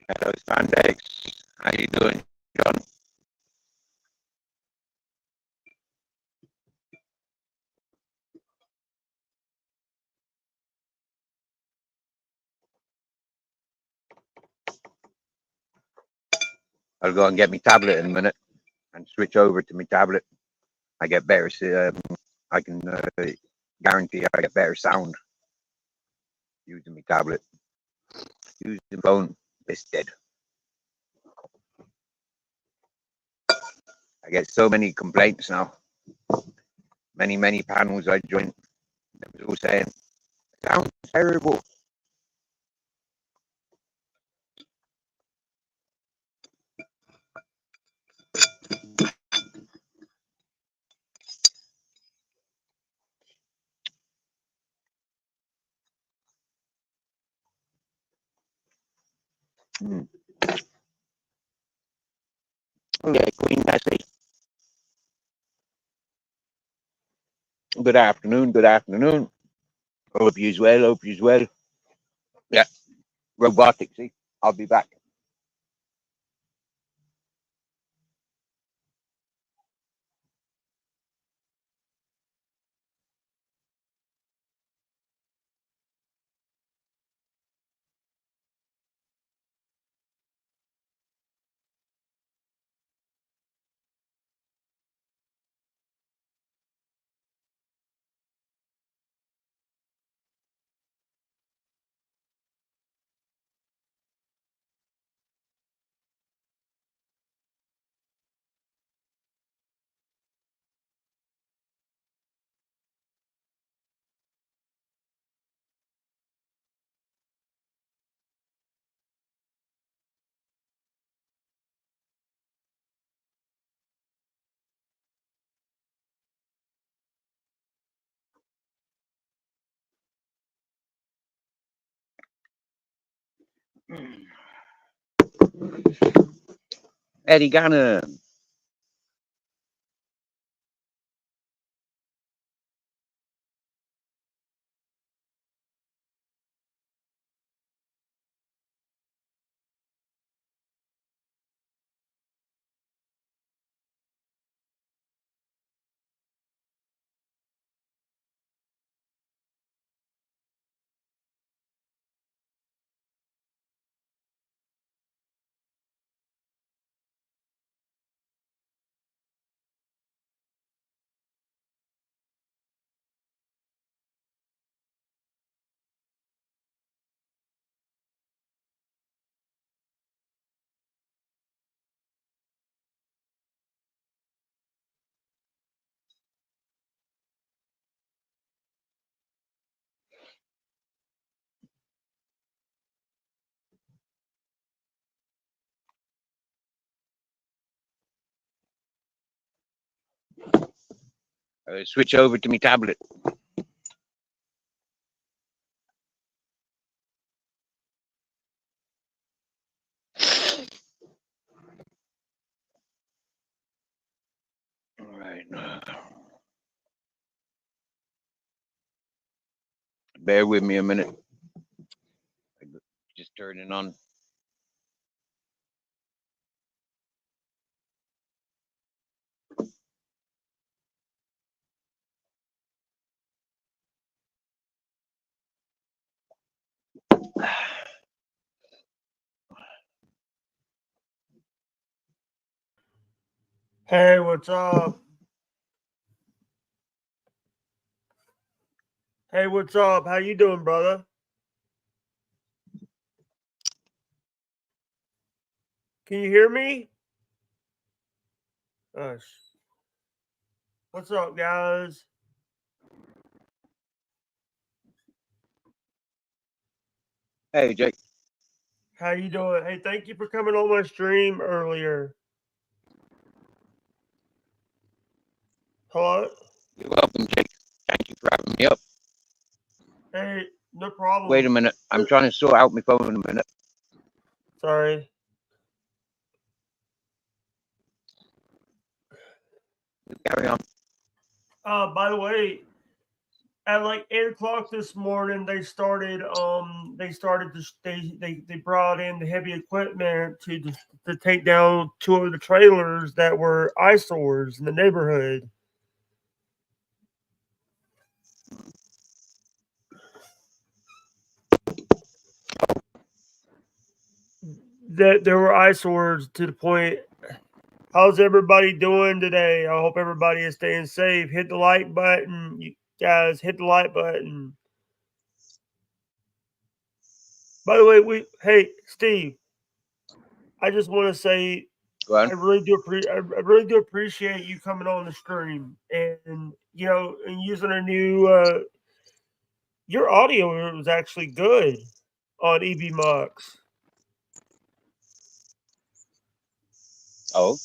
Hello, Spandex. How you doing, John? I'll go and get my tablet in a minute and switch over to my tablet. I get better. I can guarantee I get better sound using my tablet. Using the phone, it's dead. I get so many complaints now. Many panels I join. They're all saying, sounds terrible. Oh, yeah, Queen Nessie. Good afternoon. Good afternoon. Hope you's well. Hope you's well. Yeah, robotics. See, I'll be back. Eddie Gannon. Switch over to my tablet. All right. Bear with me a minute. Just turning on. Hey, what's up? Hey, what's up? How you doing, brother? Can you hear me? Gosh. What's up, guys? Hey, Jake. How you doing? Hey, thank you for coming on my stream earlier. Hello? You're welcome, Jake. Thank you for having me up. Hey, no problem. Wait a minute. I'm trying to sort out my phone in a minute. Sorry. Carry on. By the way, at like 8 o'clock this morning, they brought in the heavy equipment to take down two of the trailers that were eyesores in the neighborhood. That there were eyesores to the point. How's everybody doing today? I hope everybody is staying safe. Hit the like button, you guys. Hit the like button. By the way, hey Steve, I just want to say Go on. I really do appreciate you coming on the stream and and using a new. Your audio was actually good on EB Mux. Oh,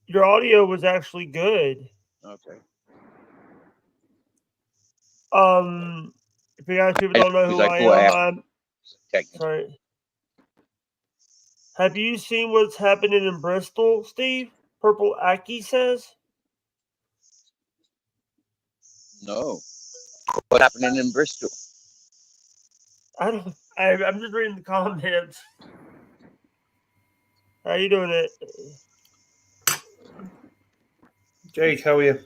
Your audio was actually good. okay. If you guys people don't know Because who I I thought I am, had I'm technical. sorry. Have you seen what's happening in Bristol, Steve? Purple Aki says. No. What happening in Bristol? I'm just reading the comments. How you doing it? Jake, how are you?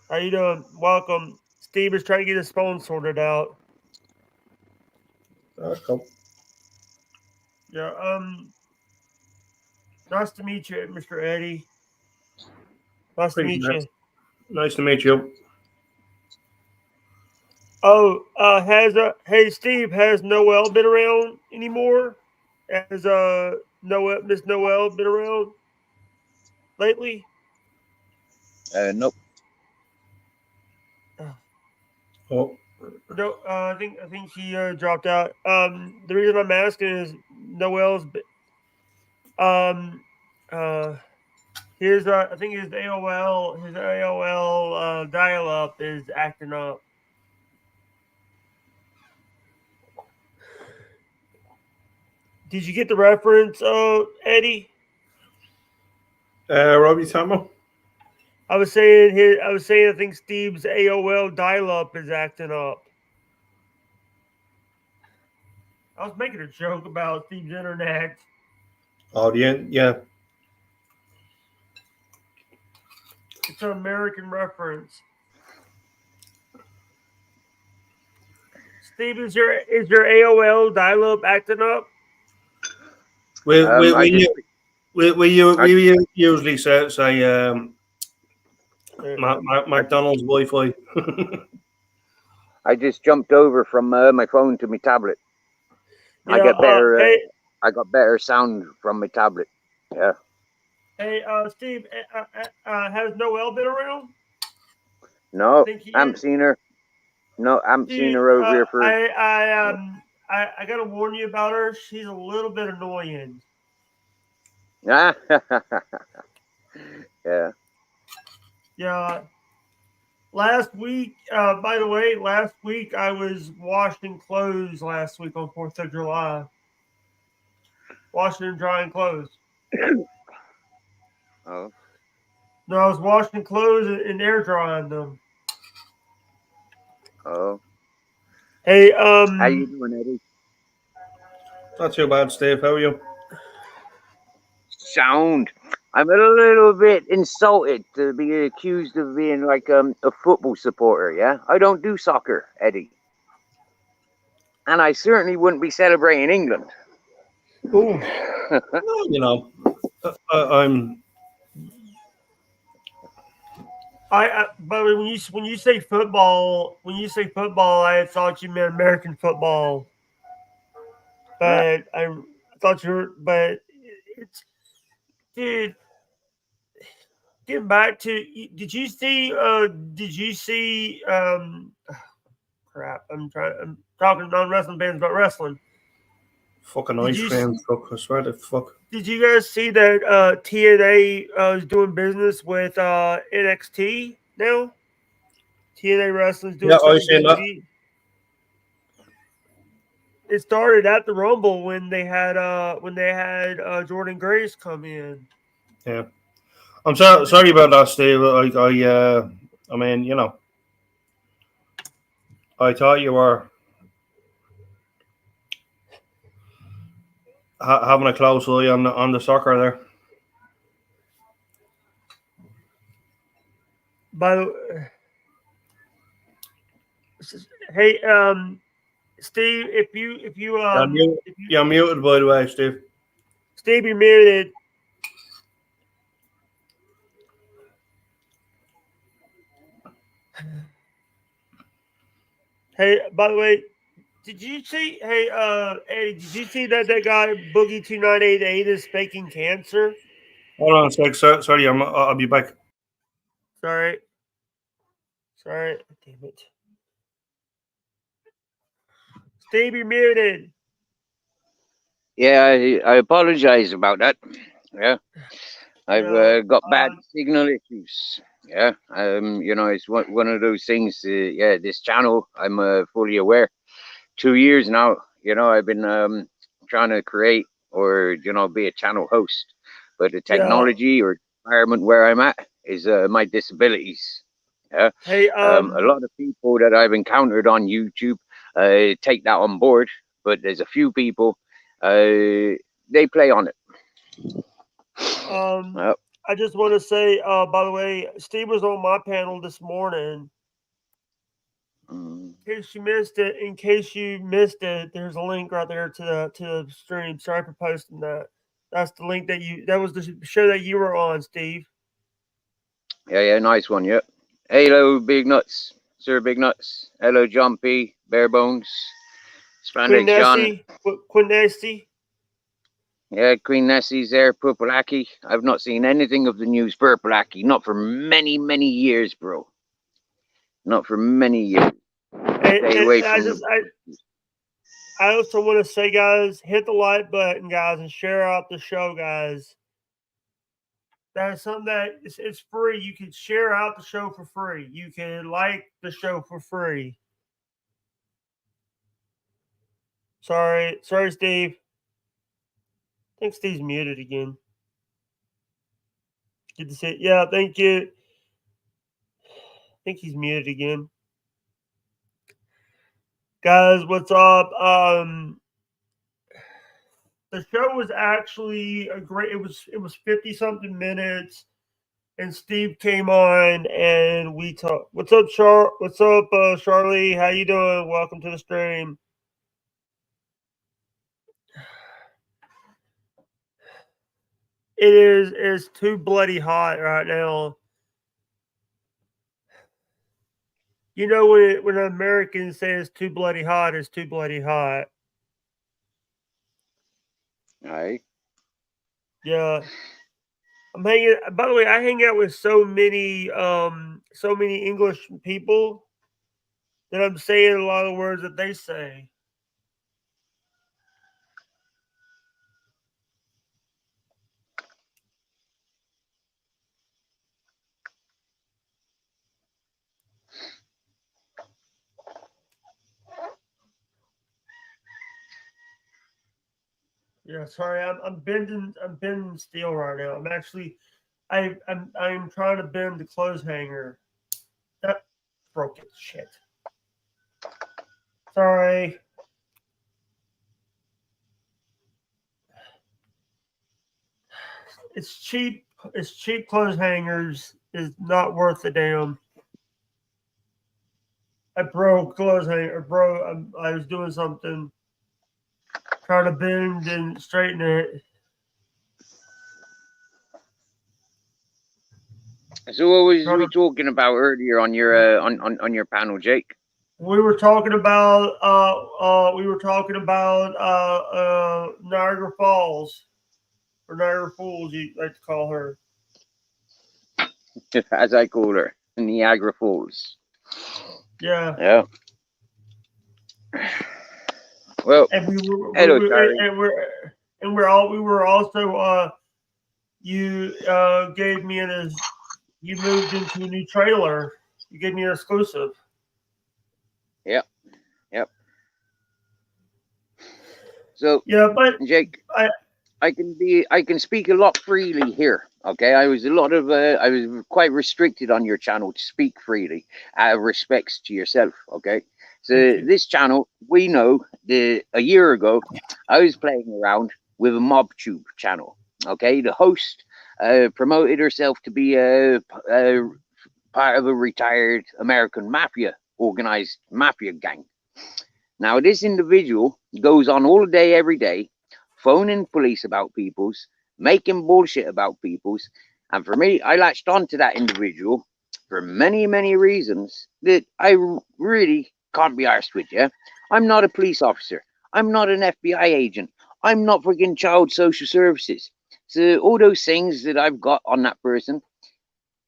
How you doing? Welcome. Steve is trying to get his phone sorted out. That's cool. Yeah. Nice to meet you, Mr. Eddie. Nice to meet you. Nice to meet you. Oh, hey Steve, has Noelle been around anymore? Has Miss Noelle been around lately? Nope. Oh, No, I think she dropped out. The reason I'm asking is Noelle's. I think his AOL dial up is acting up. Did you get the reference, Eddie? Robbie Tammo? I was saying I think Steve's AOL dial up is acting up. I was making a joke about Steve's internet. Oh, yeah. It's an American reference. Steve, is your AOL dial up acting up? We usually say McDonald's Wi-Fi. I just jumped over from my phone to my tablet. Yeah, I get better. I got better sound from my tablet. Yeah. Hey, Steve, has Noelle been around? No, I haven't seen her. No, I haven't seen her over here for. I gotta warn you about her. She's a little bit annoying. Yeah. Yeah. Last week, by the way, I was washing clothes last week on 4th of July. Washing and drying clothes. Oh. No, I was washing clothes and air drying them. Oh. Hey, how you doing, Eddie? Not too bad, Steve. How are you? Sound. I'm a little bit insulted to be accused of being like a football supporter. Yeah, I don't do soccer, Eddie, and I certainly wouldn't be celebrating England. Oh, you know, I'm. But when you say football, I thought you meant American football. But I thought you were. But it's, dude. Getting back to, did you see? Crap! I'm talking non-wrestling bands about wrestling. Fucking ice cream truck. I swear to fuck. Did you guys see that TNA is doing business with NXT now? TNA Wrestling's doing I seen that. It started at the Rumble when they had Jordan Grace come in. Yeah, I'm sorry about that, Steve. I mean, you know, I thought you were having a close eye on the soccer there. By the hey, Steve, You're muted, by the way, Steve. Steve, you're muted. Hey, by the way, did you see? Hey, Eddie, did you see that guy Boogie 2988 is faking cancer? Hold on a sec. Sorry, I'll be back. Sorry. Damn it. Steve, you're muted. Yeah, I apologize about that. Yeah, I've got bad signal issues. Yeah, you know, it's one of those things. Yeah, this channel, I'm fully aware. 2 years now, you know, I've been trying to create or, you know, be a channel host, but the technology or environment where I'm at is my disabilities. Yeah. Hey, a lot of people that I've encountered on YouTube take that on board, but there's a few people they play on it. I just want to say, by the way, Steve was on my panel this morning. In case you missed it, there's a link right there to the stream. Sorry for posting that. That's the link that was the show that you were on, Steve. Yeah, nice one. Yep. Hello, Big Nuts, Sir Big Nuts. Hello, John P. Bare Bones. Spandex John. Queen Nessie. Yeah, Queen Nessie's there. Purple-Aki. I've not seen anything of the news Purple-Aki. Not for many, many years, bro. Not for many years. Stay away from I also want to say, guys, hit the like button, guys, and share out the show, guys. That's something that it's free. You can share out the show for free. You can like the show for free. Sorry, Steve. I think Steve's muted again. Good to see. Yeah, thank you. I think he's muted again. Guys, what's up? The show was actually a great. It was 50 something minutes, and Steve came on and we talked. What's up, Charlie? How you doing? Welcome to the stream. It's too bloody hot right now. You know when an American says too bloody hot, it's too bloody hot. All right. Yeah. By the way, I hang out with so many English people that I'm saying a lot of words that they say. Yeah, sorry, I'm bending steel right now. I'm trying to bend the clothes hanger. That broke it. Shit. Sorry. It's cheap clothes hangers is not worth a damn. I broke clothes hanger. I was doing something, trying to bend and straighten it. So what was we talking about earlier on your on your panel, Jake? We were talking about Niagara Falls, or Niagara Falls, you like to call her. As I call her, Niagara Falls. Yeah. Yeah. Well, and we were also you gave me you moved into a new trailer. You gave me an exclusive. Yep. So yeah, but Jake, I can speak a lot freely here. Okay, I was quite restricted on your channel to speak freely out of respects to yourself. Okay, So this channel, we know a year ago, I was playing around with a MobTube channel. Okay, the host promoted herself to be a part of a retired American mafia, organized mafia gang. Now, this individual goes on all day, every day, phoning police about people's, making bullshit about people's. And for me, I latched on to that individual for many, many reasons that I really can't be arsed with, yeah? I'm not a police officer. I'm not an FBI agent. I'm not freaking child social services. So all those things that I've got on that person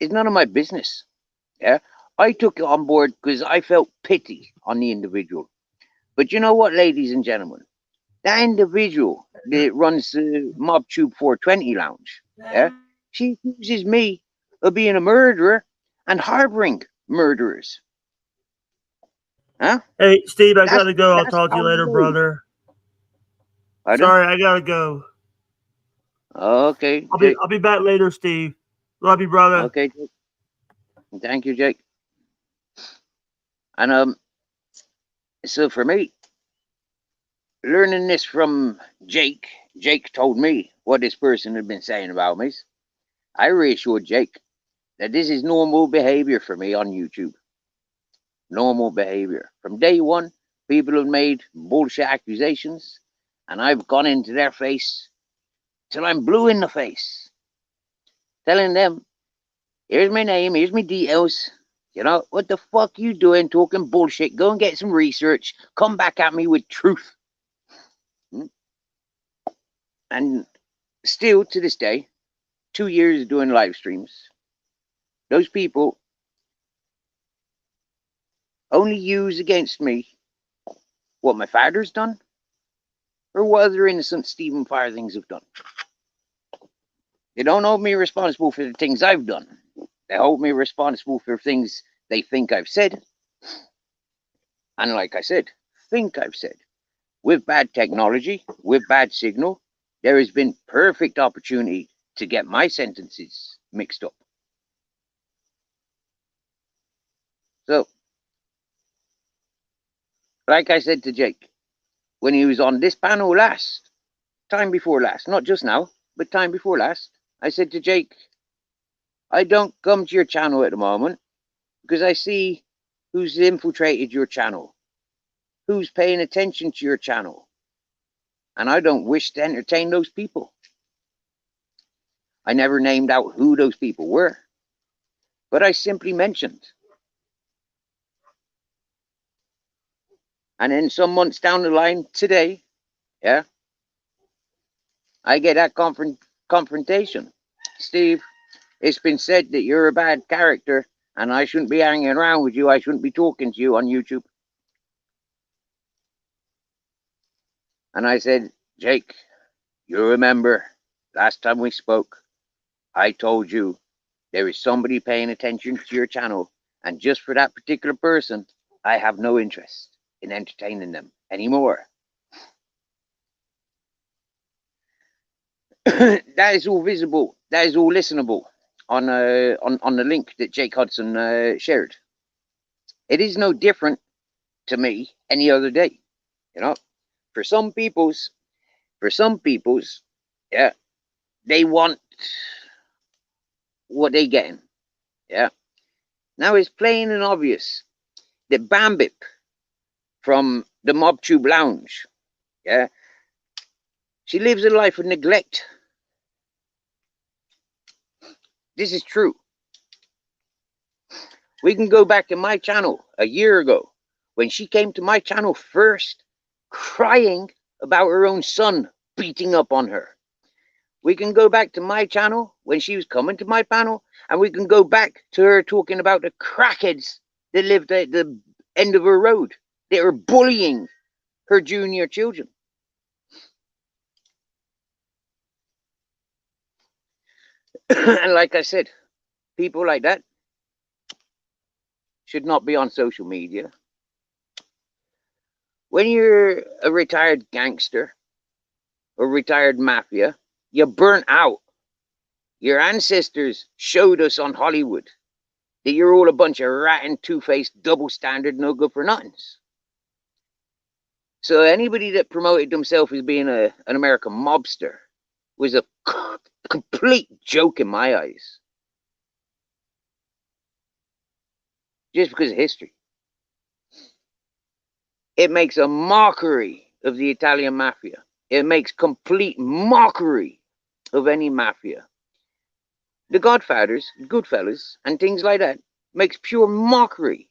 is none of my business, yeah? I took it on board because I felt pity on the individual. But you know what, ladies and gentlemen? That individual that runs the MobTube 420 lounge, yeah, she accuses me of being a murderer and harboring murderers. Huh? Hey, Steve, I That's- gotta go. I'll that's talk to you how later, low. brother. Pardon? Sorry, I gotta go. Okay, I'll Jake. be back later, Steve. Love you, brother. Okay, Jake. Thank you, Jake. And so for me, learning this from Jake told me what this person had been saying about me. I reassured Jake that this is normal behavior for me on YouTube. Normal behavior. From day one, people have made bullshit accusations, and I've gone into their face till I'm blue in the face, telling them, here's my name, here's my details. You know, what the fuck you doing talking bullshit? Go and get some research. Come back at me with truth. And still to this day, 2 years doing live streams, those people only use against me what my father's done or what other innocent Stephen Farthings have done. They don't hold me responsible for the things I've done. They hold me responsible for things they think I've said. And like I said, think I've said. With bad technology, with bad signal, there has been perfect opportunity to get my sentences mixed up. So, like I said to Jake, when he was on this panel time before last, not just now, but time before last, I said to Jake, I don't come to your channel at the moment because I see who's infiltrated your channel, who's paying attention to your channel, and I don't wish to entertain those people. I never named out who those people were, but I simply mentioned. And then some months down the line today, yeah, I get that confrontation. Steve, it's been said that you're a bad character and I shouldn't be hanging around with you. I shouldn't be talking to you on YouTube. And I said, Jake, you remember last time we spoke, I told you there is somebody paying attention to your channel, and just for that particular person, I have no interest in entertaining them anymore. That is all visible. That is all listenable on the link that Jake Hudson shared. It is no different to me any other day. You know, for some people's, yeah, they want what they getting. Yeah. Now it's plain and obvious that Bambip from the MobTube Lounge, yeah, she lives a life of neglect. This is true. We can go back to my channel a year ago when she came to my channel first, crying about her own son beating up on her. We can go back to my channel when she was coming to my panel, and we can go back to her talking about the crackheads that lived at the end of her road. They were bullying her junior children. And like I said, people like that should not be on social media. When you're a retired gangster or retired mafia, you're burnt out. Your ancestors showed us on Hollywood that you're all a bunch of ratting, two-faced, double standard, no good for nothings. So anybody that promoted themselves as being an American mobster was a complete joke in my eyes. Just because of history. It makes a mockery of the Italian mafia. It makes complete mockery of any mafia. The Godfathers, Goodfellas, and things like that makes pure mockery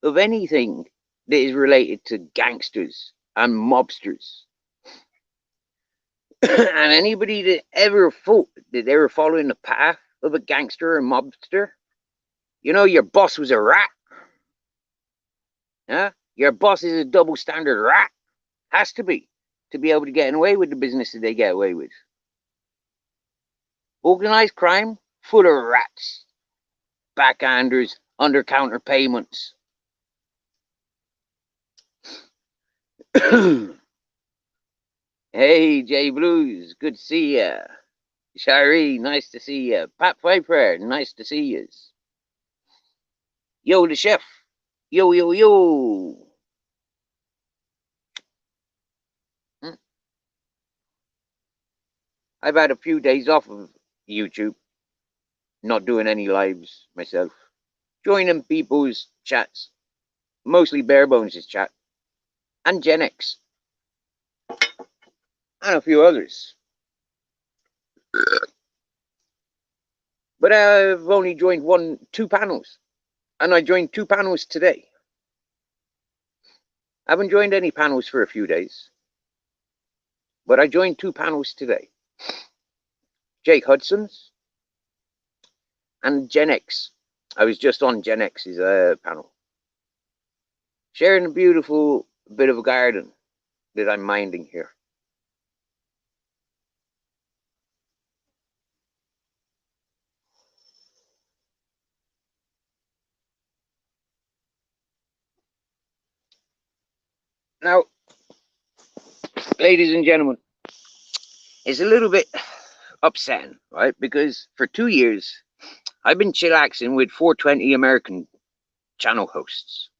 of anything that is related to gangsters and mobsters. And anybody that ever thought that they were following the path of a gangster or mobster, you know, your boss was a rat. Huh? Your boss is a double standard rat. Has to be able to get away with the business that they get away with. Organized crime, full of rats, backhanders, under-counter payments. Hey, Jay Blues, good to see ya. Shari, nice to see ya. Pat Piper, nice to see ya. Yo, the chef. Yo, yo, yo. I've had a few days off of YouTube, not doing any lives myself, joining people's chats, mostly Bare Bones' chat, and Gen X, and a few others. But I've only joined 2 panels, and I joined 2 panels today. I haven't joined any panels for a few days, but I joined 2 panels today. Jake Hudson's and Gen X. I was just on Gen X's panel, sharing a beautiful bit of a garden that I'm minding here. Now, ladies and gentlemen, it's a little bit upsetting, right? Because for 2 years, I've been chillaxing with 420 American channel hosts.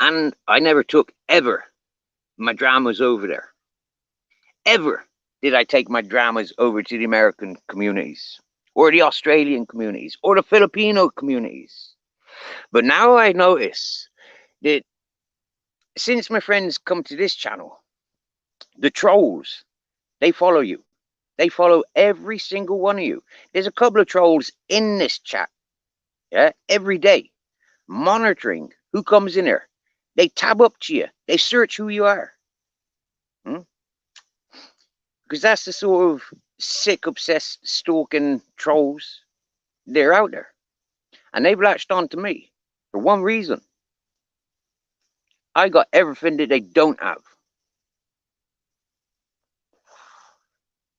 And I never took, ever, my dramas over there. Ever did I take my dramas over to the American communities, or the Australian communities, or the Filipino communities. But now I notice that since my friends come to this channel, the trolls, they follow you. They follow every single one of you. There's a couple of trolls in this chat, yeah, every day, monitoring who comes in there. They tab up to you. They search who you are. Because that's the sort of sick, obsessed, stalking trolls. They're out there. And they've latched on to me for one reason. I got everything that they don't have.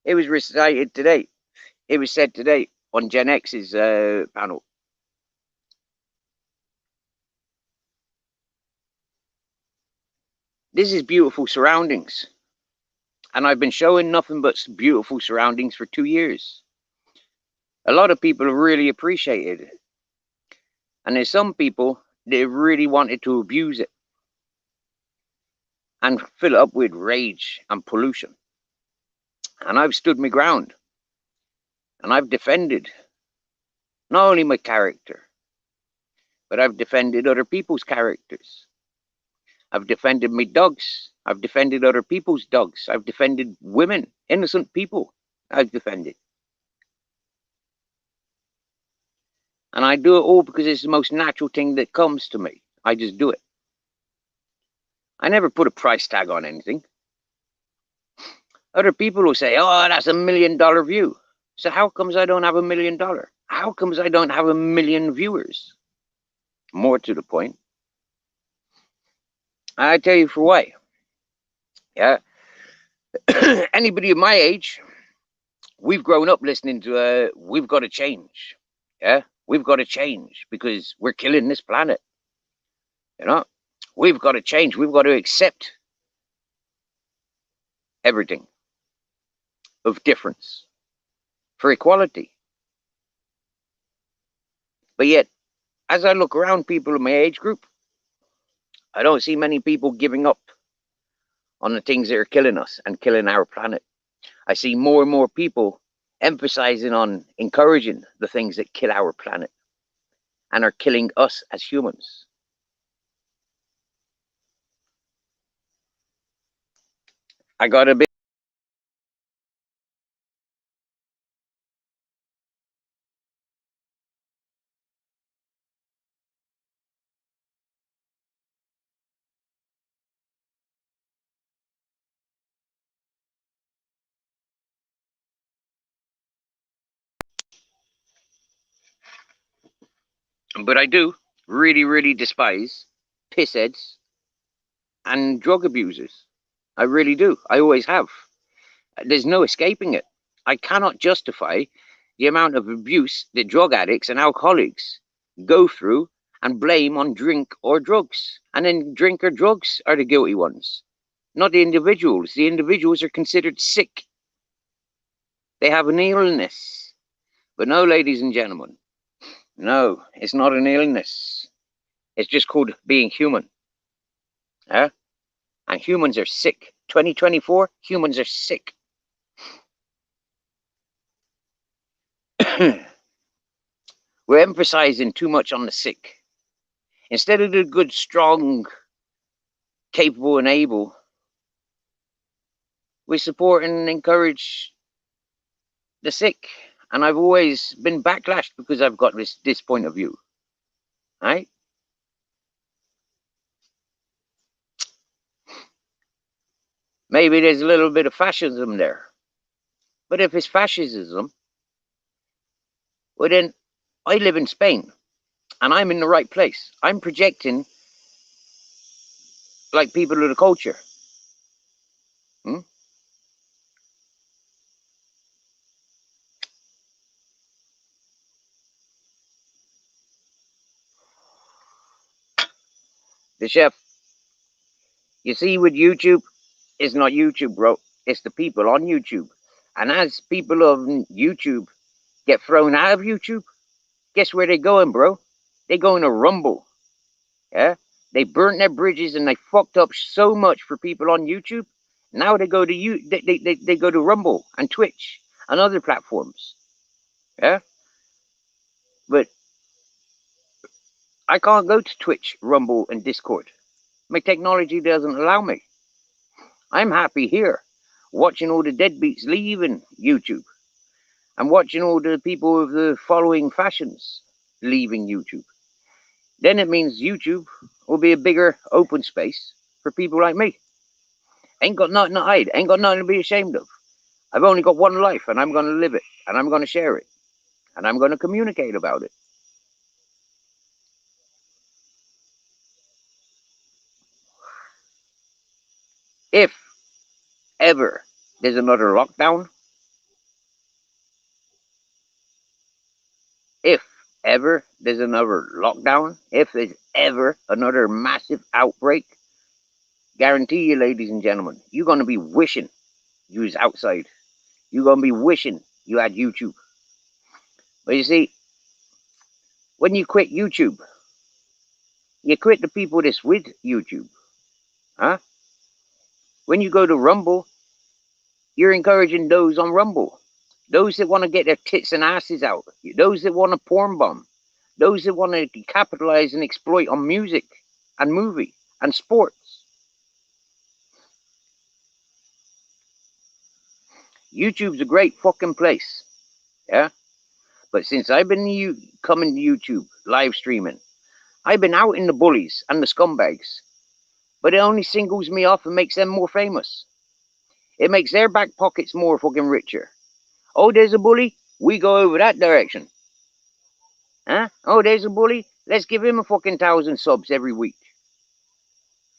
It was recited today. It was said today on Gen X's panel. This is beautiful surroundings. And I've been showing nothing but beautiful surroundings for 2 years. A lot of people have really appreciated it. And there's some people that really wanted to abuse it and fill it up with rage and pollution. And I've stood my ground. And I've defended not only my character, but I've defended other people's characters. I've defended my dogs. I've defended other people's dogs. I've defended women, innocent people. I've defended. And I do it all because it's the most natural thing that comes to me. I just do it. I never put a price tag on anything. Other people will say, oh, that's $1 million view. So how comes I don't have $1 million? How comes I don't have 1 million viewers? More to the point, I tell you for why. Yeah. Anybody of my age, we've grown up listening to we've got to change. Yeah. We've got to change because we're killing this planet. You know, we've got to change. We've got to accept everything of difference for equality. But yet, as I look around people in my age group, I don't see many people giving up on the things that are killing us and killing our planet. I see more and more people emphasizing on encouraging the things that kill our planet and are killing us as humans. I got a bit. But I do really, really despise pissheads and drug abusers. I really do. I always have. There's no escaping it. I cannot justify the amount of abuse that drug addicts and alcoholics go through and blame on drink or drugs. And then drink or drugs are the guilty ones, not the individuals. The individuals are considered sick. They have an illness. But no, ladies and gentlemen, no, it's not an illness. It's just called being human. Yeah? And humans are sick. 2024, humans are sick. We're emphasizing too much on the sick. Instead of the good, strong, capable, and able, we support and encourage the sick. And I've always been backlashed because I've got this point of view. Right? Maybe there's a little bit of fascism there. But if it's fascism, well then, I live in Spain. And I'm in the right place. I'm projecting like people of the culture. The chef, you see, with YouTube, it's not YouTube, bro. It's the people on YouTube. And as people on YouTube get thrown out of YouTube, guess where they're going, bro? They're going to Rumble. Yeah? They burnt their bridges and they fucked up so much for people on YouTube. Now they go to they go to Rumble and Twitch and other platforms. Yeah? But I can't go to Twitch, Rumble, and Discord. My technology doesn't allow me. I'm happy here, watching all the deadbeats leaving YouTube. I'm watching all the people of the following fashions leaving YouTube. Then it means YouTube will be a bigger open space for people like me. Ain't got nothing to hide, ain't got nothing to be ashamed of. I've only got one life and I'm going to live it and I'm going to share it and I'm going to communicate about it. If ever there's another lockdown, if ever there's another lockdown, if there's ever another massive outbreak, guarantee you, ladies and gentlemen, you're going to be wishing you was outside. You're going to be wishing you had YouTube. But you see, when you quit YouTube, you quit the people that's with YouTube. Huh? When you go to Rumble, you're encouraging those on Rumble. Those that want to get their tits and asses out. Those that want to porn bomb. Those that want to capitalize and exploit on music and movie and sports. YouTube's a great fucking place. Yeah? But since I've been coming to YouTube, live streaming, I've been out in the bullies and the scumbags. But it only singles me off and makes them more famous. It makes their back pockets more fucking richer. Oh, there's a bully? We go over that direction. Huh? Oh, there's a bully? Let's give him a fucking 1,000 subs every week.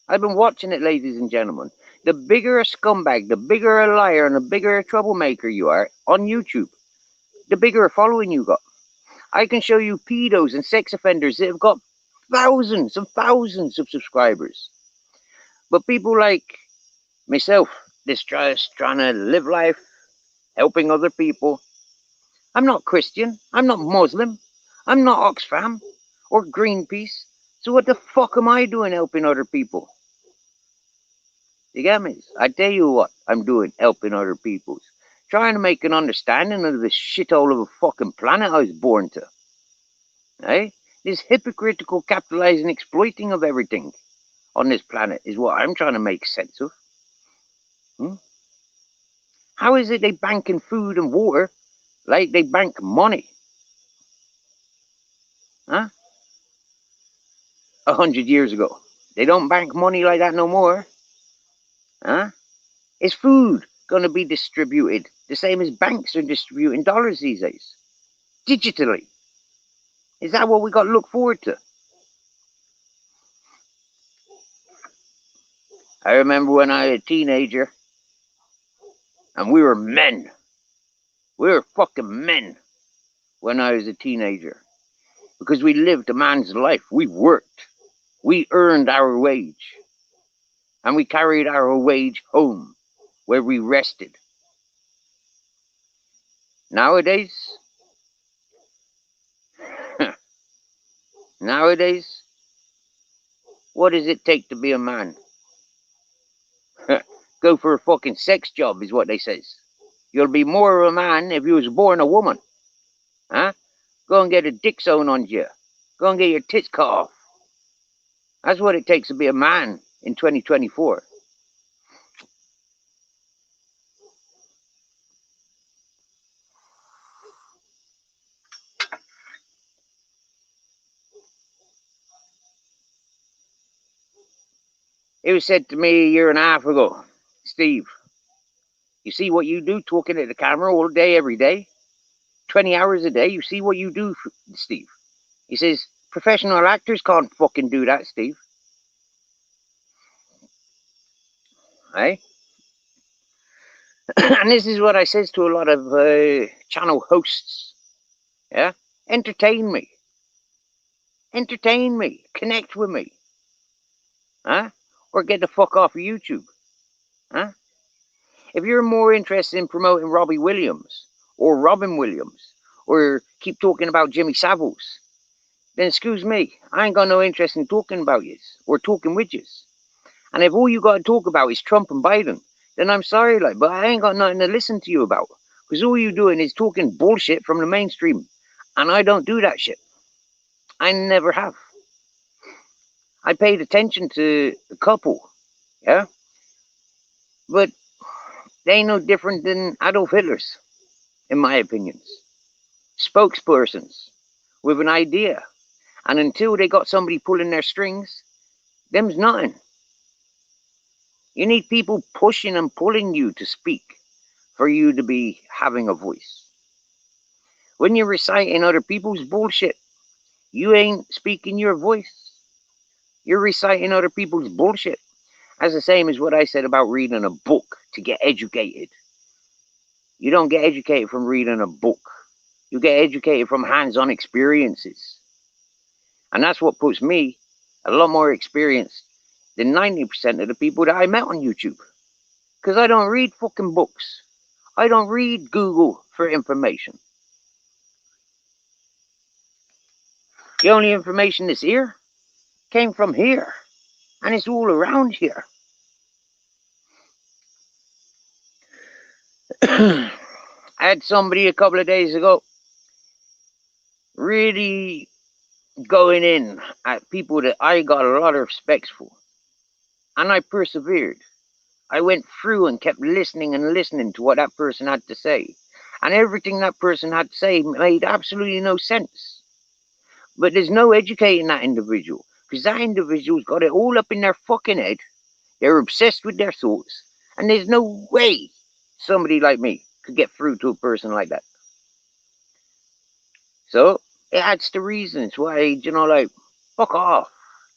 I've been watching it, ladies and gentlemen. The bigger a scumbag, the bigger a liar, and the bigger a troublemaker you are on YouTube, the bigger a following you got. I can show you pedos and sex offenders that have got thousands and thousands of subscribers. But people like myself, that's just trying to live life, helping other people. I'm not Christian. I'm not Muslim. I'm not Oxfam or Greenpeace. So what the fuck am I doing helping other people? You get me? I tell you what I'm doing, helping other peoples. Trying to make an understanding of this shithole of a fucking planet I was born to. Eh? This hypocritical capitalizing exploiting of everything on this planet is what I'm trying to make sense of. How is it they bank in food and water like they bank money? Huh? 100 years ago. They don't bank money like that no more. Huh? Is food going to be distributed the same as banks are distributing dollars these days? Digitally. Is that what we got to look forward to? I remember when I was a teenager and we were men. We were fucking men when I was a teenager. Because we lived a man's life. We worked. We earned our wage. And we carried our wage home where we rested. Nowadays, what does it take to be a man? Go for a fucking sex job is what they says. You'll be more of a man if you was born a woman. Huh? Go and get a dick sewn on you. Go and get your tits cut off. That's what it takes to be a man in 2024. It was said to me a year and a half ago, Steve, you see what you do talking at the camera all day, every day? 20 hours a day, you see what you do, Steve? He says, professional actors can't fucking do that, Steve. Eh? And this is what I says to a lot of channel hosts. Yeah? Entertain me. Entertain me. Connect with me. Huh? Or get the fuck off of YouTube. Huh? If you're more interested in promoting Robbie Williams or Robin Williams or keep talking about Jimmy Saviles, then excuse me, I ain't got no interest in talking about yous or talking with yous. And if all you got to talk about is Trump and Biden, then I'm sorry, like, but I ain't got nothing to listen to you about. Because all you doing is talking bullshit from the mainstream. And I don't do that shit. I never have. I paid attention to the couple, yeah? But they ain't no different than Adolf Hitler's, in my opinions. Spokespersons with an idea. And until they got somebody pulling their strings, them's nothing. You need people pushing and pulling you to speak for you to be having a voice. When you're reciting other people's bullshit, you ain't speaking your voice. You're reciting other people's bullshit. That's the same as what I said about reading a book to get educated. You don't get educated from reading a book. You get educated from hands-on experiences. And that's what puts me a lot more experienced than 90% of the people that I met on YouTube. Because I don't read fucking books. I don't read Google for information. The only information that's here came from here. And it's all around here. I had somebody a couple of days ago really going in at people that I got a lot of respect for. And I persevered. I went through and kept listening and listening to what that person had to say. And everything that person had to say made absolutely no sense. But there's no educating that individual. Because that individual's got it all up in their fucking head. They're obsessed with their thoughts. And there's no way somebody like me could get through to a person like that. So, it adds to reasons why, you know, like, fuck off.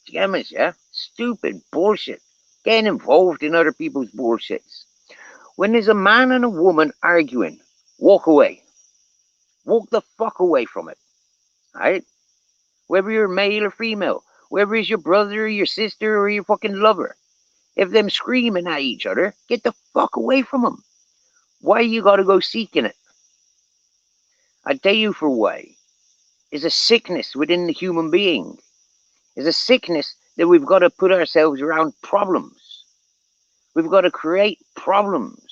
Do you get me, yeah? Stupid bullshit. Getting involved in other people's bullshits. When there's a man and a woman arguing, walk away. Walk the fuck away from it. Right? Whether you're male or female, whether it's your brother or your sister or your fucking lover. If them screaming at each other, get the fuck away from them. Why you gotta go seeking it? I tell you for why. It's a sickness within the human being. It's a sickness that we've got to put ourselves around problems. We've got to create problems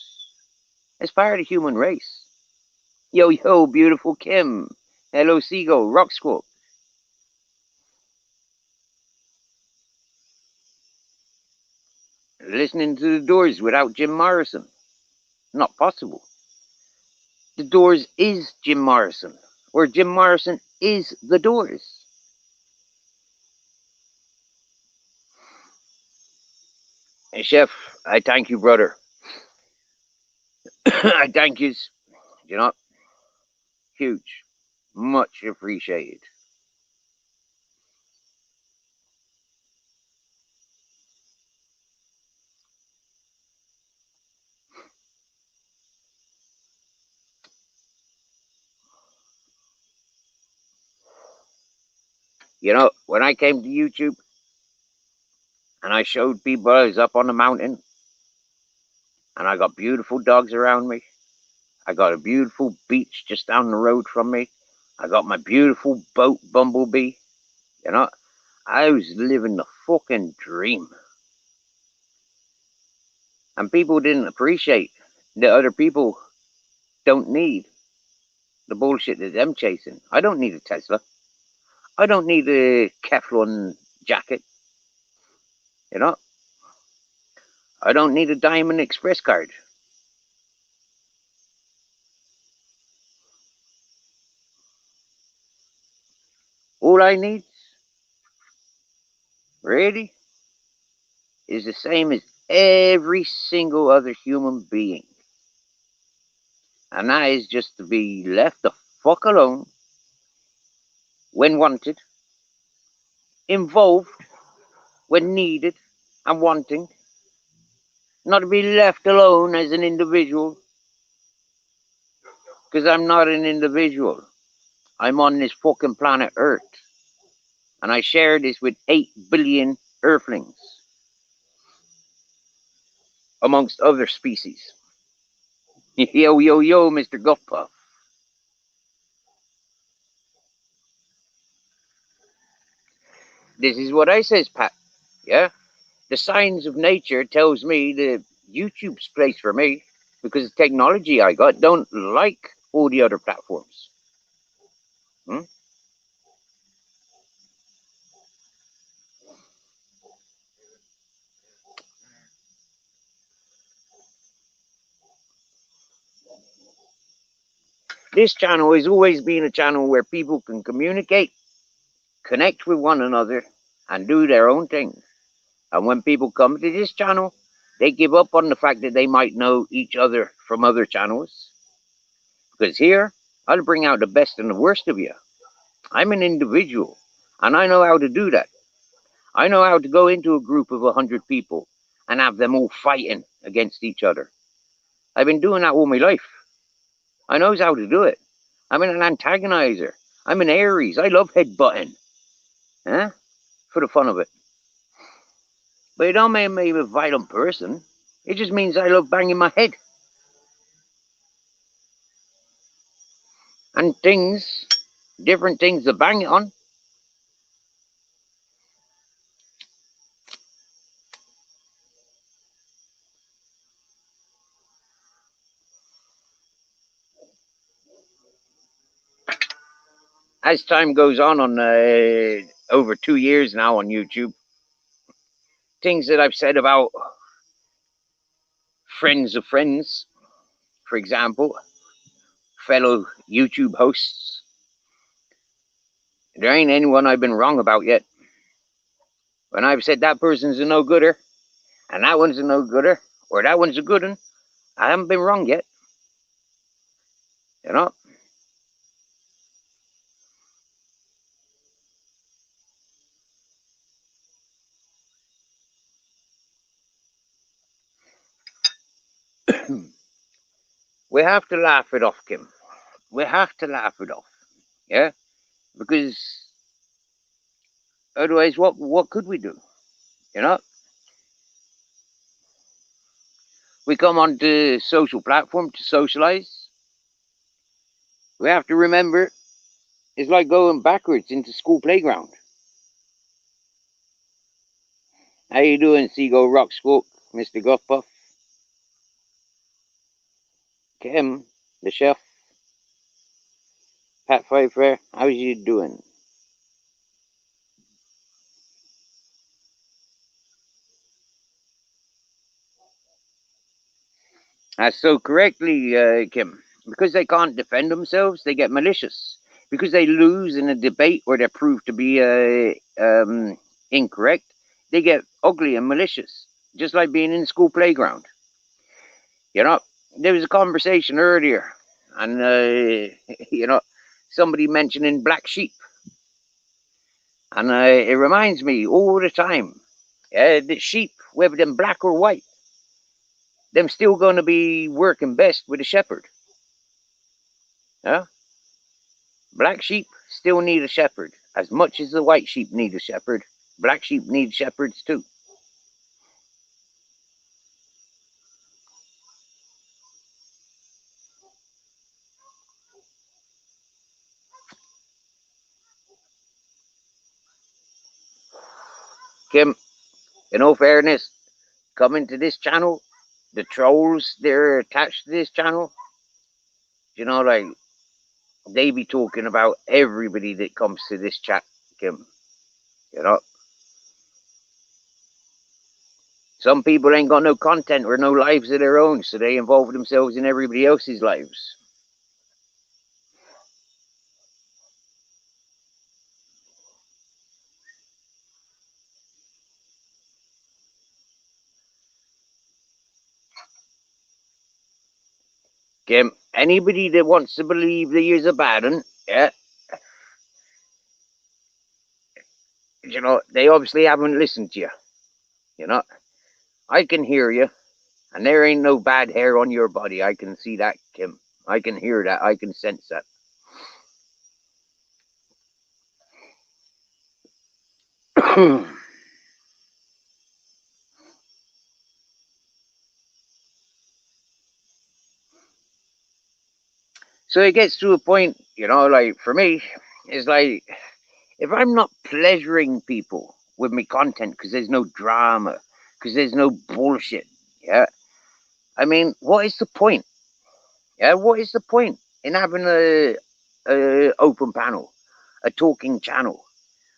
as part of the human race. Yo, yo, beautiful Kim. Hello, Seagull, Rock Squawk. Listening to the Doors without Jim Morrison. Not possible. The Doors is Jim Morrison, or Jim Morrison is the Doors. And Chef, I thank you, brother. I thank you. You know, huge. Much appreciated. You know, when I came to YouTube and I showed people I was up on the mountain and I got beautiful dogs around me, I got a beautiful beach just down the road from me, I got my beautiful boat Bumblebee, you know, I was living the fucking dream. And people didn't appreciate that other people don't need the bullshit that them chasing. I don't need a Tesla. I don't need a Kevlar jacket. You know, I don't need a Diamond Express card. All I need, really, is the same as every single other human being. And that is just to be left the fuck alone when wanted, involved when needed and wanting, not to be left alone as an individual, because I'm not an individual. I'm on this fucking planet Earth, and I share this with 8 billion Earthlings, amongst other species. Yo, yo, yo, Mr. Guffpuff. This is what I says, Pat. Yeah? The signs of nature tells me that YouTube's place for me, because the technology I got don't like all the other platforms. This channel has always been a channel where people can communicate, connect with one another, and do their own thing. And when people come to this channel, they give up on the fact that they might know each other from other channels. Because here, I'll bring out the best and the worst of you. I'm an individual, and I know how to do that. I know how to go into a group of 100 people and have them all fighting against each other. I've been doing that all my life. I knows how to do it. I'm an antagonizer. I'm an Aries. I love headbutting. Huh? For the fun of it. But it don't make me a violent person. It just means I love banging my head. And things, different things to bang it on. As time goes on over 2 years now on YouTube, things that I've said about friends of friends, for example, fellow YouTube hosts, there ain't anyone I've been wrong about yet. When I've said that person's a no-gooder, and that one's a no-gooder, or that one's a good one, I haven't been wrong yet. You know? We have to laugh it off, Kim. We have to laugh it off. Yeah? Because otherwise, what could we do? You know? We come onto social platform to socialize. We have to remember it's like going backwards into school playground. How you doing, Seagull Rock Squawk? Mr. Guff, Kim, the chef, Pat Pfeiffer, how's you doing? That's so correctly, Kim. Because they can't defend themselves, they get malicious. Because they lose in a debate or they're proved to be incorrect, they get ugly and malicious. Just like being in the school playground. You know, there was a conversation earlier, and you know, somebody mentioning black sheep, and it reminds me all the time. The sheep, whether them black or white, them still going to be working best with a shepherd. Yeah, black sheep still need a shepherd as much as the white sheep need a shepherd. Black sheep need shepherds too. Kim, in all fairness, coming to this channel, the trolls they're attached to this channel, you know, like they be talking about everybody that comes to this chat, Kim. You know, some people ain't got no content or no lives of their own, so they involve themselves in everybody else's lives. Kim, anybody that wants to believe that you're a bad one, yeah, you know, they obviously haven't listened to you. You know, I can hear you, and there ain't no bad hair on your body. I can see that, Kim. I can hear that. I can sense that. So it gets to a point, you know, like for me, it's like if I'm not pleasuring people with my content because there's no drama, because there's no bullshit, yeah. I mean, what is the point? Yeah, what is the point in having a open panel, a talking channel,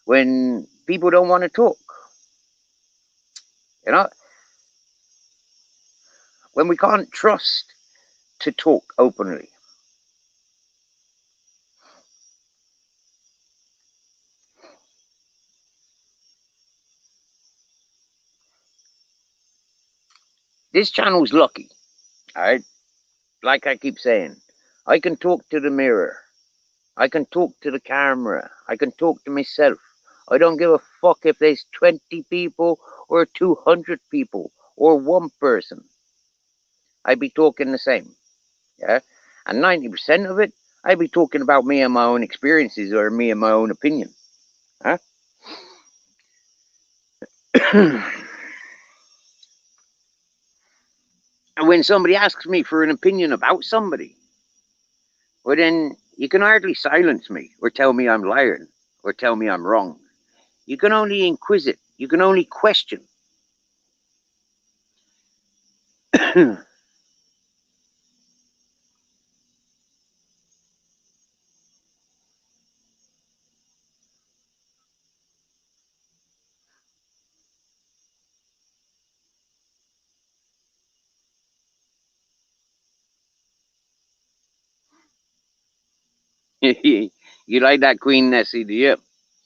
when people don't want to talk? You know, when we can't trust to talk openly. This channel's lucky, all right? Like I keep saying, I can talk to the mirror. I can talk to the camera. I can talk to myself. I don't give a fuck if there's 20 people or 200 people or one person. I'd be talking the same. Yeah. And 90% of it, I'd be talking about me and my own experiences or me and my own opinion. Huh? And when somebody asks me for an opinion about somebody, well, then you can hardly silence me or tell me I'm lying or tell me I'm wrong. You can only inquisite. You can only question. You like that, Queen Nessie, do you?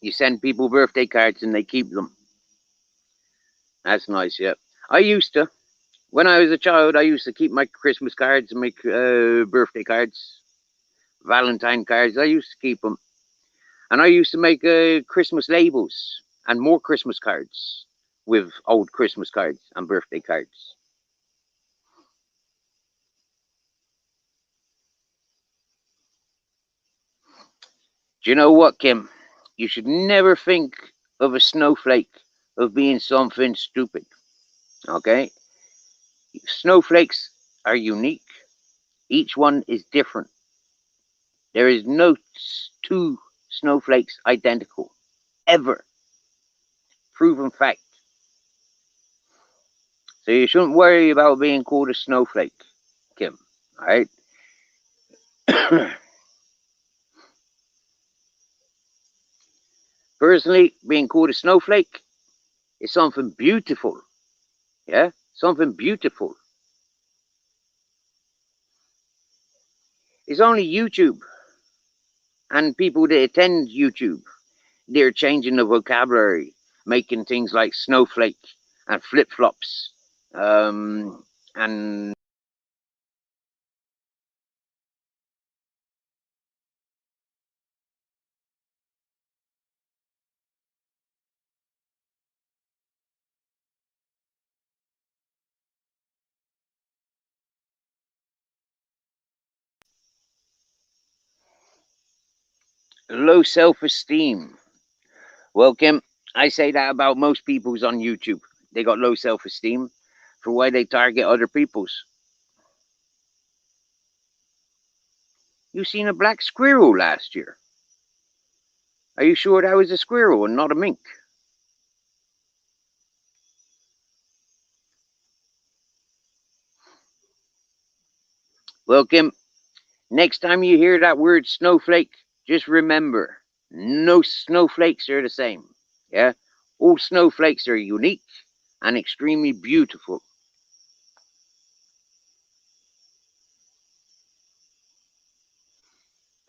You send people birthday cards and they keep them. That's nice, yeah. I used to. When I was a child, I used to keep my Christmas cards and my birthday cards, Valentine cards. I used to keep them. And I used to make Christmas labels and more Christmas cards with old Christmas cards and birthday cards. Do you know what, Kim? You should never think of a snowflake of being something stupid. Okay? Snowflakes are unique. Each one is different. There is no two snowflakes identical. Ever. Proven fact. So you shouldn't worry about being called a snowflake, Kim. All right. Personally, being called a snowflake is something beautiful. Yeah, something beautiful. It's only YouTube and people that attend YouTube. They're changing the vocabulary, making things like snowflake and flip flops, and low self-esteem. Well, Kim, I say that about most people's on YouTube. They got low self-esteem for why they target other people's. You seen a black squirrel last year? Are you sure that was a squirrel and not a mink? Well, Kim, next time you hear that word snowflake, just remember, no snowflakes are the same. Yeah? All snowflakes are unique and extremely beautiful.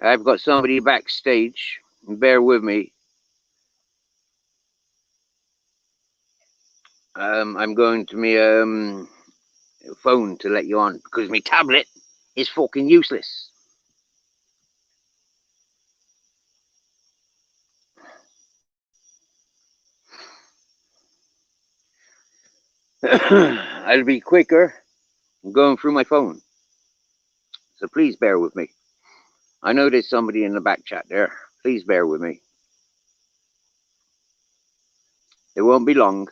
I've got somebody backstage. Bear with me. I'm going to my phone to let you on because my tablet is fucking useless. I'll be quicker going through my phone. So please bear with me. I know there's somebody in the back chat there. Please bear with me. It won't be long.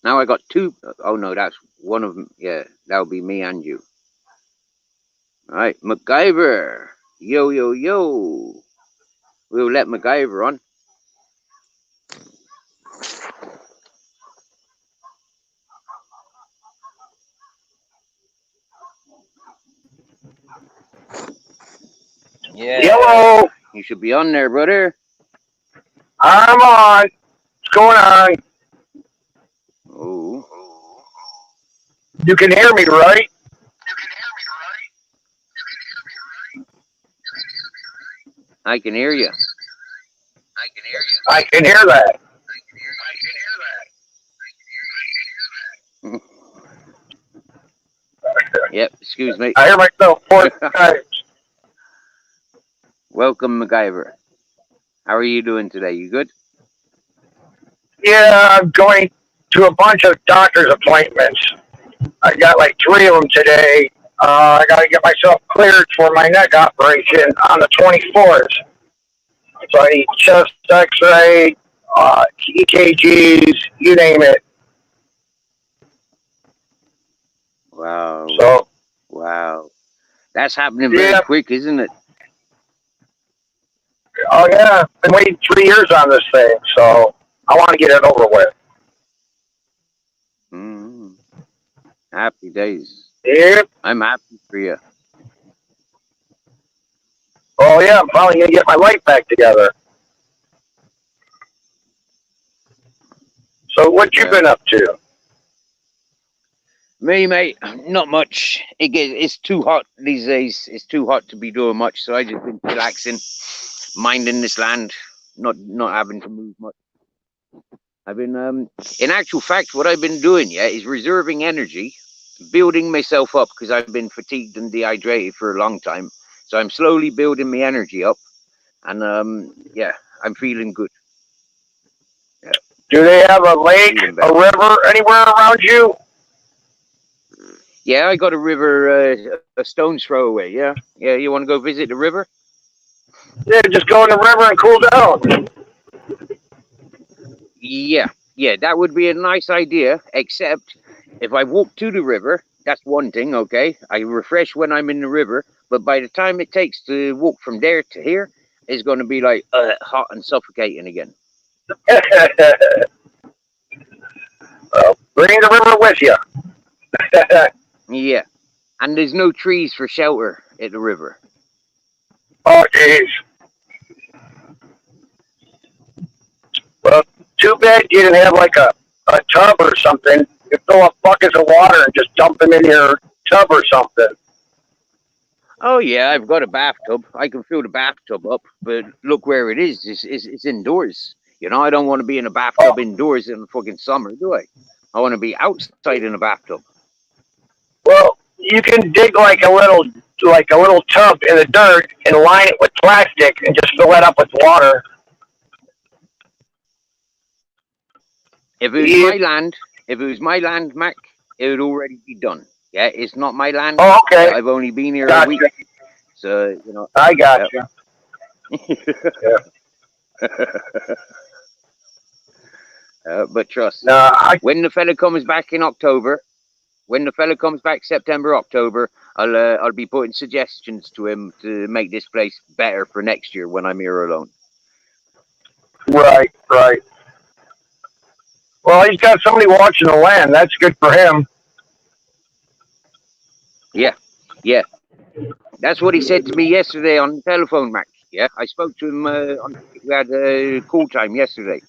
Now I got two. Oh no, that's one of them. Yeah, that'll be me and you. All right, MacGyver. Yo, yo, yo. We'll let MacGyver on. Yeah. Hello, You should be on there, brother. I'm on. What's going on? Oh. You can hear me, right? I can hear you. I can hear that. Yep, excuse me. I hear myself 4 times. Welcome, MacGyver. How are you doing today? You good? Yeah, I'm going to a bunch of doctor's appointments. I got like 3 of them today. I got to get myself cleared for my neck operation on the 24th. So I need chest X-ray, EKGs, you name it. Wow. So wow. That's happening very quick, isn't it? Oh yeah, I've been waiting 3 years on this thing, so I want to get it over with. Happy days. Yep. I'm happy for you. Oh yeah, I'm finally gonna get my life back together. So what you been up to? Me, mate, not much. It's too hot these days. It's too hot to be doing much, so I just been relaxing, minding this land, not having to move much. I've been in actual fact, what I've been doing, is reserving energy, building myself up because I've been fatigued and dehydrated for a long time. So I'm slowly building my energy up, and I'm feeling good. Yeah. Do they have a lake, a river anywhere around you? Yeah, I got a river, a stone's throw away. Yeah, you want to go visit the river? Yeah, just go in the river and cool down. Yeah, that would be a nice idea, except if I walk to the river, that's one thing, okay? I refresh when I'm in the river, but by the time it takes to walk from there to here, it's going to be like hot and suffocating again. Bring the river with you. Yeah. And there's no trees for shelter at the river. Oh, jeez. Well, too bad you didn't have like a tub or something. You fill up buckets of water and just dump them in your tub or something. Oh yeah, I've got a bathtub. I can fill the bathtub up, but look where it is. It's indoors. You know, I don't want to be in a bathtub indoors in the fucking summer, do I? I want to be outside in a bathtub. Well, you can dig like a little tub in the dirt and line it with plastic and just fill it up with water. If it was my land, Mac, it would already be done. Yeah, it's not my land. Oh, okay. I've only been here Gotcha. a week, so you know. I got you. But trust, No, when the fella comes back in October, September, October, I'll be putting suggestions to him to make this place better for next year when I'm here alone. Right. Well, he's got somebody watching the land. That's good for him. Yeah. That's what he said to me yesterday on the telephone, Mac. Yeah, I spoke to him. We had a call time yesterday.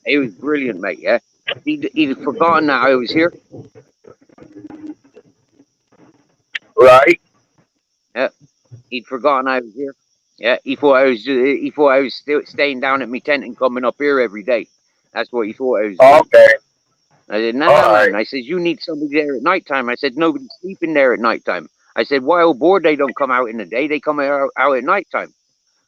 He was brilliant, mate. Yeah, he'd forgotten that I was here. Right. Yeah, he'd forgotten I was here. Yeah, he thought I was still staying down at my tent and coming up here every day. That's what he thought I was doing. Okay. I said, no, Right. man. I said, you need somebody there at nighttime. I said, nobody's sleeping there at nighttime. I said, wild boar, they don't come out in the day. They come out at nighttime.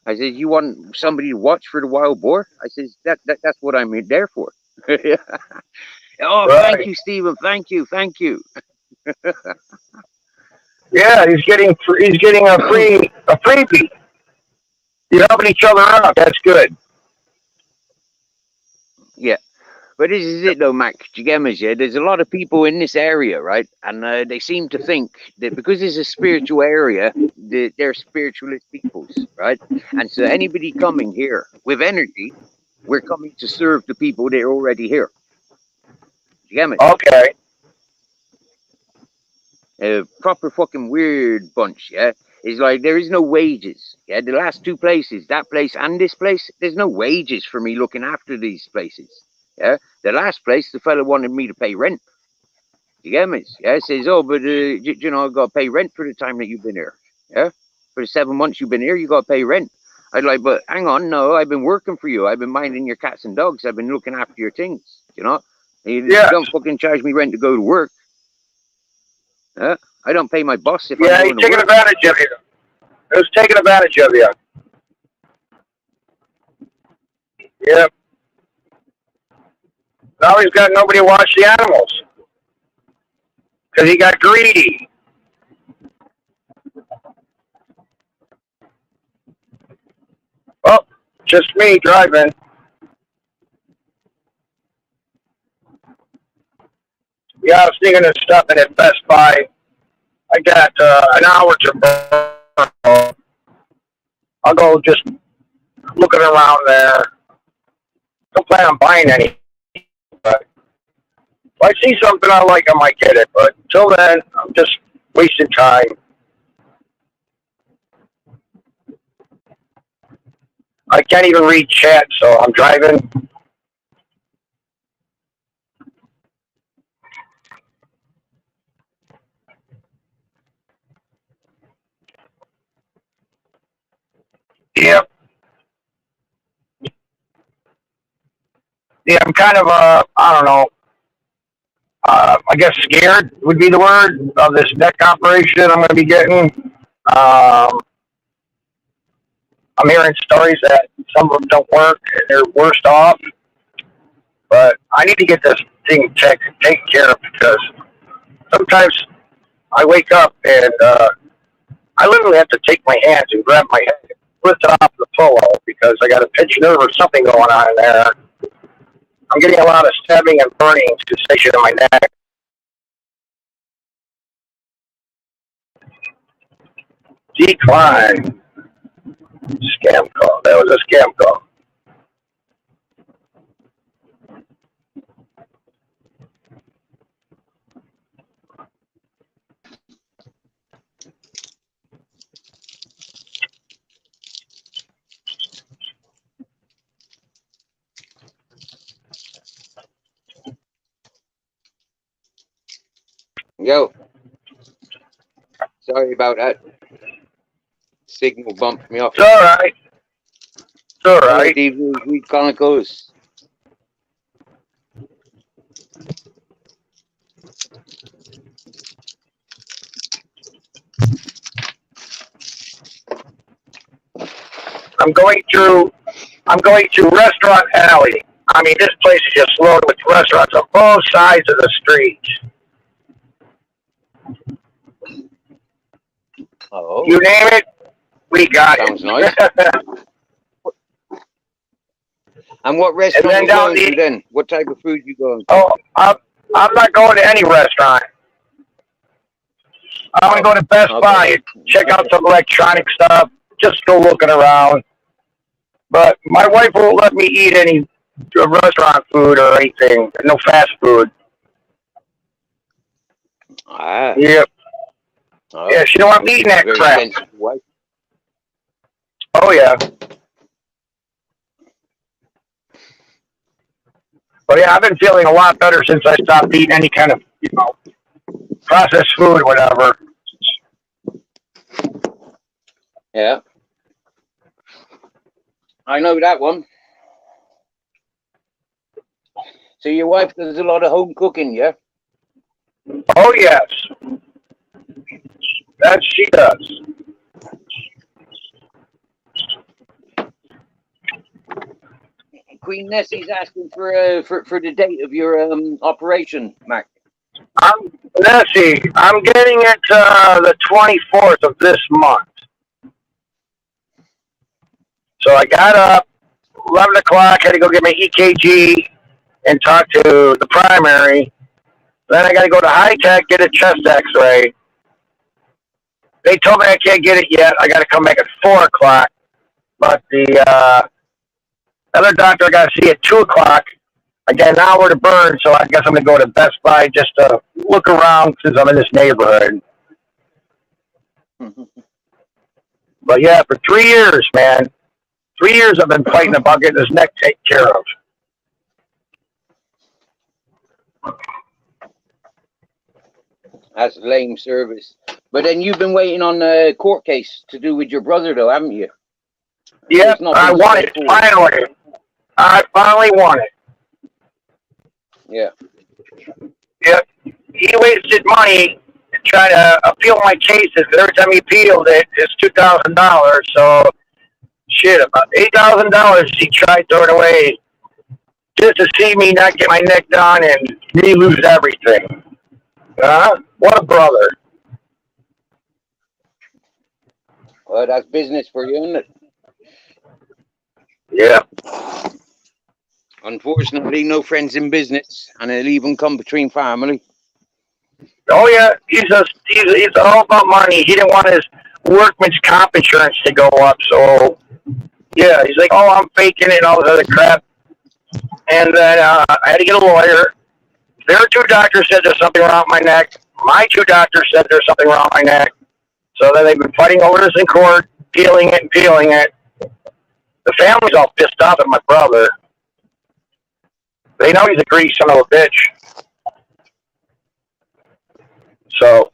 I said, you want somebody to watch for the wild boar? I said, that's what I'm there for. Oh, Right. thank you, Stephen. Thank you. Yeah, he's getting a freebie. You're helping each other out. That's good. Yeah. But this is it, though, Mac. Do you get me? Yeah? There's a lot of people in this area, right? And they seem to think that because it's a spiritual area, that they're spiritualist peoples, right? And so anybody coming here with energy, we're coming to serve the people that are already here. Do you get me? Okay. A proper fucking weird bunch, yeah? It's like there is no wages. Yeah, the last two places, that place and this place, there's no wages for me looking after these places. Yeah, the last place, the fella wanted me to pay rent. You get me? Yeah, says, oh, but you know, I got to pay rent for the time that you've been here. Yeah, for the 7 months you've been here, you got to pay rent. I'd like, but hang on, no, I've been working for you. I've been minding your cats and dogs. I've been looking after your things. You know, you don't fucking charge me rent to go to work. Yeah, I don't pay my boss if I'm Yeah, going he's to taking work. advantage of you. He was taking advantage of you. Yep. Now he's got nobody to watch the animals because he got greedy. Oh, just me driving. Yeah, I was thinking of stopping at Best Buy. I got an hour to burn. I'll go just looking around there. Don't plan on buying any. But if I see something I like, I might get it. But until then, I'm just wasting time. I can't even read chat, so I'm driving. Yep. Yeah, I'm kind of, I don't know, I guess scared would be the word of this neck operation I'm going to be getting. I'm hearing stories that some of them don't work and they're worse off. But I need to get this thing taken care of because sometimes I wake up and I literally have to take my hands and grab my head, lift it off the pillow because I got a pinched nerve or something going on in there. I'm getting a lot of stabbing and burning sensation in my neck. Decline. Scam call. That was a scam call. Yo, sorry about that. Signal bumped me off. It's all right. It's all right. We Chronicles. I'm going through Restaurant Alley. I mean, this place is just loaded with restaurants on both sides of the street. Oh, You name it, we got sounds it. nice. And what And restaurant then you down going to then? What type of food you going to? Oh, I'm not going to any restaurant. I'm going to go to Best Okay. Buy and check out some electronic stuff. Just go looking around. But my wife won't let me eat any restaurant food or anything. No fast food. Ah, Yep. oh, Yeah, she don't want me eating that very crap. sensitive wife. Oh, yeah. But yeah, I've been feeling a lot better since I stopped eating any kind of, processed food or whatever. Yeah, I know that one. So your wife does a lot of home cooking, yeah? Oh, yes. That she does. Queen Nessie's asking for the date of your operation, Mac. Let's see. I'm getting it the 24th of this month. So I got up 11 o'clock, had to go get my EKG and talk to the primary. Then I got to go to High Tech, get a chest x-ray. They told me I can't get it yet. I got to come back at 4 o'clock. But the other doctor I got to see at 2 o'clock. I got an hour to burn, so I guess I'm going to go to Best Buy just to look around since I'm in this neighborhood. But yeah, for 3 years, man. 3 years I've been fighting about getting his neck taken care of. That's lame service. But then you've been waiting on a court case to do with your brother, though, haven't you? Yep, It's not I been won it, straightforward. finally. I finally won it. Yeah. Yep. He wasted money trying to appeal my cases, because every time he appealed it, it's $2,000. So, shit, about $8,000 he tried throwing away just to see me not get my neck done and me lose everything. What a brother. Well, that's business for you, isn't it? Yeah. Unfortunately, no friends in business, and it'll even come between family. Oh yeah, he's all about money. He didn't want his workman's comp insurance to go up, so yeah, he's like, oh, I'm faking it and all this other crap. And then I had to get a lawyer. Their 2 doctors said there's something wrong with my neck. My 2 doctors said there's something wrong with my neck. So then they've been fighting over this in court, peeling it and peeling it. The family's all pissed off at my brother. They know he's a greasy son of a bitch. So,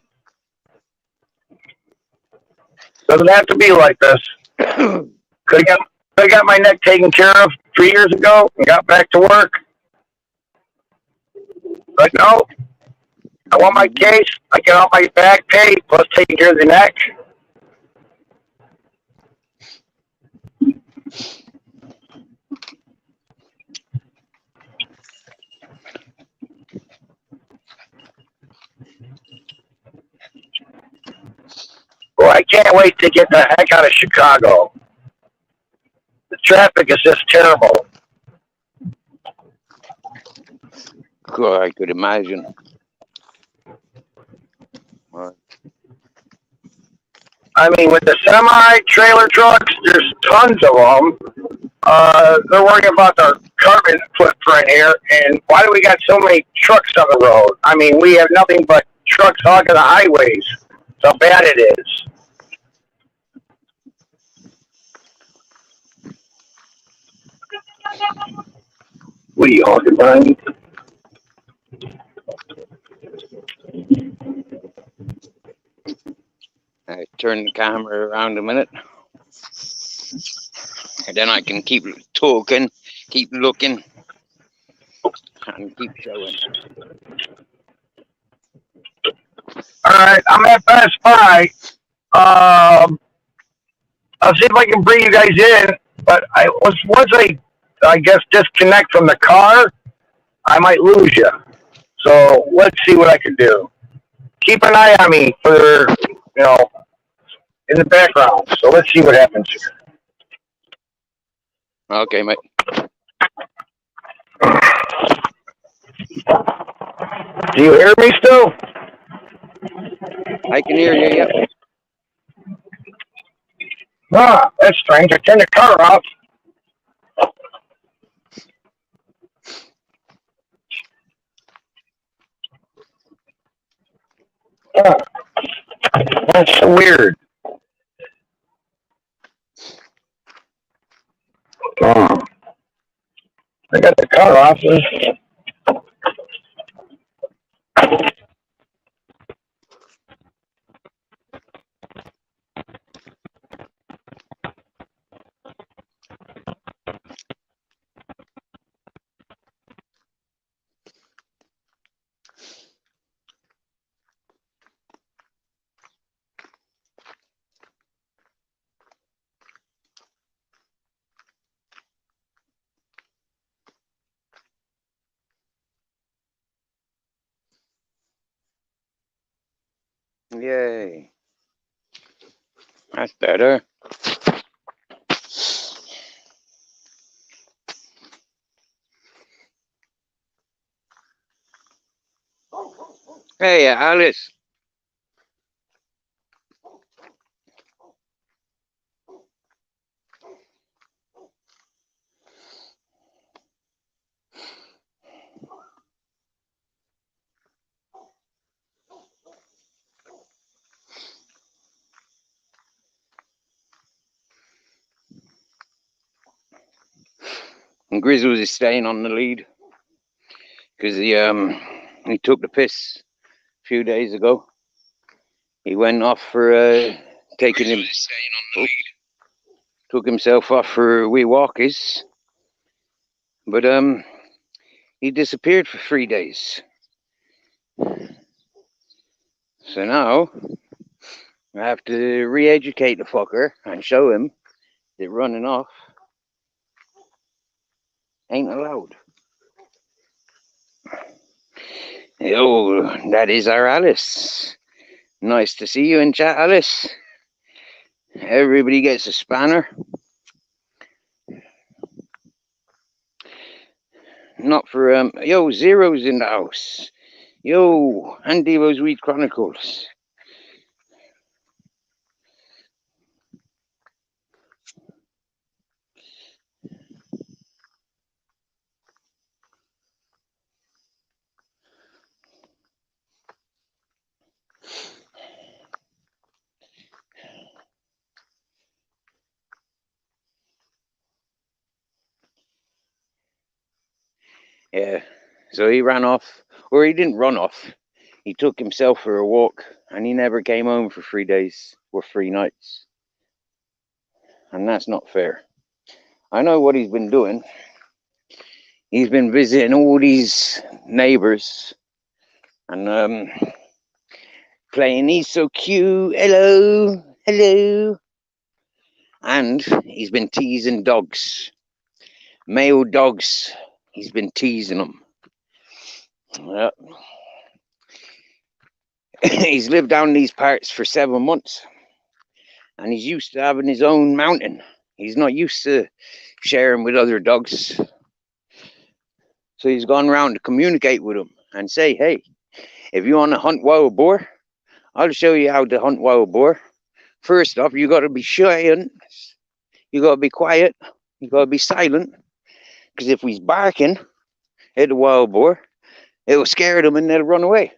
doesn't have to be like this. Could have got my neck taken care of 3 years ago and got back to work. But no, I want my case. I get all my back pay plus taking care of the neck. Well, I can't wait to get the heck out of Chicago. The traffic is just terrible. God, I could imagine. I mean, with the semi-trailer trucks, there's tons of them. They're worrying about the carbon footprint here, and why do we got so many trucks on the road? I mean, we have nothing but trucks hogging the highways. That's how bad it is. What are you hogging, Brian? turn the camera around a minute. And then I can keep talking, keep looking, and keep showing. All right, I'm at Best Buy. I'll see if I can bring you guys in, but once I guess disconnect from the car, I might lose you. So let's see what I can do. Keep an eye on me for in the background. So let's see what happens here. Okay, mate. Do you hear me still? I can hear you, yep. Ah, that's strange. I turned the car off. Ah, that's so weird. Oh, I got the car off. Yay. That's better. Hey, Alice. And Grizzles is staying on the lead because he took the piss a few days ago. He went off for taking him. Took himself off for wee walkies, but he disappeared for 3 days. So now I have to re-educate the fucker and show him that running off ain't allowed. Oh, that is our Alice. Nice to see you in chat, Alice. Everybody gets a spanner. Not for yo, Zero's in the house. Yo, and Devo's Weed Chronicles. Yeah, so he ran off, or he didn't run off. He took himself for a walk, and he never came home for 3 days or 3 nights. And that's not fair. I know what he's been doing. He's been visiting all these neighbors and playing "He's so cute, hello, hello." And he's been teasing dogs, male dogs. He's been teasing them. He's lived down these parts for 7 months, and he's used to having his own mountain. He's not used to sharing with other dogs. So he's gone around to communicate with them and say, hey, if you want to hunt wild boar, I'll show you how to hunt wild boar. First off, you got to be silent. You got to be quiet. You got to be silent. Because if he's barking at the wild boar, it will scare them and they'll run away.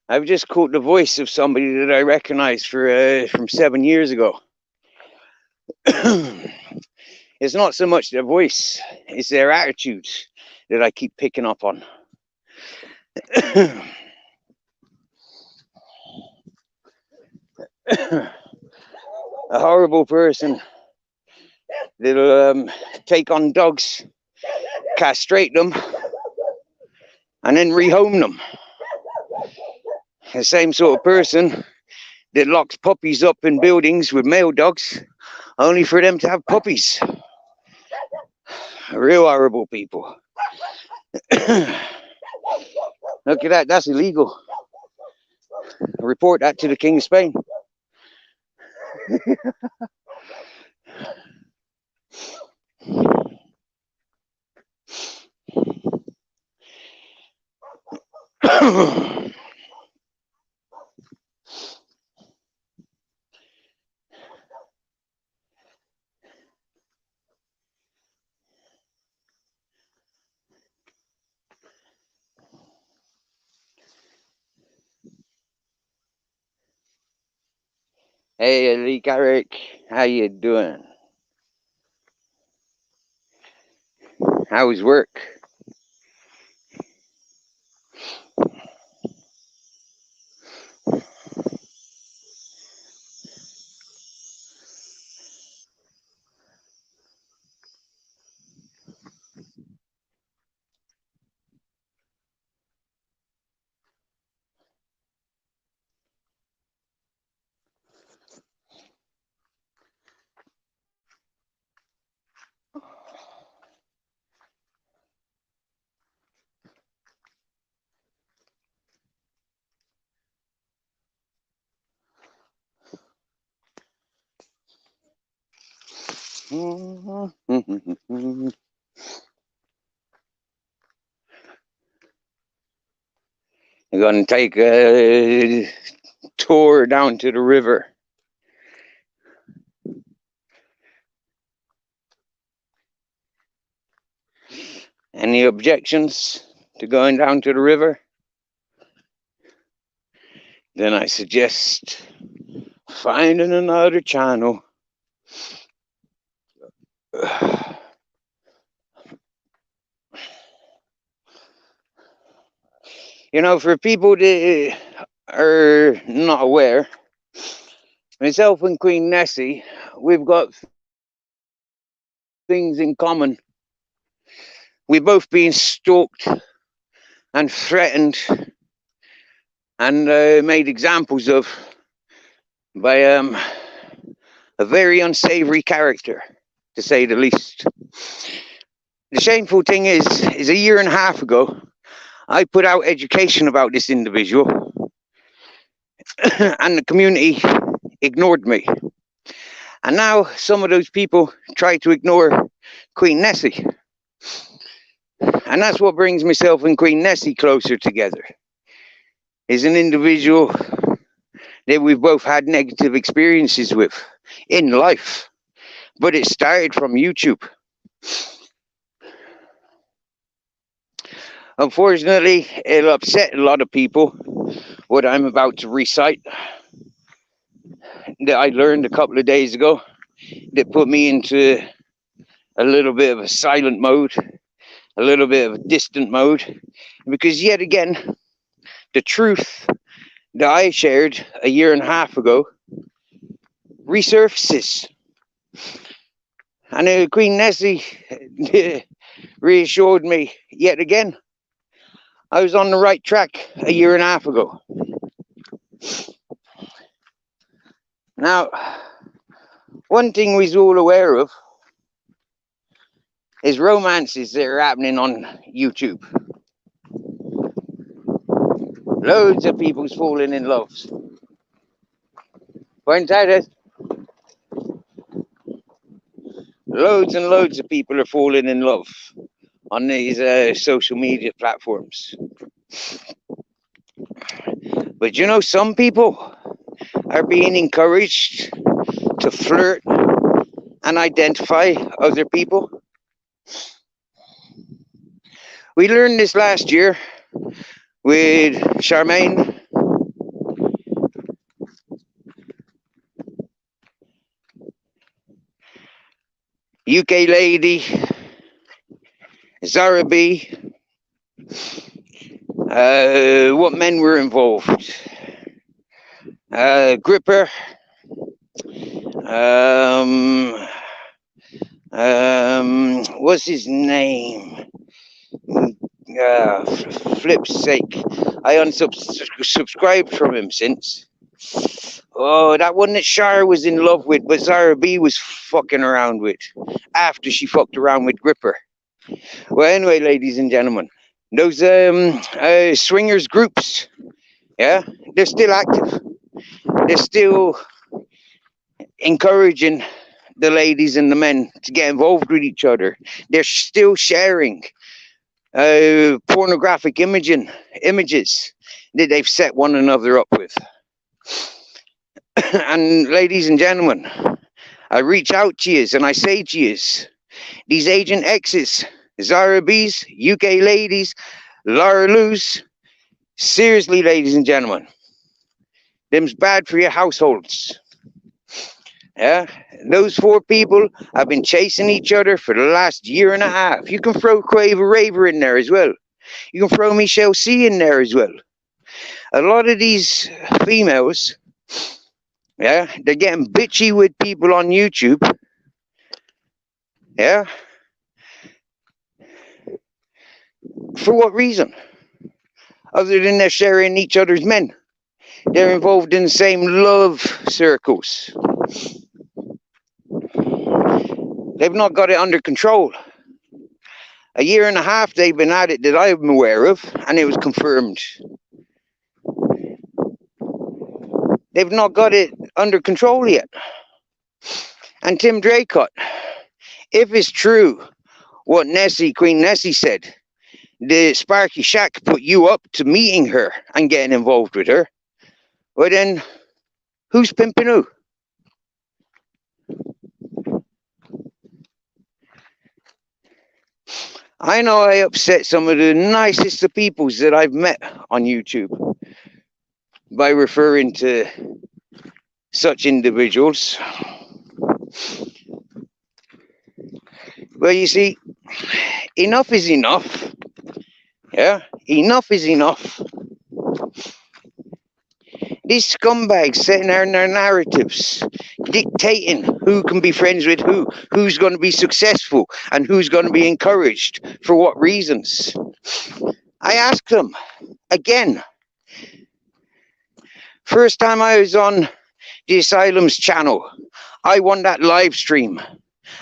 I've just caught the voice of somebody that I recognized from 7 years ago. It's not so much their voice, it's their attitude that I keep picking up on. A horrible person that'll take on dogs, castrate them, and then rehome them. The same sort of person that locks puppies up in buildings with male dogs, only for them to have puppies. Real horrible people. Look at that, that's illegal. Report that to the King of Spain. Hey, Lee Garrick, how you doing? How was work? I'm going to take a tour down to the river. Any objections to going down to the river? Then I suggest finding another channel. You know, for people that are not aware, myself and Queen Nessie, we've got things in common. We've both been stalked and threatened and made examples of by a very unsavory character, to say the least. The shameful thing is a year and a half ago, I put out education about this individual and the community ignored me. And now some of those people try to ignore Queen Nessie. And that's what brings myself and Queen Nessie closer together, is an individual that we've both had negative experiences with in life. But it started from YouTube. Unfortunately, it'll upset a lot of people what I'm about to recite that I learned a couple of days ago that put me into a little bit of a silent mode, a little bit of a distant mode, because yet again, the truth that I shared a year and a half ago resurfaces. And Queen Nessie reassured me yet again. I was on the right track a year and a half ago. Now, one thing we're all aware of is romances that are happening on YouTube. Loads of people's falling in love. Loads and loads of people are falling in love on these social media platforms. But you know, some people are being encouraged to flirt and identify other people. We learned this last year with Charmaine UK lady, Zara B. What men were involved? Gripper. What's his name? Flip's sake. I unsubscribed from him since. Oh, that one that Shire was in love with, but Zara B was fucking around with after she fucked around with Gripper. Well, anyway, ladies and gentlemen, those swingers groups, yeah, they're still active. They're still encouraging the ladies and the men to get involved with each other. They're still sharing pornographic images that they've set one another up with. And ladies and gentlemen, I reach out to you and I say to you, these Agent X's, Zara B's, UK ladies, Laura Lou's, seriously, ladies and gentlemen, them's bad for your households. Yeah, those 4 people have been chasing each other for the last year and a half. You can throw Quaver Raver in there as well. You can throw Michelle C in there as well. A lot of these females, yeah, they're getting bitchy with people on YouTube. Yeah. For what reason? Other than they're sharing each other's men. They're involved in the same love circles. They've not got it under control. A year and a half they've been at it that I'm aware of, and it was confirmed. They've not got it under control yet. And Tim Draycott, if it's true what Queen Nessie said, the Sparky Shack put you up to meeting her and getting involved with her, well then, who's pimping who? I know I upset some of the nicest of peoples that I've met on YouTube by referring to such individuals. Well, you see, enough is enough. Yeah, enough is enough. These scumbags setting their narratives, dictating who can be friends with who, who's going to be successful, and who's going to be encouraged, for what reasons. I asked them, again, first time I was on the Asylum's channel, I want that live stream,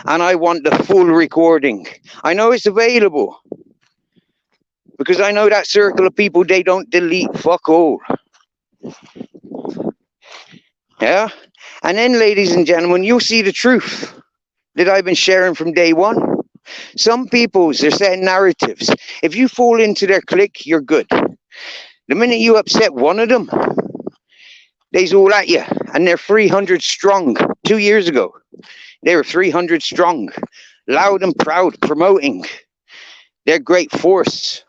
and I want the full recording. I know it's available, because I know that circle of people, they don't delete fuck all. Yeah, and then, ladies and gentlemen, you'll see the truth that I've been sharing from day one. Some people's, they're setting narratives. If you fall into their clique, you're good. The minute you upset one of them, they's all at you, and they're 300 strong. 2 years ago, they were 300 strong, loud and proud, promoting their great force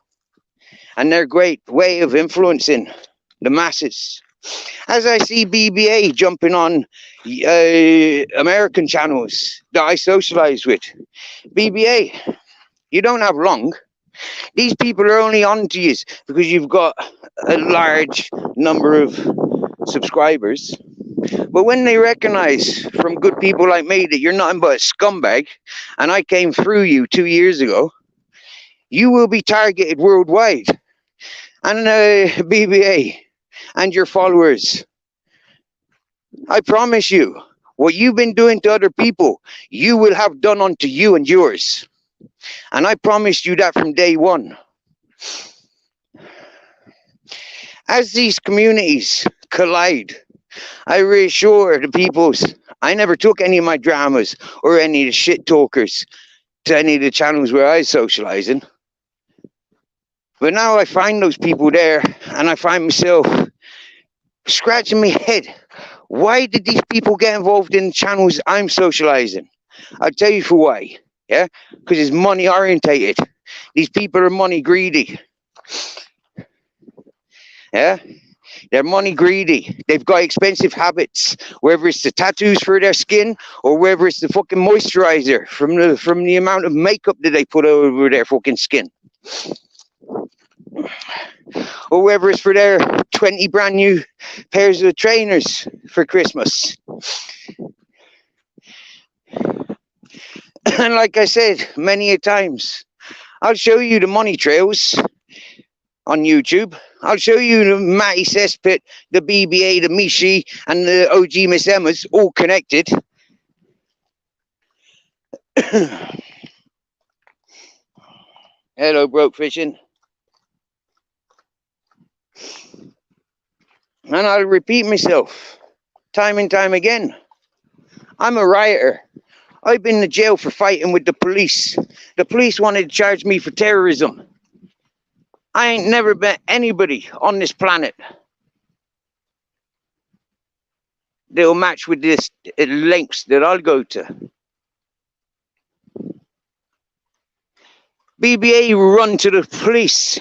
and their great way of influencing the masses. As I see BBA jumping on American channels that I socialize with, BBA, you don't have long. These people are only on to you because you've got a large number of subscribers. But when they recognize from good people like me that you're nothing but a scumbag, and I came through you 2 years ago, you will be targeted worldwide. And BBA and your followers, I promise you, what you've been doing to other people, you will have done unto you and yours. And I promised you that from day one. As these communities collide, I reassure the peoples, I never took any of my dramas or any of the shit talkers to any of the channels where I was socializing. But now I find those people there, and I find myself scratching my head. Why did these people get involved in channels I'm socializing? I'll tell you for why. Yeah, because it's money orientated. These people are money greedy. Yeah, They're money greedy. They've got expensive habits, whether it's the tattoos for their skin or whether it's the fucking moisturizer from the amount of makeup that they put over their fucking skin. Or whether it's for their 20 brand new pairs of trainers for Christmas. And like I said many a times, I'll show you the money trails on YouTube. I'll show you the Matty Cesspit, the BBA, the Mishi, and the OG Miss Emma's all connected. Hello, Broke Fishing. And I'll repeat myself time and time again. I'm a rioter. I've been to jail for fighting with the police. The police wanted to charge me for terrorism. I ain't never met anybody on this planet that'll match with this lengths that I'll go to. BBA run to the police.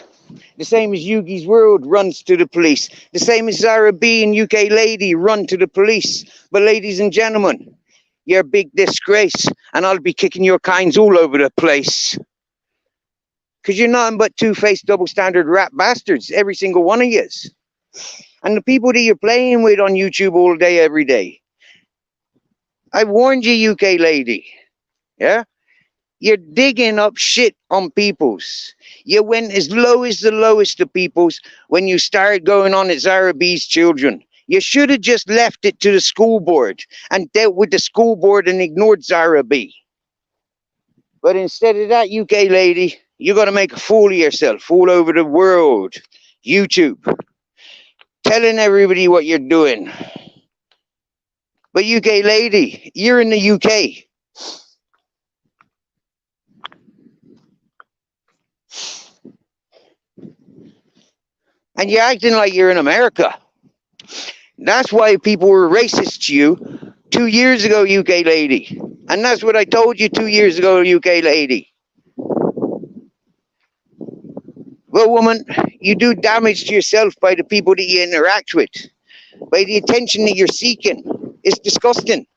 The same as Yugi's World runs to the police. The same as Zara B and UK Lady run to the police. But ladies and gentlemen, you're a big disgrace, and I'll be kicking your kinds all over the place. Because you're nothing but two-faced, double-standard rat bastards, every single one of yous. And the people that you're playing with on YouTube all day, every day. I warned you, UK Lady. Yeah? You're digging up shit on people's. You went as low as the lowest of people's when you started going on at Zara B's children. You should have just left it to the school board and dealt with the school board and ignored Zara B. But instead of that, UK Lady, you're going to make a fool of yourself all over the world. YouTube. Telling everybody what you're doing. But UK Lady, you're in the UK. And you're acting like you're in America. That's why people were racist to you 2 years ago, UK Lady. And that's what I told you 2 years ago, UK Lady. Well, woman, you do damage to yourself by the people that you interact with. By the attention that you're seeking. It's disgusting.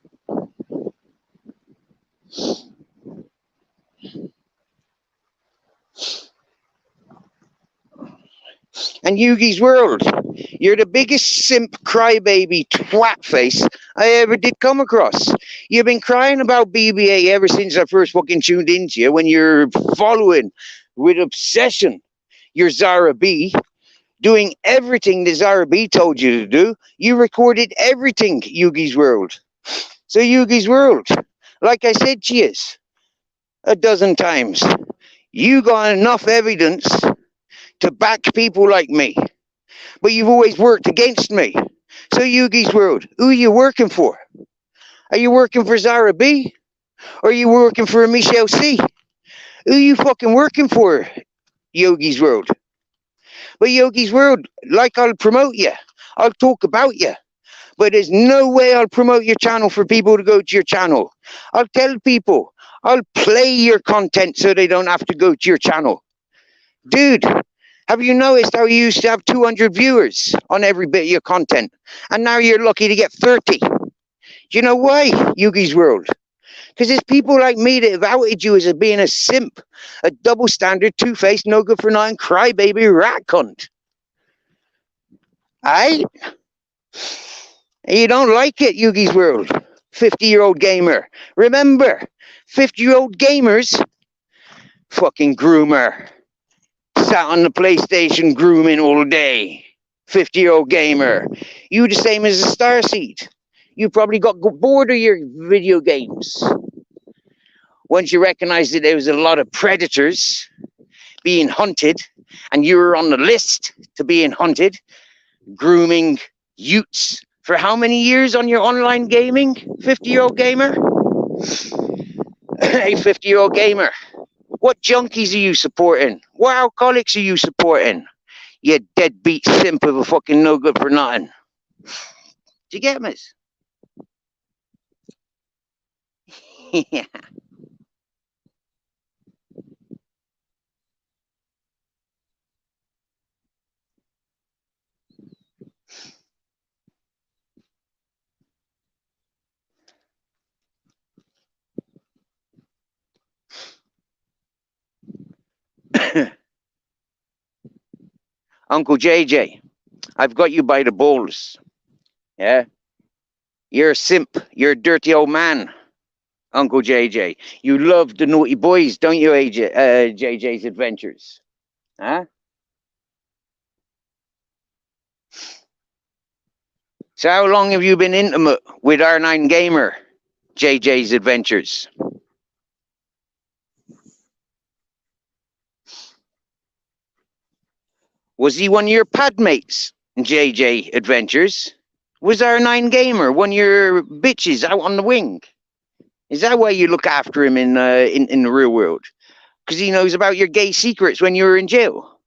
And Yugi's World, you're the biggest simp crybaby twat face I ever did come across. You've been crying about BBA ever since I first fucking tuned into you when you're following with obsession your Zara B, doing everything that Zara B told you to do. You recorded everything, Yugi's World. So Yugi's World, like I said to you a dozen times, you got enough evidence to back people like me. But you've always worked against me. So Yugi's World, who are you working for? Are you working for Zara B? Or are you working for Michelle C? Who are you fucking working for, Yogi's World? But Yogi's World, like I'll promote you. I'll talk about you. But there's no way I'll promote your channel for people to go to your channel. I'll tell people. I'll play your content so they don't have to go to your channel. Dude, have you noticed how you used to have 200 viewers on every bit of your content? And now you're lucky to get 30. Do you know why, Yugi's World? Because there's people like me that have outed you as being a simp, a double standard, two-faced, no good for nothing, crybaby rat cunt. Aight? You don't like it, Yugi's World. 50-year-old gamer. Remember, 50-year-old gamers, fucking groomer. Sat on the PlayStation grooming all day. 50-year-old gamer. You the same as a starseed. You probably got bored of your video games. Once you recognized that there was a lot of predators being hunted, and you were on the list to being hunted, grooming youths for how many years on your online gaming, 50-year-old gamer? Hey, 50-year-old gamer, what junkies are you supporting? What alcoholics are you supporting? You deadbeat simp of a fucking no good for nothing. Do you get me? Yeah. Uncle JJ, I've got you by the balls. Yeah? You're a simp. You're a dirty old man, Uncle JJ. You love the naughty boys, don't you, JJ's Adventures? Huh? So how long have you been intimate with R9 Gamer, JJ's Adventures? Was he one of your pad mates, JJ Adventures? Was R9 Gamer one of your bitches out on the wing? Is that why you look after him in the real world? Because he knows about your gay secrets when you were in jail?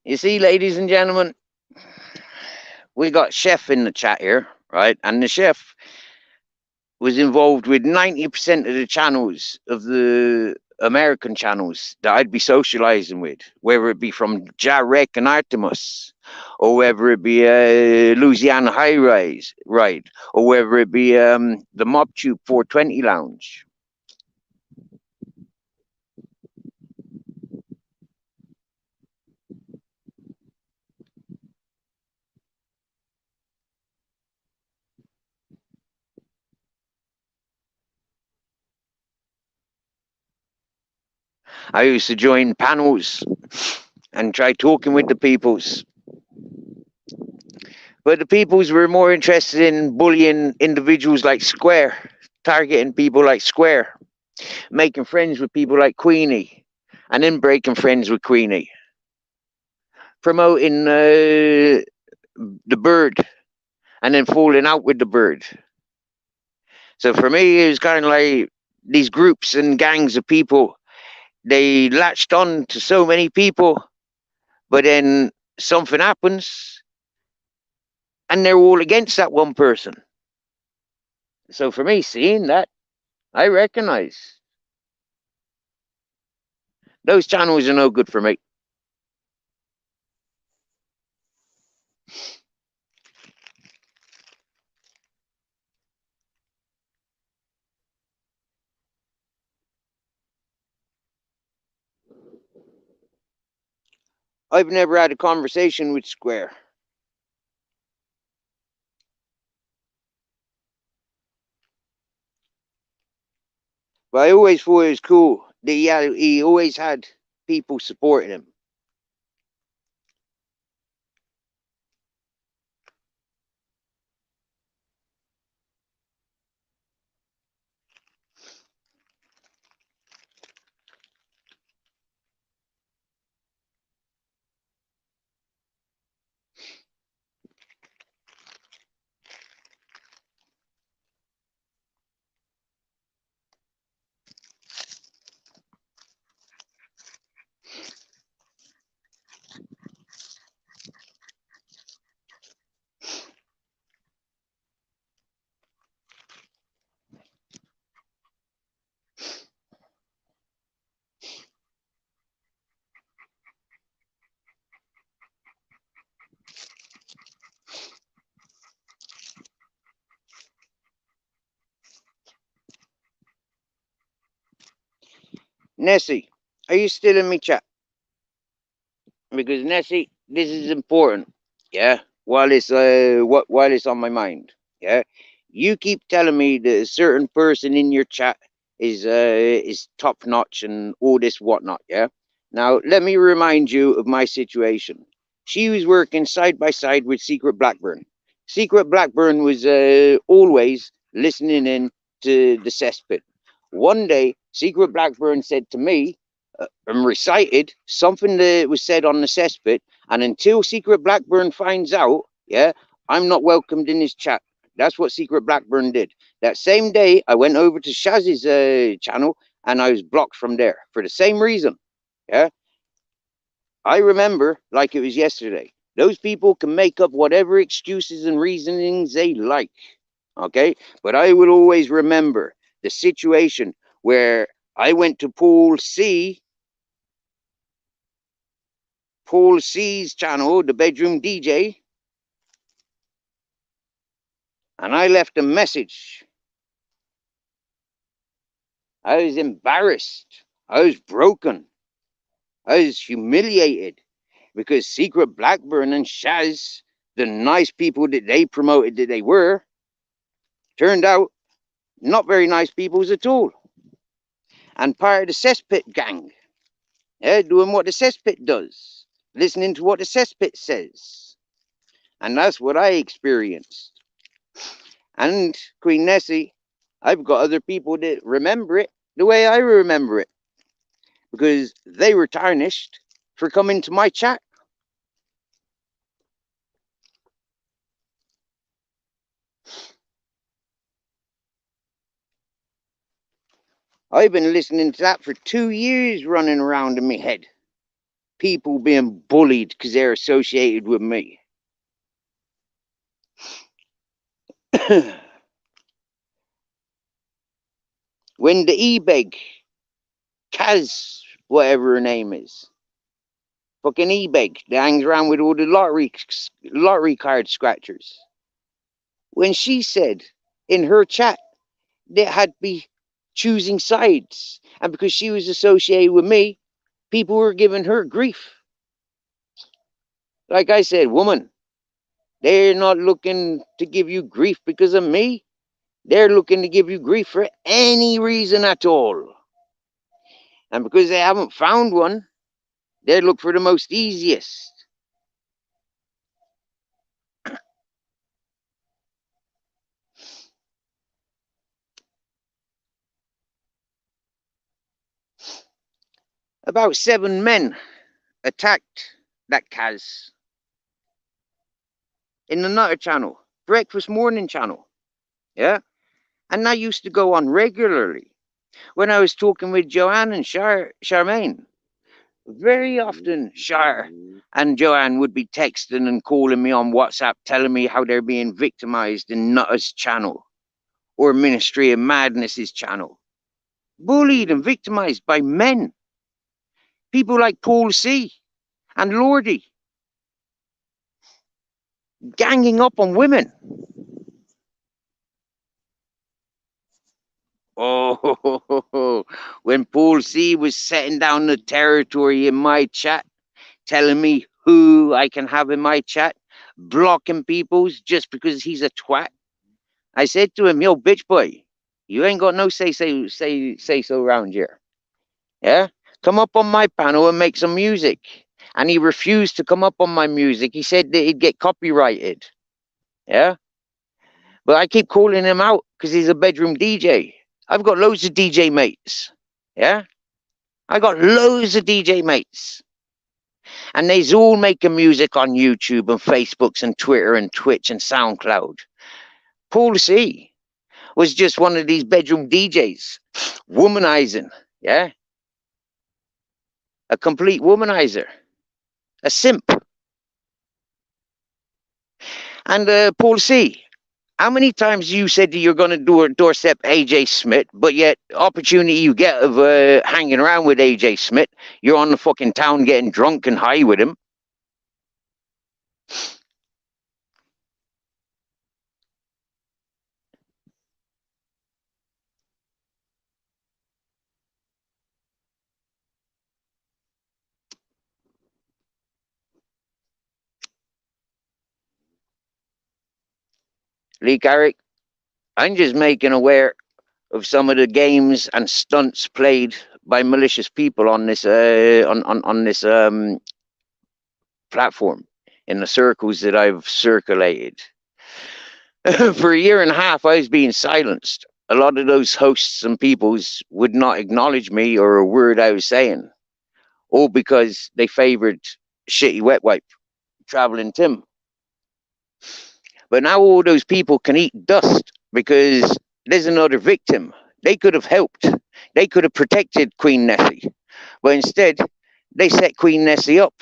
You see, ladies and gentlemen, we got Chef in the chat here, right? And the Chef was involved with 90% of the channels of the American channels that I'd be socializing with, whether it be from Jarek and Artemis, or whether it be Louisiana High Rise, right, or whether it be the MobTube 420 Lounge. I used to join panels and try talking with the peoples. But the peoples were more interested in bullying individuals like Square, targeting people like Square, making friends with people like Queenie, and then breaking friends with Queenie, promoting the bird, and then falling out with the bird. So for me, it was kind of like these groups and gangs of people. They latched on to so many people, but then something happens and they're all against that one person. So for me, seeing that, I recognize those channels are no good for me. I've never had a conversation with Square. But I always thought it was cool that he always had people supporting him. Nessie, are you still in me chat? Because Nessie, this is important. Yeah. While it's on my mind. Yeah. You keep telling me that a certain person in your chat is top notch and all this whatnot. Yeah. Now let me remind you of my situation. She was working side by side with Secret Blackburn. Secret Blackburn was always listening in to the cesspit. One day, Secret Blackburn said to me, and recited something that was said on the cesspit, and until Secret Blackburn finds out, yeah, I'm not welcomed in his chat. That's what Secret Blackburn did. That same day, I went over to Shazzy's channel, and I was blocked from there for the same reason. Yeah, I remember like it was yesterday. Those people can make up whatever excuses and reasonings they like. Okay, but I will always remember the situation where I went to Paul C's channel, the Bedroom DJ, and I left a message. I was embarrassed. I was broken. I was humiliated because Secret Blackburn and Shaz, the nice people that they promoted that they were, turned out not very nice people at all. And part of the cesspit gang, doing what the cesspit does, listening to what the cesspit says. And that's what I experienced. And Queen Nessie, I've got other people that remember it the way I remember it, because they were tarnished for coming to my chat. I've been listening to that for 2 years, running around in my head. People being bullied because they're associated with me. When the eBeg, Kaz, whatever her name is, fucking eBeg, that hangs around with all the lottery card scratchers. When she said in her chat they had to be choosing sides, and because she was associated with me, people were giving her grief. Like I said, woman, they're not looking to give you grief because of me. They're looking to give you grief for any reason at all. And because they haven't found one, they look for the most easiest. About 7 men attacked that Kaz in the Nutter channel, breakfast morning channel. Yeah. And that used to go on regularly. When I was talking with Joanne and Charmaine, very often Char and Joanne would be texting and calling me on WhatsApp, telling me how they're being victimized in Nutter's channel or Ministry of Madness's channel. Bullied and victimized by men. People like Paul C. and Lordy. Ganging up on women. Oh, when Paul C was setting down the territory in my chat, telling me who I can have in my chat, blocking people's just because he's a twat, I said to him, yo, bitch boy, you ain't got no say so around here. Yeah? Come up on my panel and make some music. And he refused to come up on my music. He said that he'd get copyrighted. Yeah? But I keep calling him out because he's a bedroom DJ. I've got loads of DJ mates. Yeah? I got loads of DJ mates. And they's all making music on YouTube and Facebooks and Twitter and Twitch and SoundCloud. Paul C was just one of these bedroom DJs. Womanizing. Yeah? A complete womanizer. A simp. And Paul C, how many times you said that you're going to doorstep AJ Smith, but yet opportunity you get of hanging around with AJ Smith, you're on the fucking town getting drunk and high with him. Lee Carrick, I'm just making aware of some of the games and stunts played by malicious people on this on this platform in the circles that I've circulated. For a year and a half, I was being silenced. A lot of those hosts and peoples would not acknowledge me or a word I was saying, all because they favored shitty wet wipe, traveling Tim. But now all those people can eat dust because there's another victim. They could have helped. They could have protected Queen Nessie. But instead, they set Queen Nessie up.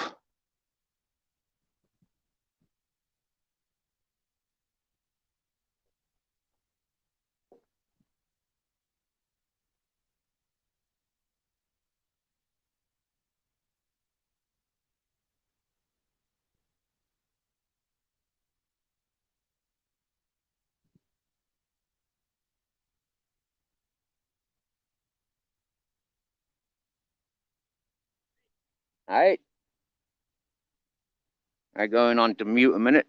All right. I'm going on to mute a minute.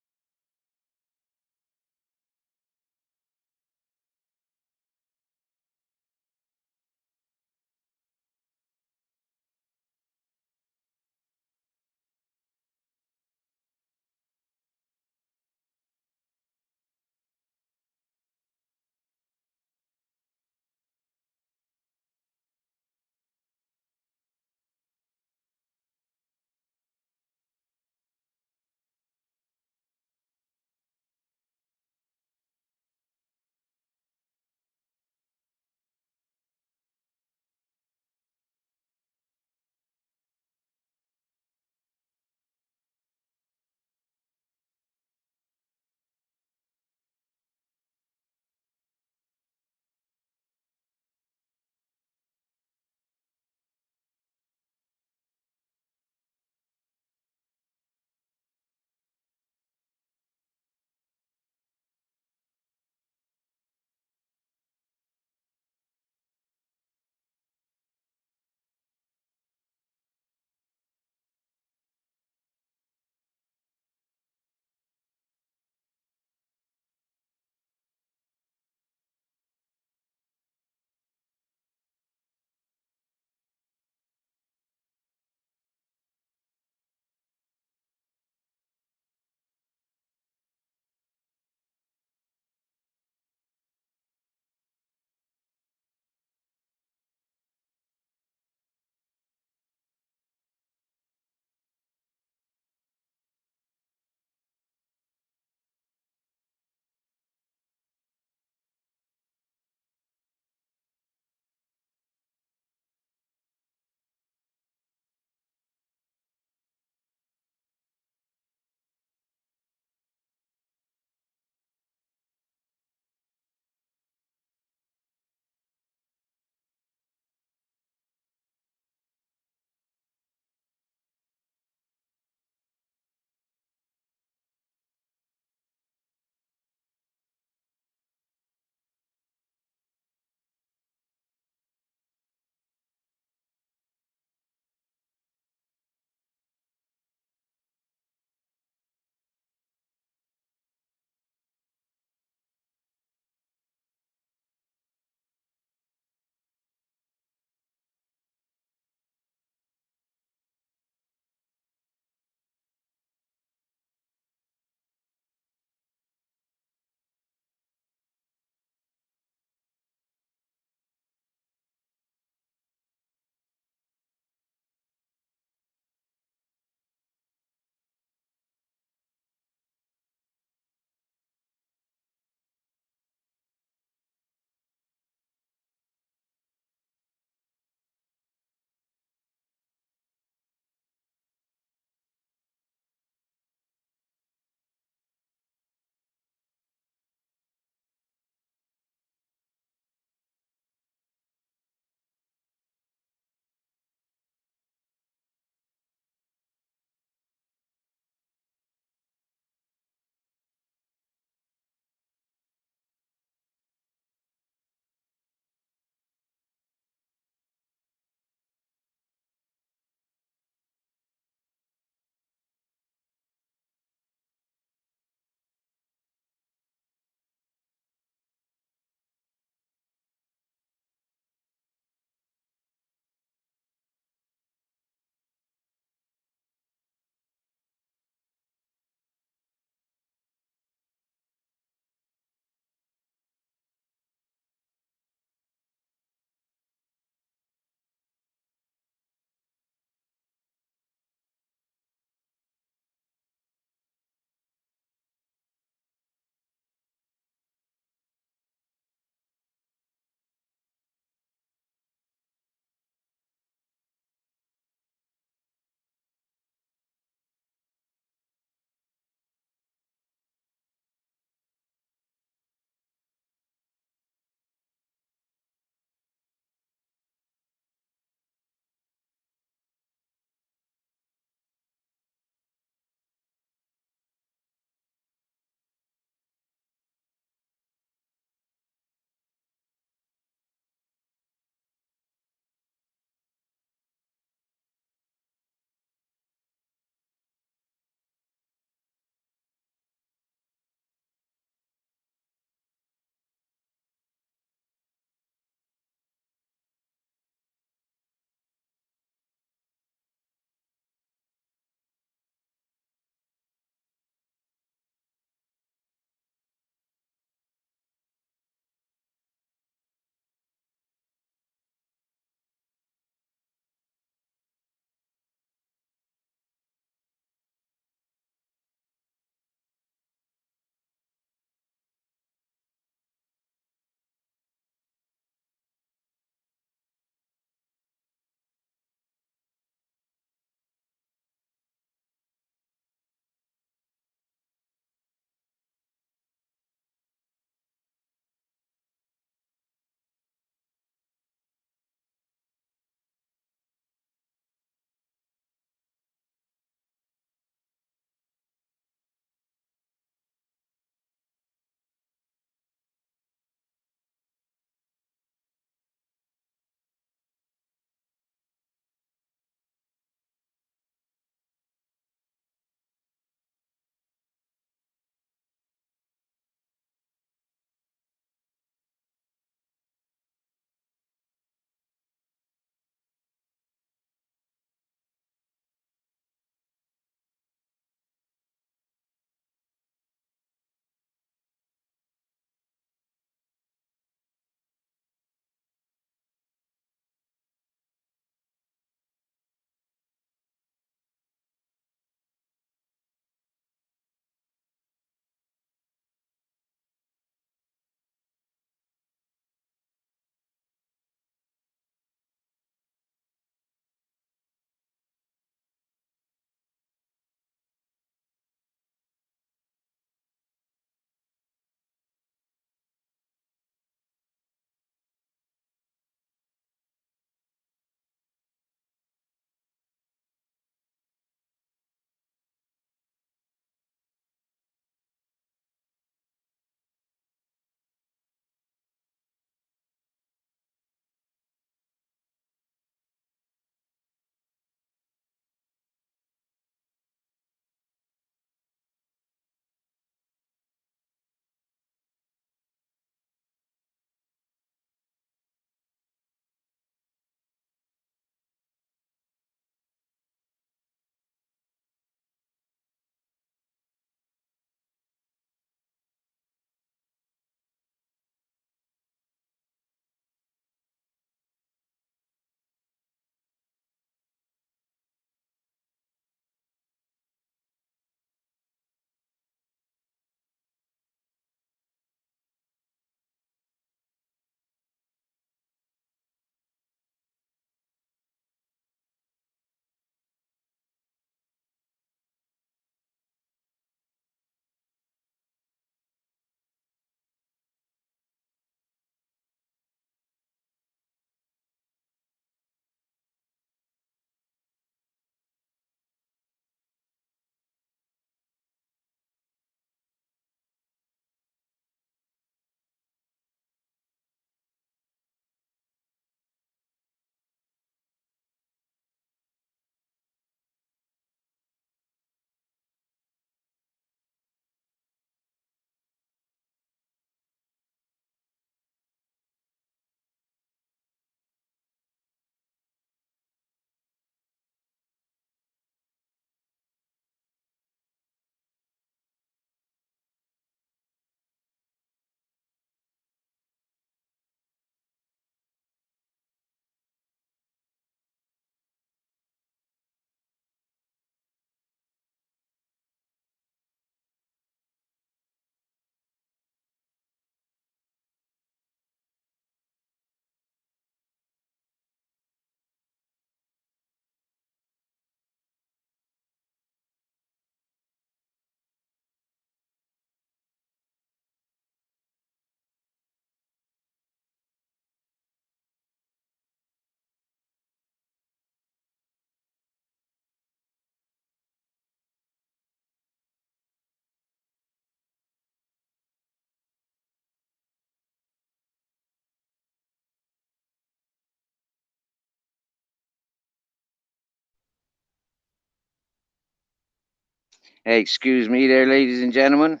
Hey, excuse me there, ladies and gentlemen.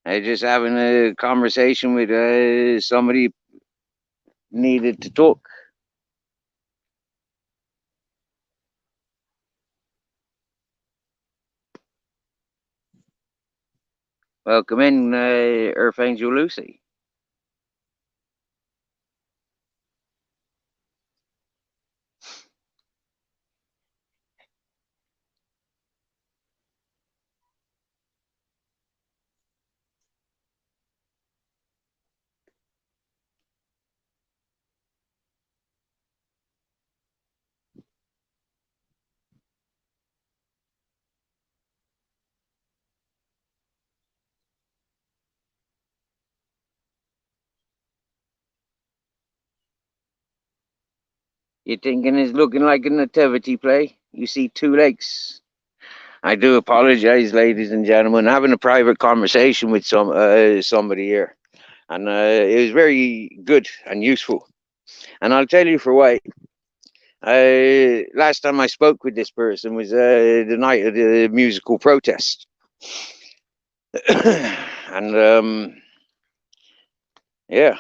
I just having a conversation with somebody needed to talk. Welcome in, Earth Angel Lucy. You thinking it's looking like a nativity play? You see two legs. I do apologize, ladies and gentlemen. Having a private conversation with somebody here, and it was very good and useful. And I'll tell you for why. Last time I spoke with this person was the night of the musical protest, and yeah,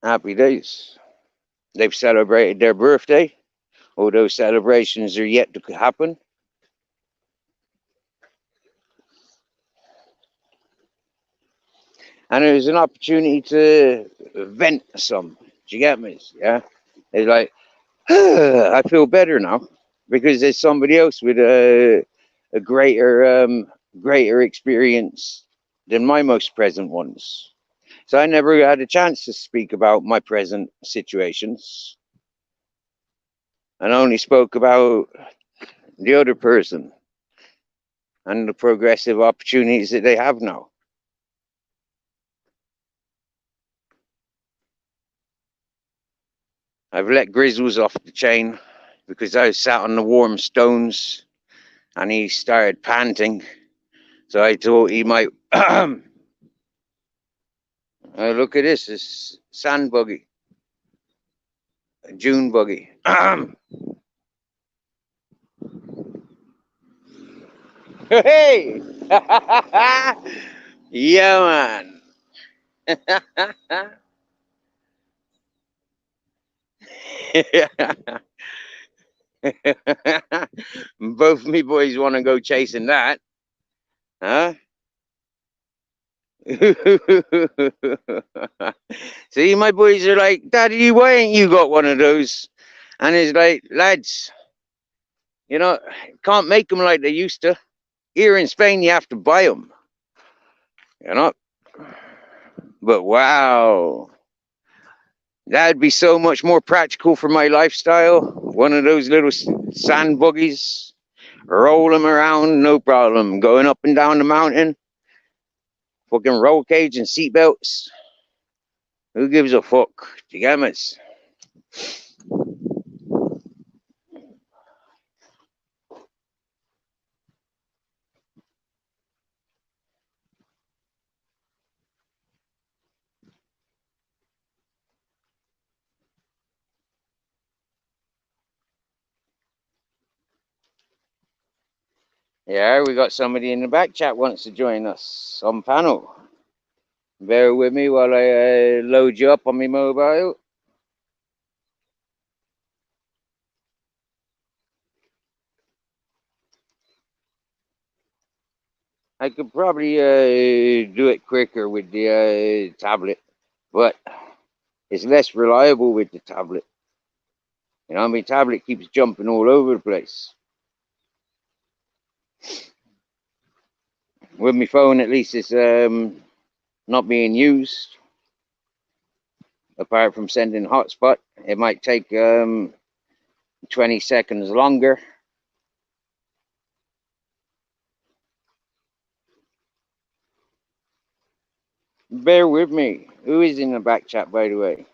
happy days. They've celebrated their birthday. All those celebrations are yet to happen. And it was an opportunity to vent some. Do you get me? Yeah. It's like, I feel better now because there's somebody else with a greater experience than my most present ones. So I never had a chance to speak about my present situations. And only spoke about the other person and the progressive opportunities that they have now. I've let Grizzles off the chain because I sat on the warm stones and he started panting. So I thought he might. Look at this, this sand buggy, a June buggy. Hey! Yeah, man. Both me boys want to go chasing that, huh? See, my boys are like, Daddy, why ain't you got one of those? And it's like, lads, you know, can't make them like they used to. Here in Spain, you have to buy them, you know. But wow, that'd be so much more practical for my lifestyle. One of those little sand buggies, roll them around, no problem. Going up and down the mountain, fucking roll cage and seatbelts. Who gives a fuck? Do you get me? Yeah, we got somebody in the back chat wants to join us on panel. Bear with me while I load you up on my mobile. I could probably do it quicker with the tablet, but it's less reliable with the tablet. You know, my tablet keeps jumping all over the place. With my phone, at least it's not being used. Apart from sending hotspot, it might take 20 seconds longer. Bear with me. Who is in the back chat, by the way?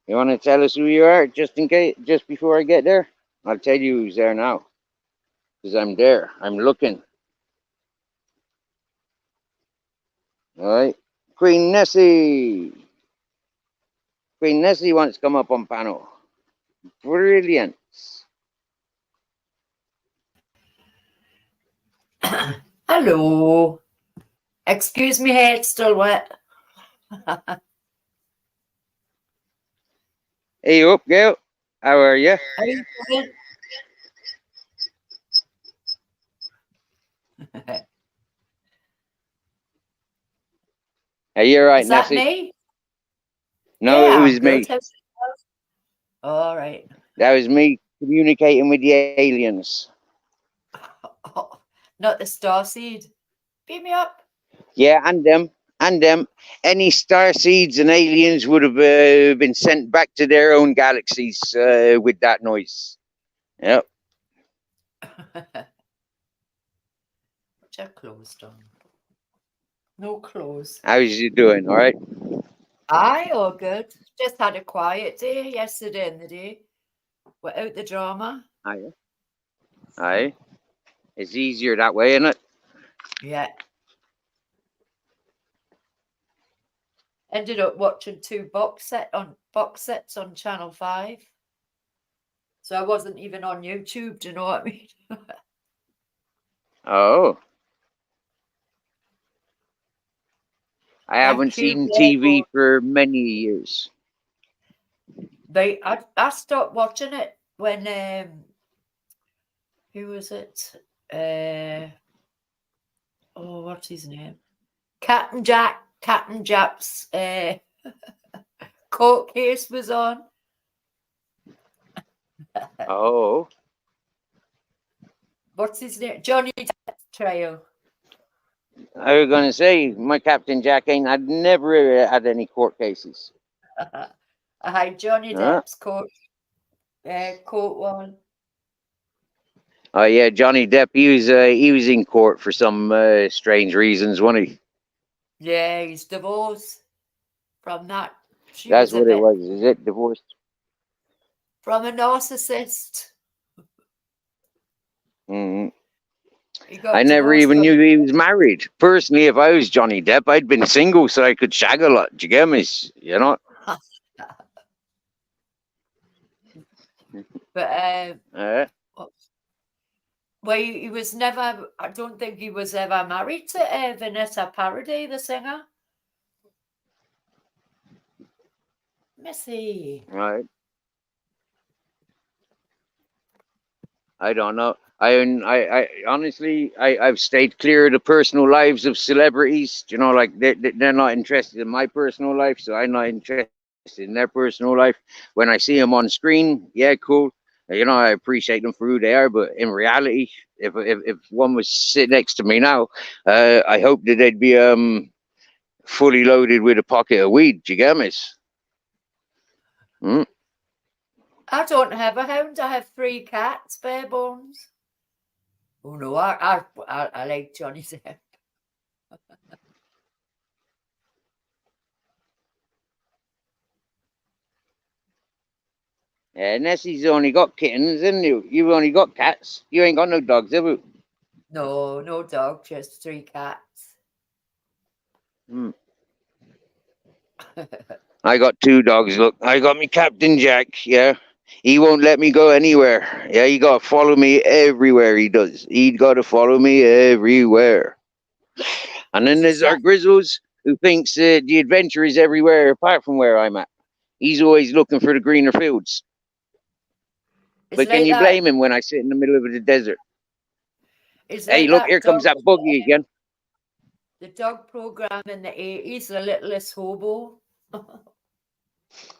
You want to tell us who you are, just in case, just before I get there? I'll tell you who's there now, because I'm there. I'm looking. All right, Queen Nessie. Queen Nessie wants to come up on panel. Brilliant. Hello. Excuse me, hair's still wet. Hey up, Gail. How are you? How you doing? Are you right, Is that Nessie? me? No, Yeah, it I'm was me. good. How's yourself? All right. That was me communicating with the aliens. Oh, not the starseed. Beat me up. Yeah, and them. Any star seeds and aliens would have been sent back to their own galaxies with that noise. Yep. What's your clothes done? No clothes. How's you doing? All right. Aye, all good. Just had a quiet day yesterday and the day. Without the drama. Aye. Aye. It's easier that way, isn't it? Yeah. Ended up watching 2 box sets on Channel 5. So I wasn't even on YouTube, do you know what I mean? Oh. I haven't seen TV for many years. I stopped watching it when who was it? What's his name? Captain Jack's court case was on. Oh. What's his name? Johnny Depp's trial. I was gonna say my Captain Jack ain't. I'd never had any court cases. I had Johnny Depp's court one. Oh yeah, Johnny Depp. He was in court for some strange reasons, wasn't he? Yeah, he's divorced from that. That's what it was. Is it divorced? From a narcissist. Mm-hmm. I never even knew he was married. Personally, if I was Johnny Depp, I'd been single so I could shag a lot. Do you get me? You know? But well, he was never. I don't think he was ever married to Vanessa Paradis, the singer. Missy. Right. I don't know. I honestly, I've stayed clear of the personal lives of celebrities. You know, like they're not interested in my personal life, so I'm not interested in their personal life. When I see them on screen, yeah, cool. You know, I appreciate them for who they are, but in reality, if one was sitting next to me now, I hope that they'd be fully loaded with a pocket of weed. Do you get me? I don't have a hound. I have 3 cats, bare bones. Oh no, I like Johnny Depp. Yeah, Nessie's only got kittens, isn't you? You've only got cats. You ain't got no dogs, have you? No, no dog, just 3 cats. I got 2 dogs. Look, I got me Captain Jack. Yeah, he won't let me go anywhere. Yeah, he got to follow me everywhere. He does. He got to follow me everywhere. And then there's our Grizzles, who thinks the adventure is everywhere apart from where I'm at. He's always looking for the greener fields. But can you blame him when I sit in the middle of the desert? Hey, look, here comes that buggy again. The dog program in the 80s, The Littlest Hobo.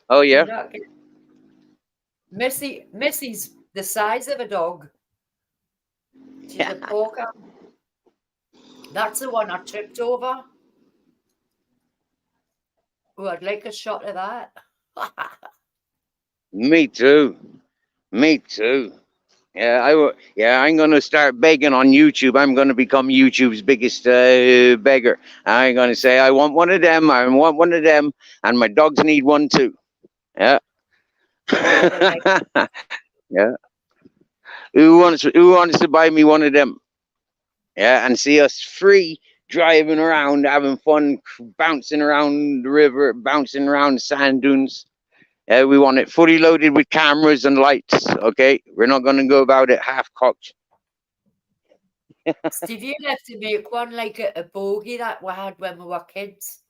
Oh, yeah? Missy's the size of a dog. She's a poker. That's the one I tripped over. Oh, I'd like a shot of that. Me too. Me too. Yeah, I'm gonna start begging on YouTube. I'm gonna become YouTube's biggest beggar. I'm gonna say I want one of them. I want one of them, and my dogs need one too. Yeah. Yeah. Who wants to buy me one of them? Yeah, and see us free driving around, having fun, bouncing around the river, bouncing around the sand dunes. We want it fully loaded with cameras and lights. Okay, we're not going to go about it half-cocked. Steve, you'll have to make one like a bogey that we had when we were kids.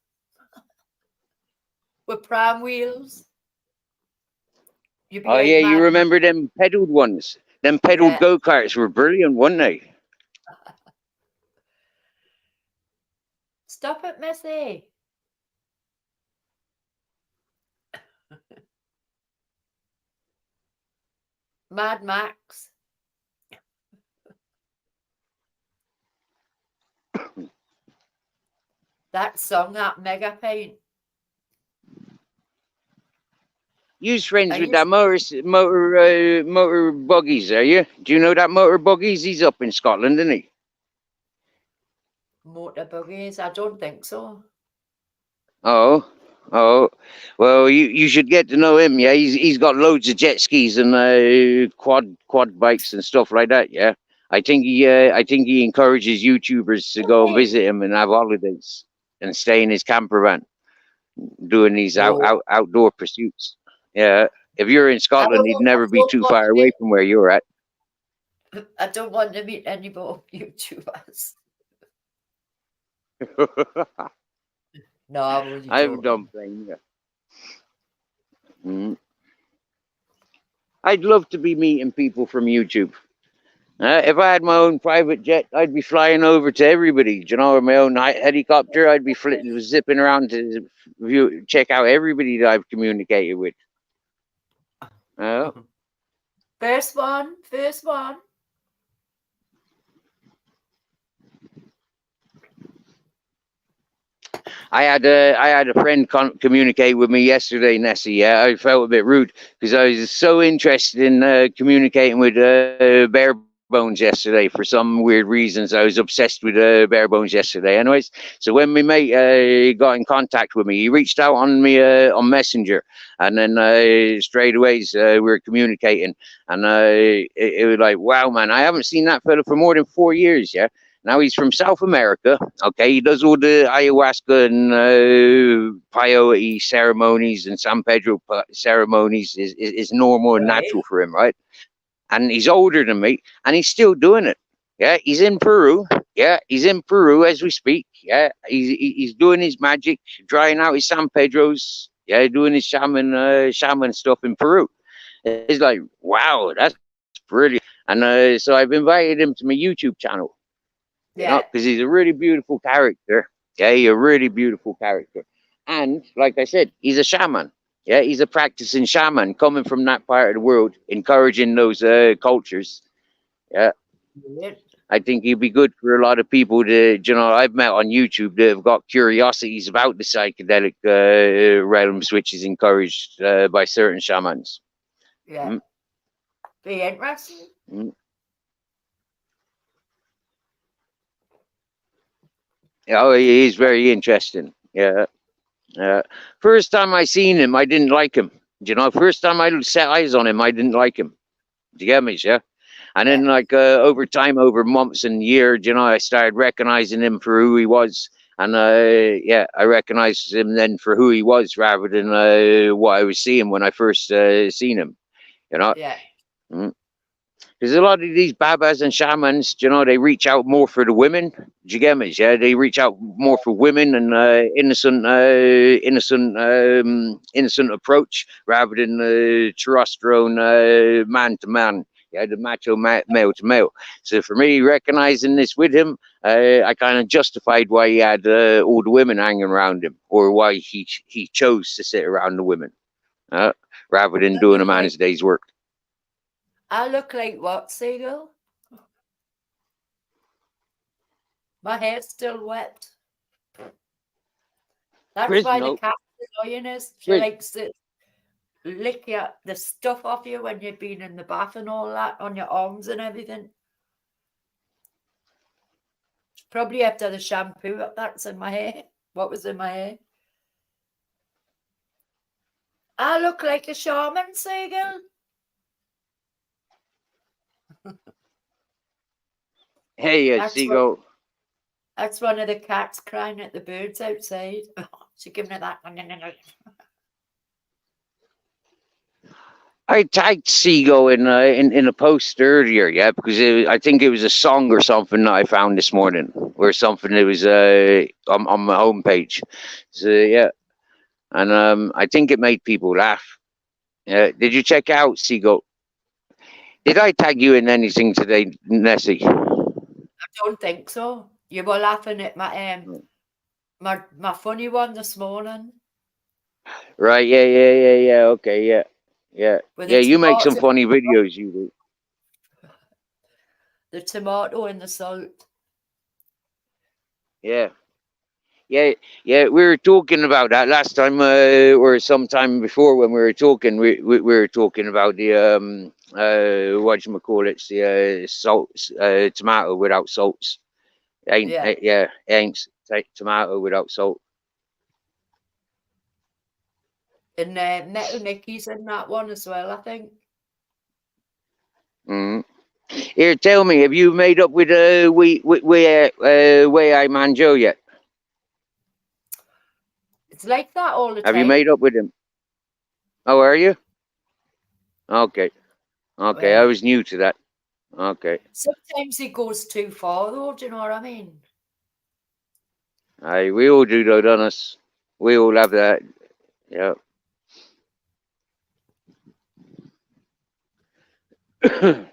With pram wheels. You'd be Oh like yeah, you mad. remember them pedaled ones? Them pedaled Yeah. go-karts were brilliant, weren't they? Stop it, Missy. Mad Max. That song, that Mega Paint. You's friends Are with you- that motor buggies, are you? Do you know that motor buggies? He's up in Scotland, isn't he? Motor buggies? I don't think so. Oh, well, you should get to know him. Yeah, he's got loads of jet skis and quad bikes and stuff like that. Yeah, I think he encourages YouTubers to go and visit him and have holidays and stay in his camper van, doing these outdoor pursuits. Yeah, if you're in Scotland, he'd never be too far away from where you're at. I don't want to meet any more YouTubers. No, I really I'm don't. done playing. Yeah. I'd love to be meeting people from YouTube. If I had my own private jet, I'd be flying over to everybody. Do you know, with my own helicopter, I'd be zipping around to check out everybody that I've communicated with. First one. I had a friend communicate with me yesterday, Nessie. Yeah, I felt a bit rude because I was so interested in communicating with Bare Bones yesterday for some weird reasons. I was obsessed with Bare Bones yesterday. Anyways, so when my mate got in contact with me, he reached out on me on Messenger, and then straight away we were communicating, and it was like, wow, man, I haven't seen that fella for more than 4 years. Yeah. Now he's from South America. Okay, he does all the ayahuasca and peyote ceremonies and San Pedro ceremonies is normal and natural for him, right? And he's older than me, and he's still doing it. Yeah, he's in Peru. Yeah, he's in Peru as we speak. Yeah, he's doing his magic, drying out his San Pedros. Yeah, doing his shaman stuff in Peru. It's like, wow, that's brilliant. And so I've invited him to my YouTube channel. Yeah, because he's a really beautiful character. Yeah, he's a really beautiful character. And like I said, he's a shaman. Yeah, he's a practicing shaman coming from that part of the world, encouraging those cultures. Yeah. I think he'd be good for a lot of people that, you know, I've met on YouTube that have got curiosities about the psychedelic realms, which is encouraged by certain shamans. Yeah. Be interesting. Oh, he is very interesting. Yeah. First time I seen him, I didn't like him. You know, first time I set eyes on him, I didn't like him. Do you get me? Yeah. And then, like, over time, over months and years, you know, I started recognizing him for who he was. And, yeah, I recognized him then for who he was rather than what I was seeing when I first seen him, you know? Yeah. Because a lot of these babas and shamans, you know, they reach out more for the women. Do you get me? Yeah, they reach out more for women and innocent approach rather than testosterone man to man. Yeah, the macho male to male. So for me, recognizing this with him, I kind of justified why he had all the women hanging around him, or why he chose to sit around the women, rather than doing a man's day's work. I look like what, Seagull? My hair's still wet. That's Chris, why no. the cat's annoying us. She Chris. likes to lick the stuff off you when you've been in the bath and all that, on your arms and everything. Probably after the shampoo that's in my hair. What was in my hair? I look like a shaman, Seagull. Hey, Seagull. That's one of the cats crying at the birds outside. She giving it that. I tagged Seago in a post earlier, yeah, because I think it was a song or something that I found this morning, or something that was on my homepage. So yeah, and I think it made people laugh. Did you check out Seago? Did I tag you in anything today, Nessie? I don't think so. You were laughing at my funny one this morning. Right? Yeah. Okay, yeah. With Yeah, the you make some tomato, funny videos, you do. the tomato and the salt. Yeah. We were talking about that last time, or sometime before when we were talking. We were talking about the whatchamacallit, the salt tomato without salts. Ain't tomato without salt. And Metal Nicky's in that one as well, I think. Here, tell me, have you made up with Way I Man Joe yet? It's like that all the time. Have you made up with him? Oh, are you? Okay. I was new to that. Okay. Sometimes he goes too far, though. Do you know what I mean? Aye, we all do, though, don't us? We all have that. Yeah. But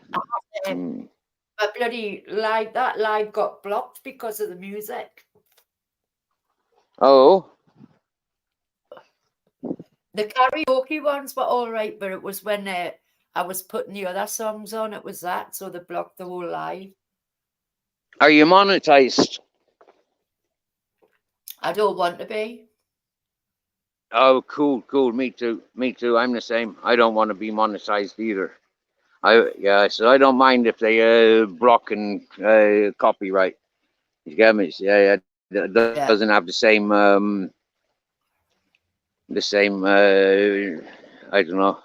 bloody that live got blocked because of the music. Oh. The karaoke ones were all right, but it was when I was putting the other songs on, it was that, so they blocked the whole live. Are you monetized? I don't want to be. Oh, cool. Me too. I'm the same. I don't want to be monetized either. So I don't mind if they block and copyright. You get me? Yeah. It doesn't have the same I don't know.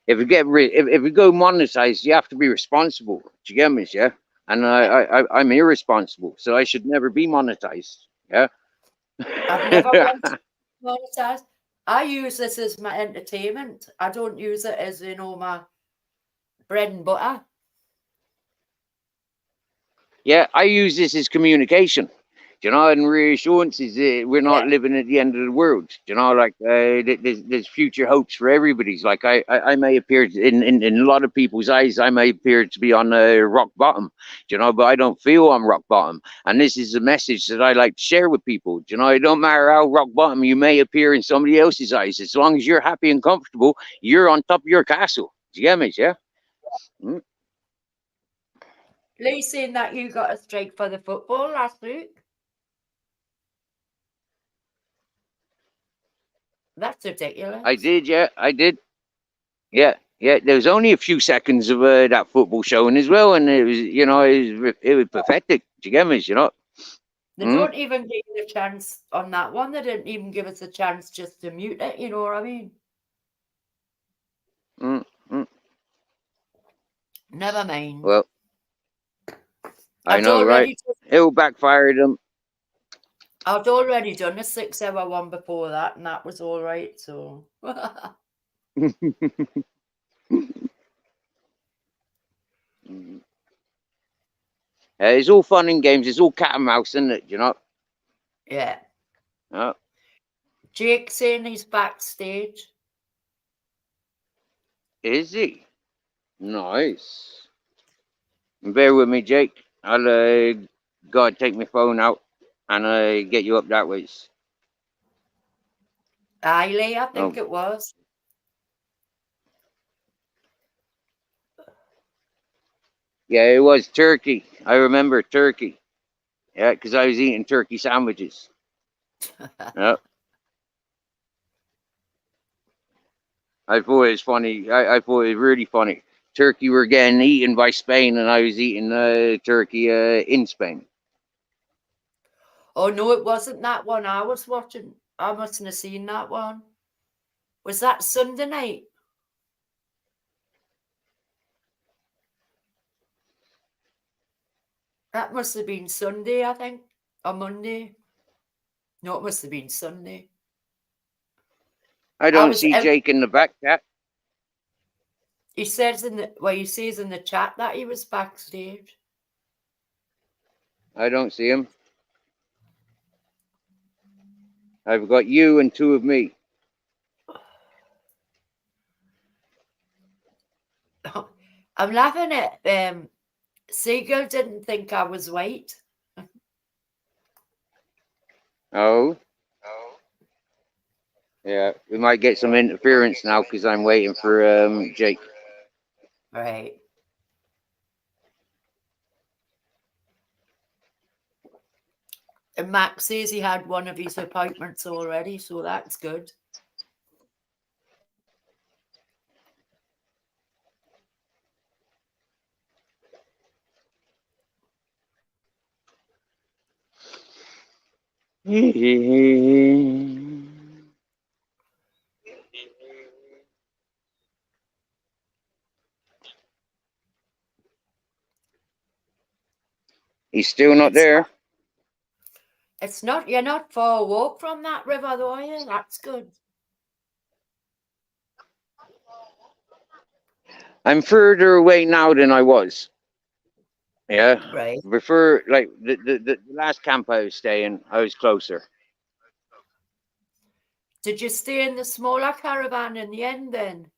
If you get if you go monetized, you have to be responsible. Do you get me? Yeah. And I'm irresponsible, so I should never be monetized. Yeah. I've never wanted to monetize. I use this as my entertainment. I don't use it as, my bread and butter. Yeah, I use this as communication. And reassurance is we're not living at the end of the world. Like there's future hopes for everybody's. Like I may appear in a lot of people's eyes, I may appear to be on rock bottom. But I don't feel I'm rock bottom. And this is a message that I like to share with people. It don't matter how rock bottom you may appear in somebody else's eyes. As long as you're happy and comfortable, you're on top of your castle. Do you get me? Yeah. Lee, saying that you got a strike for the football last week. That's ridiculous. I did, yeah. I did. Yeah. There was only a few seconds of that football showing as well, and it was, it was pathetic. Do you get me? They don't even give you a chance on that one. They didn't even give us a chance just to mute it. You know what I mean? Never mind. Well, I know, right? It'll backfire them. I'd already done a 6-hour one before that, and that was all right. So, it's all fun and games. It's all cat and mouse, isn't it? Yeah. Oh. Jake's saying he's backstage. Is he? Nice. Bear with me, Jake. I'll go and take my phone out and get you up that way. Lee, I think it was. Yeah, it was turkey. I remember turkey. Yeah, because I was eating turkey sandwiches. Yep. I thought it was funny. I thought it was really funny. Turkey were getting eaten by Spain, and I was eating turkey in Spain. Oh, no, it wasn't that one I was watching. I mustn't have seen that one. Was that Sunday night? That must have been Sunday, I think, or Monday. No, it must have been Sunday. I don't see Jake in the back, Cat. He says he says in the chat that he was backstage. I don't see him. I've got you and two of me. I'm laughing at Seagull didn't think I was white. Oh. Yeah, we might get some interference now because I'm waiting for Jake. Right. And Max says he had one of his appointments already, so that's good. He's still not there. It's not, you're not far a walk from that river though, are you? That's good. I'm further away now than I was. Yeah. Right. Before, like the last camp I was staying, I was closer. Did you stay in the smaller caravan in the end then?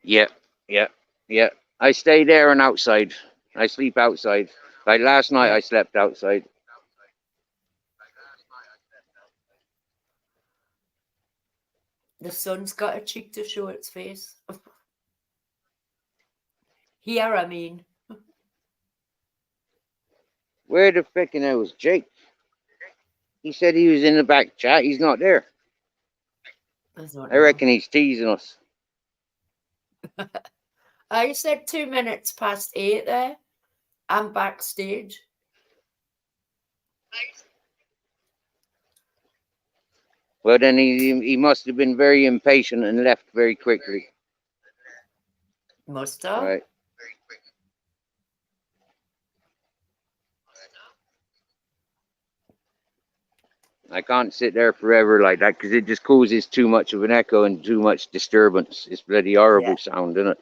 Yeah. I stay there and outside. I sleep outside. Like last night, I slept outside. The sun's got a cheek to show its face. Here, I mean. Where the frickin' hell was Jake? He said he was in the back chat. He's not there. I reckon he's teasing us. I said 2 minutes past 8 there. I'm backstage. Well, then he must have been very impatient and left very quickly. Must have. Right. I can't sit there forever like that because it just causes too much of an echo and too much disturbance. It's bloody horrible sound, isn't it?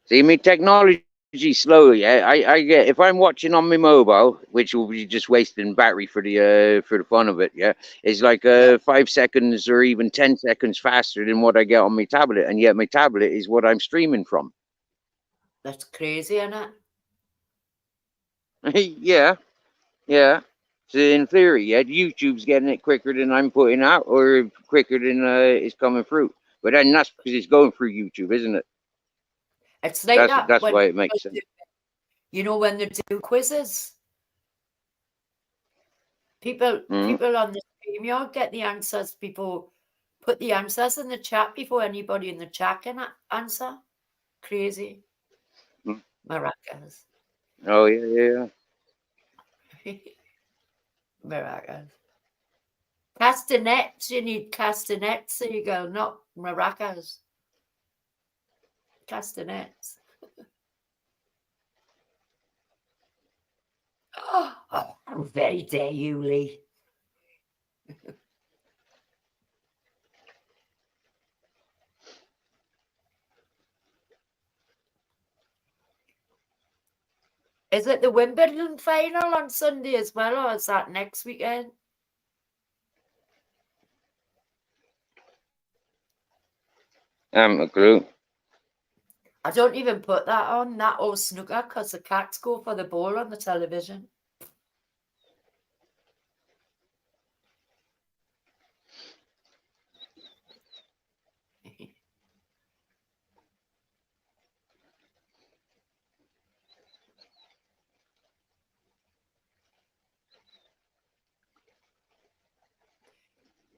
See, me technology slow. Yeah, I get if I'm watching on my mobile, which will be just wasting battery for the fun of it. Yeah, it's like 5 seconds or even 10 seconds faster than what I get on my tablet, and yet my tablet is what I'm streaming from. That's crazy, isn't it? Yeah. So in theory, yeah, YouTube's getting it quicker than I'm putting out, or quicker than it's coming through. But then that's because it's going through YouTube, isn't it? It's like that. That's why it makes sense. You know, when they do quizzes, people on the StreamYard get the answers before, put the answers in the chat before anybody in the chat can answer. Crazy. Maracas. Oh, yeah. Maracas. Castanets, you need castanets, there you go, not maracas. Castanets. Oh, how very dare you, Lee. Is it the Wimbledon final on Sunday as well, or is that next weekend? A clue. I don't even put that on, that or snooker, because the cats go for the ball on the television.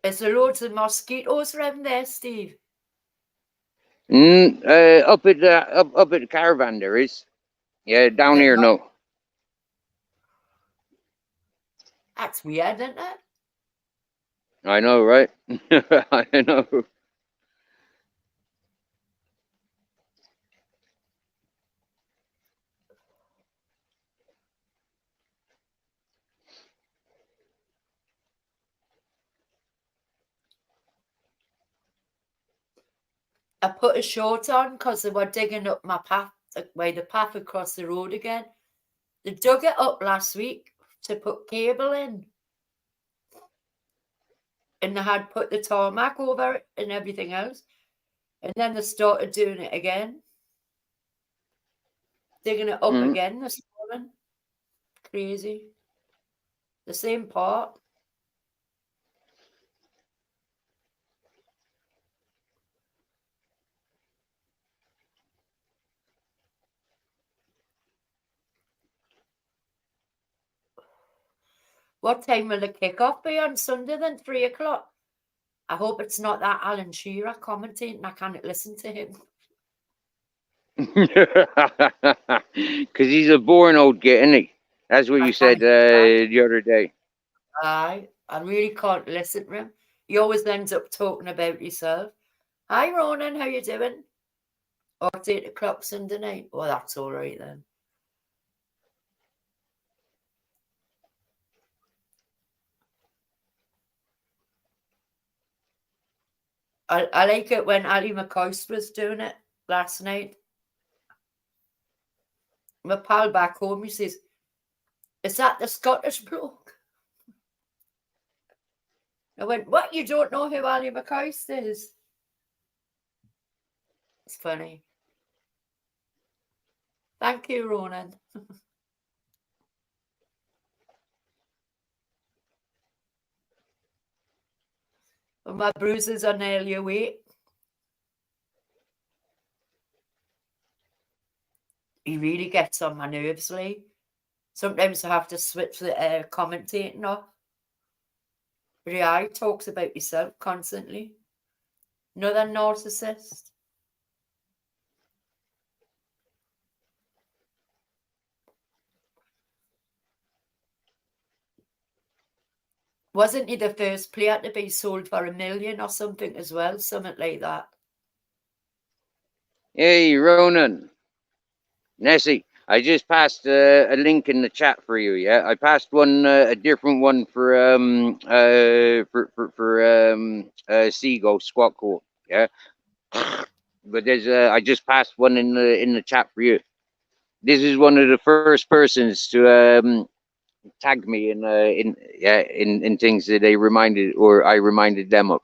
Is there loads of mosquitoes around there, Steve? Up at the caravan there is. Yeah, down here no. That's weird, isn't it? I know, right? I know. I put a short on because they were digging up my path, the path across the road again. They dug it up last week to put cable in. And they had put the tarmac over it and everything else. And then they started doing it again. Digging it up again this morning. Crazy. The same part. What time will the kickoff be on Sunday then? 3 o'clock? I hope it's not that Alan Shearer commentating. I can't listen to him. Because he's a boring old git, isn't he? That's what you said the other day. I really can't listen to him. He always ends up talking about himself. Hi, Ronan, how you doing? Or it's 8 o'clock Sunday night. Well, that's all right then. I like it when Ali McCoist was doing it last night. My pal back home, he says, is that the Scottish bloke? I went, what? You don't know who Ali McCoist is? It's funny. Thank you, Ronan. Well, my bruises are nearly away. He really gets on my nerves, Lee. Sometimes I have to switch the commentating off. But yeah, he talks about himself constantly. Another narcissist. Wasn't he the first player to be sold for $1 million or something as well? Something like that. Hey, Ronan. Nessie, I just passed a link in the chat for you. Yeah, I passed one, a different one for Seagull Squat Cool. Yeah, but there's I just passed one in the chat for you. This is one of the first persons to tag me in things that they reminded or I reminded them of.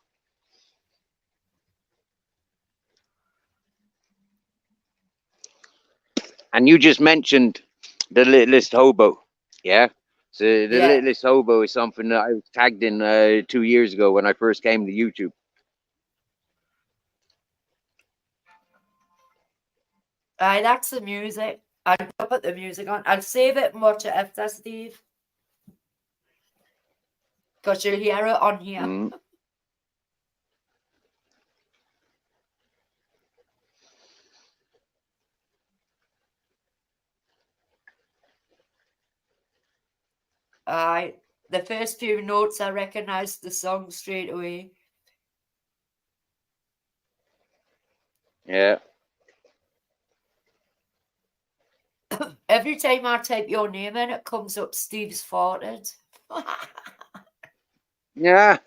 And you just mentioned the Littlest Hobo, yeah? So the Littlest Hobo is something that I was tagged in 2 years ago when I first came to YouTube. Aye, that's the music. I'll put the music on. I'll save it and watch it after, Steve. Because you'll hear it on here. Aye, the first few notes I recognised the song straight away. Yeah. Every time I type your name in, it comes up Steve's farted. Yeah.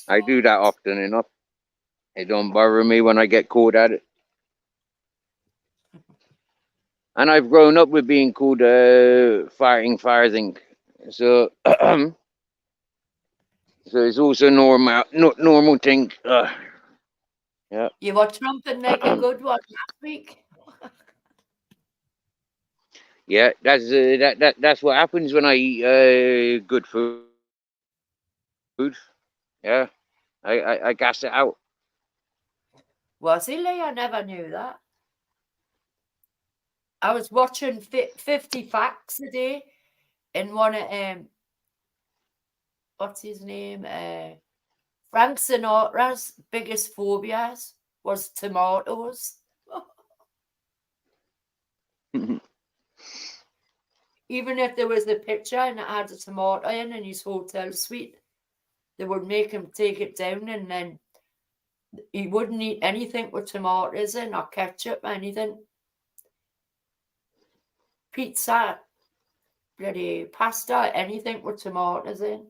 I do that often enough. It don't bother me when I get caught at it. And I've grown up with being called farting. So so it's also normal thing. Yeah. You were trumping like a good one last week. Yeah, that's what happens when I eat good food. Yeah, I gas it out. Was he, Lee? I never knew that. I was watching 50 Facts a day, and one of what's his name? Frank Sinatra's biggest phobias was tomatoes. Even if there was a picture and it had a tomato in his hotel suite, they would make him take it down, and then he wouldn't eat anything with tomatoes in or ketchup, anything. Pizza, bloody pasta, anything with tomatoes in.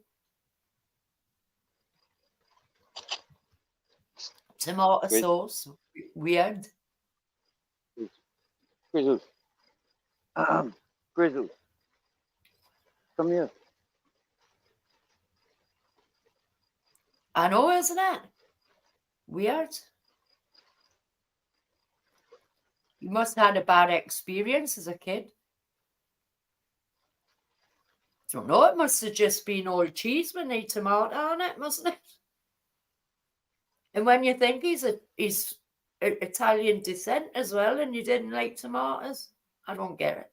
Tomato Great. sauce. Weird. Grizzles. Grizzles. Come here. I know, isn't it? Weird. You must have had a bad experience as a kid. Don't know, it must have just been all cheese with no tomato on it, mustn't it? And when you think he's Italian descent as well and you didn't like tomatoes, I don't get it.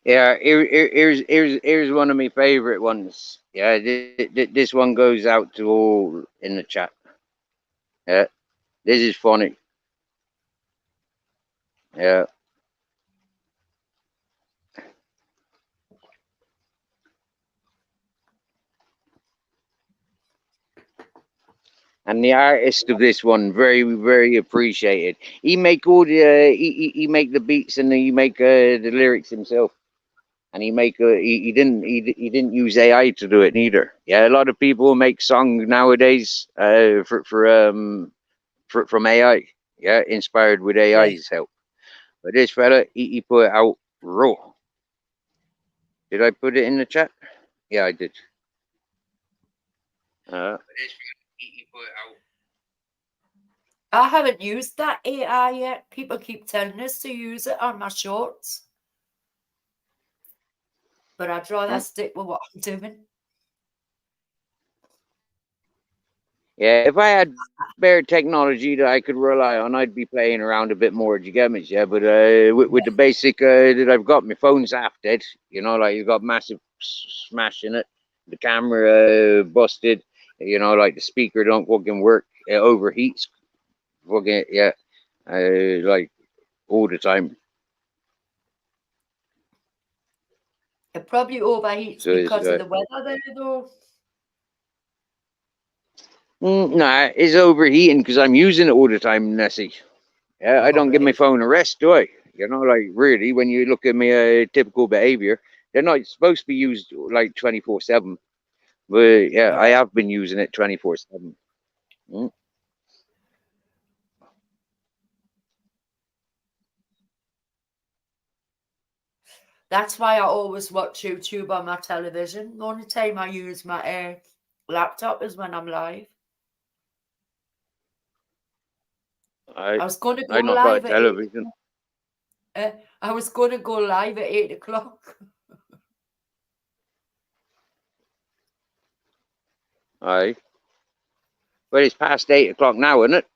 Yeah, here's one of my favorite ones. Yeah, this one goes out to all in the chat. Yeah, this is funny. Yeah. And the artist of this one, very, very appreciated. He make all the he make the beats and he make the lyrics himself. And he didn't use AI to do it neither. Yeah, a lot of people make songs nowadays from AI. Yeah, inspired with AI's help. But this fella, he put it out raw. Did I put it in the chat? Yeah, I did. He put it out. I haven't used that AI yet. People keep telling us to use it on my shorts. But I'd rather stick with what I'm doing. Yeah, if I had better technology that I could rely on, I'd be playing around a bit more. Do you get me? Yeah, but with the basic that I've got, my phone's half dead. You know, like you've got massive smash in it. The camera busted. You know, like the speaker don't fucking work. It overheats. Fucking yeah, like all the time. It probably overheats So because of the weather there, though. Nah, it's overheating because I'm using it all the time, Nessie. Yeah, I don't give my phone a rest, do I? You know, like really, when you look at my typical behavior, they're not supposed to be used like 24/7. But yeah, I have been using it 24/7. That's why I always watch YouTube on my television. The only time I use my laptop is when I'm live. I was going to go live at television. I was going to go live at 8 o'clock. Aye. Well, it's past 8 o'clock now, isn't it?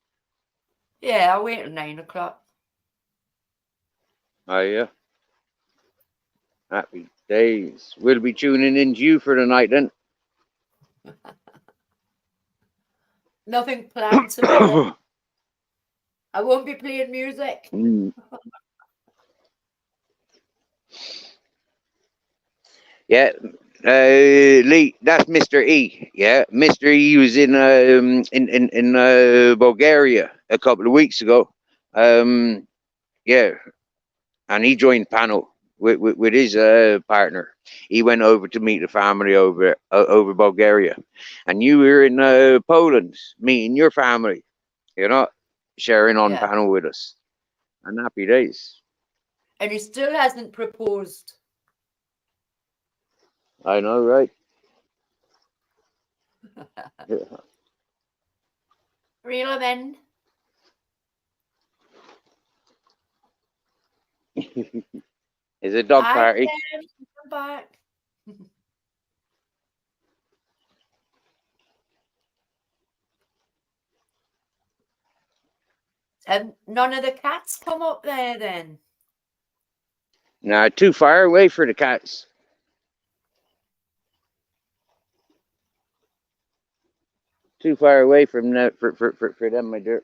Yeah, I'll wait till 9 o'clock. Aye, yeah. Happy days. We'll be tuning in to you for the night then. Nothing planned tomorrow. I won't be playing music. Yeah, Lee, that's Mr. E. Yeah, Mr. E was in Bulgaria a couple of weeks ago. Yeah, and he joined panel with his partner. He went over to meet the family over Bulgaria, and you were in Poland meeting your family. You know, sharing on panel with us. And happy days. And he still hasn't proposed. I know, right? Reel him in. It's a dog party. Come back. None of the cats come up there then? Nah, too far away for the cats. Too far away from that for them, my dear.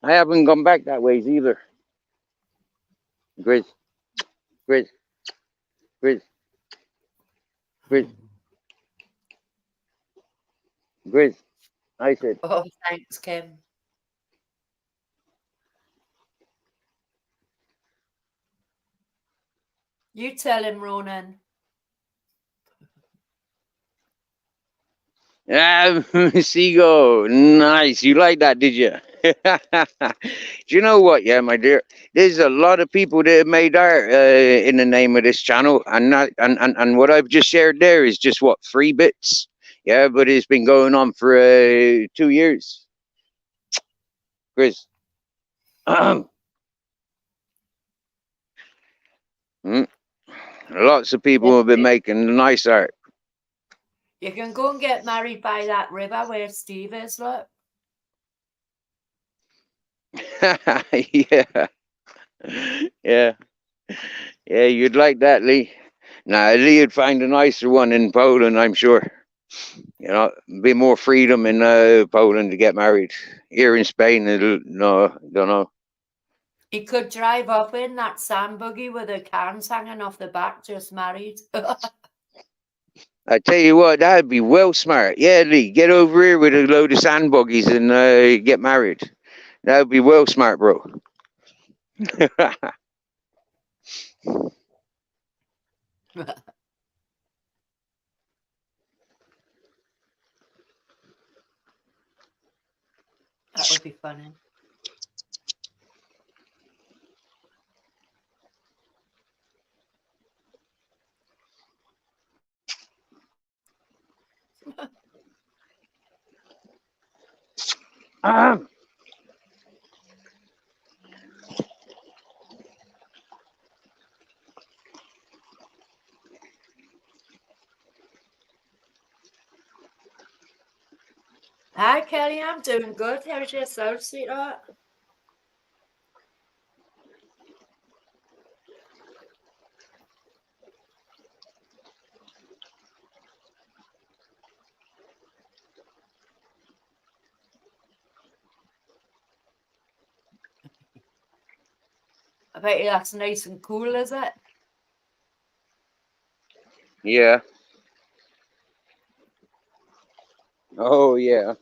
I haven't gone back that ways either. Grizz. Grizz. Grizz. Grizz. Grizz. I said. Oh, thanks, Kim. You tell him, Ronan. Seagull, nice. You like that, did you? Do you know what? Yeah, my dear. There's a lot of people that have made art in the name of this channel, and what I've just shared there is just what 3 bits. Yeah, but it's been going on for 2 years. Chris. Lots of people have been making nice art. You can go and get married by that river where Steve is, look. Yeah. Yeah. Yeah, you'd like that, Lee. Nah, Lee would find a nicer one in Poland, I'm sure. You know, be more freedom in Poland to get married. Here in Spain, no, don't know. He could drive up in that sand buggy with the cans hanging off the back, just married. I tell you what, that'd be well smart. Yeah, Lee, get over here with a load of sand buggies and get married. That'd be well smart, bro. That would be funny. Hi, Kelly. I'm doing good. How's yourself, sweetheart? I bet you that's nice and cool, is it? Yeah. Oh, yeah.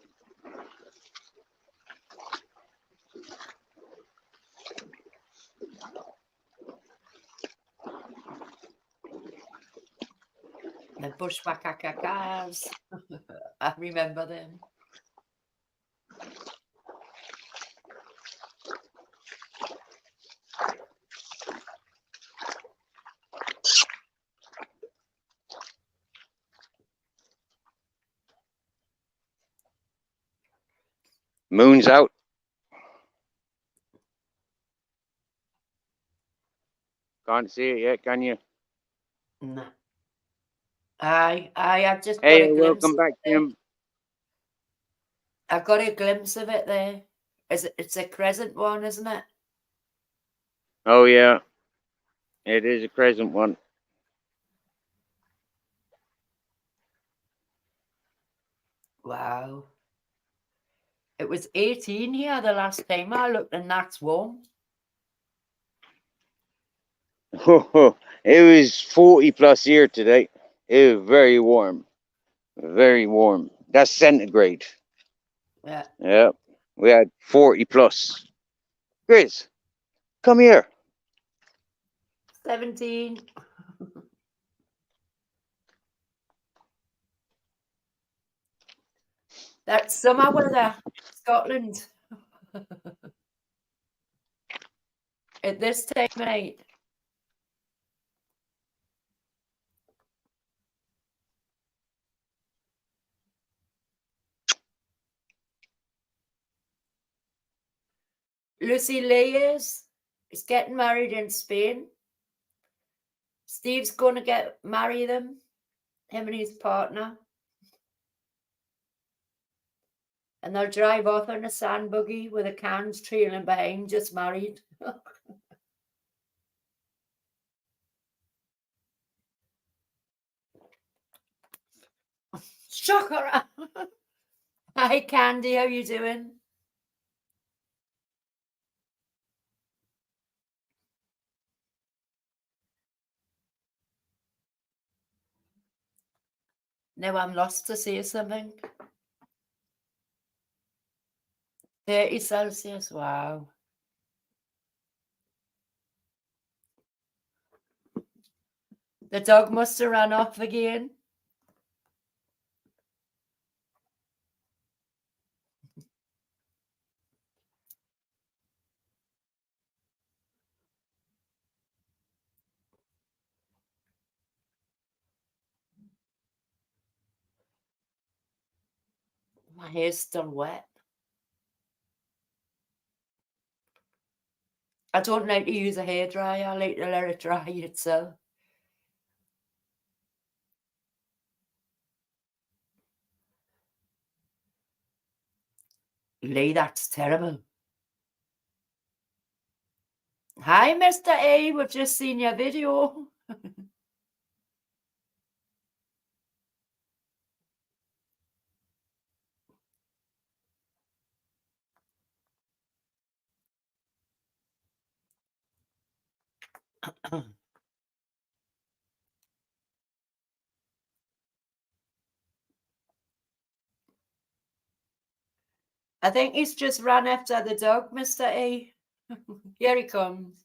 The bushwhackers. I remember them. Moon's out. Can't see it yet, can you? No. I've just got Hey, a glimpse. welcome back, Tim. I've got a glimpse of it there. It's a crescent one, isn't it? Oh, yeah. It is a crescent one. Wow. It was 18 here the last time I looked, and that's warm. It was 40 plus here today. It was very warm. Very warm. That's centigrade. Yeah. Yeah. We had 40 plus. Chris, come here. 17. That's summer weather, Scotland. At this time of night. Lucy Leyes is getting married in Spain. Steve's going to marry them, him and his partner. And they'll drive off in a sand buggy with the cans trailing behind, just married. Shocker. Hi, Candy. How you doing? Now I'm lost to say something. 30 Celsius. Wow. The dog must have run off again. My hair's still wet. I don't like to use a hairdryer. I like to let it dry itself. Lee, that's terrible. Hi, Mr. A. We've just seen your video. I think he's just ran after the dog, Mr. A. Here he comes.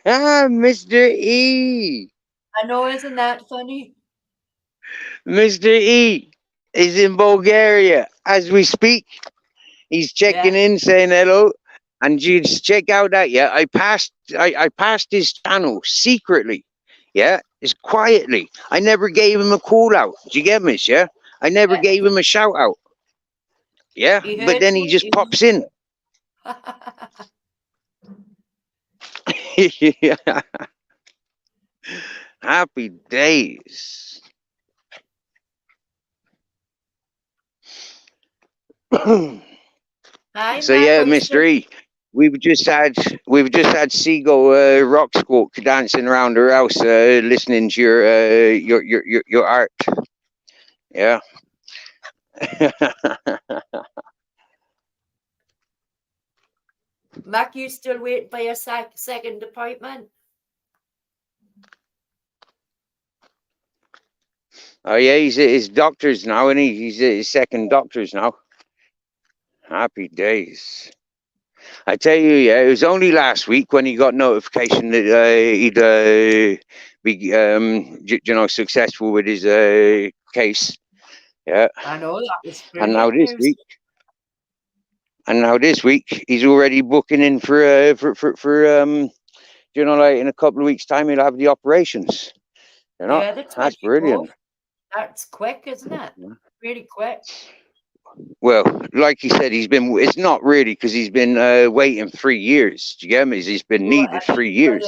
Mr. E. I know, isn't that funny? Mr. E is in Bulgaria as we speak. He's checking in, saying hello. And you just check out that, yeah. I passed his channel secretly. Yeah, it's quietly. I never gave him a call out. Do you get me? Yeah. I never gave him a shout out. Yeah. But then he just pops in. Yeah. Happy days. Hi, So yeah, Mr. E, we've just had Seagull Rock Squawk dancing around her house, listening to your art. Yeah. Mac, you still waiting for your second appointment? Oh yeah, he's his doctors now, and he's his second doctors now. Happy days. I tell you, yeah, it was only last week when he got notification that he'd be, successful with his case. Yeah. I know, that was And now this week, he's already booking in for like in a couple of weeks' time, he'll have the operations. Yeah, that's brilliant. That's quick, isn't it? Really quick. Well, like he said, it's not really, because he's been waiting 3 years. Do you get me? He's been needed 3 years.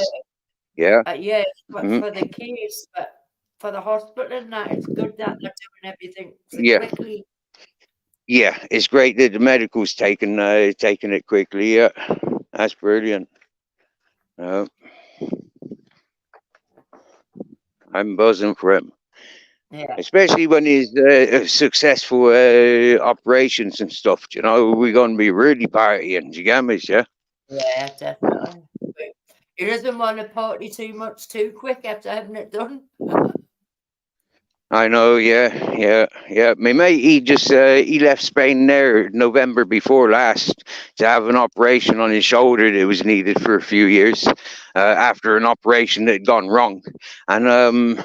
Yeah. Yeah, but for the case, but for the hospital and that, it's good that they're doing everything so quickly. Yeah, it's great that the medical's taking it quickly. Yeah, that's brilliant. I'm buzzing for him. Yeah. Especially when he's successful operations and stuff. We're going to be really partying. Do you get me? Yeah. Yeah, definitely. He doesn't want to party too much too quick after having it done. I know, yeah. My mate, he left Spain there November before last to have an operation on his shoulder that was needed for a few years after an operation that had gone wrong. And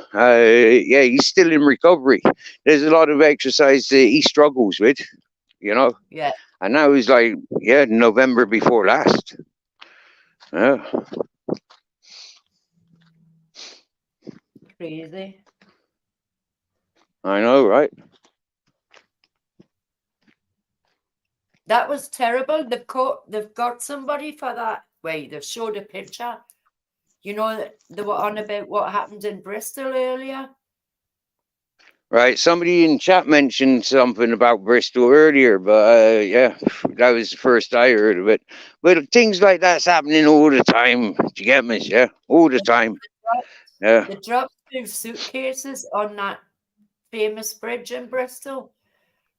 he's still in recovery. There's a lot of exercise that he struggles with, Yeah. And that was like, November before last. Yeah. Crazy. I know, right? That was terrible. They've got somebody for that. Wait, they've showed a picture. They were on about what happened in Bristol earlier. Right. Somebody in chat mentioned something about Bristol earlier, but that was the first I heard of it. But things like that's happening all the time. Do you get me? Yeah, all the time. Yeah. They dropped 2 suitcases on that famous bridge in Bristol.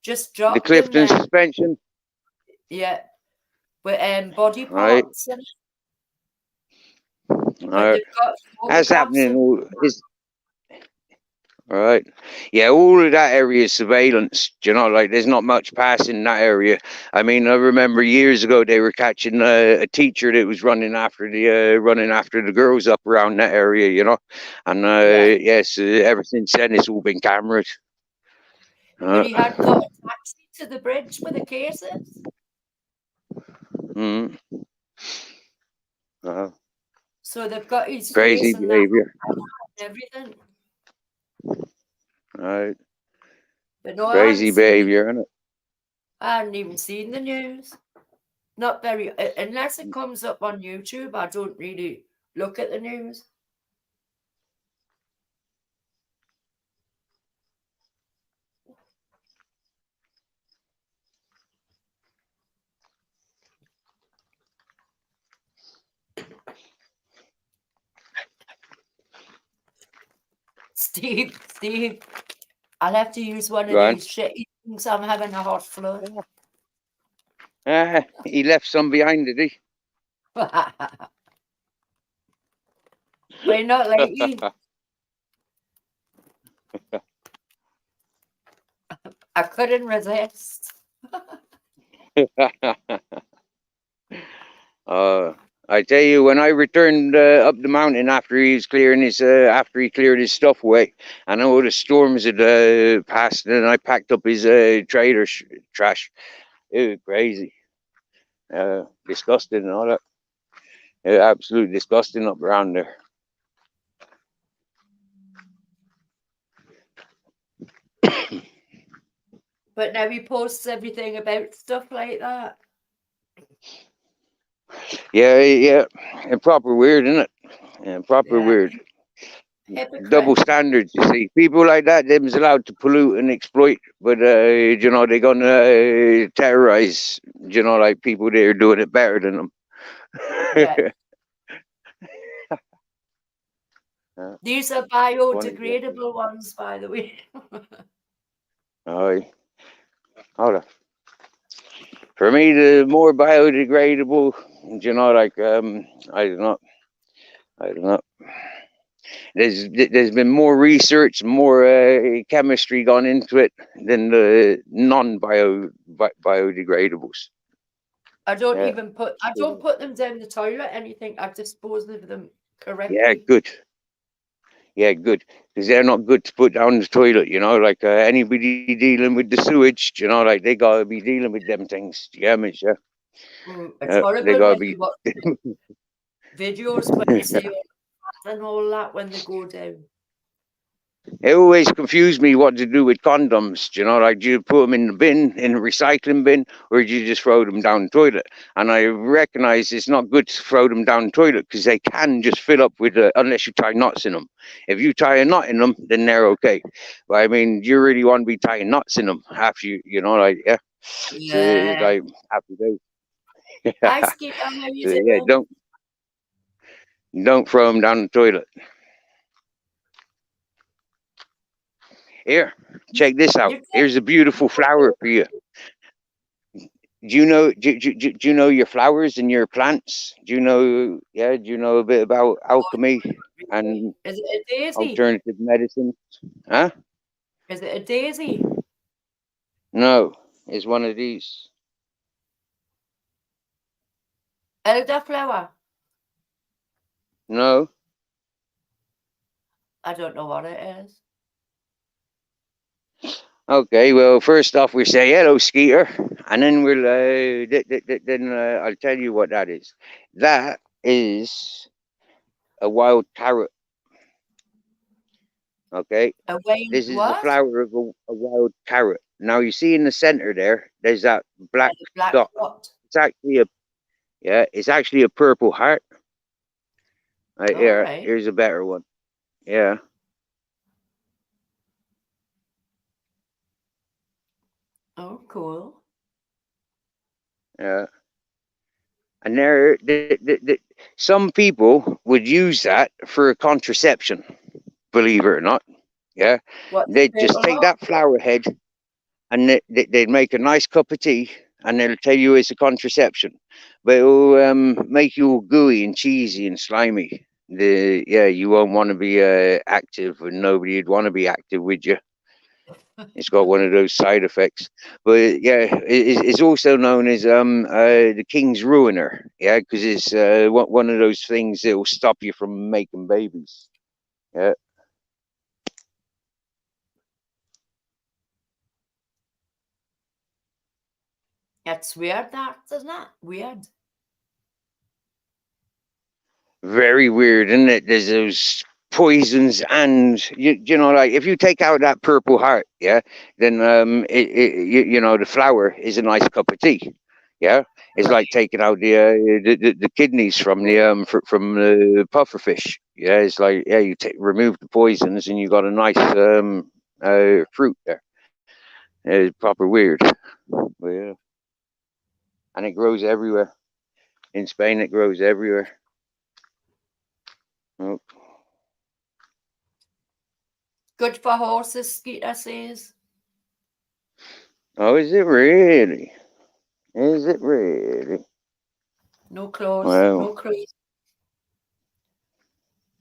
Just dropped the Clifton suspension. Yeah, with body parts in it. But they've got That's photographs happening. of Is right. Yeah, all of that area is surveillance. Do you know, like there's not much passing in that area. I mean, I remember years ago they were catching a teacher that was running after the girls up around that area. You know, and yes, ever since then it's all been cameras. But he had got a taxi to the bridge with the cases. Mm. So they've got his Crazy face and behavior. everything. Right. But no, Crazy behavior, isn't it? I hadn't even seen the news. Not very, unless it comes up on YouTube, I don't really look at the news. Steve, I'll have to use one Go of on. these shitty things. I'm having a hot flood. He left some behind, did he? But not lately. I couldn't resist. I tell you, when I returned up the mountain after he was clearing his, after he cleared his stuff away, and all the storms had passed, and I packed up his trailer trash. It was crazy, disgusting, and all that. Absolutely disgusting up around there. But now he posts everything about stuff like that. Yeah, and proper weird, isn't it? And proper weird. Hypocrite. Double standards, you see. People like that, them's allowed to pollute and exploit, but you know, they're gonna terrorize, you know, like people that are doing it better than them. Yeah. These are biodegradable ones, by the way. Oh, hold on. For me, the more biodegradable, you know, like I don't know. There's been more research, more chemistry gone into it than the non-biodegradables. I don't even put them down the toilet, anything. I dispose of them correctly. Yeah, good. Yeah, good. Because they're not good to put down the toilet, you know, like anybody dealing with the sewage, you know, like they gotta be dealing with them things. Yeah, miss, yeah. It's horrible they gotta when you be watch videos when you see and all that when they go down. It always confused me what to do with condoms. You know, like do you put them in the bin, in the recycling bin, or do you just throw them down the toilet? And I recognize it's not good to throw them down the toilet because they can just fill up with, unless you tie knots in them. If you tie a knot in them, then they're okay. But I mean, you really want to be tying knots in them after you know, like, yeah. So it's like happy days. I skip on how you So, do yeah, don't throw them down the toilet. Here, check this out. Here's a beautiful flower for you. Do you know your flowers and your plants? Do you know a bit about alchemy and Is it a daisy? alternative medicine? Huh? Is it a daisy? No, it's one of these. Elderflower? No. I don't know what it is. Okay, well, first off, we say hello, Skeeter, and then we'll I'll tell you what that is. That is a wild carrot. Okay, this is the flower of a wild carrot. Now you see in the center there's that black dot. It's actually a purple heart. Right here, here's a better one. Yeah. Oh, cool. Yeah. And some people would use that for a contraception, believe it or not. Yeah. They'd just take that flower head and they'd make a nice cup of tea and they'll tell you it's a contraception. But it'll make you all gooey and cheesy and slimy. you won't want to be active, and nobody would want to be active with you. It's got one of those side effects. But yeah, it's also known as the King's Ruiner. Yeah, because it's one of those things that will stop you from making babies. Yeah. That's weird, that, isn't it? Weird. Very weird, isn't it? There's those poisons, and you know, like if you take out that purple heart, yeah, then you know, the flower is a nice cup of tea. Yeah, it's like taking out the kidneys from the pufferfish. Yeah, it's like, yeah, you remove the poisons and you got a nice fruit there. It's proper weird. But, yeah. And it grows everywhere. In Spain, it grows everywhere. Oh. Good for horses, Skeeter says. Oh, is it really? Is it really? No claws. Wow. No claws.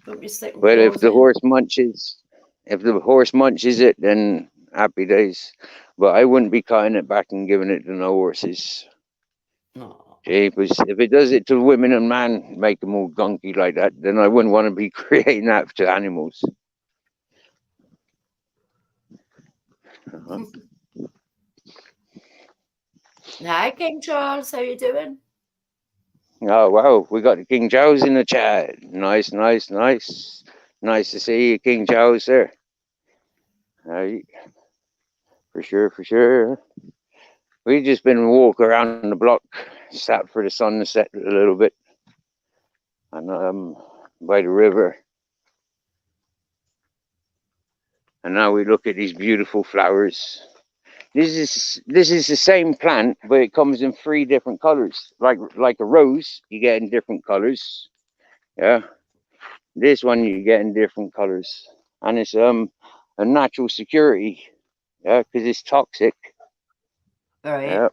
Don't be sticking Well, if claws the in. horse munches it, then happy days. But I wouldn't be cutting it back and giving it to no horses. No. Because if it does it to women and man, make them all gunky like that, then I wouldn't want to be creating that to animals. Hi, King Charles. How you doing? Oh, wow. We got the King Charles in the chat. Nice, nice, nice. Nice to see you, King Charles, there. Right. For sure, for sure. We've just been walking around the block, sat for the sun to set a little bit. And by the river. And now we look at these beautiful flowers. This is the same plant, but it comes in 3 different colors. Like a rose, you get in different colors. Yeah. This one you get in different colors. And it's a natural security. Yeah, because it's toxic. Right. Yeah.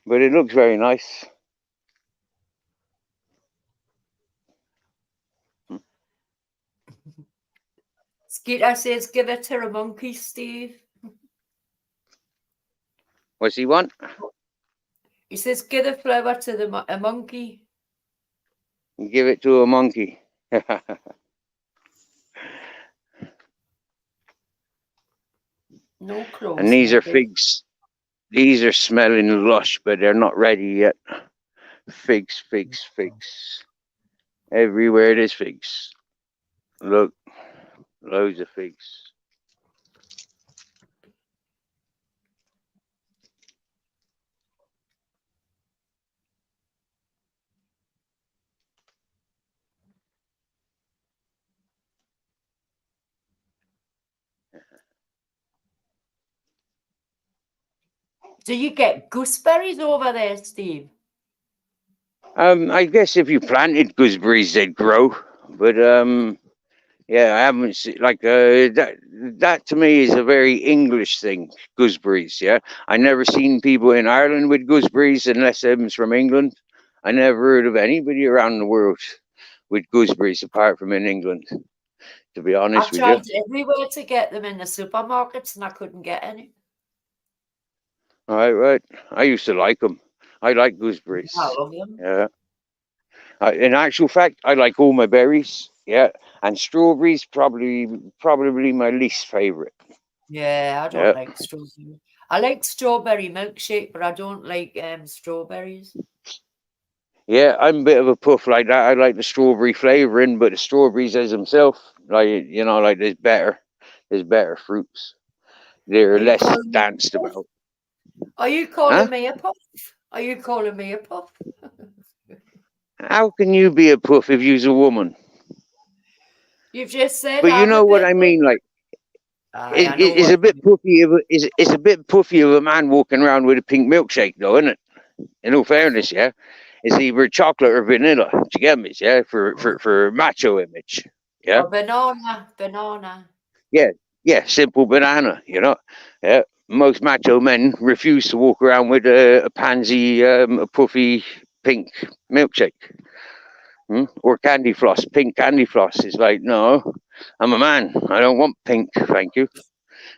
But it looks very nice. Skeeter says, give it to a monkey, Steve. What's he want? He says, give the flower to a monkey. Give it to a monkey. No clothes. And these are figs. These are smelling lush, but they're not ready yet. Figs, figs, figs. Everywhere there's figs. Look, loads of figs. Do you get gooseberries over there, Steve? I guess if you planted gooseberries, they'd grow. But yeah, I haven't seen that to me is a very English thing. Gooseberries, yeah. I never seen people in Ireland with gooseberries unless them's from England. I never heard of anybody around the world with gooseberries apart from in England. To be honest with you, I tried everywhere to get them in the supermarkets, and I couldn't get any. right. I used to like them. I like gooseberries. I love them. Yeah. In actual fact, I like all my berries. Yeah, and strawberries probably my least favorite. Yeah, I don't like strawberries. I like strawberry milkshake, but I don't like strawberries. Yeah, I'm a bit of a puff like that. I like the strawberry flavoring, but the strawberries as themselves, like, you know, like there's better fruits. They're less danced about. Are you calling me a puff? Are you calling me a puff? How can you be a puff if you're a woman? You've just said. But you know what I mean, like it's a bit puffy. It's a bit puffy of a man walking around with a pink milkshake, though, isn't it? In all fairness, yeah, it's either chocolate or vanilla. Do you get me? Yeah, for macho image. Yeah. Or banana. Yeah, simple banana. You know. Yeah. Most macho men refuse to walk around with a pansy, a puffy pink milkshake. Or candy floss, pink candy floss. It's like, no, I'm a man. I don't want pink, thank you.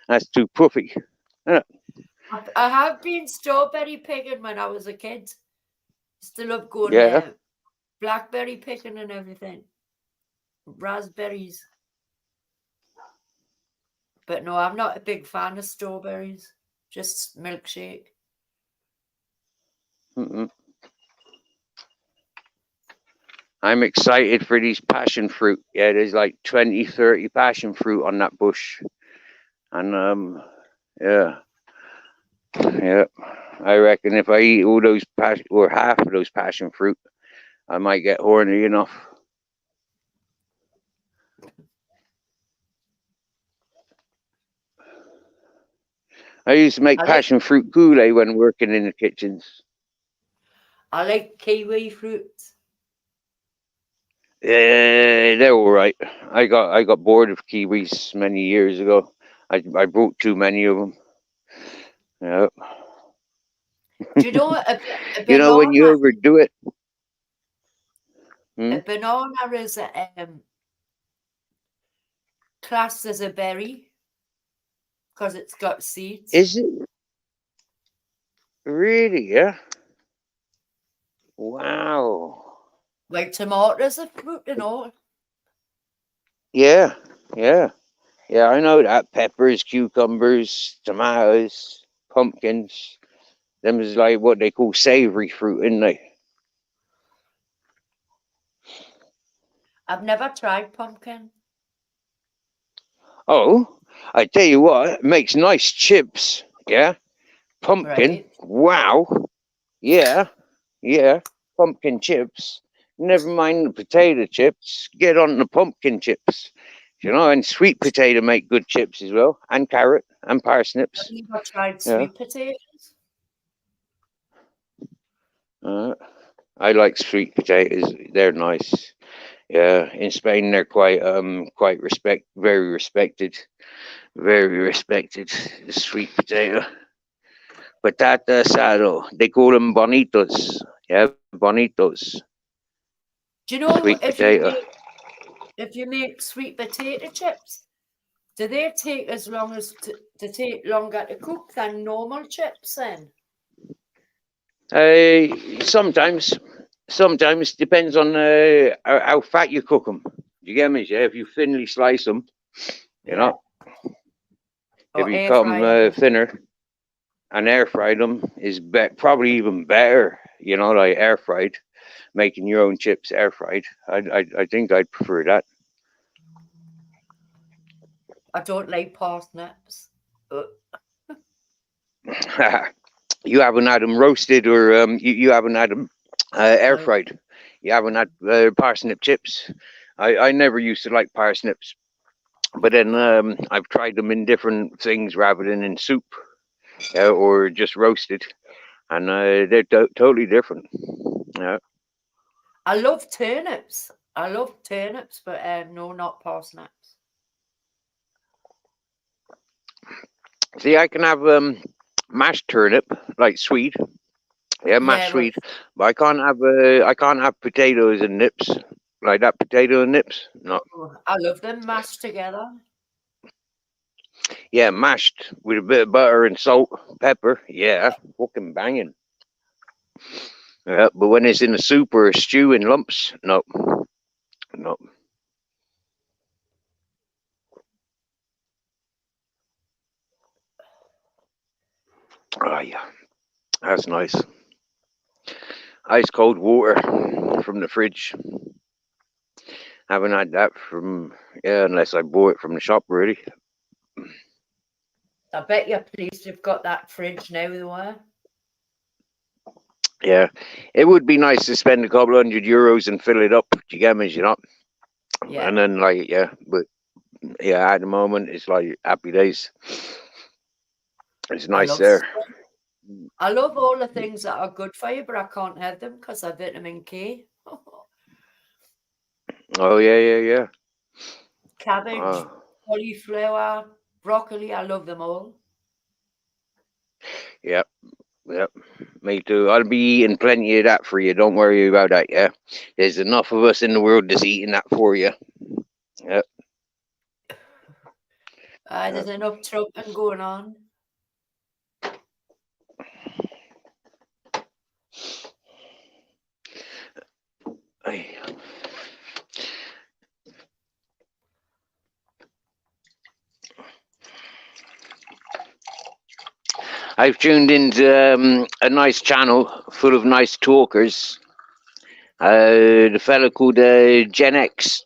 That's too puffy. I have been strawberry picking when I was a kid. Still love going Yeah. there. Blackberry picking and everything. Raspberries. But no, I'm not a big fan of strawberries. Just milkshake. Mm-mm. I'm excited for these passion fruit. Yeah, there's like 20, 30 passion fruit on that bush. And yeah. I reckon if I eat all those or half of those passion fruit, I might get horny enough. I used to make passion fruit Kool-Aid when working in the kitchens. I like kiwi fruits. Yeah, they're all right. I got bored of kiwis many years ago. I brought too many of them. Yeah. Do you know a You know when you overdo it? A banana is classed as a berry because it's got seeds. Is it? Really? Yeah. Wow. Like tomatoes are fruit and all. Yeah. I know that. Peppers, cucumbers, tomatoes, pumpkins. Them is like what they call savory fruit, isn't they? I've never tried pumpkin. Oh, I tell you what, it makes nice chips. Yeah. Pumpkin. Right. Wow. Yeah. Pumpkin chips. Never mind the potato chips. Get on the pumpkin chips. You know, and sweet potato make good chips as well. And carrot and parsnips. I've never tried sweet potatoes. I like sweet potatoes. They're nice. Yeah, in Spain they're quite very respected. Very respected. The sweet potato. Patata asado. They call them bonitos. Yeah, bonitos. Do you know Sweet potato. if you make sweet potato chips, do they take as long as to take longer to cook than normal chips then? Sometimes depends on how fat you cook them. Do you get me? Yeah, if you thinly slice them, you know, if you cut them thinner and air fry them is probably even better. You know, like air fried, making your own chips air fried. I think I'd prefer that. I don't like parsnips. You haven't had them roasted, or you haven't had them air fried. You haven't had parsnip chips. I never used to like parsnips, but then I've tried them in different things rather than in soup or just roasted, and they're totally different. Yeah. I love turnips. But no, not parsnips. See, I can have mashed turnip, like sweet. Yeah, mashed sweet. But I can't have potatoes and nips like that. Potato and nips, no. I love them mashed together. Yeah, mashed with a bit of butter and salt, pepper. Yeah, fucking banging. Yeah, but when it's in a soup or a stew in lumps, no. Oh yeah, that's nice. Ice cold water from the fridge. Haven't had that unless I bought it from the shop, really. I bet you're pleased you've got that fridge now, though. Yeah, it would be nice to spend a couple €100 and fill it up. Do you get me? You know. Yeah. And then but at the moment it's like happy days. It's nice there. I love all the things that are good for you, but I can't have them because of vitamin K. Oh yeah. Cabbage, cauliflower, broccoli. I love them all. Yeah, Yep, me too. I'll be eating plenty of that for you. Don't worry about that. Yeah, there's enough of us in the world that's eating that for you. Yep. There's enough trumping going on. Aye. I've tuned into a nice channel full of nice talkers. The fella called Gen X.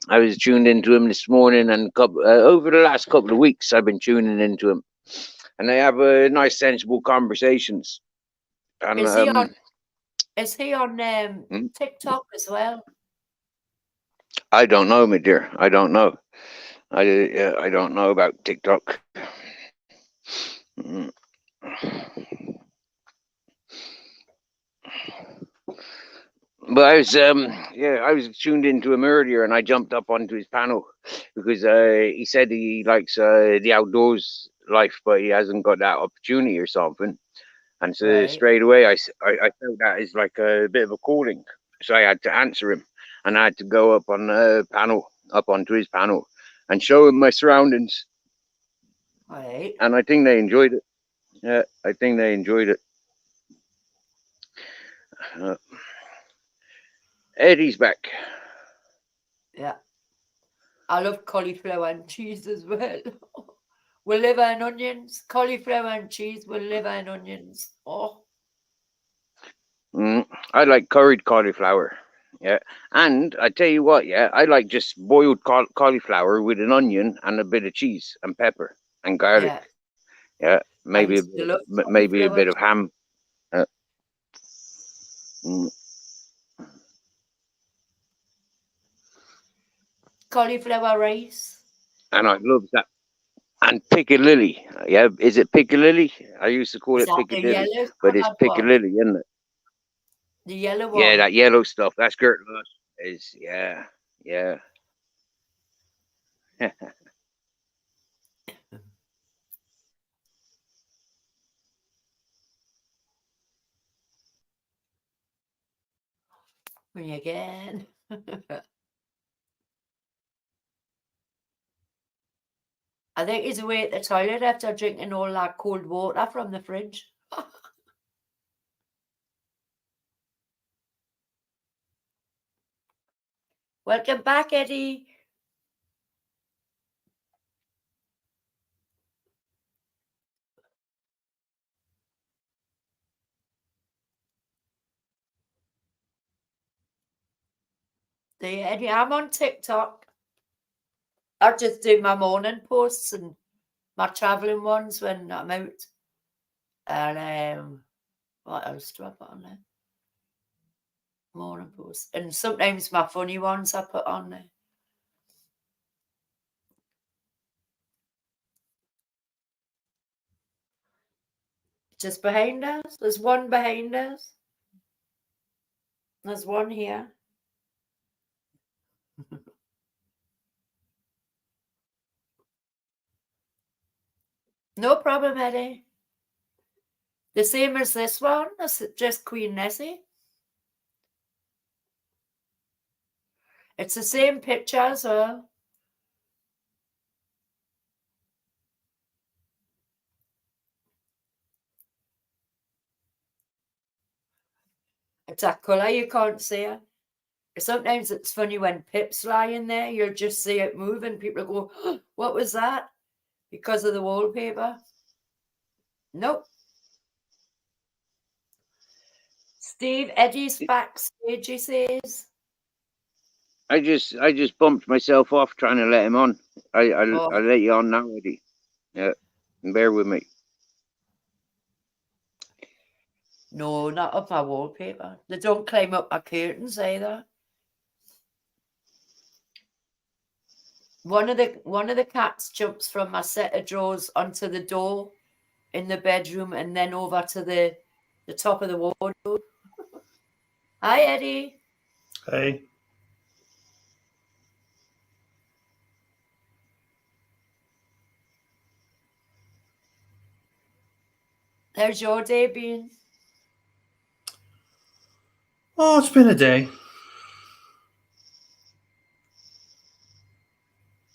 I was tuned into him this morning, and over the last couple of weeks, I've been tuning into him, and they have nice, sensible conversations. And Is he on TikTok as well? I don't know, my dear. I don't know. I don't know about TikTok. But I was tuned into him earlier, and I jumped up onto his panel because he said he likes the outdoors life, but he hasn't got that opportunity or something. And so Right. straight away, I felt that is like a bit of a calling. So I had to answer him, and I had to go up on the panel, up onto his panel, and show him my surroundings. Right. And I think they enjoyed it. Yeah, I think they enjoyed it. Eddie's back. Yeah. I love cauliflower and cheese as well. With liver and onions. Cauliflower and cheese with liver and onions. Oh. I like curried cauliflower. Yeah. And I tell you what, yeah, I like just boiled cauliflower with an onion and a bit of cheese and pepper and garlic. Yeah. Maybe maybe a bit of ham. Cauliflower rice. And I love that. And piccalilli. Yeah. Is it piccalilli? I used to call it piccadilly. But it's piccalilli, isn't it? The yellow one. Yeah, that yellow stuff. That's Gert Lush. Is yeah. Me again. I think he's away at the toilet after drinking all that cold water from the fridge. Welcome back, Eddie. Eddie, I'm on TikTok. I just do my morning posts and my traveling ones when I'm out. And what else do I put on there? Morning posts. And sometimes my funny ones I put on there. Just behind us. There's one behind us. There's one here. No problem, Eddie. The same as this one. That's just Queen Nessie. It's the same picture as well. It's that colour, you can't see it. Sometimes it's funny when Pip's lying there, you'll just see it move and people go, oh, what was that? Because of the wallpaper. Nope. Steve, Eddie's backstage, he says. I just bumped myself off trying to let him on. I'll let you on now, Eddie. Yeah. Bear with me. No, not up my wallpaper. They don't climb up my curtains either. One of the cats jumps from my set of drawers onto the door in the bedroom and then over to the top of the wardrobe. Hi, Eddie. Hey. How's your day been? Oh, it's been a day.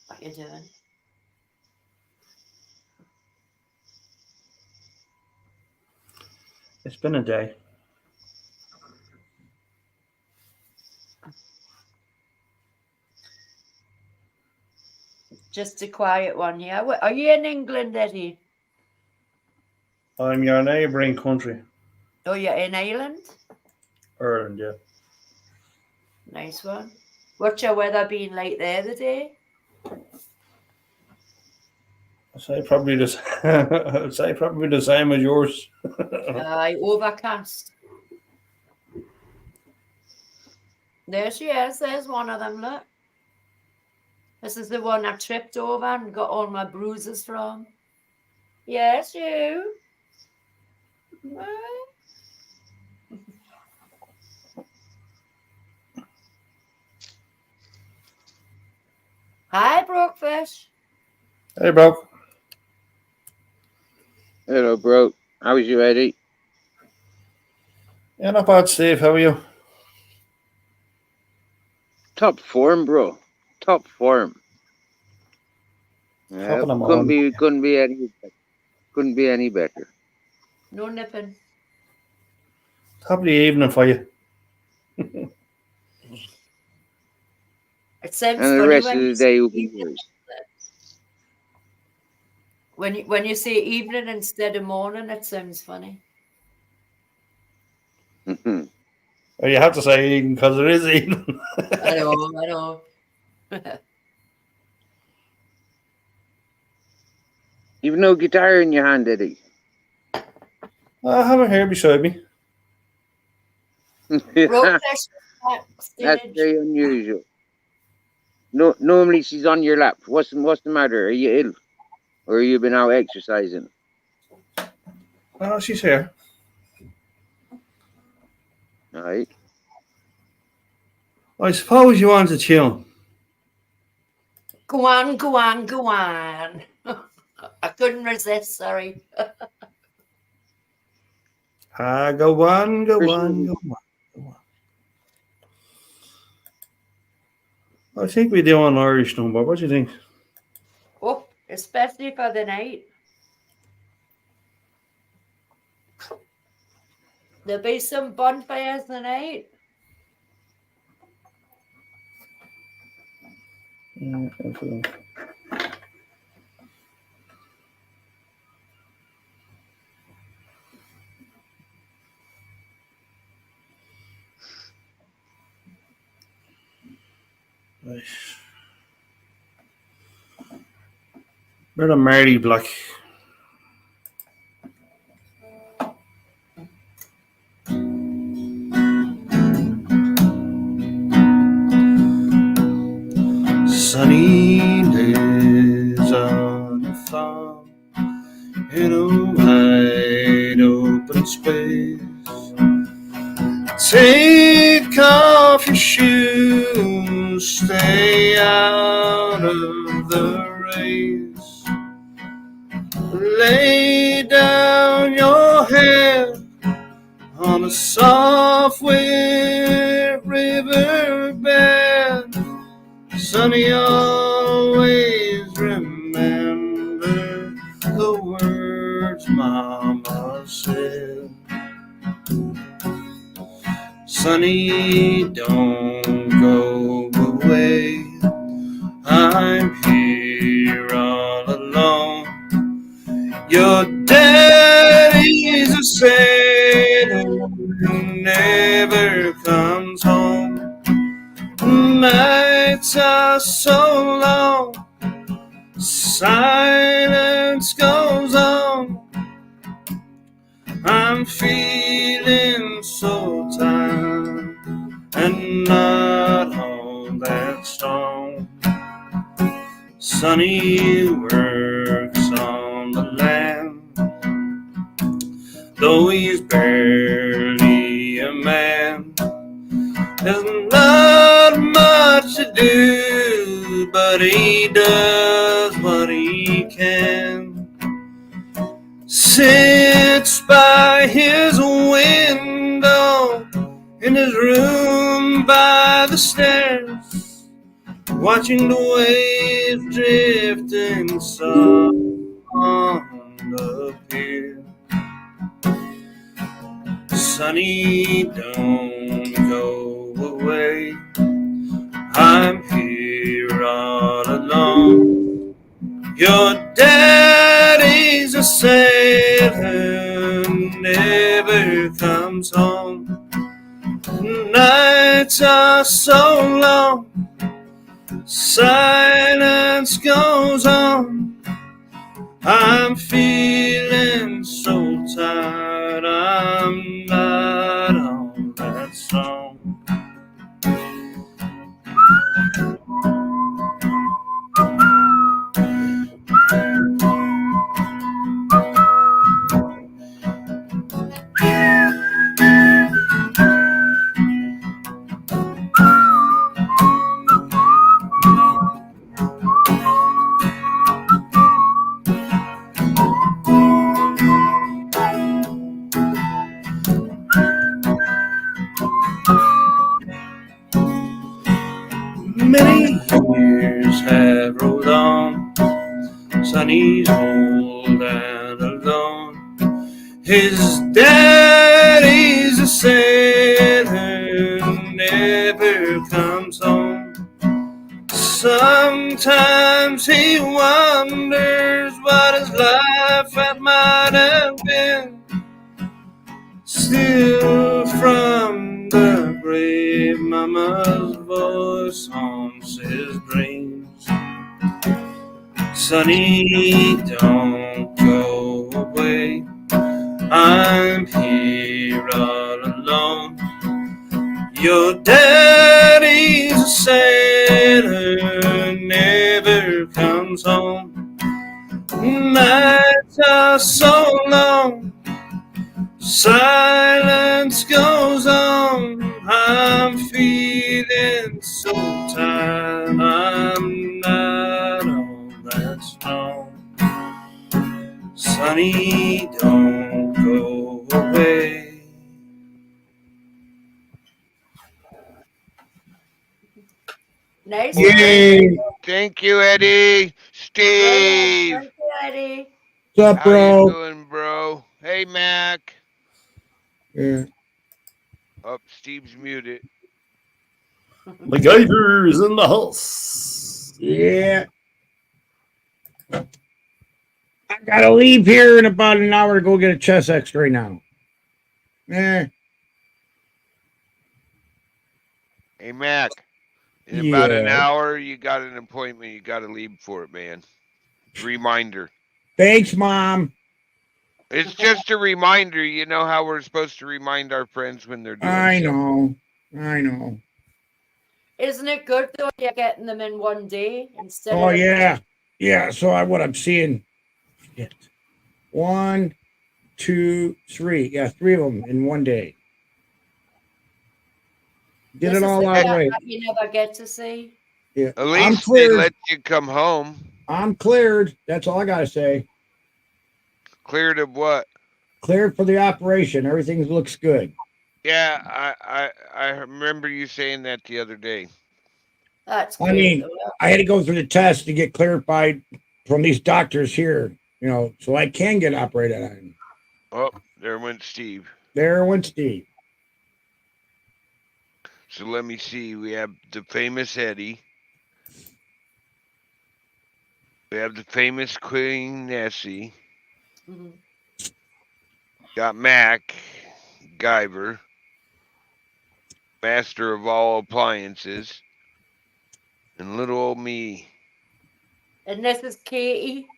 What you doing? It's been a day. Just a quiet one, yeah. Are you in England, Eddie? I'm your neighbouring country, Oh, you're in Ireland? Ireland, yeah. Nice one. What's your weather been like there today? I'd say probably the same as yours. Overcast. There she is. There's one of them, look. This is the one I tripped over and got all my bruises from. Yes, you. Hi, Brokefish. Hey, bro. Hello, bro. How was you, Eddie? Yeah, not bad, Steve. How are you? Top form, bro. Top form. Yeah, Top of them couldn't all. be any better. No nipping. Top of the evening for you. It sounds And the funny rest when of the you day say will be evening. yours. When you say evening instead of morning, it sounds funny. Mhm. Well, you have to say evening because it is evening. I know. You've no guitar in your hand, Eddie. I have her here beside me. Brokefish That's backstage. very unusual. No, normally she's on your lap. What's the matter? Are you ill, or you been out exercising? Oh, she's here. All right. I suppose you want to tune. Go on, go on, go on. I couldn't resist, sorry. Go on, go on, go on. I think we do an Irish number. What do you think? Oh, especially for the night. There'll be some bonfires tonight. Right. Where's the Marty Black? Sunny days on the farm in a wide open space. Take off your shoes, stay out of the race. Lay down your head on a soft wet riverbed. Sonny, always remember the words Mama said. Sonny, don't go away. I'm here all alone. Your daddy's a sailor who never comes home. Nights are so long, silence goes on. I'm feeling so tired and not all that strong. Sonny works on the land, though he's barely a man. There's not much to do, but he does what he can. Sits by the stairs, watching the waves drifting soft on the pier. Sonny, don't go away. I'm here all alone. Your daddy's a sailor, never comes home. Nights are so long, silence goes on. I'm feeling so tired, I'm not on that song. Many years have rolled on, Sonny's old and alone. His daddy's a sailor, never comes home. Sometimes he wonders what his life might have been. Still from the grave, Mama's voice haunts his dreams. Sonny, don't go away. I'm here all alone. Your daddy's a sailor, never comes home. Nights are so long, silence goes on. I'm feeling so tired, I'm not all that strong. Sonny, don't go away. Nice. Yay! Thank you, Eddie. Steve, Thank you, Eddie. What's up, how you bro? doing, bro? Hey, Mac. Yeah. Oh, Steve's muted. MacGyver is in the house. Yeah. I gotta leave here in about an hour to go get a chest x-ray now. Eh. Hey, Mac. In about an Yeah. hour, you got an appointment. You got to leave for it, man. Reminder. Thanks, Mom. It's just a reminder. You know how we're supposed to remind our friends when they're doing I something. know. I know. Isn't it good though? You're getting them in one day instead Oh, of yeah. Yeah. So what I'm seeing. Shit. 1, 2, 3. Yeah, 3 of them in one day. Get This it is all the out of cat the way. that you never get to see. Yeah. At I'm least they cleared. let you come home. I'm cleared. That's all I gotta say. Cleared of what? Cleared for the operation. Everything looks good. Yeah, I remember you saying that the other day. That's I great. mean, though. I had to go through the test to get cleared from these doctors here, so I can get operated on. Oh, there went Steve. There went Steve. So let me see. We have the famous Eddie. We have the famous Queen Nessie. Mhm. Got Mac, Guyver, master of all appliances, and little old me. And this is Katie.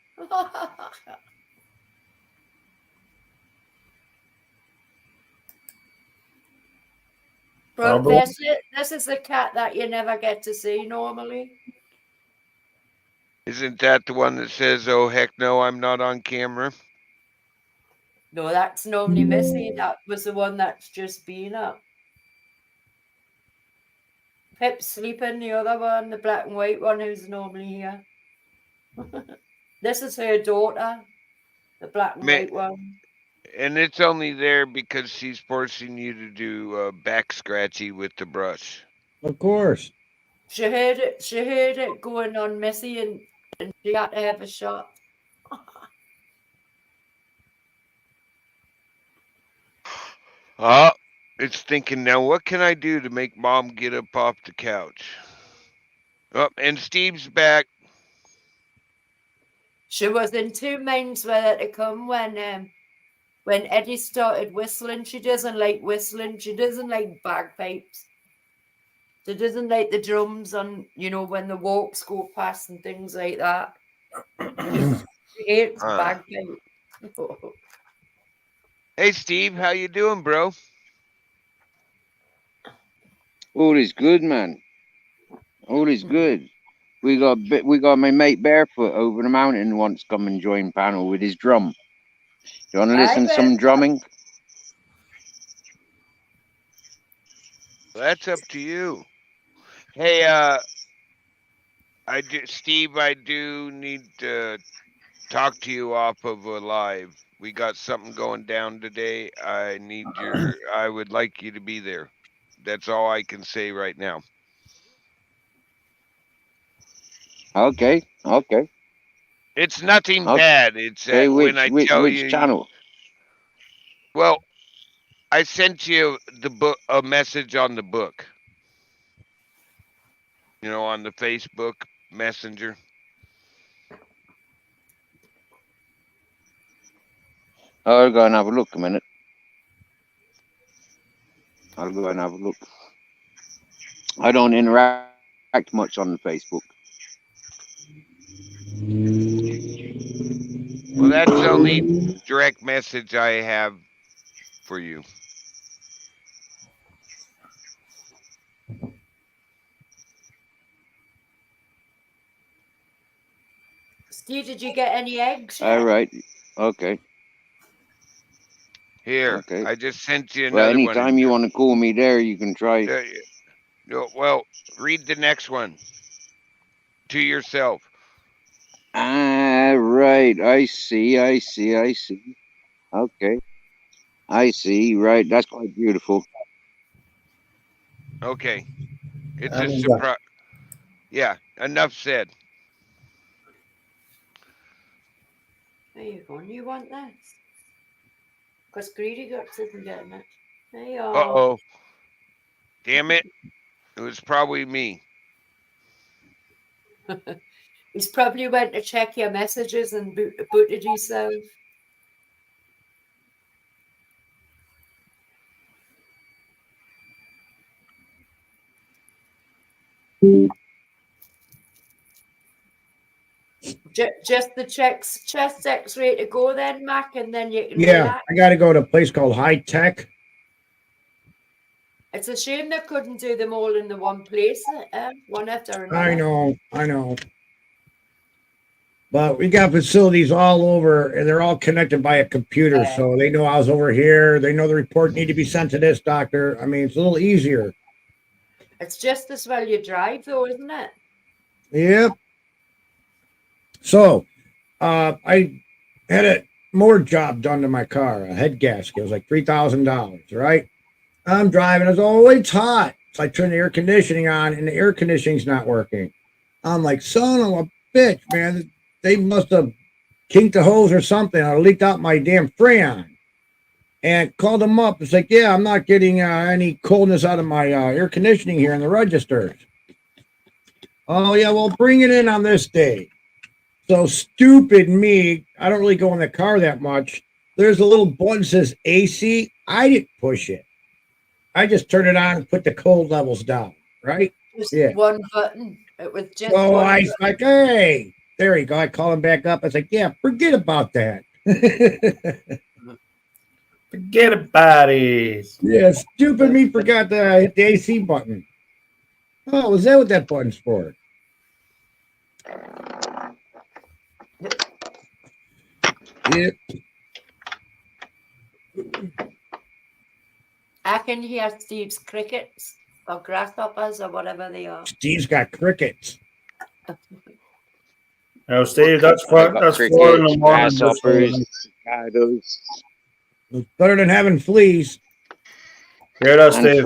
But this is the cat that you never get to see normally. Isn't that the one that says, "Oh heck no, I'm not on camera"? No, that's normally Missy. That was the one that's just been up. Pip's sleeping, the other one, the black and white one who's normally here. This is her daughter, the black and white one. And it's only there because she's forcing you to do back scratchy with the brush. Of course. She heard it. She heard it going on Missy, and she had to have a shot. It's thinking now, what can I do to make mom get up off the couch? Oh, and Steve's back. She was in two minds whether to come when Eddie started whistling. She doesn't like whistling. She doesn't like bagpipes. She doesn't like the drums on, when the walks go past and things like that. She hates bagpipes. Hey, Steve, how you doing, bro? All is good, man. All is good. We got my mate Barefoot over the mountain once come and join panel with his drum. You want to listen to some drumming? That's up to you. Hey, Steve, I do need to talk to you off of a live. We got something going down today. I would like you to be there. That's all I can say right now. Okay. It's nothing Okay. bad. It's when I tell which you. channel? Well, I sent you the book, a message on the book. On the Facebook Messenger. I'll go and have a look a minute. I'll go and have a look. I don't interact much on Facebook. Well, that's the only direct message I have for you. Steve, did you get any eggs? All right. Okay. Here, Okay. I just sent you Well, another one. anytime you want to call me there, you can try. Well, read the next one to yourself. Right. I see. Okay. I see. Right. That's quite beautiful. Okay. It's a surprise. Yeah, enough said. There you go. You want this? Because Greedy Guts isn't getting it. There you are. Uh-oh. Damn it. It was probably me. He's probably went to check your messages and booted himself. Just the chest X-ray to go then, Mac, and then you can relax. I got to go to a place called High Tech. It's a shame they couldn't do them all in the one place, one after another. I know. But we got facilities all over, and they're all connected by a computer, so they know I was over here. They know the report need to be sent to this doctor. I mean, it's a little easier. It's just as well you drive, though, isn't it? Yep. So, I had a more job done to my car, a head gasket. It was like $3,000, right? I'm driving. It's hot. So I turn the air conditioning on, and the air conditioning's not working. I'm like, son of a bitch, man. They must have kinked the hose or something. I leaked out my damn Freon. And called them up. It's like, yeah, I'm not getting any coldness out of my air conditioning here in the registers. Oh, yeah, well, bring it in on this day. So stupid me, I don't really go in the car that much. There's a little button that says AC. I didn't push it. I just turned it on and put the cold levels down, right? Just one button. It was just so one I was like, hey, there you go. I call him back up. I was like, yeah, forget about that. Forget about it. Yeah, stupid me forgot to hit the AC button. Oh, was that what that button's for? Yep. I can hear Steve's crickets or grasshoppers or whatever they are. Steve's got crickets. No, Steve, that's fun. That's fun in the morning. It's better than having fleas. Hear that, Steve?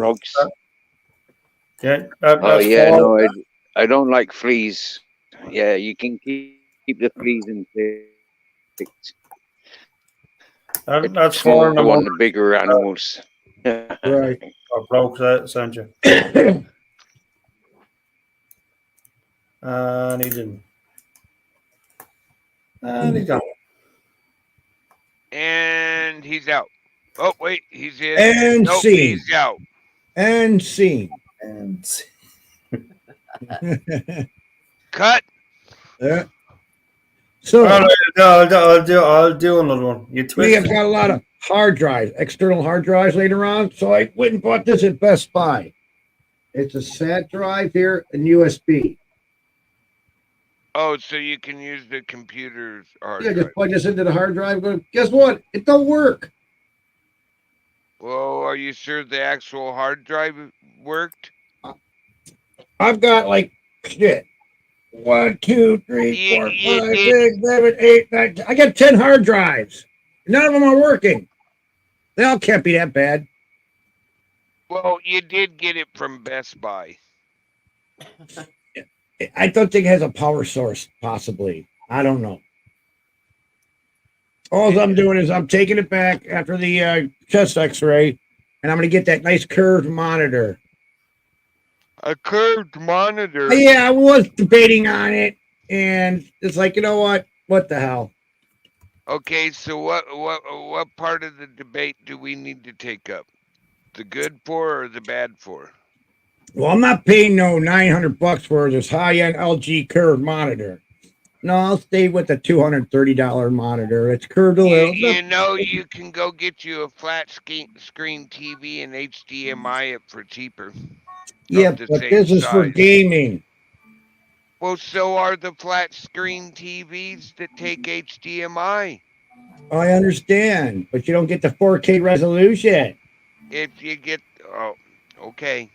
Yeah, Oh that's yeah, four. no, I don't like fleas. Yeah, you can keep the fleas in pigs. That's It's four in more the on morning. the bigger animals. Right. I broke that, sent you. And he didn't. And he's gone. And he's out. Oh wait, he's in. And Nope, scene. he's out. And scene. And Cut. Yeah. So all right, I'll do another one. You we twist have it. got a lot of hard drives, external hard drives later on. So I went and bought this at Best Buy. It's a SAT drive here and USB. Oh, so you can use the computer's hard Yeah, drive. just plug this into the hard drive. Go, guess what? It don't work. Well, are you sure the actual hard drive worked? I've got like shit. 1, 2, 3, You- 4, you 5, did- 6, 7, 8, 9. I got 10 hard drives. None of them are working. They all can't be that bad. Well, you did get it from Best Buy. I don't think it has a power source, possibly. I don't know. All I'm doing is I'm taking it back after the chest x-ray, and I'm going to get that nice curved monitor. A curved monitor. Yeah, I was debating on it, and it's like, you know what? What the hell? Okay, so what part of the debate do we need to take up? The good for or the bad for? Well, I'm not paying no $900 for this high-end LG curved monitor. No, I'll stay with the $230 monitor. It's curved a little. You know, you can go get you a flat screen TV and HDMI it for cheaper. Yeah, the but same this is for size. gaming. Well, so are the flat screen TVs that take HDMI. I understand, but you don't get the 4K resolution. If you get, oh, okay.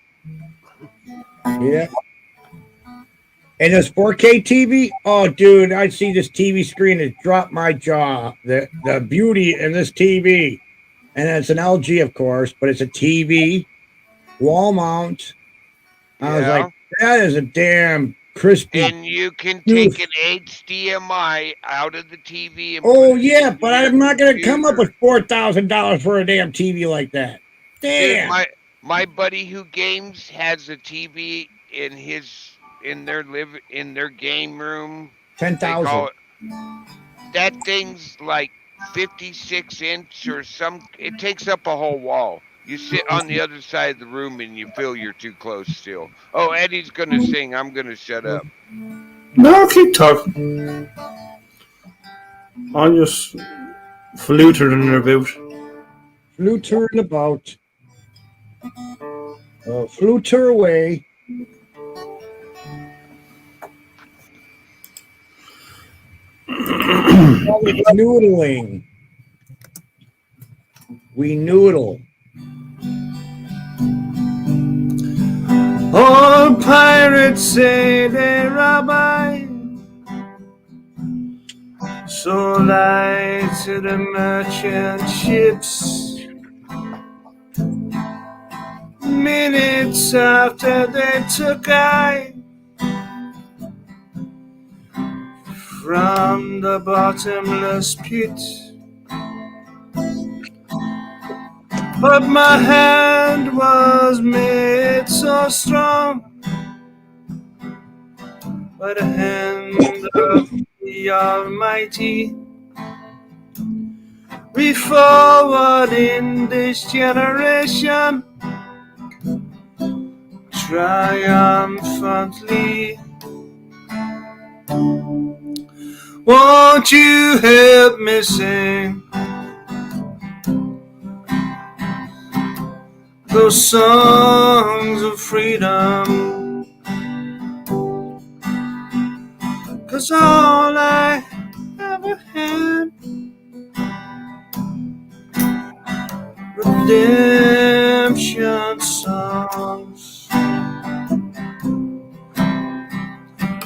Yeah. And this 4K TV, oh, dude, I see this TV screen and drop my jaw. The beauty in this TV, and it's an LG, of course, but it's a TV, wall mount. I was like, that is a damn crispy. And you can take an HDMI out of the TV. And Oh put it yeah, into but your I'm not gonna come up computer. with $4,000 for a damn TV like that. Dude, Damn. my buddy who games has a TV in their game room. They 10,000. call it. That thing's like 56-inch or some. It takes up a whole wall. You sit on the other side of the room and you feel you're too close still. Oh, Eddie's gonna sing. I'm gonna shut up. No, keep talking. I'm just flutering about. Fluttering about. Flutter away. Noodling. We noodle. All pirates say they rabbi, so lie to the merchant ships. Minutes after they took I from the bottomless pit, but my hand was made so strong by the hand of the Almighty. We forward in this generation triumphantly. Won't you help me sing those songs of freedom? 'Cause all I ever had, redemption songs,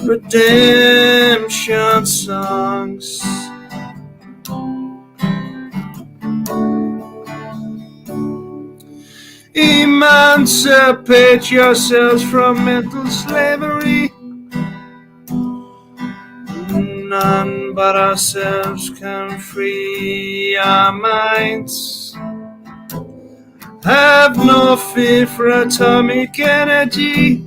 redemption songs. Emancipate yourselves from mental slavery. None but ourselves can free our minds. Have no fear for atomic energy,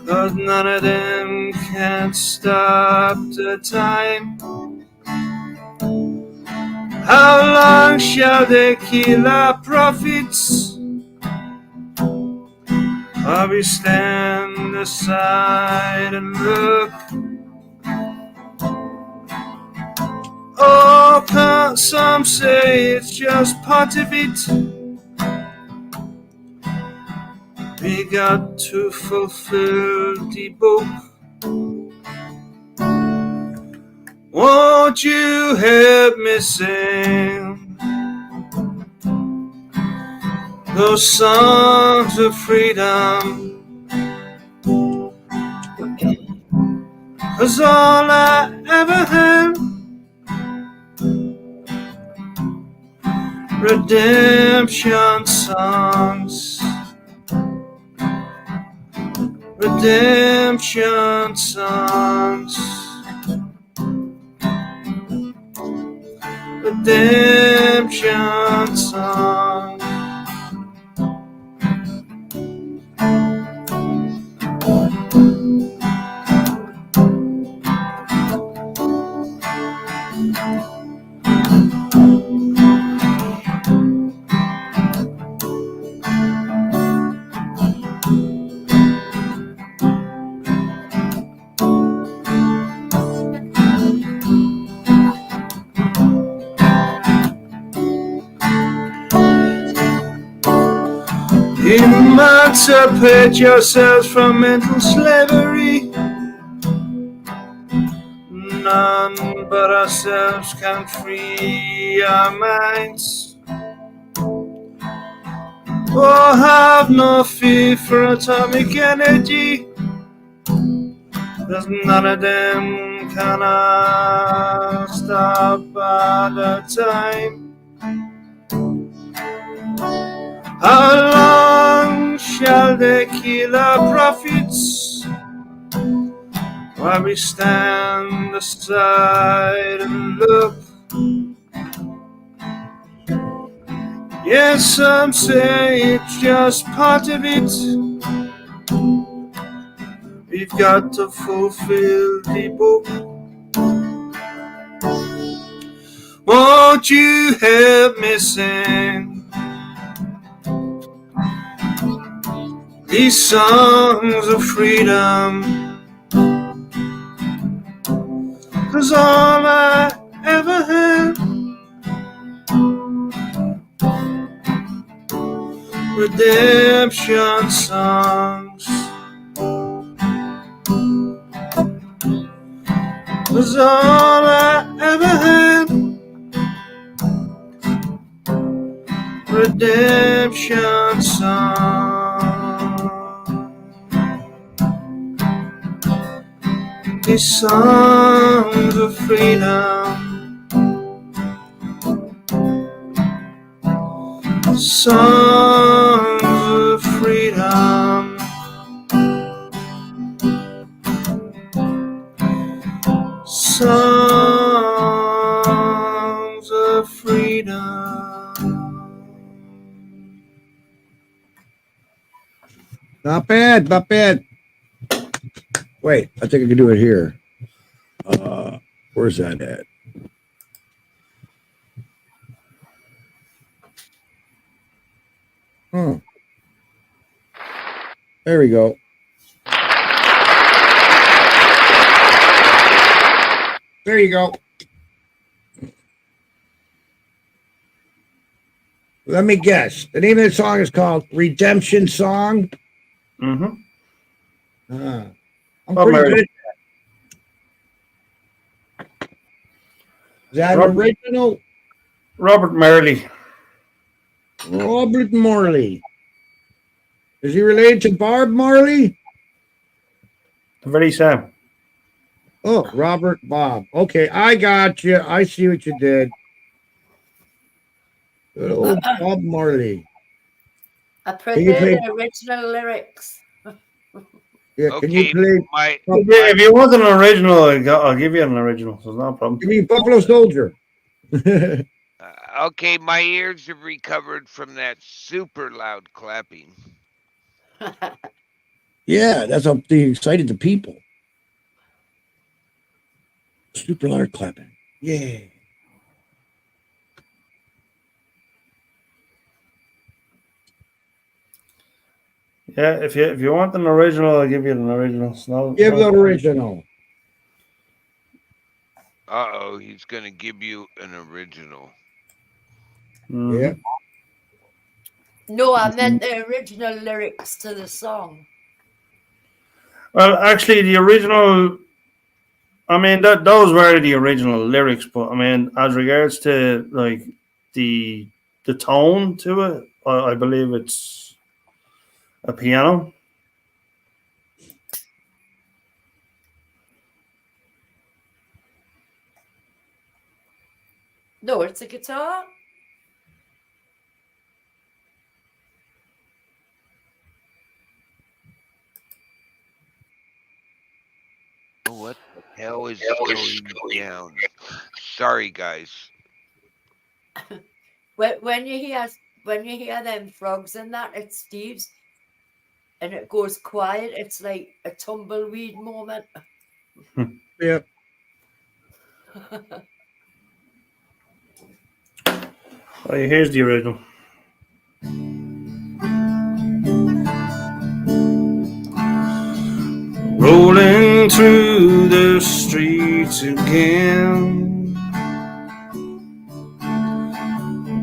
'cause none of them can stop the time. How long shall they kill our prophets, while we stand aside and look? Oh, can't some say it's just part of it? We got to fulfill the book. Won't you help me sing those songs of freedom? 'Cause all I ever had, redemption songs, redemption songs, redemption songs. Emancipate yourselves from mental slavery. None but ourselves can free our minds. Oh, have no fear for atomic energy, 'cause none of them can stop at a time. How long shall they kill our prophets, while we stand aside and look? Yes, some say it's just part of it. We've got to fulfill the book. Won't you help me sing these songs of freedom? 'Cause all I ever had, redemption songs, 'cause all I ever had, redemption songs. These songs of freedom, songs of freedom, songs of freedom. Not bad, not bad. Wait, I think I can do it here. Where's that at? There we go. There you go. Let me guess. The name of the song is called Redemption Song. Mm-hmm. I'm pretty good. Is that Robert- original? Robert Marley. Robert Marley. Is he related to Barb Marley? The very same. Oh, Robert Bob. Okay, I got you. I see what you did. Good old Bob Marley. I Can you prefer play? the original lyrics. Yeah, can you Okay, play? my If you want an original, I'll give you an original. So it's not a problem. Give me Buffalo Soldier. okay, my ears have recovered from that super loud clapping. Yeah, that's how they excited the people. Super loud clapping. Yeah. Yeah, if you want an original, I'll give you an original. So Give the original. Uh-oh, he's going to give you an original. Mhm. Yeah. No, I meant the original lyrics to the song. Well, actually, the original. I mean, those were the original lyrics, but I mean, as regards to like the tone to it, I believe it's a piano. No, it's a guitar. What the hell is going down? Sorry, guys. When you hear them frogs and that, it's Steve's, and it goes quiet. It's like a tumbleweed moment. Yep. Oh, here's the original. Rolling through the streets again,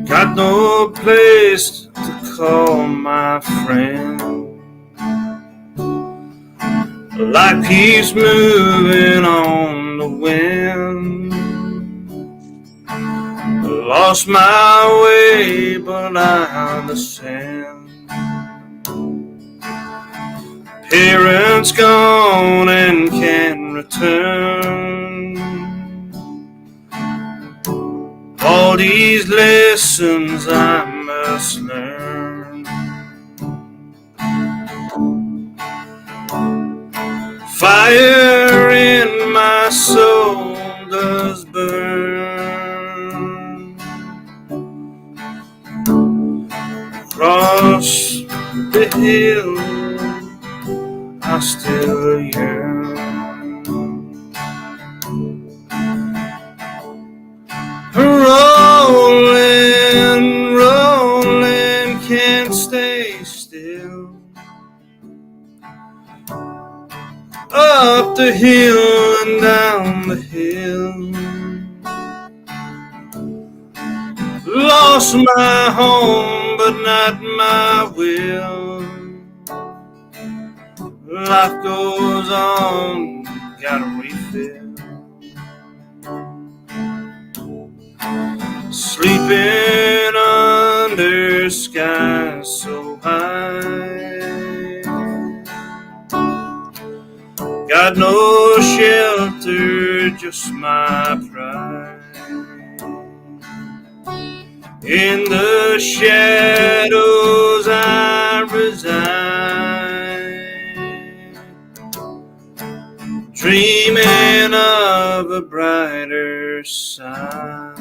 got no place to call my friend. Life keeps moving on the wind. Lost my way, but I understand. Parents gone and can't return. All these lessons I must learn. Fire in my soul does burn. Across the hill I still yearn. Rolling, rolling, can't stay still. Up the hill and down the hill. Lost my home, but not my will. Life goes on, gotta refill. Sleeping under skies so high, got no shelter, just my pride. In the shadows I reside, dreaming of a brighter side.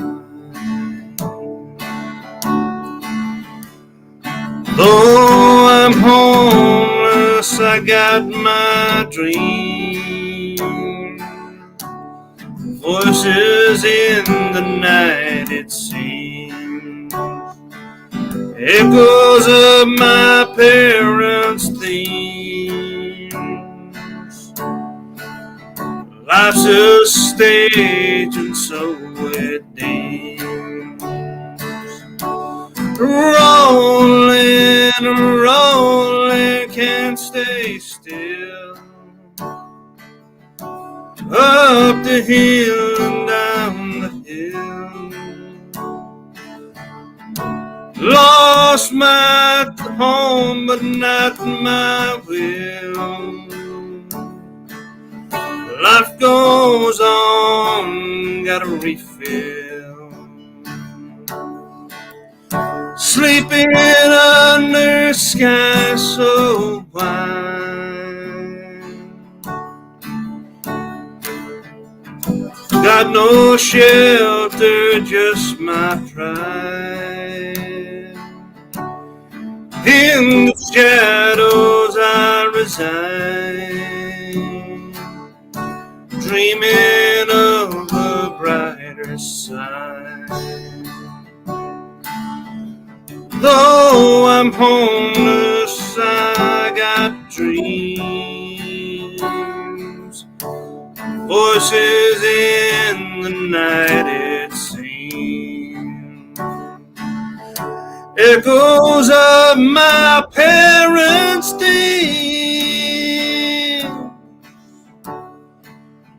Though I'm homeless, I got my dream. Voices in the night, it seems. Echoes of my parents' themes. Life's a stage and so it deems. Rolling, rolling, can't stay still. Up the hill and down the hill. Lost my home, but not my will. Life goes on, gotta refill. sleeping under sky so wide. Got no shelter, just my pride. In the shadows I reside, dreaming of a brighter side. Though I'm homeless, I got dreams, voices in the night it seems, echoes of my parents' dream.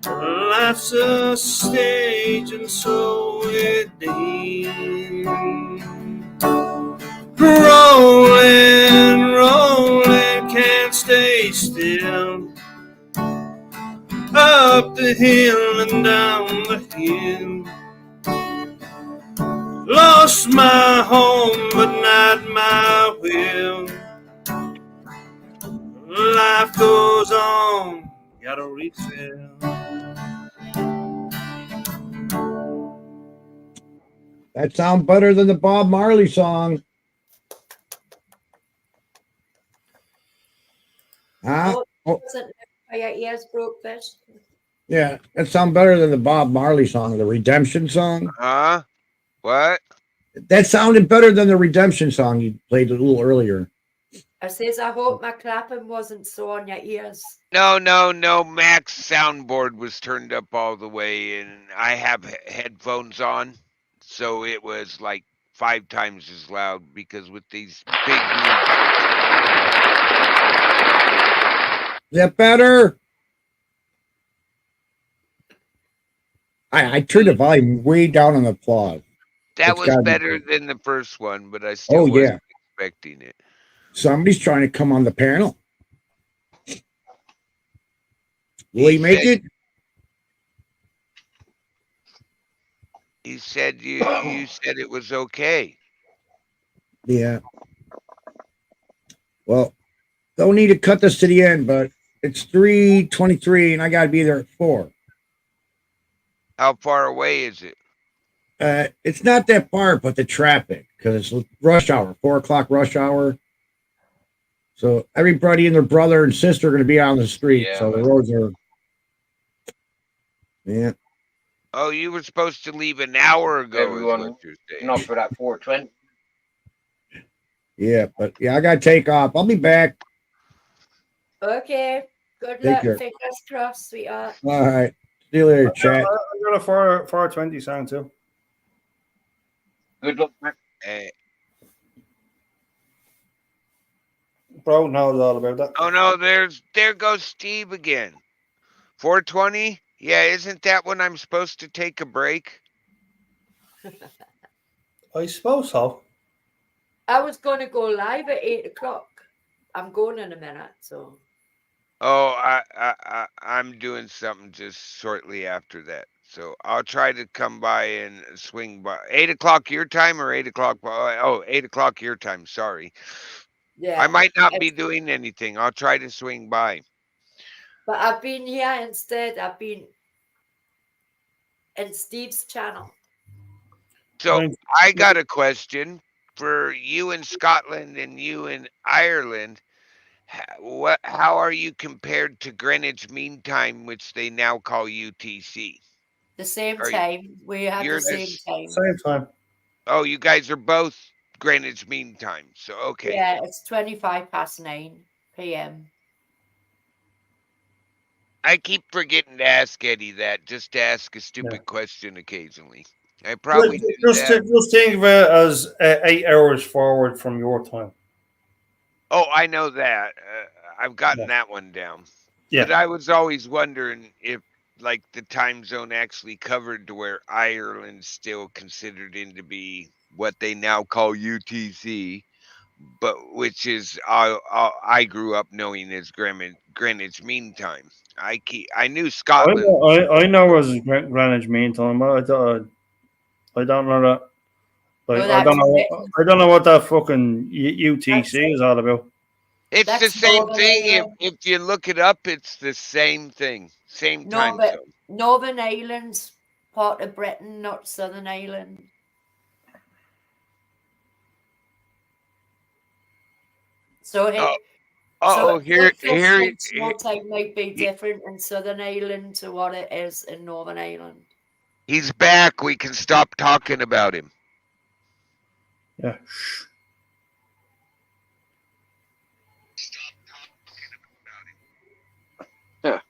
Life's a stage and so it is. Rolling, rolling, can't stay still. Up the hill and down the hill. Lost my home, but not my will. Life goes on, gotta refill. That sounds better than the Bob Marley song. Huh? Oh, Wasn't your ears broke, fish? yeah, that sounds better than the Bob Marley song, the Redemption song. Huh? What? That sounded better than the Redemption song you played a little earlier. I says, I hope my clapping wasn't so on your ears. No. Mac's soundboard was turned up all the way, and I have headphones on, so it was like 5 times as loud because with these big. Is that better? I turned the volume way down on the applause. That It's was gotta be better good. than the first one, but I still Oh, yeah. wasn't expecting it. Somebody's trying to come on the panel. Will he make it? He said you said it was okay. Yeah. Well, don't need to cut this to the end, but it's 3:23 and I got to be there at 4. How far away is it? It's not that far, but the traffic, because it's rush hour, 4:00 rush hour. So everybody and their brother and sister are going to be on the street. Yeah, So the but- roads are, yeah. Oh, you were supposed to leave an hour ago. Everyone, is what you're saying. not for that 420. Yeah, but yeah, I got to take off. I'll be back. Okay. Good Take luck. care. Fingers crossed, sweetheart. All right. See you later, chat. I got a 420 song too. Good luck, Mac. Eh, Bro knows all about that. oh no, there goes Steve again. 420? Yeah, isn't that when I'm supposed to take a break? I suppose so. I was going to go live at 8 o'clock. I'm going in a minute, so. Oh, I'm doing something just shortly after that. So I'll try to come by and swing by 8 o'clock your time or 8 o'clock. 8 o'clock your time. Sorry. Yeah. I might not be doing anything. I'll try to swing by. But I've been here instead. I've been in Steve's channel. So Thanks. I got a question for you in Scotland and you in Ireland. How are you compared to Greenwich Mean Time, which they now call UTC? The same Are you- time. We have you're the same just- time. Same time. Oh, you guys are both Greenwich Mean Time. So okay. Yeah, it's 9 p.m. I keep forgetting to ask Eddie that, just to ask a stupid question occasionally. I probably do Just that. just think of it as 8 hours forward from your time. Oh, I know that. I've gotten Yeah. that one down. Yeah. But I was always wondering if, like, the time zone actually covered to where Ireland's still considered in to be what they now call UTC, but which is I grew up knowing as Greenwich Mean Time. I knew Scotland. I know it was Greenwich Mean Time, but I don't know that. Like, No, I don't that's know. Britain. I don't know what that fucking UTC is all about. It's the That's same Northern thing. Ireland. If you look it up, it's the same thing. Same No, time but zone. Northern Ireland's part of Britain, not Southern Ireland. So Here snow time might be different in Southern Ireland to what it is in Northern Ireland. he's back. We can stop talking about him. Yeah. Shh.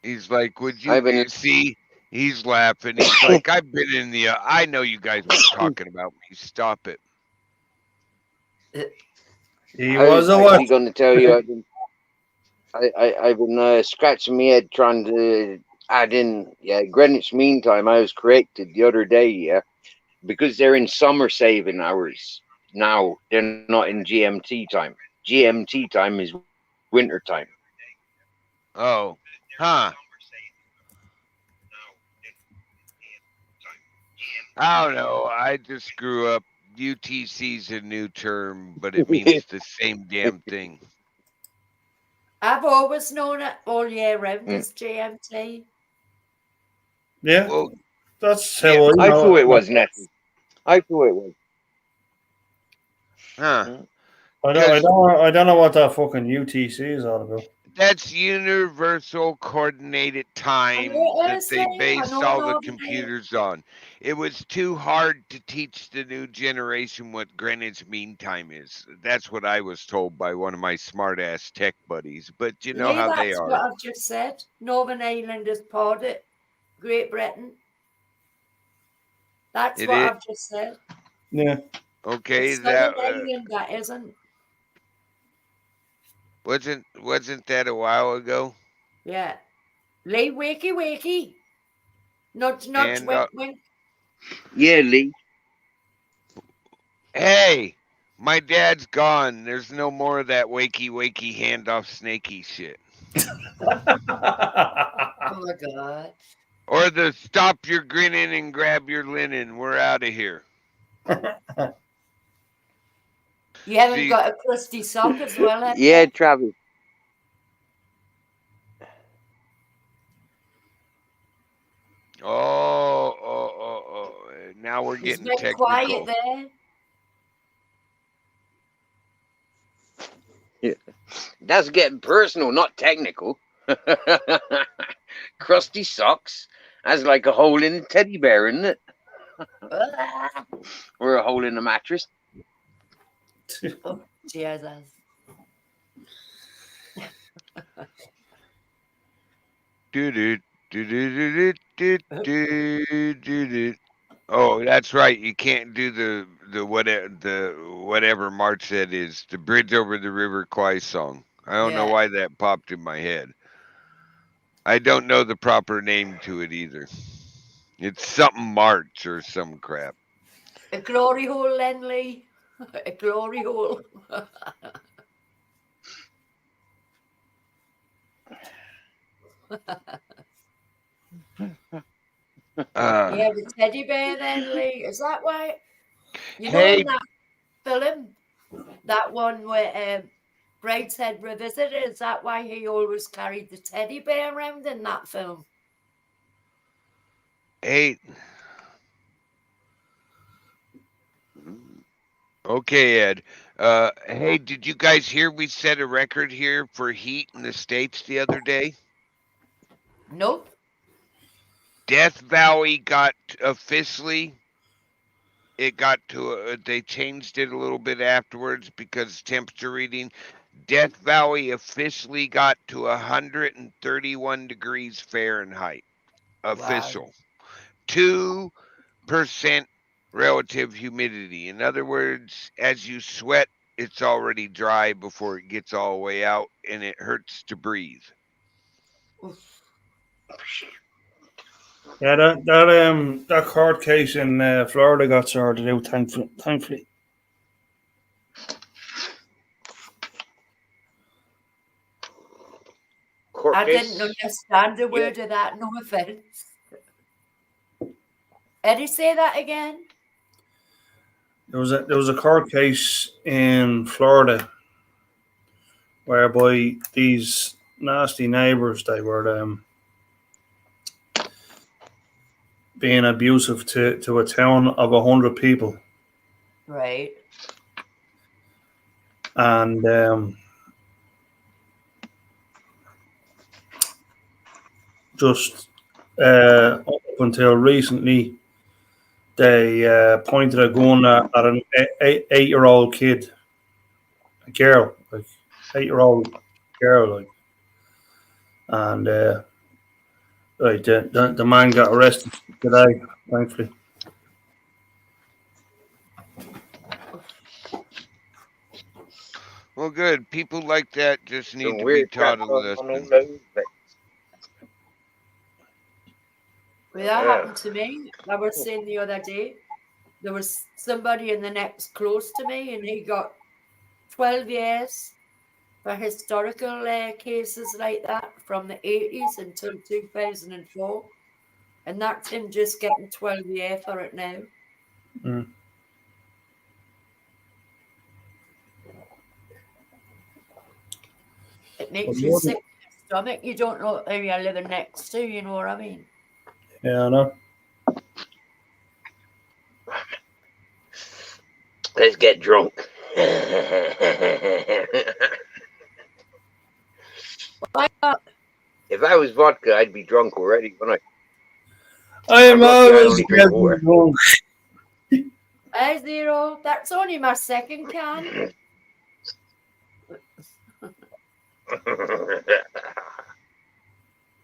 He's like, would I've been you in- see? He's laughing. He's like, I've been in the. I know you guys were talking about me. Stop it. He I was was a actually what? going to tell you, I've been scratching my head trying to add in, Greenwich Mean Time. I was corrected the other day, because they're in summer saving hours now. They're not in GMT time. GMT time is winter time. Oh, huh. I don't know. I just grew up. UTC's a new term, but it means the same damn thing. I've always known it all year round as GMT. Yeah, Well, that's yeah. how I thought it was it. Nettie. I thought it was. Huh. I don't know what that fucking UTC is all about. That's Universal Coordinated Time that they based all the computers on. It was too hard to teach the new generation what Greenwich Mean Time is. That's what I was told by one of my smart-ass tech buddies. But you know Lee, how they that's are. what I've just said. Northern Ireland is part of Great Britain. That's what I've just said. Yeah. Okay, It's Southern Ireland that isn't. Wasn't that a while ago? Yeah. Lee, wakey. Not And, wink. Yeah, Lee. Hey, my dad's gone. There's no more of that wakey handoff snaky shit. Oh my God. Or the stop your grinning and grab your linen. We're out of here. You haven't got a crusty sock as well, have Yeah, you? Travis. Oh. Now we're It's getting been technical. quiet there. Yeah. That's getting personal, not technical. Crusty socks. That's like a hole in a teddy bear, isn't it? Or a hole in a mattress. Oh, Jesus. Oh, that's right. You can't do the whatever march that is. The Bridge Over the River Kwai song. I don't know why that popped in my head. I don't know the proper name to it either. It's something march or some crap. A glory hole, then, Lee. A glory hole. Yeah, the teddy bear, then, Lee. Is that why? You know, in that film, that one where Brideshead Revisited, is that why he always carried the teddy bear around in that film? Hey. Okay, Ed. Hey, did you guys hear we set a record here for heat in the States the other day? Nope. Death Valley got officially. It got to. They changed it a little bit afterwards because temperature reading. Death Valley officially got to 131 degrees Fahrenheit. Official. 2% relative humidity. In other words, as you sweat, it's already dry before it gets all the way out, and it hurts to breathe. Yeah, that court case in Florida got sorted out, thankfully. I didn't understand a word of that, no offense. Eddie, say that again. There was a court case in Florida whereby these nasty neighbors, they were being abusive to a town of 100 people, Right. and just up until recently, they pointed a gun at an 8-year-old kid, a girl, like 8-year-old girl, like, and right, the man got arrested today, thankfully. Well, good. People like that just need Some to be weird taught crap a on lesson. those, but Well, that Yeah. happened to me. I was saying the other day, there was somebody in the next close to me, and he got 12 years for historical cases like that from the 80s until 2004. And that's him just getting 12 years for it now. Mm. It makes Well, you you're- sick to your stomach. You don't know who you're living next to, you know what I mean? Yeah, I know. let's get drunk. Why not? If I was vodka, I'd be drunk already, wouldn't I'm I'm lucky I always only drink water. getting drunk. Zero. That's only my second can. I?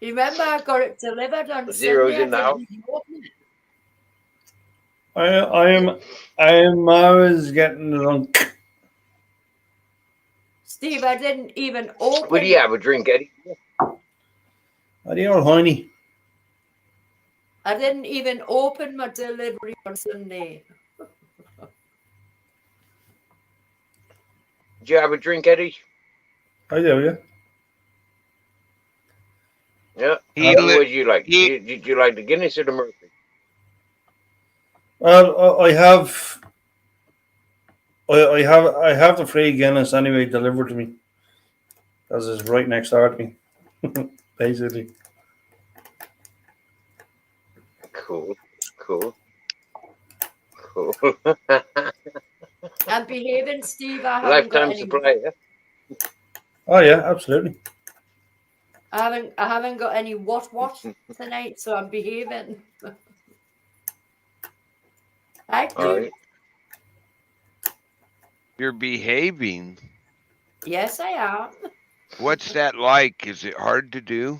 Remember, I got it delivered on Zero's Sunday. in the I house. didn't even open it. I'm always getting drunk. Steve, I didn't even open What do you have, a drink, Eddie? Are you all honey? I didn't even open my delivery on Sunday. Do you have a drink, Eddie? I do, yeah. Yeah. He What li- would you like? he- Did you like the Guinness or the Murphy? Well, I have the free Guinness anyway delivered to me, because it's right next door to me, basically. Cool. I'm behaving, Steve. I haven't got Lifetime any. supply, yeah? Oh yeah, absolutely. I haven't got any what tonight, so I'm behaving. I do. All right. You're behaving. Yes, I am. What's that like? Is it hard to do?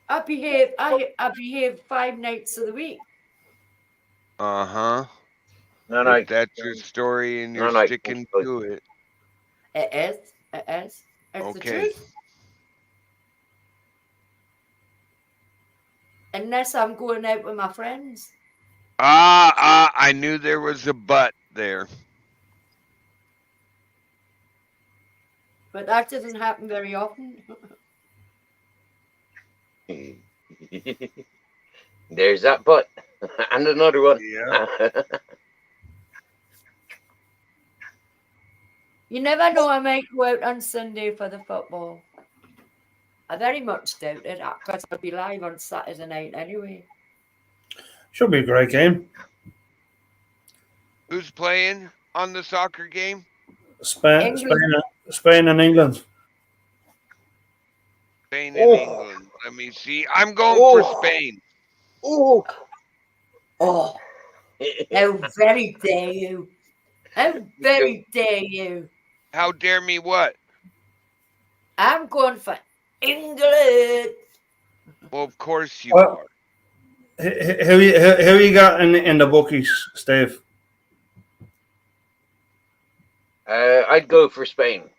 I behave. I behave 5 nights of the week. Uh-huh. No, If that's your story and you're No, sticking no. to it. It is. It's the Okay. truth. Unless I'm going out with my friends. I knew there was a but there. But that doesn't happen very often. There's that but. And another one. Yeah. You never know, I might go out on Sunday for the football. I very much doubt it, because I'll be live on Saturday night anyway. Should be a great game. Who's playing on the soccer game? Spain and England. Spain and Oh. England. Let me see. I'm going Oh. for Spain. Ooh. Oh, how very dare you! How very dare you! How dare me what? I'm going for England. Well, of course you Well- are. Who you got in the bookies, Steve? I'd go for Spain.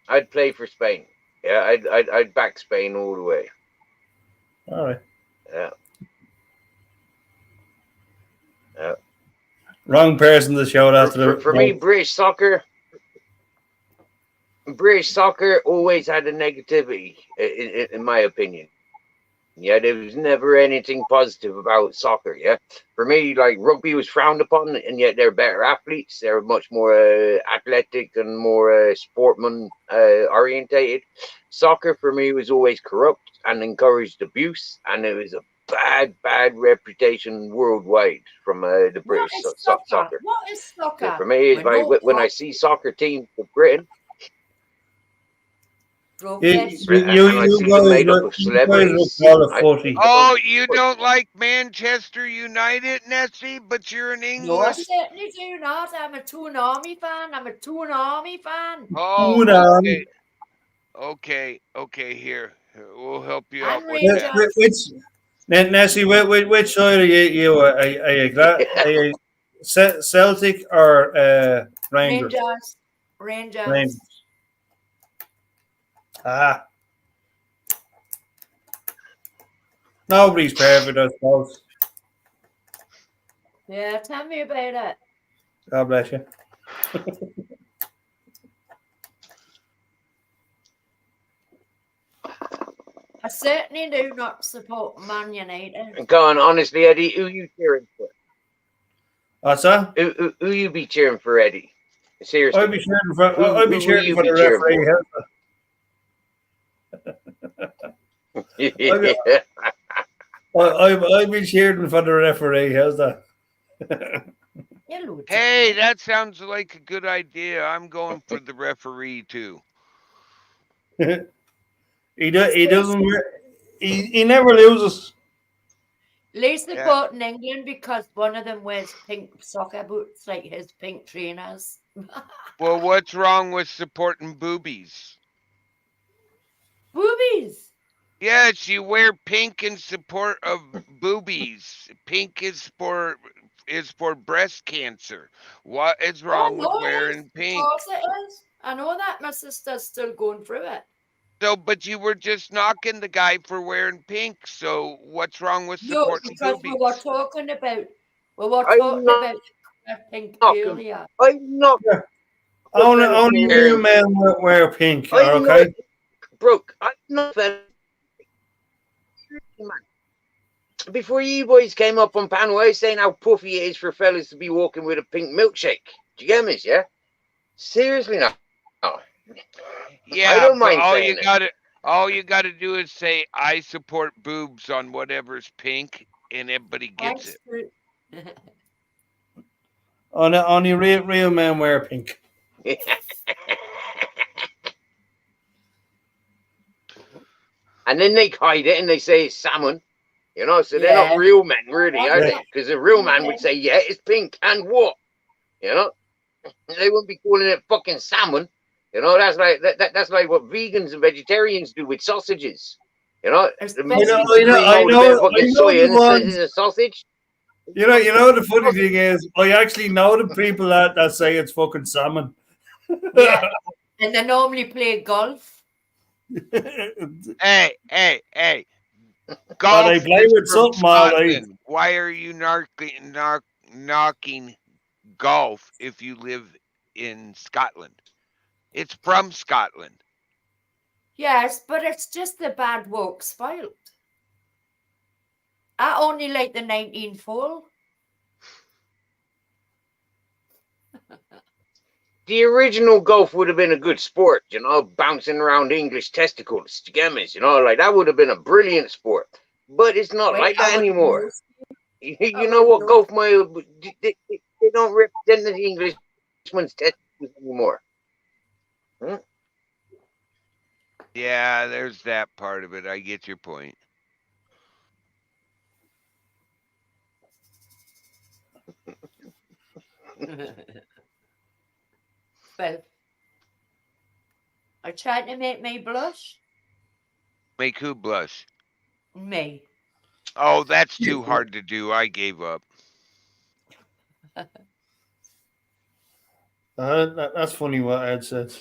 I'd play for Spain. Yeah, I'd back Spain all the way. All right. Yeah. Yeah. Wrong person to show that to. For me, British soccer always had a negativity, in my opinion. Yeah, there was never anything positive about soccer. Yeah, for me, like rugby was frowned upon, and yet they're better athletes. They're much more athletic and more sportman orientated. Soccer for me was always corrupt and encouraged abuse, and it was a bad reputation worldwide from the What British is soccer? soccer. What is soccer? Yeah, for me, it's We're like not when I see soccer teams of Britain, progress. You and I see them made up of celebrities. call it I footy. Oh, you don't like Manchester United, Nessie, but you're an No, I English. certainly do not. I'm a Toon Army fan. Oh, Toon okay. Here, we'll help you And out with Rangers. that. Nessie, which side are you? Are you Celtic or Rangers? Rangers. Ah. Nobody's perfect, I suppose. Yeah, tell me about it. God bless you. I certainly do not support Man United. Go on, honestly, Eddie, who you cheering for? What's that? Who you be cheering for, Eddie? Seriously. I'd be cheering for you the be cheering referee. I'd be cheering for the referee. How's that? Hey, that sounds like a good idea. I'm going for the referee too. He doesn't. He never loses. At least they fought in England because one of them wears pink soccer boots, like his pink trainers. Well, what's wrong with supporting boobies? Boobies? Yes, you wear pink in support of boobies. Pink is for breast cancer. What is wrong with wearing pink? Of course it is. I know that. My sister's still going through it. So, but you were just knocking the guy for wearing pink. So, what's wrong with supporting because boobies? we were talking about pink earlier. I'm not. Only real men wear pink. Okay. Brooke, I'm not. Before you boys came up on panel, I was saying how puffy it is for fellas to be walking with a pink milkshake. Do you get me? Yeah. Seriously, now. Oh. Yeah, I don't mind all saying all you gotta do is say I support boobs on whatever's pink, and everybody gets it. Only real men wear pink. And then they hide it and they say it's salmon. You know, so they're not real men, really, are they? Because a real man would say, yeah, it's pink and what? You know, they wouldn't be calling it fucking salmon. You know, that's like that's like what vegans and vegetarians do with sausages. You know, I know soy and it says it's a sausage. You know the funny thing is, I actually know the people that say it's fucking salmon. Yeah, and they normally play golf. Hey. Golf they play is with from something all right. Scotland. Why are you knocking golf if you live in Scotland? It's from Scotland. Yes, but it's just the bad work spoiled. I only like the 19th hole. The original golf would have been a good sport, you know, bouncing around English testicles, you know, like that would have been a brilliant sport. But it's not like that anymore. You know what, golf, they don't represent the Englishman's testicles anymore. Hmm? Yeah, there's that part of it. I get your point. Well, I tried to make me blush. Make who blush? Me. Oh, that's too hard to do. I gave up. That's funny what Ed said.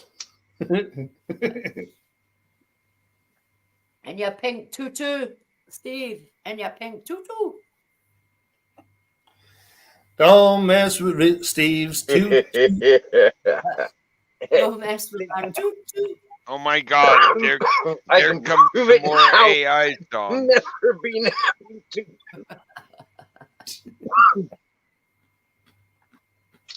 And your pink tutu, Steve. And your pink tutu. Don't mess with Steve's tutu. Don't mess with my tutu. Oh my God! There I there can comes prove some it more now. AI songs. Never been able to.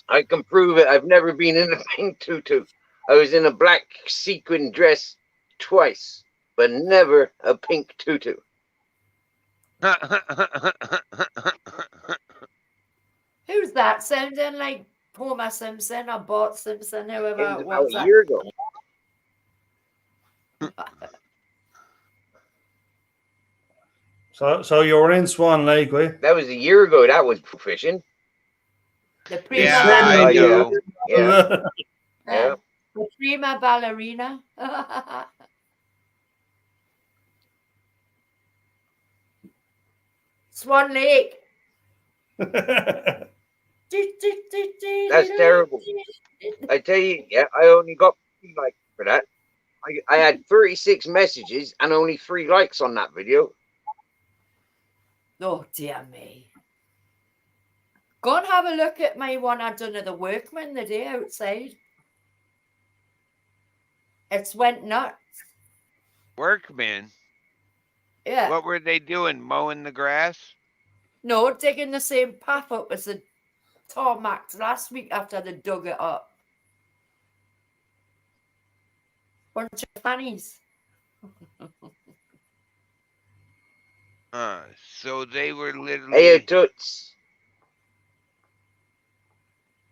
I can prove it. I've never been in a pink tutu. I was in a black sequin dress twice, but never a pink tutu. Who's that sounding like Homer Simpson or Bart Simpson, It whoever was it about was? a year ago. So you were in Swan Lake, were you? That was a year ago. That was fishing. The prima Yeah, said I Oh it, know. yeah. yeah. The prima ballerina. Swan Lake. That's terrible. I tell you, yeah, I only got 3 likes for that. I had 36 messages and only 3 likes on that video. Oh dear me. Go and have a look at my one I done of the workman the day outside. It's went nuts. Workmen. Yeah. What were they doing? Mowing the grass? No, digging the same path up as the tarmac last week after they dug it up. Bunch of fannies. So they were Hey, literally. toots.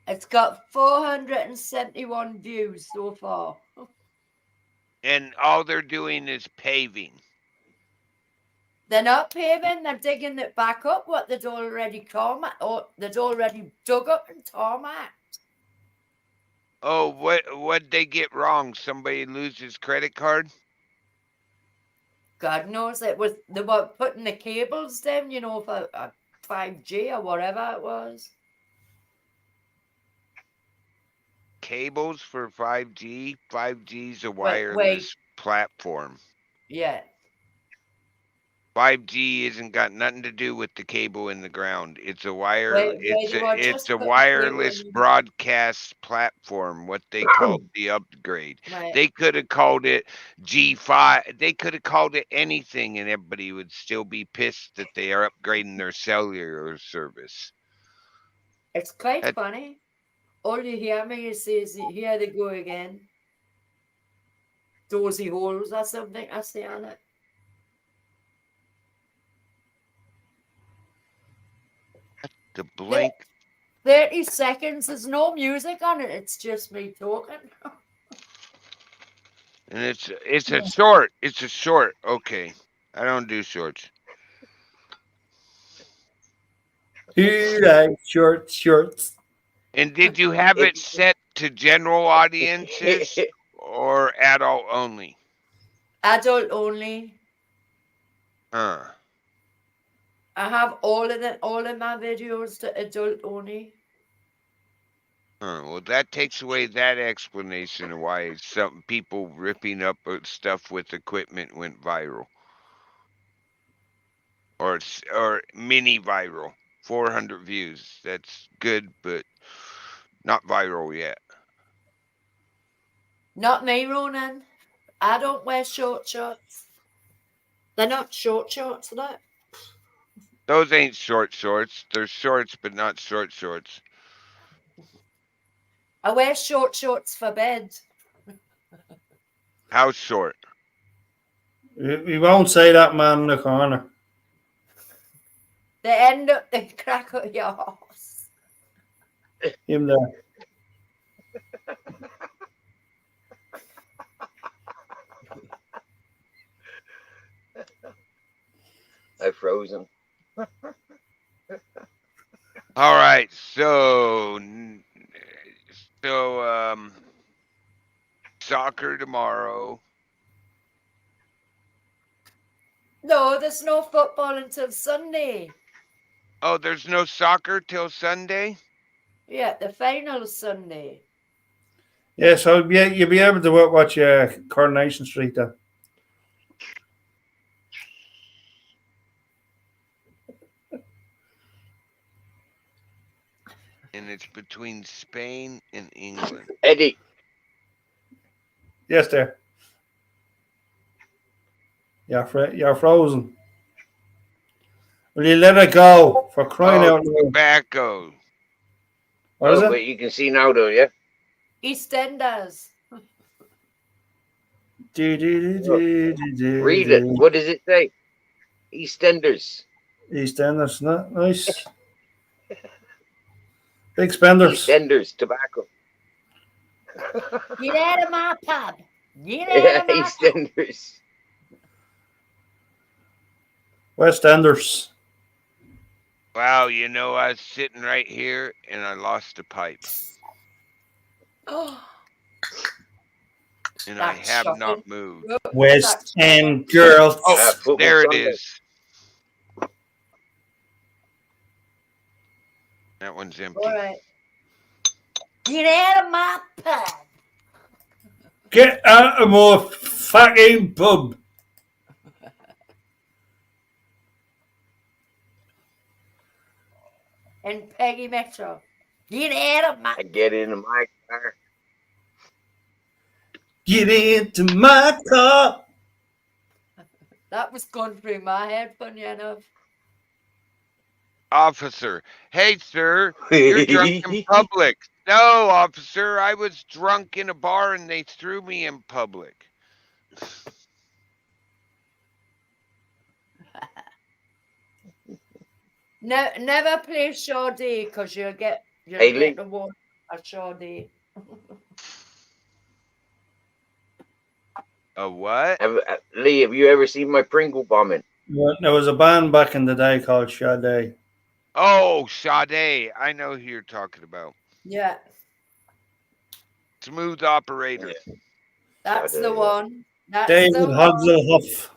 It's got 471 views so far. And all they're doing is paving. They're not paving, they're digging it back up what they'd already they'd already dug up and tarmac. Oh, what'd they get wrong? Somebody lose his credit card? God knows they were putting the cables down, you know, for 5G or whatever it was. Cables for 5G? 5G's a Wait. wireless platform. Yeah. 5G isn't got nothing to do with the cable in the ground. It's a just putting wireless cable in. broadcast platform, what they called the upgrade. Right. They could have called it G5. They could have called it anything and everybody would still be pissed that they are upgrading their cellular service. It's quite funny. All you hear me is says, here they go again. Dozy holes or something I say on it. The blank. 30 seconds, there's no music on it, it's just me talking. And it's a short. It's a short. Okay. I don't do shorts. Who likes shorts? And did you have it set to general audiences or adult only? Adult only. Huh. I have all of my videos to adult only. Well, that takes away that explanation of why some people ripping up stuff with equipment went viral, or mini viral. 400 views. That's good, but not viral yet. Not me, Ronan. I don't wear short shorts. They're not short shorts, look. Those ain't short shorts. They're shorts, but not short shorts. I wear short shorts for bed. How short? We won't say that, man in the corner. They end up the crack of your horse. Him there. I frozen. All right, so soccer tomorrow. No, there's no football until Sunday. Oh, there's no soccer till Sunday? Yeah, the final's Sunday. Yeah, so you'll be able to watch Coronation Street then. And it's between Spain and England. Eddie. Yes, there. You're frozen. Will you let it go for crying Oh, out loud? tobacco. What is Oh, it? but you can see now, though, yeah? EastEnders. Read it. What does it say? EastEnders. EastEnders, nice. Big spenders. EastEnders tobacco. Get out of my pub. Get out Yeah, of my pub. EastEnders. West Enders. Wow, you know, I was sitting right here and I lost a pipe. Oh, And I That's have not shocking. moved. West End girls. Oh, Football there it Sunday. is. That one's empty. All right. Get out of my pub. Get out of my fucking pub. And Peggy Metro. Get out of my. I get into my car. Get into my car. That was going through my head, funny enough. Officer, hey, sir, you're drunk in public. No, officer, I was drunk in a bar and they threw me in public. No, never play Sade because you'll get Hey, Lee. the one at Sade. A what? Lee, have you ever seen my Pringle bombing? There was a band back in the day called Sade. Oh, Sade. I know who you're talking about. Yeah, Smooth operator. Yeah. that's Sade, the yeah. one. That's David the one. Hogselhuff.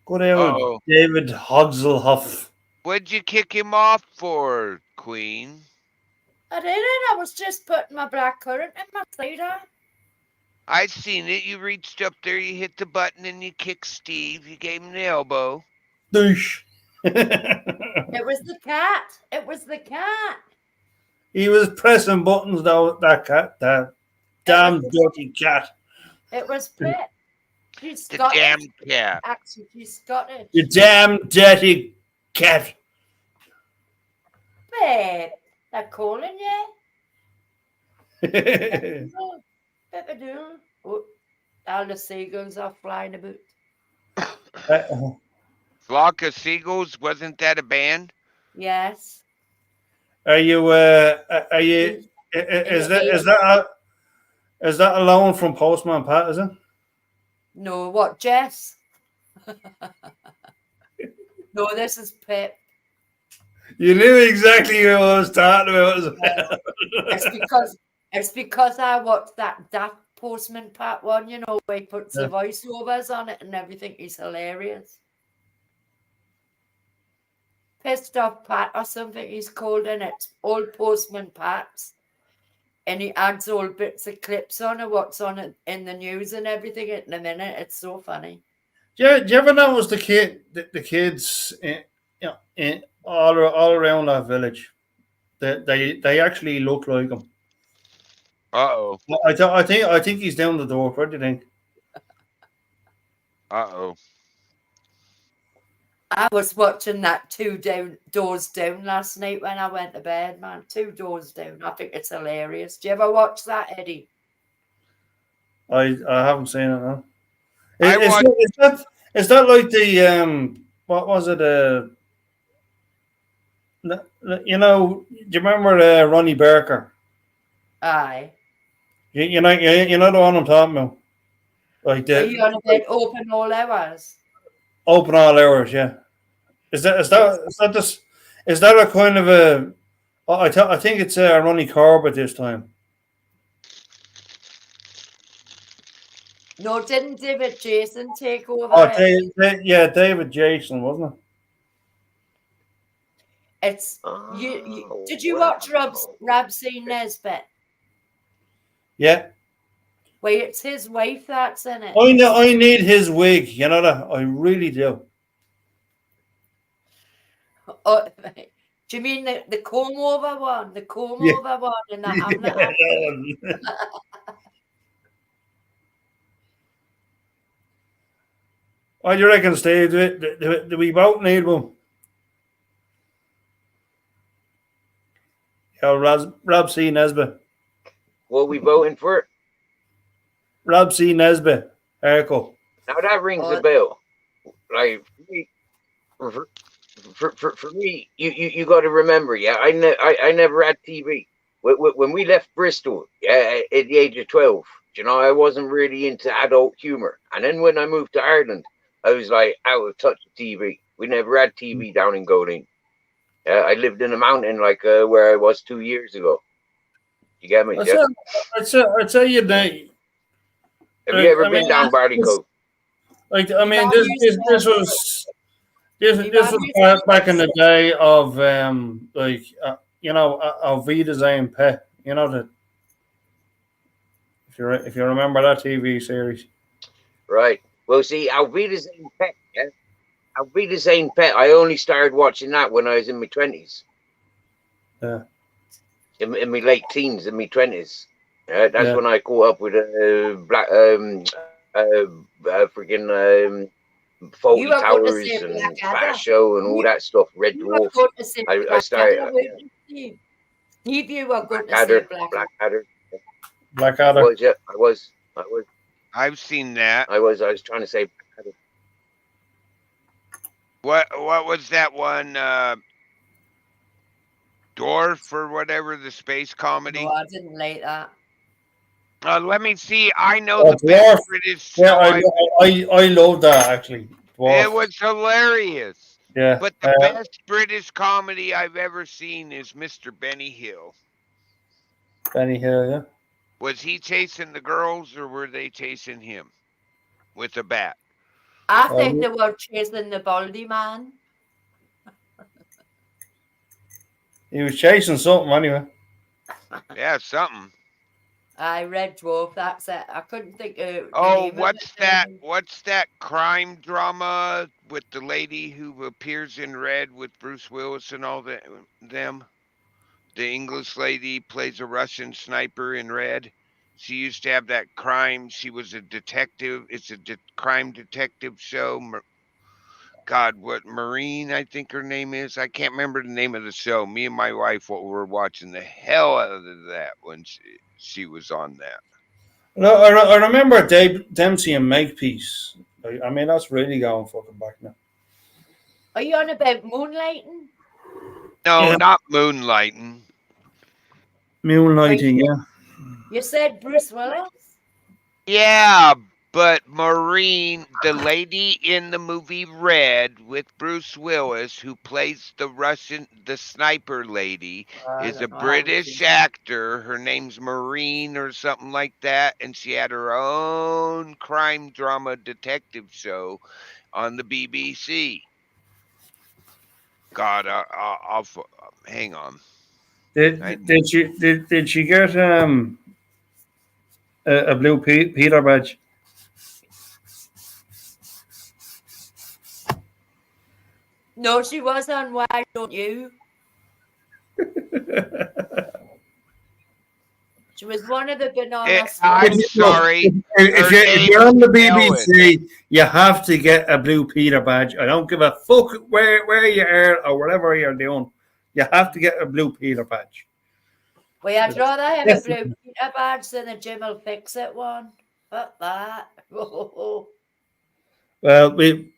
Good old Uh-oh. David Hogselhuff. What'd you kick him off for, Queen? I didn't. I was just putting my black currant in my cider. I seen it. You reached up there, you hit the button, and you kicked Steve. You gave him the elbow. Douche. It was the cat. It was the cat. He was pressing buttons though, that cat, that damn dirty cat. It was Pip. She's The Scottish. damn cat. Actually, she's Scottish. You damn dirty cat. Babe, they're calling you. Pip-a-doo. Oh, all the seagulls are flying about. Flock of Seagulls, wasn't that a band? Yes. Are you is that a loan from Postman Pat, is it? No, what, Jess? No, this is Pip. You knew exactly who I was talking about as well. It's because I watched that Postman Pat one, you know, where he puts the voiceovers on it and everything. He's hilarious. Pissed Off Pat or something he's called, and it's old Postman Pat's. And he adds all bits of clips on of what's on it in the news and everything in a minute. It's so funny. Do you ever notice the kids all around that village? They actually look like him. Uh-oh. I think he's down the door. What do you think? Uh-oh. I was watching that Doors Down last night when I went to bed, man. 2 Doors Down. I think it's hilarious. Do you ever watch that, Eddie? I haven't seen it. No. Is that like the what was it? You know, do you remember Ronnie Barker? Aye. You know the one I'm talking about. Like Are you on about Open All Hours? Open All Hours, yeah. Is that a kind of a? I think it's Ronnie Corbett this time. No, didn't David Jason take over? Oh, David Jason, wasn't it? It's you. Did you watch Rabsy Nesbitt? Yeah. Well, it's his wife that's in it. I need his wig. You know that I really do. Oh, do you mean the comb over one? The comb over one in the Hamlet? Yeah, that one. What do you reckon, Steve? Do we both need one? Yeah, Rob C. Nesbitt. What are we voting for? Rob C. Nesbitt. Urkel. Now that rings a Oh, bell. Like for me, you got to remember, yeah. I never had TV. When we left Bristol, yeah, at the age of 12, you know, I wasn't really into adult humor. And then when I moved to Ireland, I was like out of touch with TV. We never had TV down in Goleen. I lived in a mountain like where I was 2 years ago. You get me? Yeah. I tell you that. Have you ever I been mean, down Barley Cove? Like, I mean, this was back in the day of you know, Vida Zane Pet. You know that if you remember that TV series. Right. Well, see, Alvida Zane Pet, yeah. Alvida Zane Pet. I only started watching that when I was in my 20s. Yeah. In my late teens, in my 20s. That's Yeah. when I caught up with black, freaking Fawlty You were going to Towers say and Blackadder. Fast Show and all that stuff. Red You were Dwarf. going to say I started. Blackadder, weren't you, Steve? Steve, you were going to say Blackadder. Blackadder. Blackadder. I was. I've seen that. I was trying to say Blackadder. What was that one? Dwarf or whatever, the space comedy. No, I didn't like that. Let me see. I know Oh, the best Dwarf. British Yeah, show. I love that actually. Dwarf. It was hilarious. Yeah. But the best British comedy I've ever seen is Mr. Benny Hill. Benny Hill, yeah. Was he chasing the girls or were they chasing him with a bat? I think they were chasing the Baldy man. He was chasing something anyway. Yeah, something. I read Dwarf. That's it. I couldn't think of. the Oh, name of what's it. that? What's that crime drama with the lady who appears in Red with Bruce Willis and all them? The English lady plays a Russian sniper in Red. She used to have that crime. She was a detective. It's a crime detective show. God, what Marine, I think her name is. I can't remember the name of the show. Me and my wife were watching the hell out of that when she was on that. No, I remember Dave Dempsey and Makepeace. I mean, that's really going fucking back now. Are you on about Moonlighting? No, Yeah. not Moonlighting. Moonlighting, yeah. You said Bruce Willis? Yeah, but Maureen, the lady in the movie Red with Bruce Willis, who plays the sniper lady, is a British actor. Her name's Maureen or something like that, and she had her own crime drama detective show on the BBC. God, I'll hang on. Did she get a blue Peter badge? No, she was on Why Don't You? She was one of the banana I'm squads. sorry. If you're on the BBC, you have to get a blue Peter badge. I don't give a fuck where you are or whatever you're doing. You have to get a blue Peter badge. Well, I'd rather have a blue Peter badge than a Jim will fix it one. Fuck that. Well, we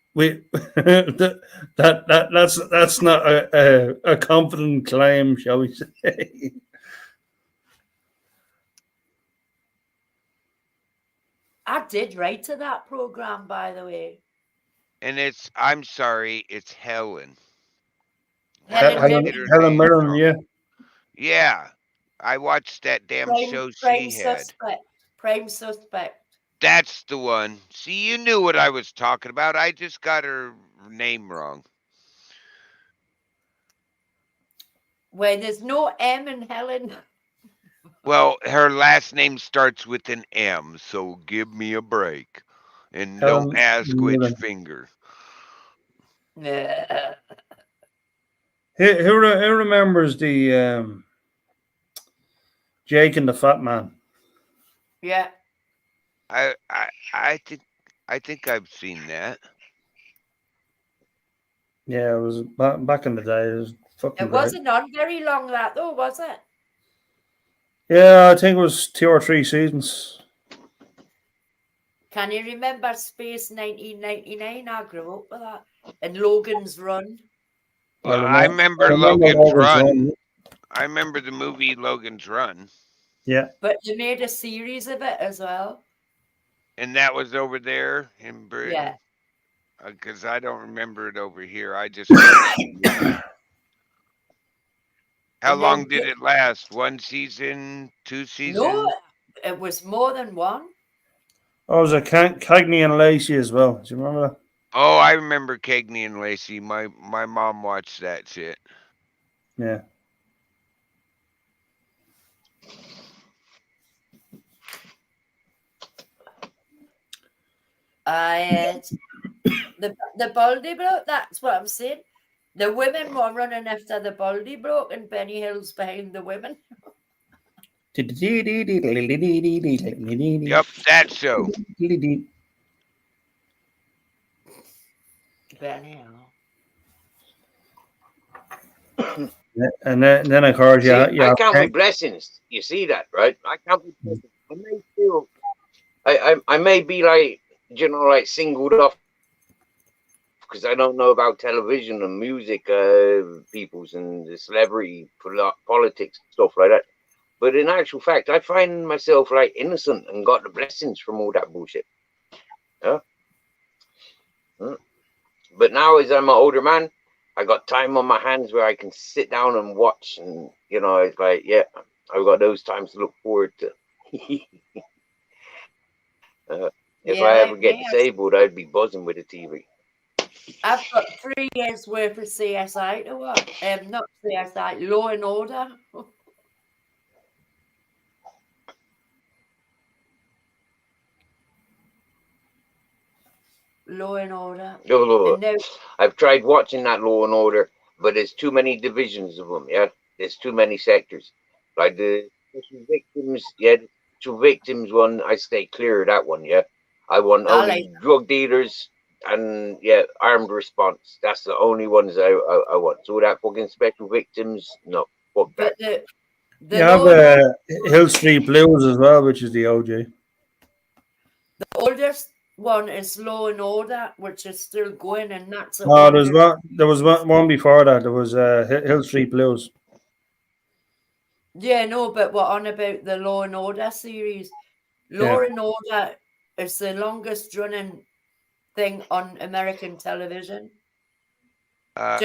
that's not a confident claim, shall we say? I did write to that program, by the way. And I'm sorry, it's Helen. Helen Mirren, yeah. Yeah. I watched that damn show she had. Prime Suspect. That's the one. See, you knew what I was talking about. I just got her name wrong. Well, there's no M in Helen. Well, her last name starts with an M, so give me a break. And don't ask which finger. Yeah. Who remembers the Jake and the Fat Man? Yeah. I think I've seen that. Yeah, it was back in the day. It was fucking It great. wasn't on very long, that though, was it? Yeah, I think it was 2 or 3 seasons. Can you remember Space 1999? I grew up with that. And Logan's Run. Well, I remember Logan's Run. I remember the movie Logan's Run. Yeah. But they made a series of it as well. And that was over there in Britain? Yeah. Because I don't remember it over here. I just. How long did it last? 1 season? 2 seasons? No, it was more than one. Oh, it was a Cagney and Lacey as well. Do you remember that? Oh, I remember Cagney and Lacey. My mom watched that shit. Yeah. The Baldy bloke, that's what I'm saying. The women were running after the Baldy bloke and Benny Hill's behind the women. Yep, that show. Benny Hill. And then of course, See, yeah. I count my blessings. You see that, right? I count my blessings. I may feel, I may be like, you know, like singled off because I don't know about television and music, peoples and the celebrity politics stuff like that. But in actual fact, I find myself like innocent and got the blessings from all that bullshit. Yeah. But now, as I'm an older man, I got time on my hands where I can sit down and watch, and you know, it's like, yeah, I've got those times to look forward to. If I ever get disabled, I'd be buzzing with the TV. I've got 3 years worth of CSI to watch. Not CSI, Law and Order. Law and Order. I've tried watching that Law and Order, but there's too many divisions of them. Yeah, there's too many sectors. Like the special victims, yeah, the special victims one, I stay clear of that one. Yeah, I want only drug dealers and yeah, armed response. That's the only ones I want. So that fucking special victims, no, fuck that. You have Hill Street Blues as well, which is the OJ. The oldest one is Law and Order, which is still going, and that's There was one before that. There was Hill Street Blues. Yeah, no, but we're on about the Law and Order series. Law and Order is the longest running thing on American television. Are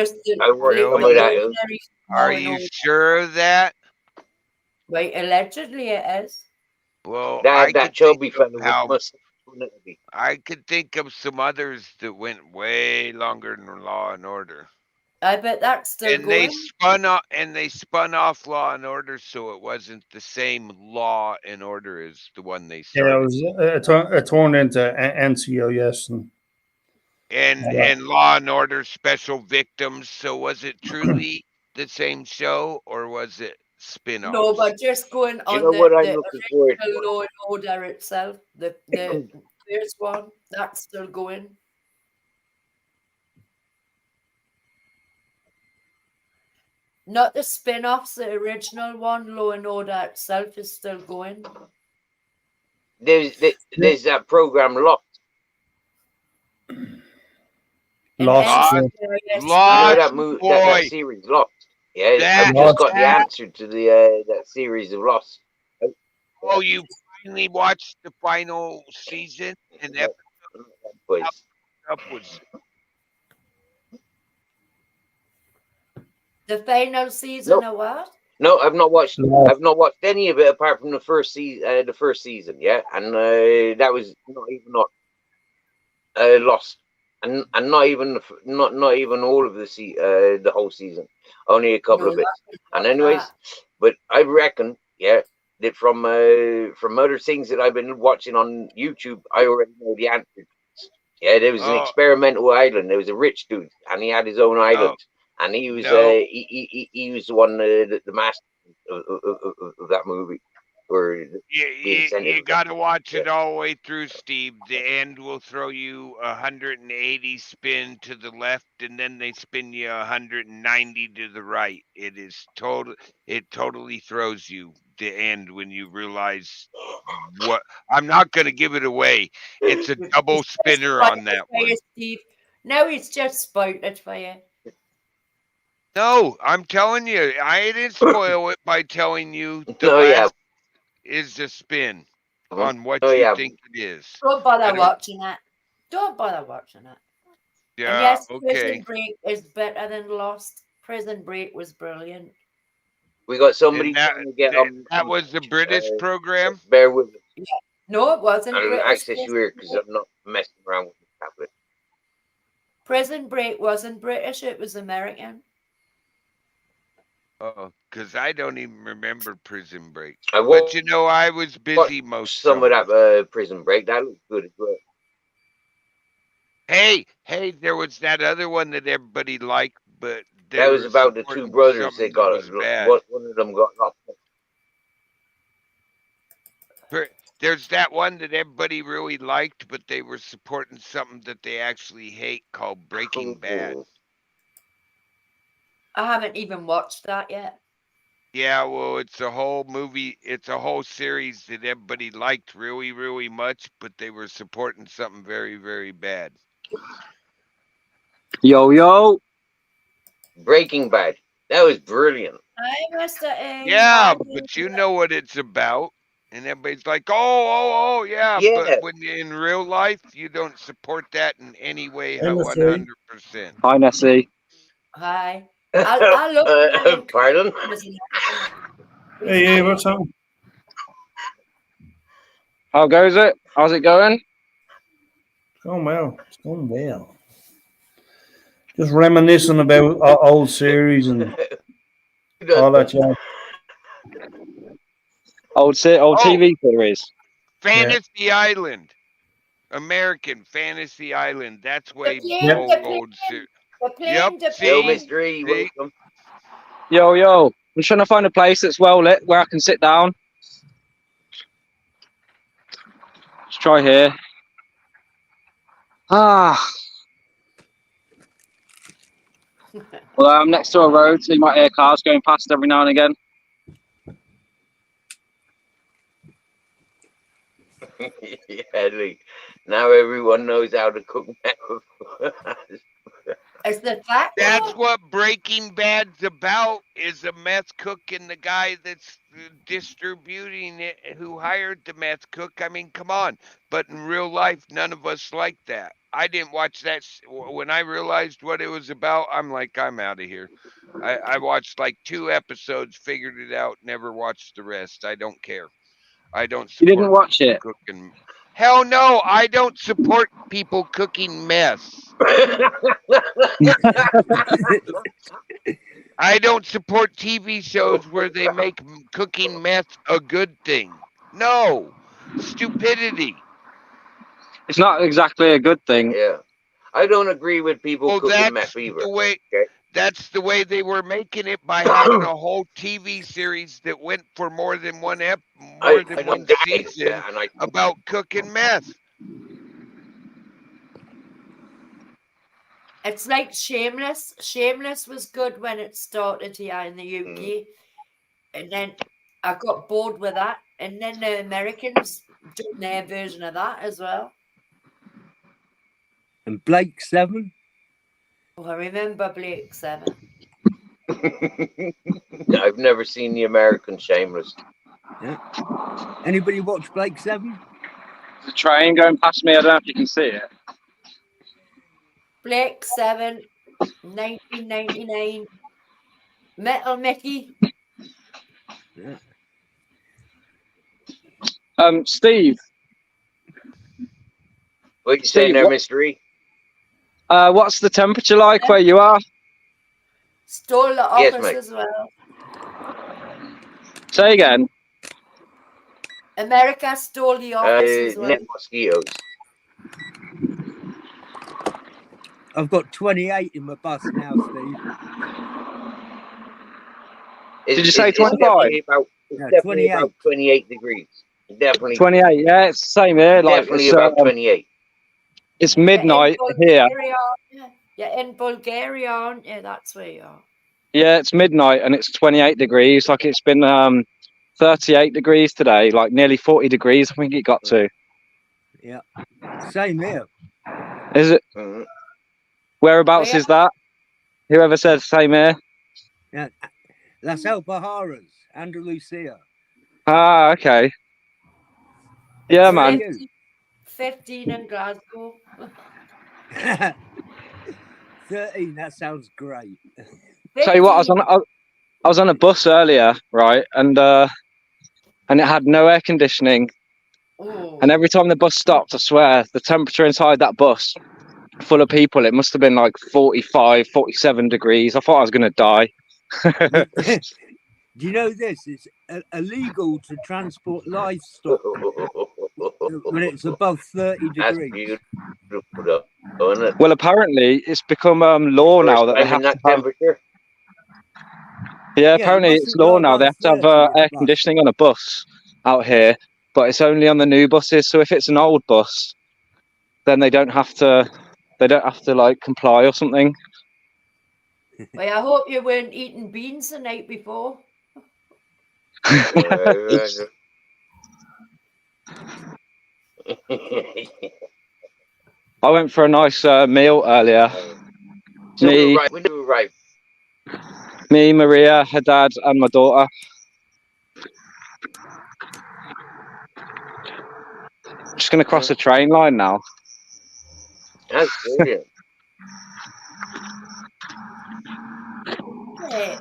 you sure of that? Right, allegedly it is. Well, that chubby fellow must. I could think of some others that went way longer than Law and Order. I bet that's still going. They spun off Law and Order, so it wasn't the same Law and Order as the one they started. Yeah, it turned into NCIS and Law and Order Special Victims. So was it truly the same show, or was it spin-off? No, but just going on the Law and Order itself, the first one, that's still going. Not the spin-offs, the original one, Law and Order itself is still going. There's that program Lost. Lost. That series Lost. Yeah, I've just got the answer to the that series of Lost. Oh, you finally watched the final season and episode upwards. The final season of what? No, I've not watched. I've not watched any of it apart from the first season. Yeah, and that was not even Lost, and not even all of the whole season. Only a couple of bits. And anyways, but I reckon, that from other things that I've been watching on YouTube, I already know the answer. Yeah, there was an experimental island. There was a rich dude, and he had his own island. And he was he was the one the master of that movie. or You, the you, incentive. you got to watch it all the way through, Steve. The end will throw you 180 spin to the left, and then they spin you 190 to the right. It is total. It totally throws you the end when you realize what. I'm not going to give it away. It's a double He's just spinner spoiled on that it for one. you, Steve. No, he's just spoiled it for you. No, I'm telling you, I didn't spoil it by telling you the Oh, yeah. last is a spin on what Oh, you yeah. think it is. Don't I bother don't- watching it. Don't bother watching it. And Yeah, yes, okay. Prison Break is better than Lost. Prison Break was brilliant. We got somebody And that, trying to get that was the British program. Bear with us. No, it wasn't. And British access Prison weird because Break. I'm not messing around with the tablet. Prison Break wasn't British. It was American. Oh, because I don't even remember Prison Break. I But you know, I was busy most some of summers. that Prison Break. That looks good as well. Hey, there was that other one that everybody liked, but they That was were about the two supporting brothers something that got was bad. one of them got locked up. There's that one that everybody really liked, but they were supporting something that they actually hate called Breaking Bad. I haven't even watched that yet. Yeah, well, it's a whole movie. It's a whole series that everybody liked really, really much, but they were supporting something very, very bad. Yo. Breaking Bad. That was brilliant. Hi, Mr. A. Yeah, How but do you know what it's about. And everybody's like, oh, yeah. Yeah. But when you're in real life, you don't support that in any way, Hey, Miss A. 100%. Hi, Nessie. Hi. I love Pardon? Hey, what's up? How goes it? How's it going? It's going well. It's going well. Just reminiscing about old series and all that jazz. Old TV series. Fantasy Island. American Fantasy Island. That's way playing- old. They're playing Yep, the see? Yo, playing- Mr. E, See? welcome. Yo. I'm trying to find a place that's well lit where I can sit down. Let's try here. Well, I'm next to a road, so you might hear cars going past every now and again. Yeah, Lee. Now everyone knows how to cook now. It's the fact That's what Breaking Bad's about, is a meth cook and the guy that's distributing it who hired the meth cook. I mean, come on. But in real life, none of us like that. I didn't watch that. When I realized what it was about, I'm like, I'm out of here. I watched like 2 episodes, figured it out, never watched the rest. I don't care. I don't support You didn't watch it? cooking. Hell no, I don't support people cooking mess. I don't support TV shows where they make cooking meth a good thing. No, stupidity. It's not exactly a good thing. Yeah. I don't agree with people Well, cooking that's meth either. the way. Okay? That's the way they were making it, by having a whole TV series that went for more than one know that, season yeah, and I- about cooking meth. It's like Shameless. Shameless was good when it started here in the UK. And then I got bored with that. And then the Americans done their version of that as well. And Blake 7. Oh, I remember Blake 7. I've never seen the American Shameless. Yeah. Anybody watch Blake 7? There's a train going past me. I don't know if you can see it. Blake 7, 1999. Metal Mickey. Yeah. Steve. What you saying Steve, there, what- Mr. E? What's the temperature like where you are? Stole the Yes, office mate. as well. Say again. America stole the office as well. Net mosquitoes. I've got 28 in my bus now, Steve. Did you say is 25? Stephanie about It's No, definitely 28. about 28 degrees. Definitely, 28. Yeah, it's the same here. Like definitely about 28. it's You're in midnight here. Bulgaria, aren't you? You're in Bulgaria, aren't you? That's where you are. Yeah, it's midnight and it's 28 degrees. Like it's been 38 degrees today, like nearly 40 degrees. I think it got to. Yeah. Same here. Is it? Mhm. Whereabouts Where? is that? Whoever said same here. Yeah. Las Alpajaras, Andalusia. Ah, okay. Yeah, Where are man. you? 15 in Glasgow. 13. That sounds great. Tell you what, 15. I was on a bus earlier, right, and it had no air conditioning. Oh. And every time the bus stopped, I swear, the temperature inside that bus, full of people, it must have been like 45, 47 degrees. I thought I was going to die. Do you know this? It's illegal to transport livestock when it's above 30 That's degrees. beautiful, though, isn't it? Well, apparently, it's become law now First that they time have in to that have. temperature. Yeah, Yeah, apparently you it's mustn't law go now. They above have to have 30 in a air bus. conditioning on a bus out here, but it's only on the new buses. So if it's an old bus, then they don't have to. They don't have to like comply or something. Well, I hope you weren't eating beans the night before. I went for a nice meal earlier. So Me, when you arrive, me, Maria, her dad, and my daughter. Just gonna cross the train line now. that's brilliant. Yeah.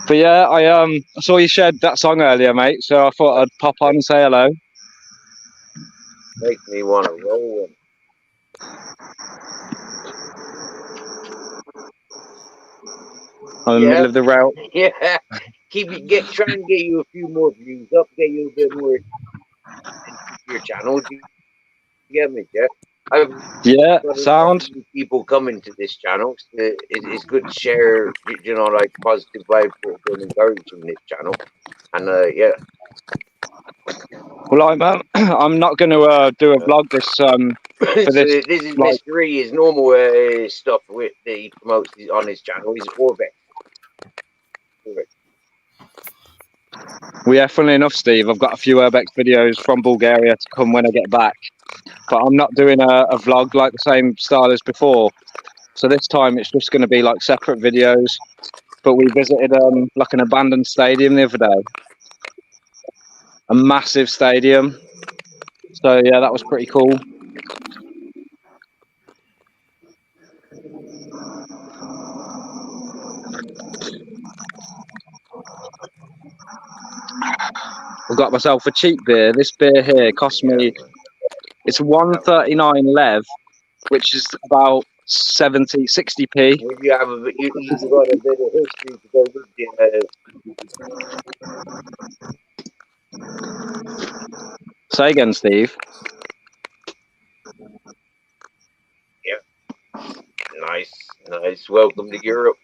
But yeah, I saw you shared that song earlier, mate. So I thought I'd pop on and say hello. Makes me want to roll. I'm in the middle of the rail. Yeah, try and get you a few more views up, get you a bit more into your channel. Do you get me, Jeff? I've Yeah, got a lot sound. of new people coming to this channel. It's good to share, like positive vibes and encouraging this channel. And yeah. Well, I'm not going to do a vlog this So this this is like, Mr. E, his normal stuff that he promotes on his channel. He's Orbex. well, yeah, funnily enough, Steve, I've got a few Urbex videos from Bulgaria to come when I get back, but I'm not doing a vlog like the same style as before. So this time it's just going to be like separate videos. But we visited like an abandoned stadium the other day, a massive stadium. So yeah, that was pretty cool. I've got myself a cheap beer. This beer here cost me, it's 139 lev, which is about 60p. Would you have you've got a bit of history to go with Say again, Steve. Yeah. Nice. Welcome to Europe.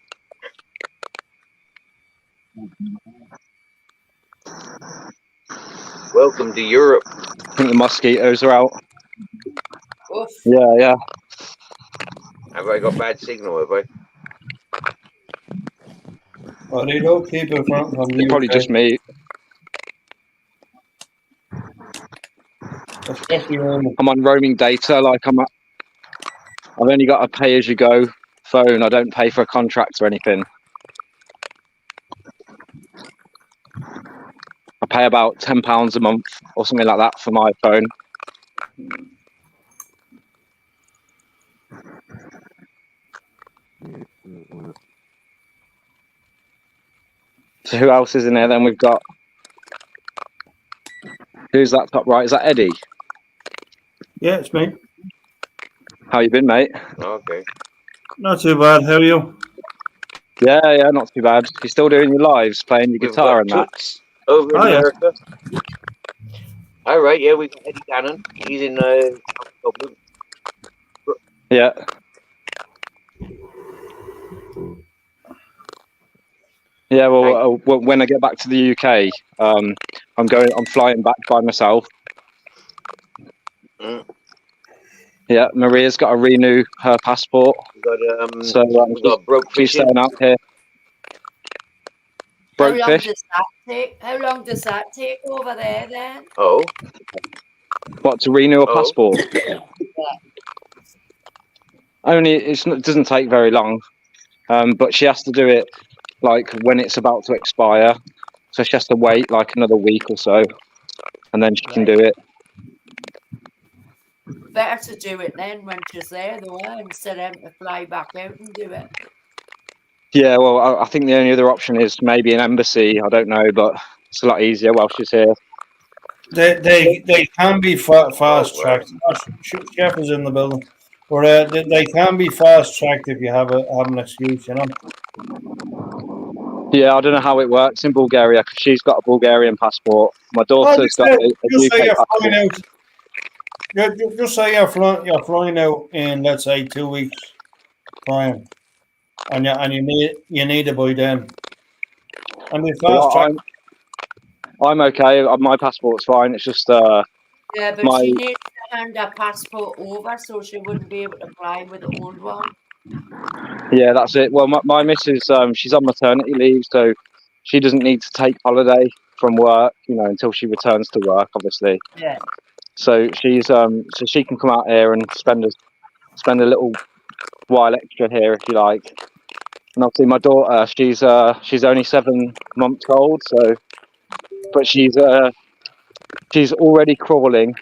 Welcome to Europe. I think the mosquitoes are out. Oof. Yeah. Have I got bad signal? Have I? Well, they don't keep it from It's probably just me. I'm on roaming data. Like I've only got a pay-as-you-go phone. I don't pay for a contract or anything. I pay about £10 a month or something like that for my phone. So who else is in there then? We've got, who's that top right? Is that Eddie? Yeah, it's me. How you been, mate? Okay. Not too bad. How are you? Yeah, not too bad. You still doing your lives, playing your guitar and that? Over in Oh, yeah. America. All right, yeah, we got Eddie Cannon. He's in Dublin. Yeah. Yeah, well, when I get back to the UK, I'm flying back by myself. Mm. Yeah, Maria's got to renew her passport, We got so we got broke she's fishing. staying out here. How Broke long fish. does that take? How long does that take over there then? Oh, What, to renew a oh. passport? Only it doesn't take very long, but she has to do it like when it's about to expire. So she has to wait like another week or so, and then she can do it. Better to do it then when she's there, though, instead of having to fly back out and do it. Yeah, well, I think the only other option is maybe an embassy. I don't know, but it's a lot easier while she's here. They can be fast tracked. Chef is in the building, or they can be fast tracked if you have an excuse, you know. Yeah, I don't know how it works in Bulgaria because she's got a Bulgarian passport. My daughter's got a UK passport. Just say you're flying out in, let's say, 2 weeks time, and you need it by then. And the fast track. I'm okay. My passport's fine. It's just Yeah, but she needs to hand her passport over, so she wouldn't be able to fly with the old one. Yeah, that's it. Well, my missus, she's on maternity leave, so she doesn't need to take holiday from work, until she returns to work, obviously. Yeah. So she's so she can come out here and spend a little while extra here if you like. And obviously my daughter, she's only 7 months old, so but she's already crawling,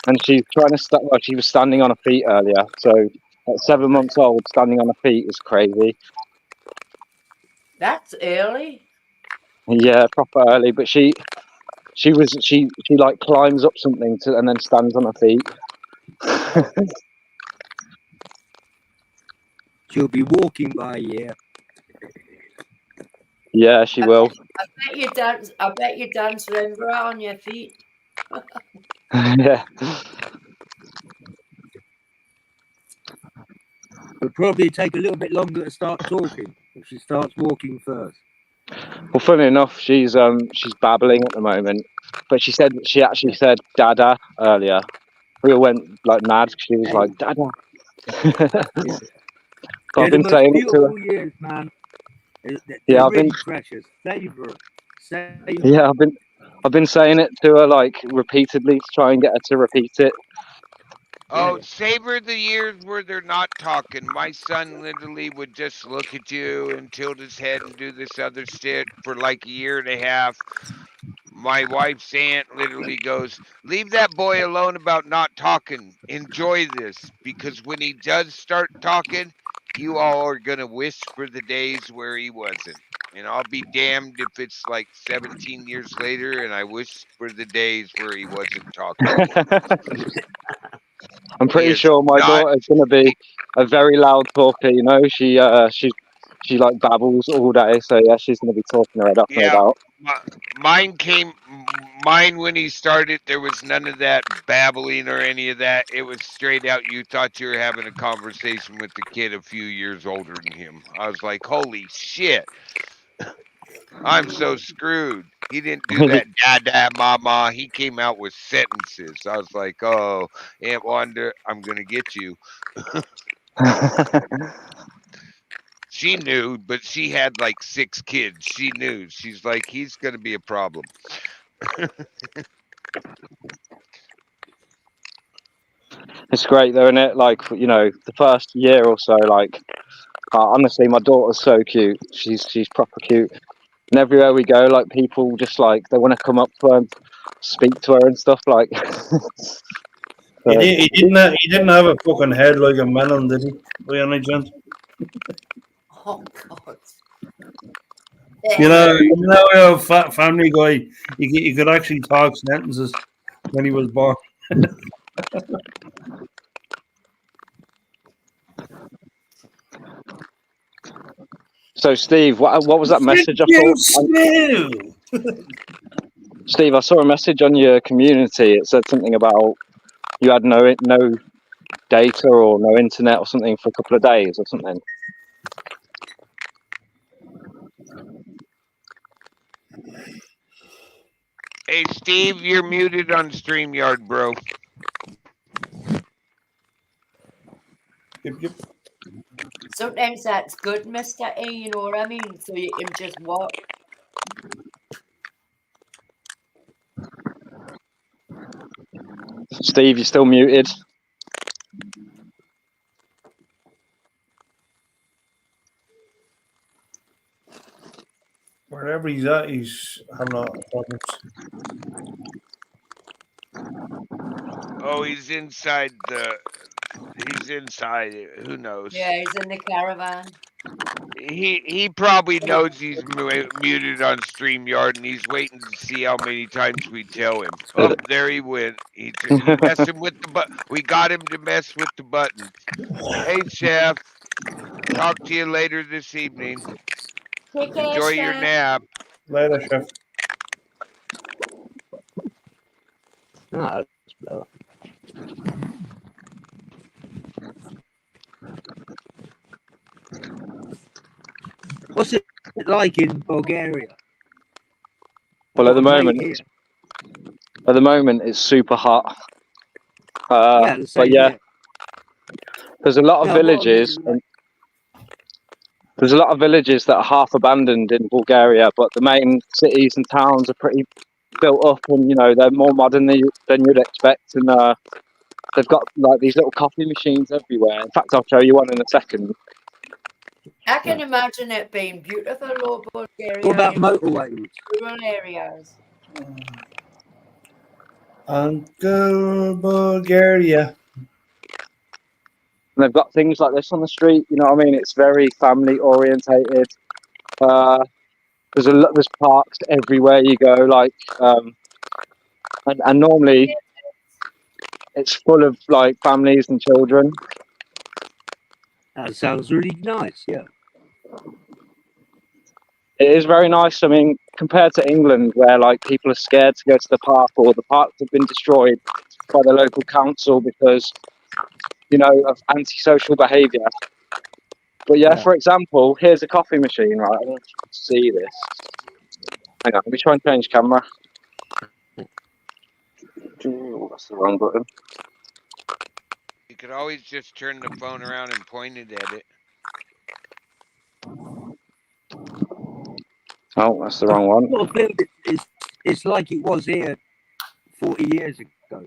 and she's trying to she was standing on her feet earlier, so at 7 months old, standing on her feet is crazy. That's early. Yeah, proper early, but she like climbs up something and then stands on her feet. She'll be walking by here. Yeah, she will. I bet you dance Rembrandt on your feet. Yeah. It'll probably take a little bit longer to start talking if she starts walking first. Well, funny enough, she's babbling at the moment, but she actually said "dada" earlier. We all went like mad. She was like "dada." I've been saying it to her. Years, man. Yeah, I've really been precious. Savor. Yeah, I've been saying it to her like repeatedly to try and get her to repeat it. Oh, savor the years where they're not talking. My son literally would just look at you and tilt his head and do this other shit for like a year and a half. My wife's aunt literally goes, leave that boy alone about not talking. Enjoy this, because when he does start talking, you all are going to wish for the days where he wasn't. And I'll be damned if it's like 17 years later and I wish for the days where he wasn't talking. I'm pretty sure my daughter's going to be a very loud talker. She like babbles all day, so yeah, she's going to be talking her head off, no doubt. Mine when he started, there was none of that babbling or any of that. It was straight out. You thought you were having a conversation with the kid a few years older than him. I was like, holy shit. I'm so screwed. He didn't do that dada mama. He came out with sentences. I was like, oh, Aunt Wanda, I'm going to get you. She knew, but she had like 6 kids. She knew. She's like, he's going to be a problem. It's great though, isn't it? Like, the first year or so, like, honestly, my daughter's so cute. She's proper cute. And everywhere we go, like, people just like, they want to come up to her and speak to her and stuff, like. He didn't have a fucking head like a melon, did he? By any chance? Oh God! You know, Family Guy. He could actually talk sentences when he was born. So, Steve, what was that message I saw? Steve, I saw a message on your community. It said something about you had no data or no internet or something for a couple of days or something. Hey, Steve, you're muted on StreamYard, bro. Yep. Sometimes that's good, Mr. A, you know what I mean? So you can just walk. Steve, you're still muted. Wherever he's at, he's having a lot of problems. Oh, he's inside the. He's inside it. Who knows? Yeah, he's in the caravan. He probably knows he's muted on StreamYard, and he's waiting to see how many times we tell him. Oh, there he went. He messing with the button. We got him to mess with the button. Hey, Chef. Talk to you later this evening. Take care, Enjoy your Chef. nap. Later, Chef. No, that's What's it like in Bulgaria? Well, at the What, moment, mate, it's super hot. Yeah, the But same yeah, here. there's a lot of No, what I mean, villages. like, There's a lot of villages that are half abandoned in Bulgaria, but the main cities and towns are pretty built up, and you know they're more modern than you'd expect. And they've got like these little coffee machines everywhere. In fact, I'll show you one in a second. I can imagine it being beautiful, though, Bulgaria. what about you know, motorways? rural areas. Uncle Bulgaria. And they've got things like this on the street. You know what I mean? It's very family orientated. There's parks everywhere you go. Like, and normally it's full of like families and children. That sounds really nice. Yeah. It is very nice. I mean, compared to England, where like people are scared to go to the park, or the parks have been destroyed by the local council because, you know, of antisocial behaviour. But yeah, for example, here's a coffee machine, right? I want you to see this. Hang on, let me try and change camera. Ooh, that's the wrong button. You could always just turn the phone around and point it at it. Oh, that's the wrong one. Well, it's like it was here 40 years ago.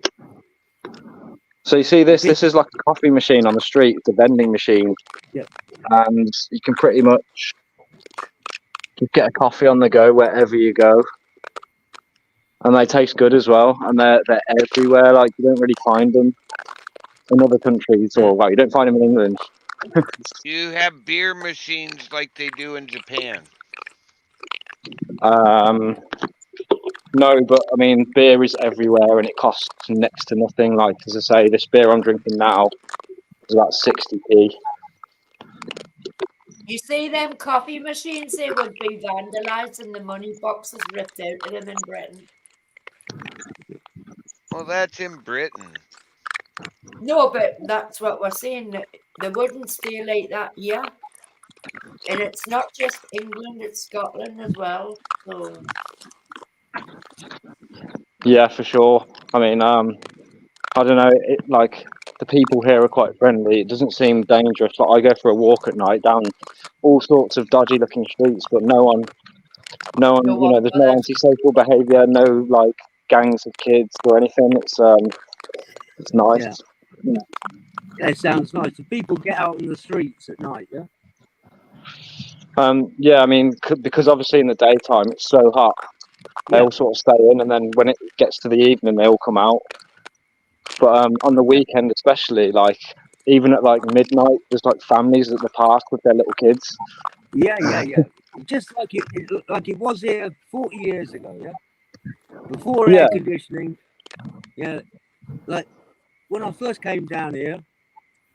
So you see this? This is like a coffee machine on the street. It's a vending machine. Yeah. And you can pretty much get a coffee on the go wherever you go. And they taste good as well. And they're everywhere. Like, you don't really find them in other countries, or well, you don't find them in England. You have beer machines like they do in Japan. No, but I mean, beer is everywhere and it costs next to nothing. Like, as I say, this beer I'm drinking now is about 60p. You see them coffee machines, they would be vandalised and the money boxes ripped out of them in Britain. Well, that's in Britain. No, but that's what we're saying. They wouldn't stay like that here. And it's not just England, it's Scotland as well. So Yeah, for sure. I mean, I don't know. Like, the people here are quite friendly. It doesn't seem dangerous. Like, I go for a walk at night down all sorts of dodgy-looking streets, but no one. You know, there's no antisocial behaviour, no like gangs of kids or anything. It's nice. Yeah. That sounds nice. The people get out on the streets at night, yeah? Yeah, I mean, because obviously in the daytime it's so hot, they all sort of stay in, and then when it gets to the evening, they all come out. But on the weekend, especially, like even at like midnight, there's like families at the park with their little kids. Yeah. Just like it was here 40 years ago, yeah? Before air conditioning. Yeah. Like when I first came down here,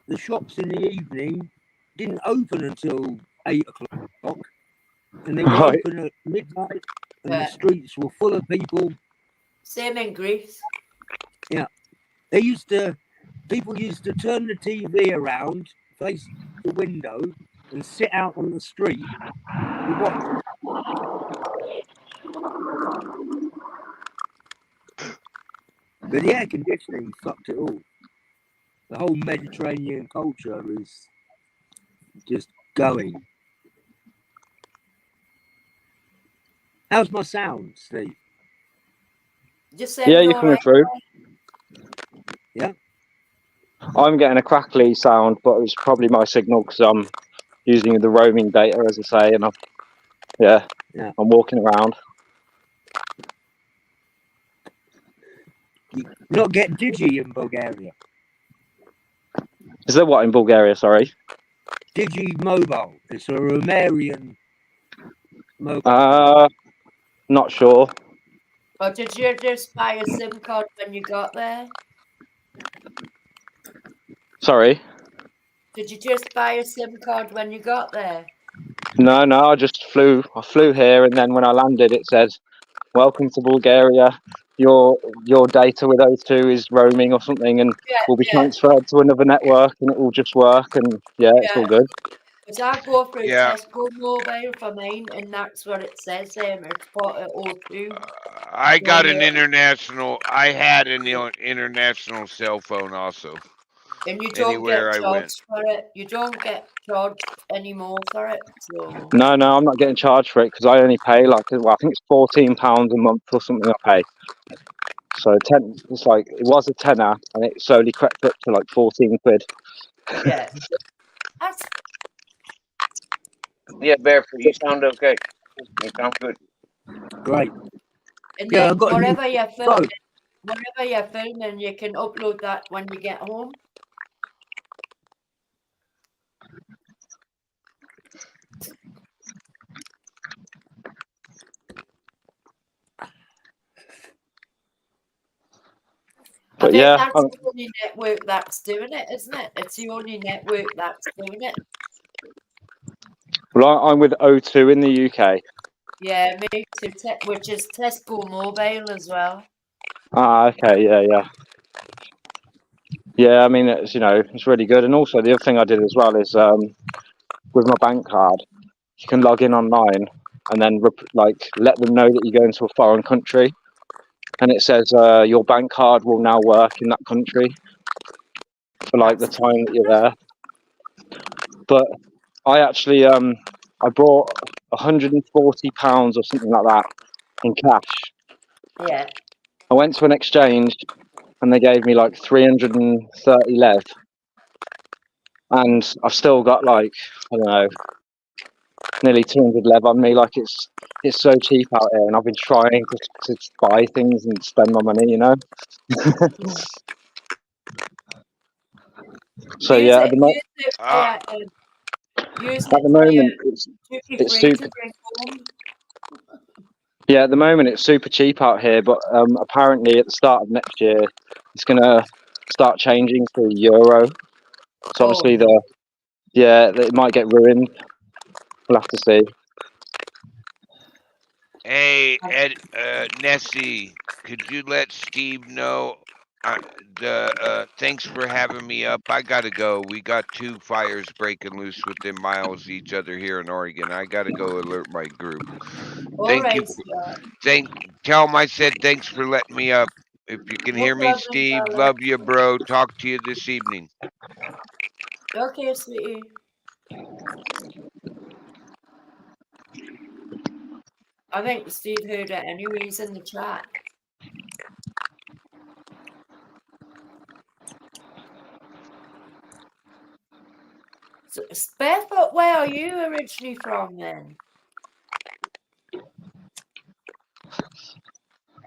the shops in the evening didn't open until 8 o'clock. And they were open at midnight, and the streets were full of people. same in Greece. Yeah. People used to turn the TV around, face the window, and sit out on the street and watch. But the air conditioning fucked it all. The whole Mediterranean culture is just going. How's my sound, Steve? Just Yeah, sound you're all coming right. through. Yeah. I'm getting a crackly sound, but it's probably my signal because I'm using the roaming data, as I say, and Yeah. I'm walking around. You not get Digi in Bulgaria. Is there what in Bulgaria? Sorry. Digi Mobile. It's a Romanian mobile. Not sure. Or did you just buy a SIM card when you got there? Sorry. Did you just buy a SIM card when you got there? No, I just flew. I flew here, and then when I landed, it said, "Welcome to Bulgaria. Your data with O2 is roaming or something, and will be transferred to another network, and it will just work." And it's all good. Because I go through Yeah. Tesco Mobile for mine, and that's what it says. It's part of O2. I got an international. I had an international cell phone also. And you don't Anywhere get I went. charged for it. You don't get charged anymore for it. So No, I'm not getting charged for it because I only pay I think it's £14 a month or something I pay. So it's like it was a tenner, and it slowly crept up to like 14 quid. yeah, that's Yeah, Barefoot, you sound okay. You sound good. Great. and Yeah, then I've got a new whatever you're filming, you can upload that when you get home. But I think yeah, that's the only network that's doing it, isn't it? It's the only network that's doing it. well, I'm with O2 in the UK. Yeah, me too. Which is Tesco Mobile as well. Okay, yeah. I mean, it's it's really good. And also the other thing I did as well is with my bank card, you can log in online and then let them know that you're going to a foreign country, and it says your bank card will now work in that country for the time that you're there. But I actually I brought £140 or something like that in cash. Yeah. I went to an exchange and they gave me 330 lev, and I've still got I don't know, nearly 200 lev on me. It's so cheap out here, and I've been trying to buy things and spend my money, So yeah, at the moment it's super. Yeah, at the moment it's super cheap out here, but apparently at the start of next year it's gonna start changing to euro. So obviously it might get ruined. We'll have to see. Hey, Nessie, could you let Steve know? Thanks for having me up. I gotta go. We got 2 fires breaking loose within miles of each other here in Oregon. I gotta go alert my group. Thank you. Tell him I said thanks for letting me up. If you can hear me, Steve, love you, bro. Talk to you this evening. Okay, sweetie. I think Steve heard it anyways in the chat. So, Barefoot, where are you originally from then?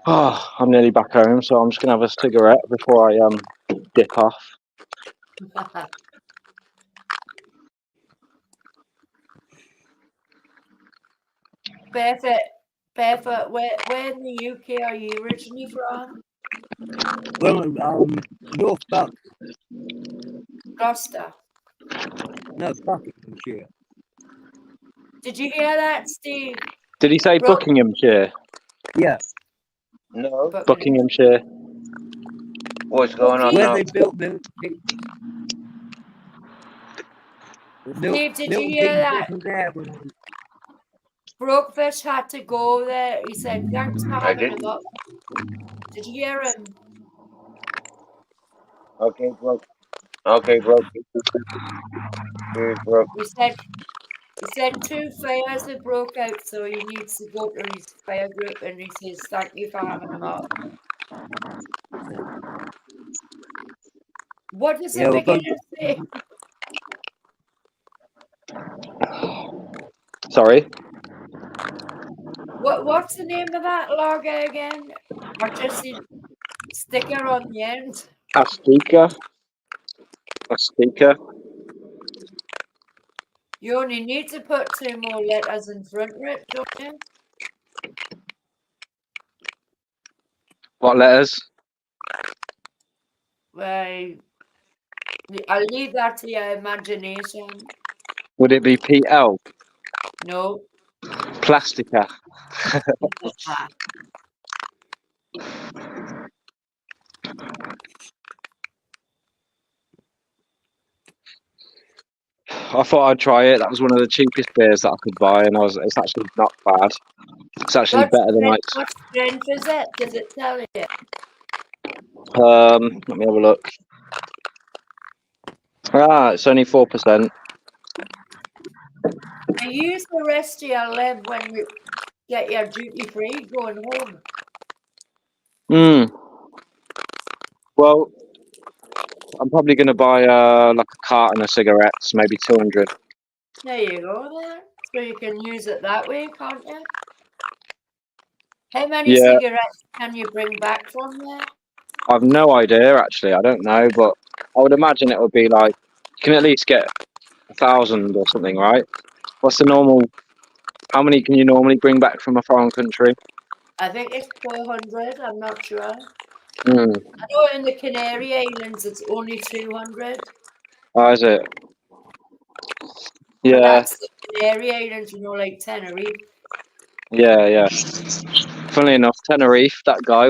Oh, I'm nearly back home, so I'm just gonna have a cigarette before I dip off. Barefoot, where in the UK are you originally from? Well, North Buck. Gloucester. No, Buckinghamshire. Did you hear that, Steve? Did he say Buckinghamshire? Yeah. No. Buckinghamshire. What's going on Where now? they built Steve, did you hear that? Brokefish had to go there. He said, thanks for having him up. Did you hear him? Okay, bro. Okay, bro. Cheers, bro. He said 2 fires have broke out, so he needs to go to his fire group, and he says thank you for having him up. What does Yeah, the well, beginner say? Sorry. What's the name of that lager again? Or just the sticker on the end? Azteca. Azteca. You only need to put 2 more letters in front of it, don't you? What letters? Well, I'll leave that to your imagination. Would it be PL? No. Plastica. I thought I'd try it. That was one of the cheapest beers that I could buy, and it's actually not bad. It's actually better than What strength is it? Does it tell you? Let me have a look. It's only 4%. And use the rest of your lib when you get your duty free going home. Well, I'm probably going to buy like a carton of cigarettes, maybe 200. There you go there. So you can use it that way, can't you? How many cigarettes can you bring back from there? I've no idea, actually. I don't know, but I would imagine it would be like, you can at least get 1,000 or something, right? What's the normal, how many can you normally bring back from a foreign country? I think it's 400, I'm not sure. I know in the Canary Islands it's only 200. Oh, is it? But Yeah, that's the Canary Islands, like Tenerife. yeah. Funnily enough, Tenerife, that guy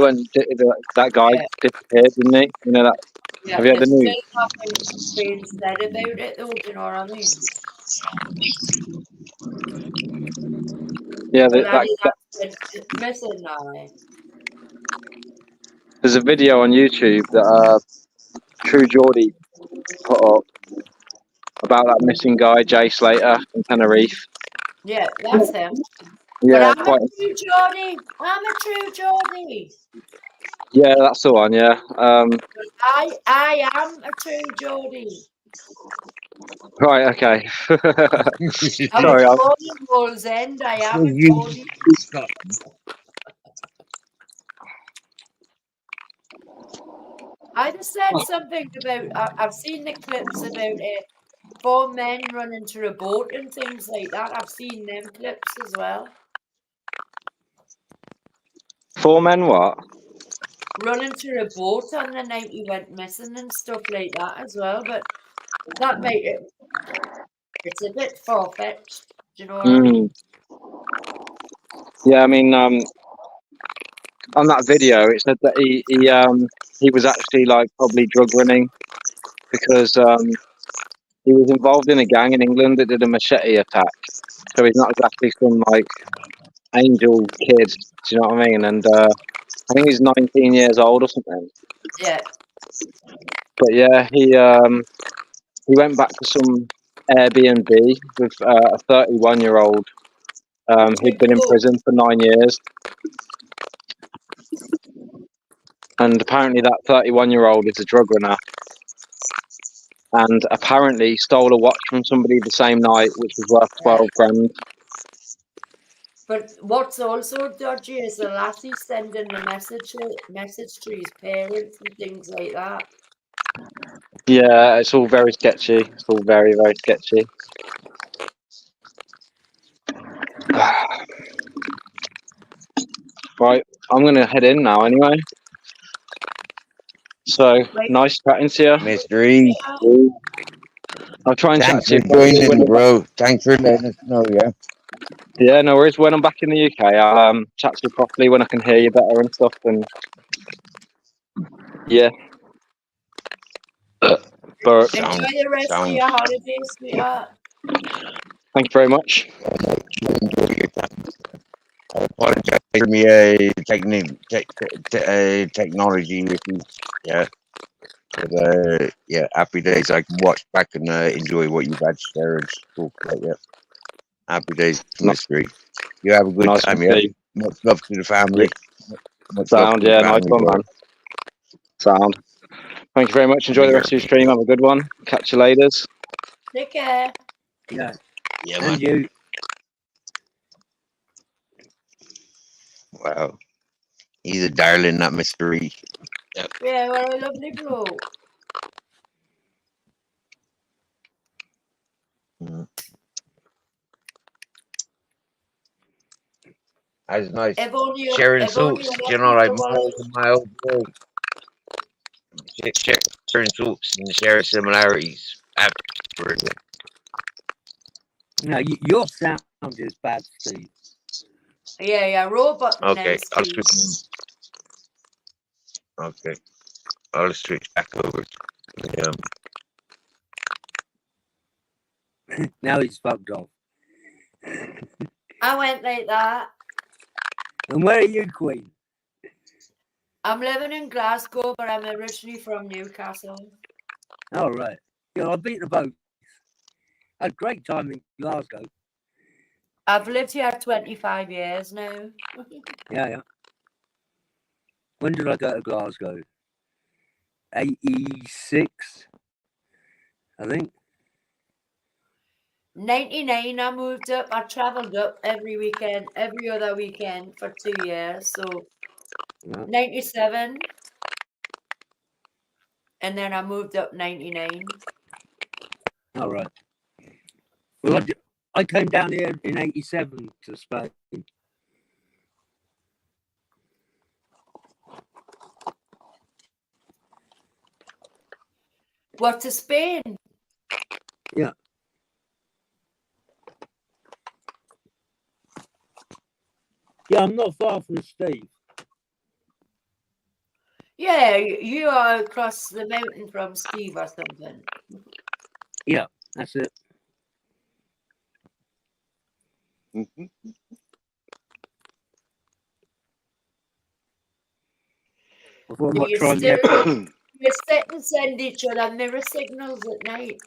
disappeared, didn't he? You know that? Yeah, Have you had the there's news? still nothing being said about it though, do you know what I mean? Yeah, But that's missing now. there's a video on YouTube that True Geordie put up about that missing guy, Jay Slater in Tenerife. Yeah, that's him. Yeah, but I'm a true Geordie. I'm a true Geordie. Yeah, that's the one. Yeah. I am a true Geordie. Right. Okay. I'm Sorry. born in Wallsend. I am a Geordie. I just said something about. I've seen the clips about it. 4 men running to a boat and things like that. I've seen them clips as well. 4 men what? Running to a boat on the night he went missing and stuff like that as well. But that made it. It's a bit far-fetched. Do you know what I mean? Yeah, I mean, on that video, it said that he was actually like probably drug running because he was involved in a gang in England that did a machete attack. So he's not exactly some like angel kid. Do you know what I mean? And I think he's 19 years old or something. Yeah. But yeah, he went back to some Airbnb with a 31-year-old who'd been in prison for 9 years. And apparently that 31-year-old is a drug runner. And apparently stole a watch from somebody the same night, which was worth 12 grand. But what's also dodgy is the lassie sending the message to his parents and things like that. Yeah, it's all very sketchy. It's all very, very sketchy. Right, I'm going to head in now anyway. So, nice chatting to you. Mr. E. I'll try and Thanks chat for to you. joining, bro. Thanks for letting us know, yeah. Yeah, no worries. When I'm back in the UK, I'll chat to you properly when I can hear you better and stuff. And yeah. But enjoy the rest of your holiday, sweetheart. Thank you very much. I apologize for me technology issues. Yeah. But, yeah, happy days. I can watch back and enjoy what you've had to share and talk about. Yeah, happy days, Mystery. You have a good Nice time. one, Yeah, Steve. much love to the family. Much love Sound, to the yeah, nice family, one, bro. man. Sound. Thank you very much. Enjoy the rest of your stream. Have a good one. Catch you later. Take care. Yeah. Yeah, man. And you. Wow, he's a darling, that Mystery. Yep. Yeah, what a lovely bloke. Mm. That's nice. If only you, Sharing if only thoughts, you you know, like was. my old bro. Sharing thoughts and sharing similarities. Absolutely. No, your sound is bad, Steve. Yeah, robot and Okay, then I'll Steve. switch. Okay, I'll switch back over to him. Now he's fucked off. I went like that. And where are you, Queen? I'm living in Glasgow, but I'm originally from Newcastle. All right. Yeah, I've been to both. Had a great time in Glasgow. I've lived here 25 years now. Yeah. When did I go to Glasgow? 86, I think. 99, I moved up. I travelled up every weekend, every other weekend for 2 years. So Yeah. 97, and then I moved up 99. All right. Well, I came down here in 87 to Spain. What, to Spain? Yeah. Yeah, I'm not far from Steve. Yeah, you are across the mountain from Steve or something. Yeah, that's it. Before I Do might you try and still get you sit and send each other mirror signals at night?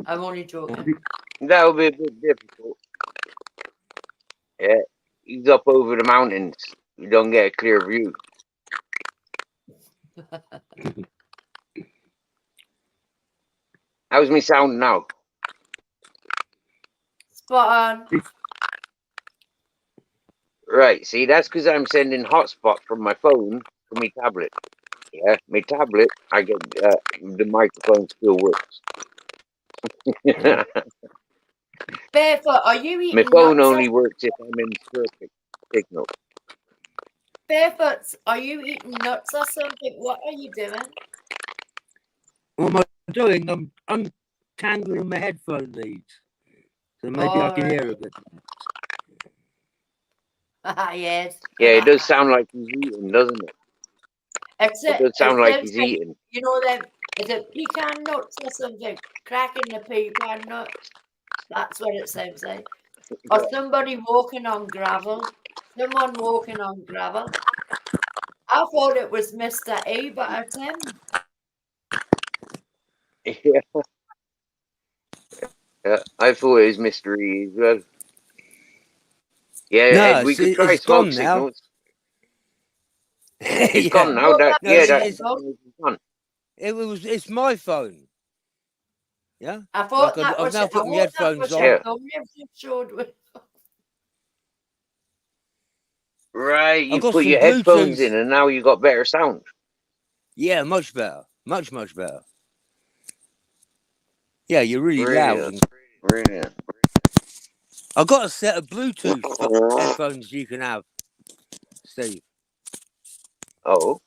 I'm only joking. That would be a bit difficult. Yeah, he's up over the mountains. You don't get a clear view. How's me sound now? Spot on. Right, see, that's because I'm sending hotspot from my phone to my tablet. Yeah, my tablet, I get the microphone still works. Barefoot, are you My eating phone nuts? only works if I'm in perfect signal. Barefoot, are you eating nuts or something? What are you doing? what am I doing? I'm untangling my headphone leads. So maybe I can hear a bit. Yes. Yeah, it does sound like he's eating, doesn't it? Except, It does sound it like sounds he's like, eating. you know, them, is it pecan nuts or something? Cracking the pecan nut. That's what it sounds like. Or somebody walking on gravel. Someone walking on gravel. I thought it was Mr. A, but it's him. Yeah. I thought it was mystery as well. Yeah, No, Ed, we could try it's smoke gone now. signals. It's Yeah. gone now. No, That No, yeah, it's that's gone. it's my phone. Yeah. I thought Like that I've was now it. I put my thought that headphones was on. your Yeah. thumb you showed with. Right, you got put some your headphones Bluetooth. in and now you got better sound. Yeah, much better. Much better. Yeah, you're really loud. Brilliant. Brilliant. I've got a set of Bluetooth headphones you can have, Steve. Oh.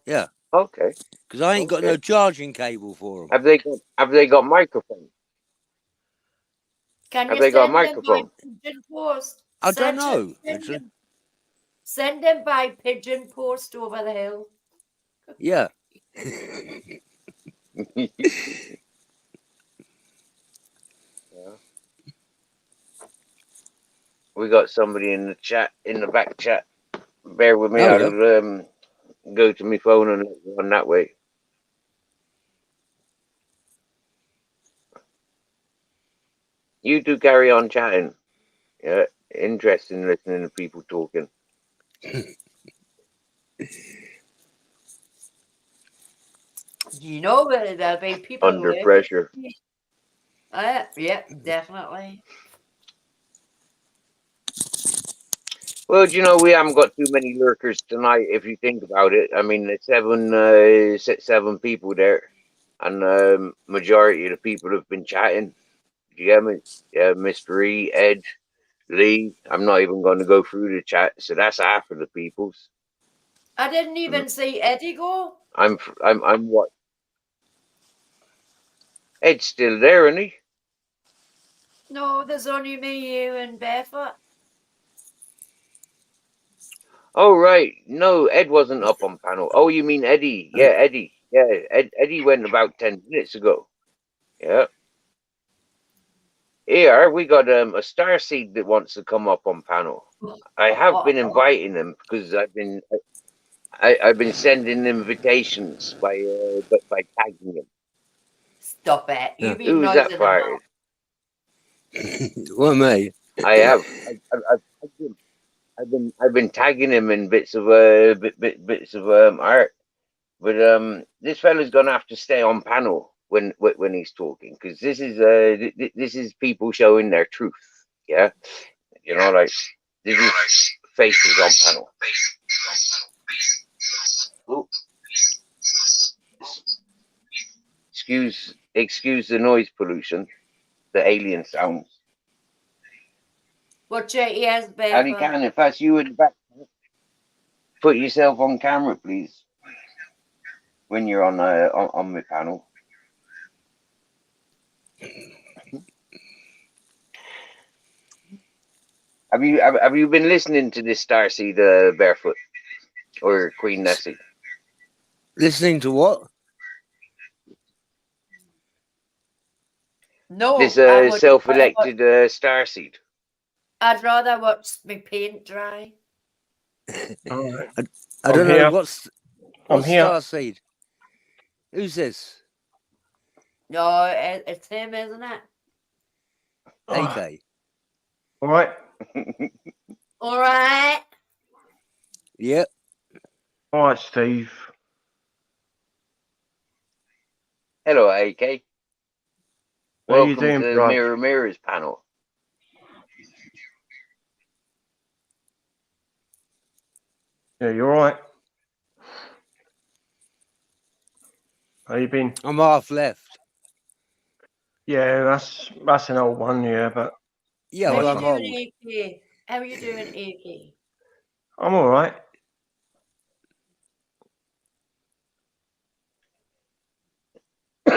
Yeah. Okay. Because I ain't got no charging cable for them. Have they got microphone? Can Have you they got a send them by microphone? pigeon post? I don't know, actually. Send them by pigeon post over the hill. Yeah. Yeah. We got somebody in the chat, in the back chat, Bear with me. Oh, I'll go to my phone and let you on that way. You do carry on chatting. Yeah, interesting listening to people talking. You know that there'll be people Under working. pressure. Yeah, definitely. Well, you know, we haven't got too many lurkers tonight. If you think about it, I mean, it's seven people there, and majority of the people have been chatting. Do you get me? Yeah, Mr. E, Ed, Lee. I'm not even going to go through the chat, so that's half of the people's. I didn't even see Eddie go. I'm what? Ed's still there, isn't he? No, there's only me, you, and Barefoot. Oh right, no, Ed wasn't up on panel. Oh, you mean Eddie? Yeah, Eddie. Yeah, Eddie went about 10 minutes ago. Yeah. Here we got a starseed that wants to come up on panel. I have been inviting him because I've been sending invitations by tagging him. Stop it! You've been Who's that noising fired? What, me? I have. I've been tagging him in bits of bits of art, but this fella's gonna have to stay on panel when he's talking, because this is people showing their truth. Yeah, you know, like this is faces on panel. Ooh. Excuse the noise pollution, the alien sounds. Watch your ears, Ali Barefoot. Khan, if that's you in the back, put yourself on camera, please. When you're on my panel. Have you been listening to this Starseed Barefoot or Queen Nessie? Listening to what? No, This I would self-elected Starseed. I'd rather watch my paint dry. All right. I don't I'm know here. what's I'm here. Starseed. Who's this? No, it's him, isn't it? AK. All right. All right. Yep. All right, Steve. Hello, AK. How you Welcome doing, to bro? Mirror Mirrors panel. Yeah, you all right? How you been? I'm half left. Yeah, that's an old one, yeah, but Yeah, How well, you I'm old. doing, AK? How are you doing, AK? I'm all right.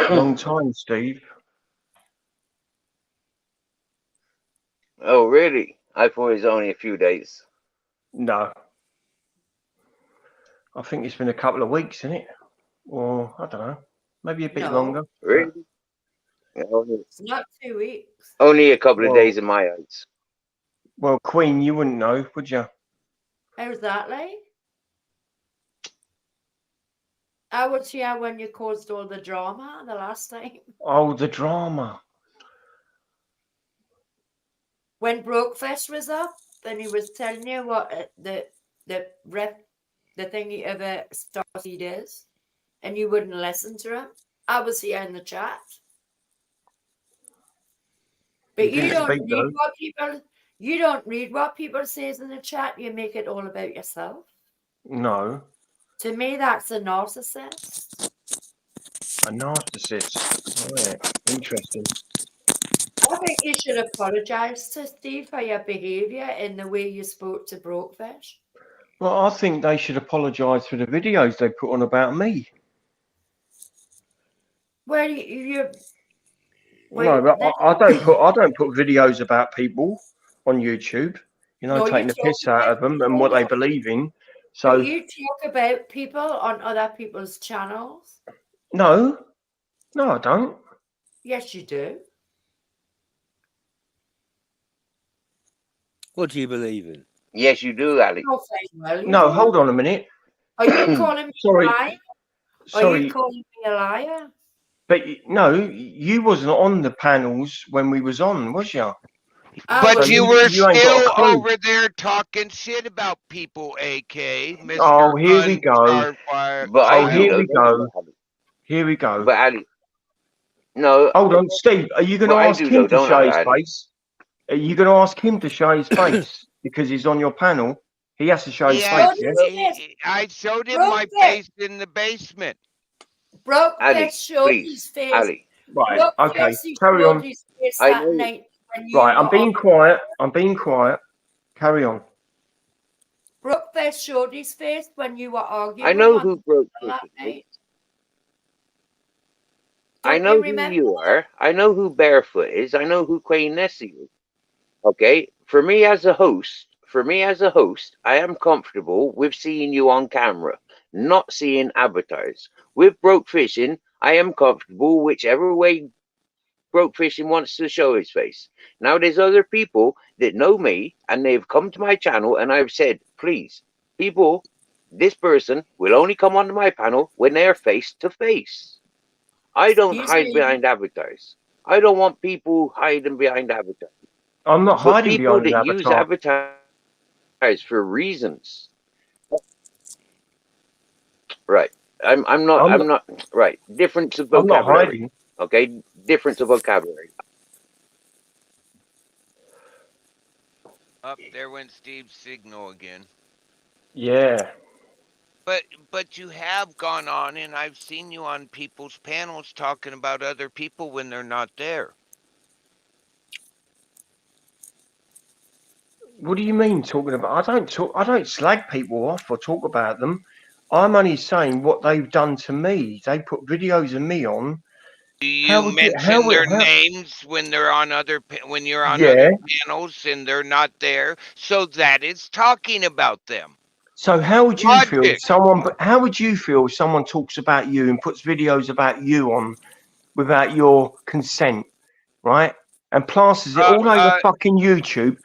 Long time, Steve. Oh, really? I thought it was only a few days. No. I think it's been a couple of weeks, isn't it? Or I don't know, maybe a bit No. longer. Really? It's not 2 weeks. Only a couple of Well- days in my eyes. Well, Queen, you wouldn't know, would you? How's that like? I was here when you caused all the drama the last time. Oh, the drama. When Brokefest was up and he was telling you what the thingy of a starseed is, and you wouldn't listen to him. I was here in the chat. But You didn't speak, though. you don't read what people says in the chat, you make it all about yourself. No, To me, that's a narcissist. a narcissist. Right, interesting. I think you should apologise to Steve for your behaviour in the way you spoke to Brokefish. Well, I think they should apologise for the videos they put on about me. Well, No, but I don't put videos about people on YouTube. You know, No, taking you the piss talk out about of them and people. what they believe in. So So you talk about people on other people's channels? no, I don't. Yes, you do. What do you believe in? Yes, you do, Ali. No, very well, you No, do. hold on a minute. Are you calling me Sorry. a liar? Are you Sorry, calling me a liar? but no, you wasn't on the panels when we was on, was you? I But was. you you- were you ain't got a still clue. over there talking shit about people, AK, Mr. Oh, here we go. Starfire. But I Oh, do here know we that, go. Ali. Here we go. But Ali, no, Hold on, Steve. Are you going to but I ask do him know, to don't show I, his Ali? face? Are you going to ask him to show his face because he's on your panel? He has to show his Yeah, face. Yes? I showed him my face in the basement. Broke Ali, face showed please, his face. Ali. Right. Broke Okay. face he Carry showed on. his face I that know. night when you Right. I'm were being on. quiet. I'm being quiet. Carry on. Broke face showed his face when you were arguing. I know on who broke that this. night. I Don't know you who remember? you are. I know who Barefoot is. I know who Queen Nessie is. Okay. For me as a host, I am comfortable with seeing you on camera, not seeing avatars. With Broke Fishing, I am comfortable whichever way Broke Fishing wants to show his face. Now there's other people that know me and they've come to my channel and I've said, please, people, this person will only come onto my panel when they're face to face. I don't Excuse hide me. behind avatars. I don't want people hiding behind avatars. I'm not But hiding people behind an that use avatar. avatars for reasons. Right. I'm not right. Difference of I'm not vocabulary. hiding. Okay? Difference of vocabulary. Up there went Steve's signal again. Yeah. But you have gone on and I've seen you on people's panels talking about other people when they're not there. What do you mean talking about? I don't slag people off or talk about them. I'm only saying what they've done to me. They put videos of me on. Do How you would you? mention their names when they're on when you're on other panels and they're not there? So that is talking about them. So how would you feel if Logic. someone? How would you feel if someone talks about you and puts videos about you on without your consent, right? And plasters it all over fucking YouTube.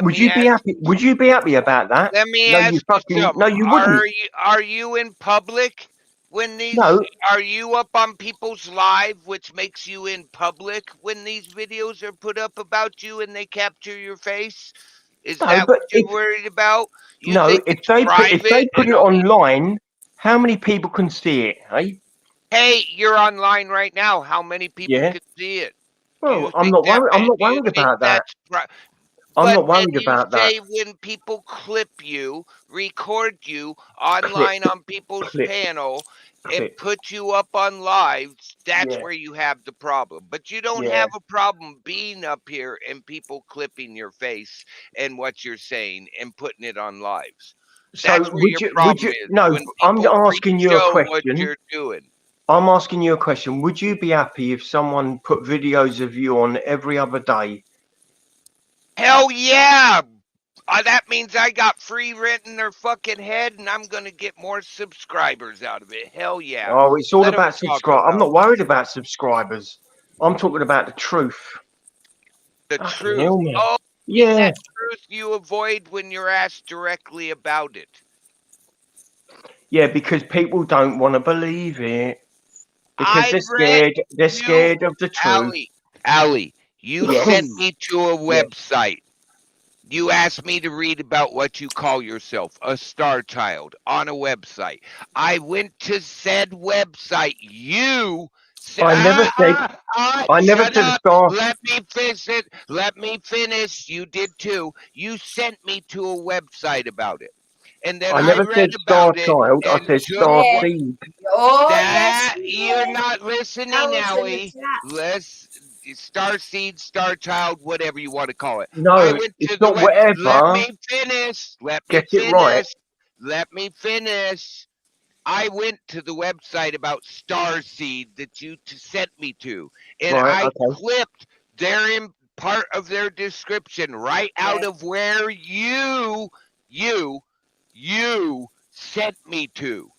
Would you be happy? Would you be happy about that? Let me No, ask you fucking something. no, you wouldn't. Are you in public when these? No. Are you up on people's live, which makes you in public when these videos are put up about you and they capture your face? Is No, that but what you're worried about? You No, think if it's they private put and it only- online, how many people can see it? Hey, Hey, you're online right now. How many people Yeah. can see it? well, I'm not worried. I'm not worried about that. I'm not worried about that. Say when people clip you, record you online on people's Clip. panel, and Clip. put you up on lives, that's Yeah. where you have the problem. But you don't Yeah. have a problem being up here and people clipping your face and what you're saying and putting it on lives. So That's where your problem is. No, when I'm people asking you a re-show what question. you're doing. I'm asking you a question. Would you be happy if someone put videos of you on every other day? Hell yeah! That means I got free rent in their fucking head, and I'm gonna get more subscribers out of it. Hell yeah! Oh, it's all Let 'em about talk subscribe. I'm about not worried about subscribers. I'm talking about the truth. the Fucking truth. hell, man. Oh, Yeah. that truth you avoid when you're asked directly about it. Yeah, because people don't want to believe it. Because they're scared. They're scared of the truth. Ali, you Yes. sent me to a Yes. website. You asked me to read about what you call yourself, a star child, on a website. I went to said website. You said, I never said. I never shut said up. star. Let me finish it. Let me finish. You did too. You sent me to a website about it. And then I I never read said star about it. child. I and said took star what- seed. Oh, that yes, you're not listening, Allie. Let's Star Seed, Star Child, whatever you want to call it. No, I went it's to the not web. whatever. Let me finish. Let me Get it finish. right. Let me finish. I went to the website about Star Seed that you sent me to, and Right, I okay. clipped their part of their description right out of where you sent me to.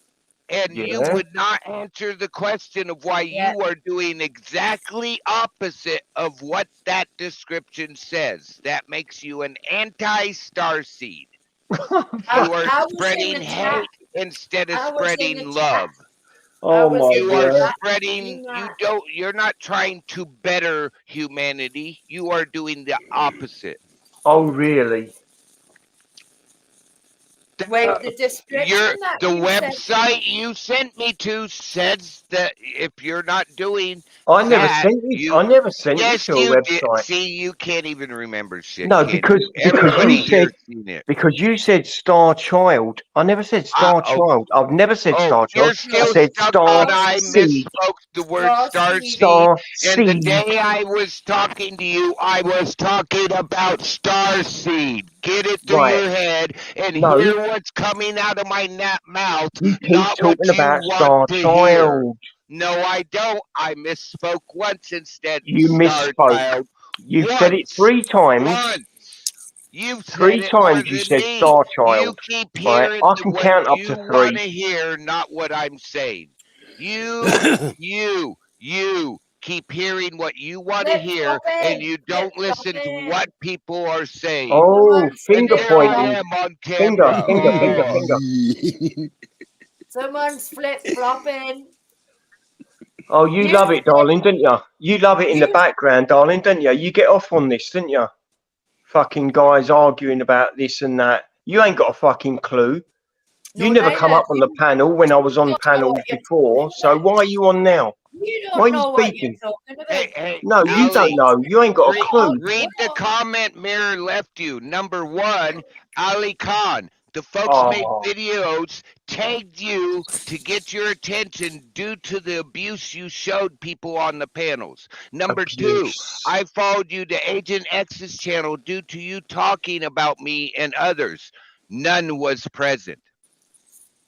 And you Yeah. would not answer the question of why you are doing exactly opposite of what that description says. That makes you an anti-Starseed. You are I was in spreading the chat. hate instead of I was in spreading the love. chat. Oh my You are god. spreading, you're not trying to better humanity. You are doing the opposite. Oh, really? Wait, the description that The you said. website you sent me to says that if you're not doing I never that, sent you. I never sent yes, you to a you did. website. See, you can't even remember shit. No, can because you? because Everybody you said here's seen it. because you said Star Child. I never said Star Child. I've never said Star You're Child. I still said stuck Star on I Seed. misspoke the word Star Seed. Star And the Seed. day I was talking to you, I was talking about Star Seed. Get it through Right. your head and No. hear what's coming out of my mouth, You keep not what talking you about want Star to hear. Child. No, I don't. I misspoke once instead. You Star misspoke. Child. You've said it 3 times. Once. You've said 3 it more times you than said me. Star You Child. keep Right. hearing I can what count up you to want to 3. hear, not what I'm saying. You keep hearing what you want to hear, and you don't listen to what people are saying. Oh, finger And there I pointing. am on Finger, camera. finger. Someone's flip flopping. Oh, you love it, darling, didn't you? You love it in the background, darling, didn't you? You get off on this, didn't you? Fucking guys arguing about this and that. You ain't got a fucking clue. You never come up on the panel when I was on panels before, so why are you on now? You Why are don't you know what you're speaking? talking about. Hey, No, you Ali, don't know. You ain't got a clue. Read the comment Mirror left you. Number 1, Ali Khan. The folks Oh. made videos, tagged you to get your attention due to the abuse you showed people on the panels. Number 2, I followed you to Agent X's channel due to you talking about me and others. None was present.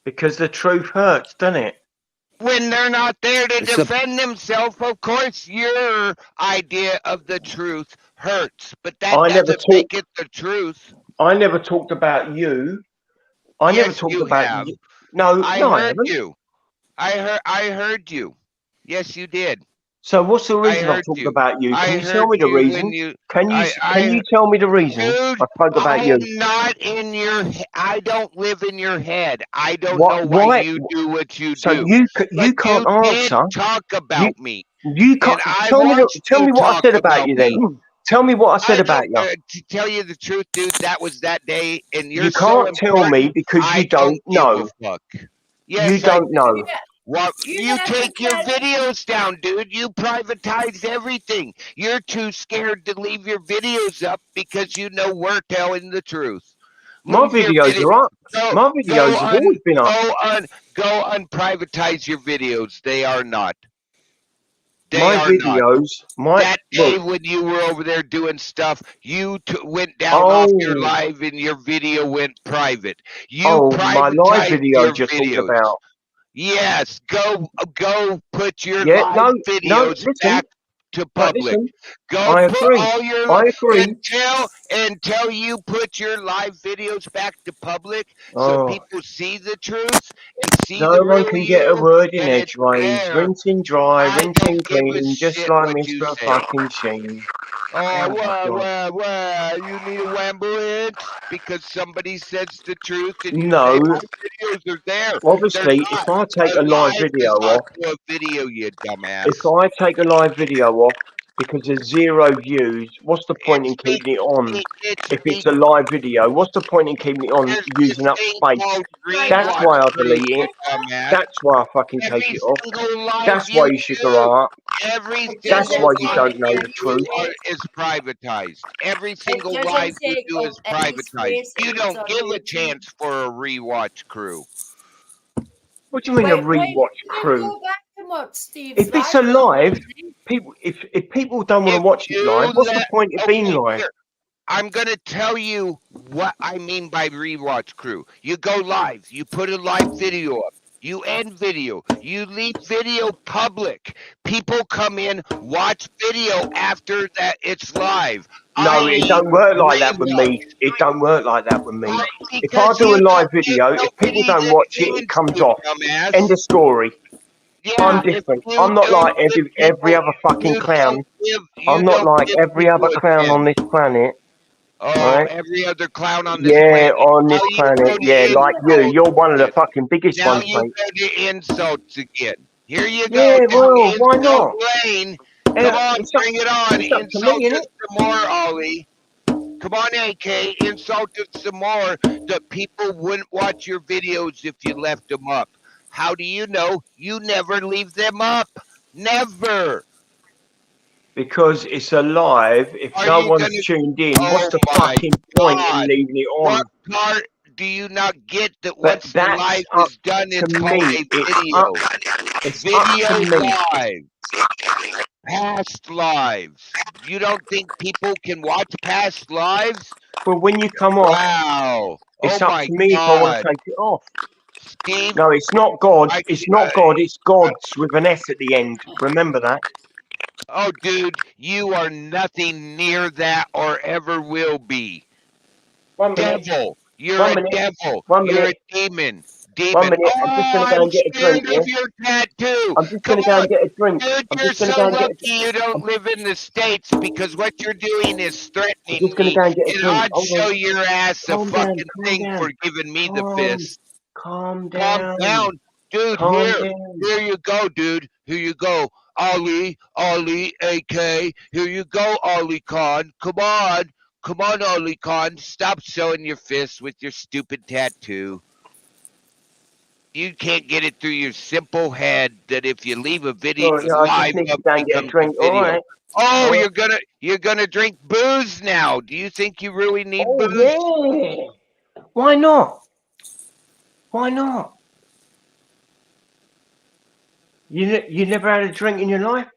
Because the truth hurts, doesn't it? When they're not there to defend themselves, of course your idea of the truth hurts, but that doesn't make it the truth. I never talked about you. I never Yes, talked you about have. you. No, I no, I heard haven't. you. I heard you. Yes, you did. So what's the reason I heard talked you. about you? I Can you tell heard me the you when reason? you- Can you I- tell me the reason Dude, I spoke about you? I'm not in your. I don't live in your head. I don't What- know why why- you do what you So do. you But can't you answer. did talk about me. You can't And I tell me. watched Tell you me what I talk said about you me. then. Tell me what I said about you. To tell you the truth, dude, that was that day, and you're You so can't tell me important, because you I don't know. give a fuck. Yes, You don't know. Well, You you never take your said- videos down, dude. You privatize everything. You're too scared to leave your videos up because you know we're telling the truth. My Leave your videos are up. My videos have always been up. Go unprivatize your videos. They are not. They My are not. videos, That day look, when you were over there doing stuff, you went down off your live and your video went private. You my live privatized video your you're talking videos. about. Yes, go put your Yeah, live no, videos listen. back to No, public. listen. Go I put agree. all your I agree. until you put your live videos back to public so Oh. people see the truth and see No the one real can get a you, word in and it's edgeways. there. Rinsing dry, I rinsing don't give a clean, just shit like what you Mr. say. Fucking Sheen. Oh, God. well, you need a ambulance because somebody says the truth and you No. say my videos are there. Obviously, They're if I not. take a live video is off, also a video, you dumbass. if I take a live video off because there's 0 views, what's the point in keeping it on? If it's a live video, what's the point in keeping it on using up space? That's why I delete it. That's why I fucking take it off. That's why you should grow up. That's why you don't know the truth. Is privatized. Every single doesn't live you take do up is any privatized. space You and don't it's give on a YouTube. chance for a rewatch crew. What do you mean a rewatch Then crew? go back to what Steve's If it's a live, people if people don't want to watch it live, what's the point of being live? Here, I'm gonna tell you what I mean by rewatch crew. You go live, you put a live video up, you end video, you leave video public. People come in, watch video after that it's live. No, it don't work like that with me. It don't work like that with me. If I do a live video, if people don't watch it, it comes off. End of story. I'm different. I'm not like every other fucking clown. I'm not like every other clown on this planet. Oh, Right? every other clown on this Yeah, planet. on this Now you planet. go to Yeah, like you. insults You're one of the again. fucking biggest Now ones, you mate. go to insults again. Here you go. Yeah, Down well, why insult not? lane. Come on, It's up, bring it on. it's up to me, Insult innit? us some more, Ollie. Come on, AK. Insult us some more. The people wouldn't watch your videos if you left them up. How do you know? You never leave them up. Never. Because it's alive. If Are no you one's gonna? tuned in, what's Oh the my fucking point in God! leaving it on? What part do you not get that But once the that's live up is done, to it's called me. a It's video? up to Video me. live. Past lives. You don't think people can watch past lives? Well, when you come off, Wow. it's Oh up my to me if I want God. to take it off. Steve, No, it's not God. I, It's not God. It's gods with an S at the end. Remember that. oh dude, you are nothing near that or ever will be. 1 minute. Devil. You're 1 a minute. devil. 1 You're minute. a demon. 1 Demon. minute. I'm just Oh, going to go I'm and get a drink, scared yeah? of your tattoo. I'm just Come going to go on. and get a drink. Dude, I'm you're just going so to go and get lucky you don't live in the States because what you're doing is I'm threatening just going to me. go and get a And drink. I'd Hold on. show your ass a Calm down. fucking Calm thing down. for giving me the fist. Calm Calm down. down. Dude, Calm here. down. Here you go, dude. Here you go. Ollie, AK. Here you go, Ollie Khan. Come on. Come on, Ollie Khan. Stop showing your fists with your stupid tattoo. You can't get it through your simple head that if you leave a video Sorry, I just live need to up go and get a becomes a drink. All video. right. Oh, All right. you're gonna drink booze now. Do you think you really need Oh, booze? yeah. Why not? Why not? You never had a drink in your life?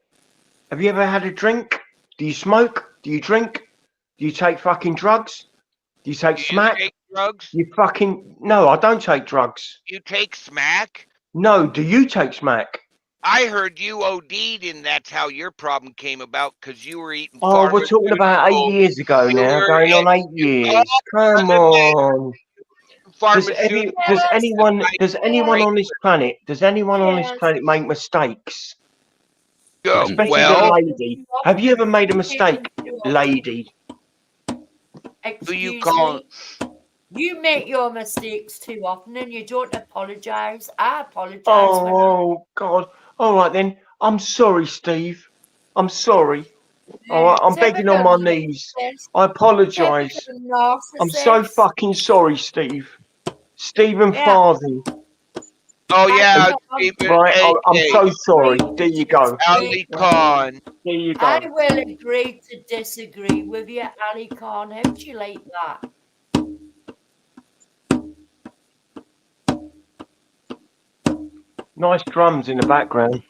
Have you ever had a drink? Do you smoke? Do you drink? Do you take fucking drugs? Do you take Do you smack? take drugs? You fucking no, I don't take drugs. You take smack? No, do you take smack? I heard you OD'd and that's how your problem came about because you were eating Oh, we're talking about 8 pharmaceuticals. years ago You now, were going on 8 you, years. Come on. Does pharmaceuticals. anyone on this planet make mistakes? Especially the Well, lady. Have you ever made a mistake, lady? who you Excuse call? me. You make your mistakes too often and you don't apologise. I apologise when Oh God. All right then. I'm sorry, Steve. I'm sorry. All right, I'm begging on my knees. I apologise. I'm so fucking sorry, Steve. Stephen Yeah. Farthing. Oh yeah, Stephen Right, I'm AK. so sorry. There you go. Ali Khan. There you I go. will agree to disagree with you, Ali Khan. How do you like that? Nice drums in the background.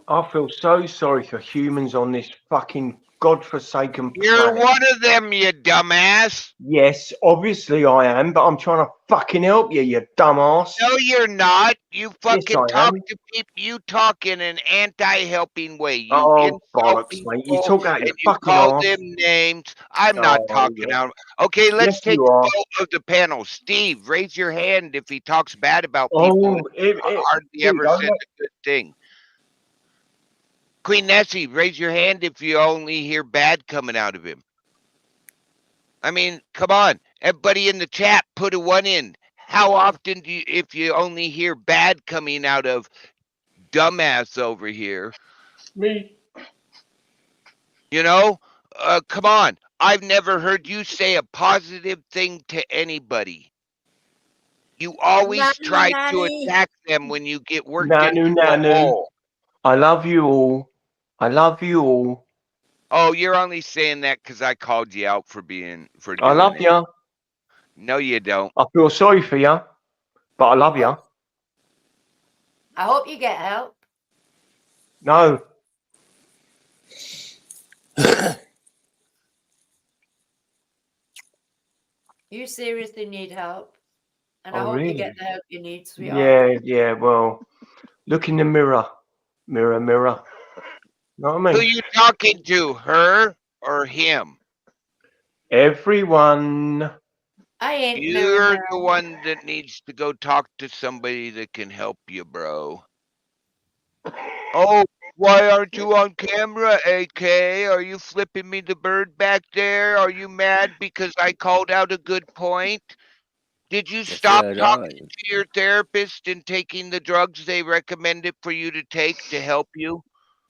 I feel so sorry for humans on this fucking godforsaken You're planet. one of them, you dumbass. Yes, obviously I am, but I'm trying to fucking help you, you dumbass. No, you're not. You fucking I talk am. to people. You talk in an anti-helping way. You Oh, insult bollocks, people mate. You talk out your and you fucking call arse. them names. I'm not Oh, talking yeah. out. Okay, let's Yes, take you a are. vote of the panel. Steve, raise your hand if he talks bad about Oh, people. Hardly here we ever go. said a good thing. Queen Nessie, raise your hand if you only hear bad coming out of him. I mean, come on. Everybody in the chat, put a 1 in. How often do you, if you only hear bad coming out of dumbass over here? Me. You know, come on. I've never heard you say a positive thing to anybody. You always try to attack them when you get worked into a hole. I love you all. I love you all. Oh, you're only saying that because I called you out for doing I love it. you. No, you don't. I feel sorry for you, but I love you. I hope you get help. No. You seriously need help. And I Oh, hope you really? get the help you need, sweetheart. Yeah, well, look in the mirror. Mirror, mirror. Know what I Who mean? you talking to, her or him? Everyone. I ain't You're the one that needs to go talk to somebody that can help you, bro. Oh, Why aren't you on camera, AK? Are you flipping me the bird back there? Are you mad because I called out a good point? Did you stop talking to your therapist and taking the drugs they recommended for you to take to help you?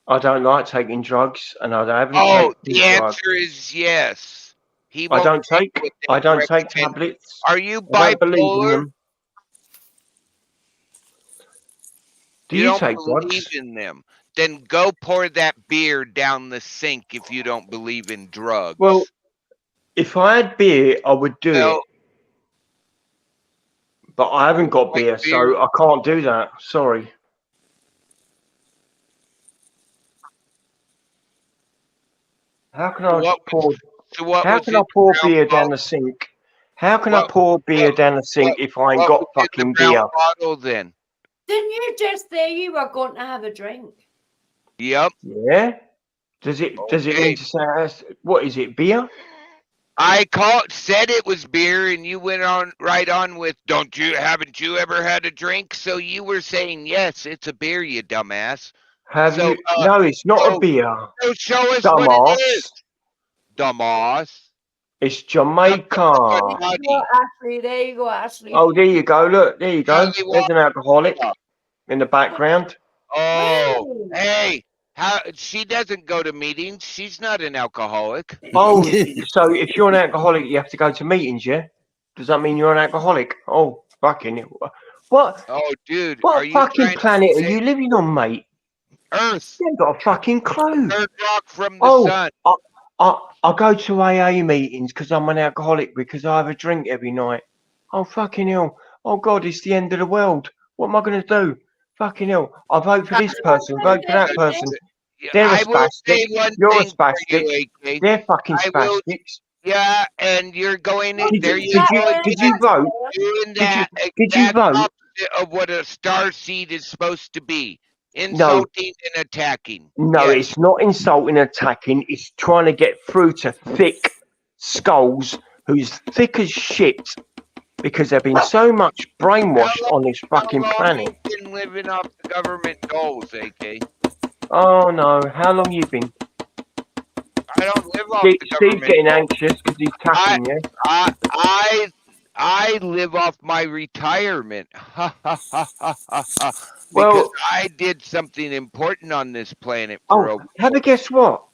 I don't like taking drugs, and I haven't Oh, taken the drugs. answer is yes. He I won't don't take. what they I don't take recommend. tablets. Are you I don't believe in bipolar? them. Do You you don't take believe drugs? in them. Then go pour that beer down the sink if you don't believe in drugs. Well, if I had beer, I would do it. But I haven't got beer, so I can't do that. Sorry. How can I pour? How can I pour beer down the sink? How can I pour beer down the sink if I ain't got fucking beer? Bottle then. Didn't you just say you were going to have a drink? Yep. Yeah. Does it mean to say what is it? Beer? I said it was beer, and you went on right on with haven't you ever had a drink? So you were saying yes, it's a beer, you dumbass. Have you? No, it's not a beer. So show us dumbass. what it is, dumbass. It's Jamaica. Ashley, there you go, Ashley. Oh, there you go. Look, there you go. There's an alcoholic in the background. Oh, hey, she doesn't go to meetings. She's not an alcoholic. Oh, so if you're an alcoholic, you have to go to meetings, yeah? Does that mean you're an alcoholic? Oh, fucking what? Oh, dude, what are you fucking planet are you living on, mate? Earth. You ain't got a fucking clue. Third rock from the sun. I go to AA meetings because I'm an alcoholic because I have a drink every night. Oh, fucking hell. Oh, God, it's the end of the world. What am I going to do? Fucking hell. I vote for this person, vote for that person. They're a spastic. You're a spastic. They're fucking spastics. Yeah, and you're going in there. Did you vote? Did you vote? Of what a star seed is supposed to be. Insulting and attacking. No, it's not insulting and attacking. It's trying to get through to thick skulls who's thick as shit because there've been so much brainwashed on this fucking planet. You've been living off the government doles, AK. Oh, no. How long you been? I don't live off the government. Steve's getting anxious because he's tapping you. I live off my retirement. Because Well, I did something important on this planet. For have a guess what?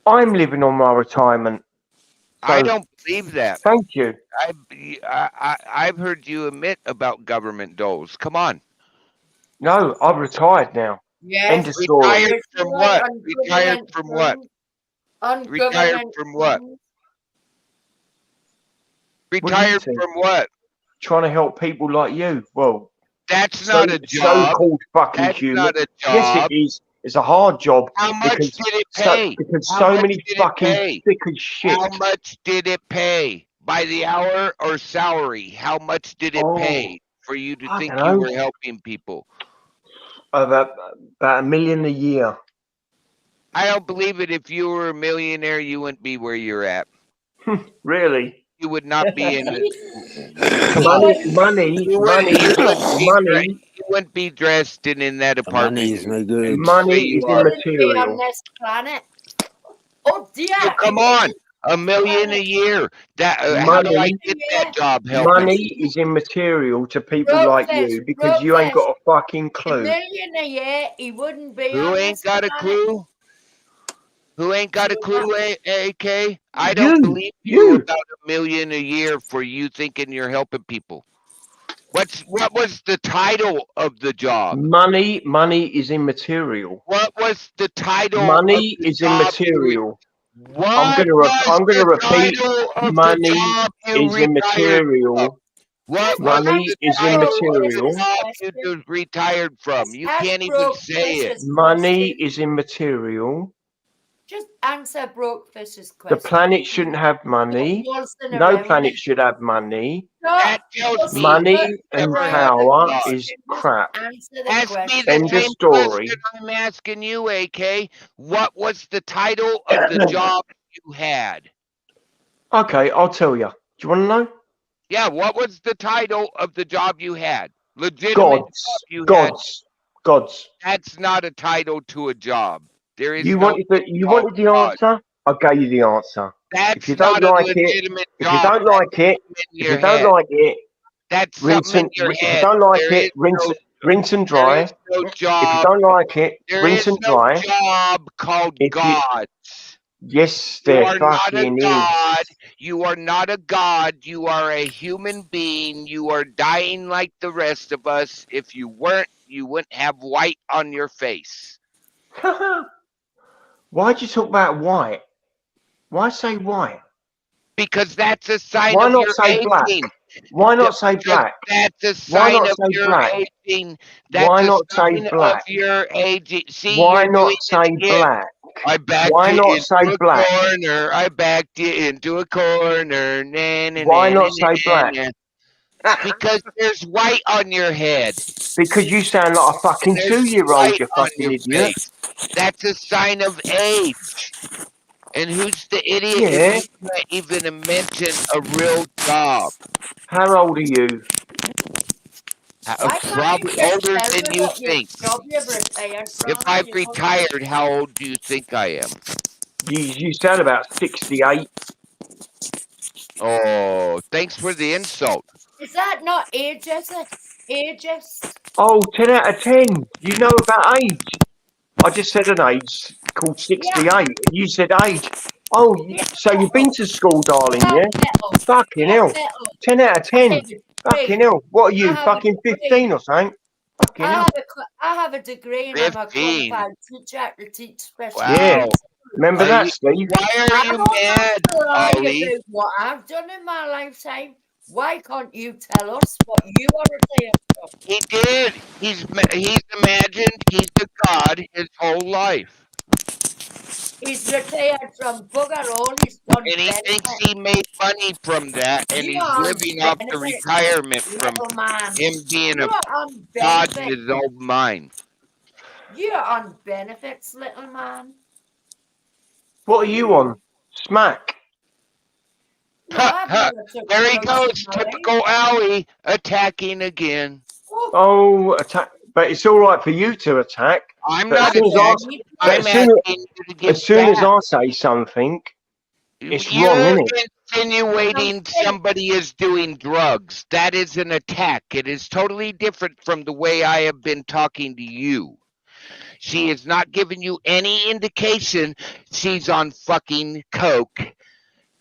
I'm living on my retirement. So, I don't believe that. Thank you. I've heard you admit about government doles. Come on. No, I've retired now. Yes. End of story. Retired from what? Retired from what? Retired from what? Retired from what? Trying to help people like you. Well, that's not a job. So-called fucking That's human. not a Yes, job. it is. It's a hard job. How much because did it pay? because How so much many did it fucking pay? thick as shit. How much did it pay? By the hour or salary? How much did it pay for you to think don't you know. were helping people? About $1 million a year. I don't believe it. If you were a millionaire, you wouldn't be where you're at. Really? You would not be in it. money. You wouldn't be dressed in that apartment. Money is immaterial. On this planet. Oh dear. So come on, $1 million a year. How do I get that job helping? Money is immaterial to people like you because you ain't got a fucking $1 clue. million a year, he wouldn't be Who on ain't this got a planet. clue? Who ain't got a clue, AK? I don't believe you about $1 million a year for you thinking you're helping people. What was the title of the job? Money is immaterial. What was the title? Money of the is job immaterial. What I'm gonna repeat. title of Money the job you is retired immaterial. What Money was is the title of immaterial. the job you just retired from? You can't even say it. Money is immaterial. Just answer Brokefish's The question. planet shouldn't have money. Waltzing No around planet it. should have money. That tells me Money you and never had a power job. is crap. Answer the Ask me question. the End of same story. question I'm asking you, AK. What was the title of the job you had? Okay, I'll tell you. Do you want to know? Yeah, what was the title of the job you had? Legitimate job you had. gods. That's not a title to a job. There is You no wanted the called God. answer. I gave you the answer. That's If you don't not a like it, legitimate if you job. don't like it, In if your you don't head. like it, That's rinse something in and your if you head. don't like There it, is rinse no, rinse and there dry. is no If you job. don't like it, There rinse is and no dry. job called If you gods. yes, You there are not a fucking is. god. You are not a god. You are a human being. You are dying like the rest of us. If you weren't, you wouldn't have white on your face. Why'd you talk about white? Why say white? Because that's a sign Why of not your say black? aging. Why not say Because black? that's a Why sign not of say your black? aging. Why That's a not say sign of black? your aging. See, Why you're doing not say it again. black? I backed Why you not into say a black? corner. I backed you into a corner. Na, na, Why na, not na, say na, black? na. Because there's white on your head. Because you sound like a fucking There's 2-year-old, you white on fucking your idiot. face. That's a sign of age. And who's the idiot if Yeah. you can't even mention a real job? How old are you? Why can't you Probably just older tell than me you what your think. job you're retired If from? I've You know? retired, how old do you think I am? You sound about 68. Oh, thanks for the insult. Is that not ageist? Ageist? Oh, 10 out of 10. You know about age. I just said an age called 68. Yeah. And you said age. Oh, Yeah. so you've been to school, darling, Well, yeah? settle. Fucking Well, hell. settle. 10 out of I 10. have a Fucking degree. hell. What are I you, have a fucking degree. 15 or something? Fucking hell. I have a degree and I'm a 15. qualified teacher to teach special Yeah. Wow. Remember Are that, you, Steve? why are I you don't have mad, to lie Ollie? about what I've done in my lifetime. Why can't you tell us what you are retired from? He did. He's imagined he's a god his whole life. He's retired from bugger all. He's done And he benefit. thinks he made money from that, and You he's are on living off the benefit, retirement from little man. him being You a are on god in benefit. his own mind. You are on benefits, little man. What are you on? Smack. No, I've never took There he drugs goes, in my life. typical Owie, attacking again. Oh, attack. But it's all right for you to attack. I'm But not as soon as I, attacking. but I'm as soon asking you to get as, soon as back. I say something, it's wrong, You're isn't it? insinuating somebody is doing drugs. That is an attack. It is totally different from the way I have been talking to you. She is not giving you any indication she's on fucking coke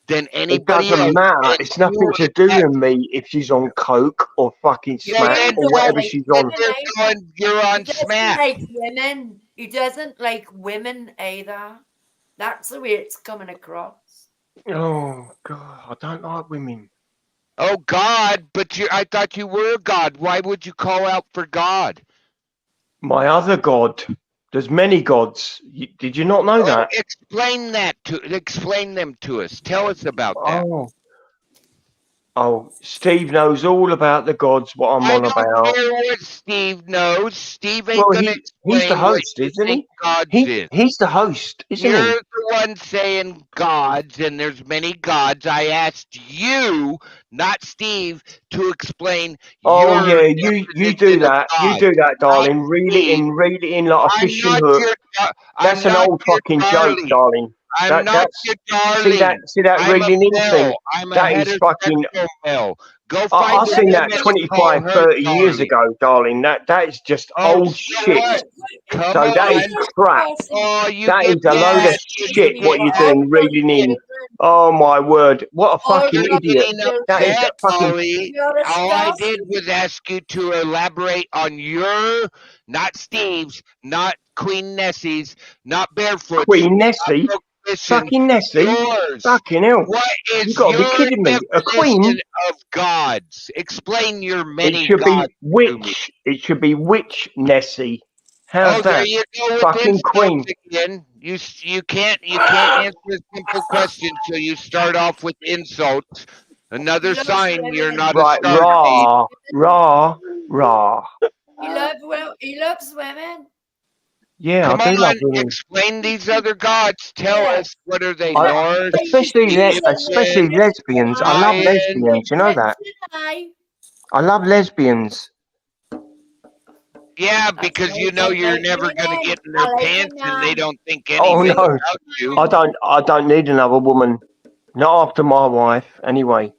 than It anybody doesn't else. matter. And It's nothing you to do attack. with me if she's on coke or fucking Yeah, smack then or don't whatever like she's on. women you're either. you're He on doesn't smack. like women. He doesn't like women either. That's the way it's coming across. Oh God, I don't like women. Oh God, but I thought you were a god. Why would you call out for God? My other god. There's many gods. Did you not know Oh, that? explain them to us. Tell us about that. Oh, Steve knows all about the gods. What I'm I on don't about. care what Steve knows. Steve ain't Well, gonna he's the explain what host, you isn't think he? God's is. He's the host, isn't You're he? the one saying gods, and there's many gods. I asked you, not Steve, to explain Oh your yeah, you do definition of that. You God. do that, Not darling. Reel it Steve. in like a I'm fishing not hook. your. That's I'm an not old your fucking joke, darling. darling. I'm not That's your see darling. that I'm a reeling in thing. male. I'm a That is fucking. heterosexual male. Go I find a seen that woman and call 25, her 30 years darling. ago, darling. That is just Oh, old so shit. what? Come So that is on. crap. Oh, you That get is a load mad. of shit. You What get you're doing, reeling in. Oh my word! What a fucking You're idiot. getting That is upset, fucking. Ollie. All I did was ask you to elaborate on your, not Steve's, not Queen Nessie's, not Barefoot's, Queen Nessie? not Prohibition's, Fucking Nessie? yours. Fucking hell. What You is gotta be your kidding me. A queen? definition of gods? Explain your It many should be gods to me. witch. It should be witch Nessie. How's Oh, there that? you go with Fucking insults queen. again. You can't answer a simple question till you start off with insults. Another sign you're not a Right, star seed. rah. He loves women. Yeah, Come I do love on, women. explain these other gods. Tell us, what are they? I, Norse, especially Egyptian, lesbians. I love Mayan? lesbians. You know that. I love lesbians. Yeah, That's because right. you know I you're like never gonna women. get in I their like a pants and they man. don't think Oh anything no, about you. I don't need another woman. Not after my wife, anyway.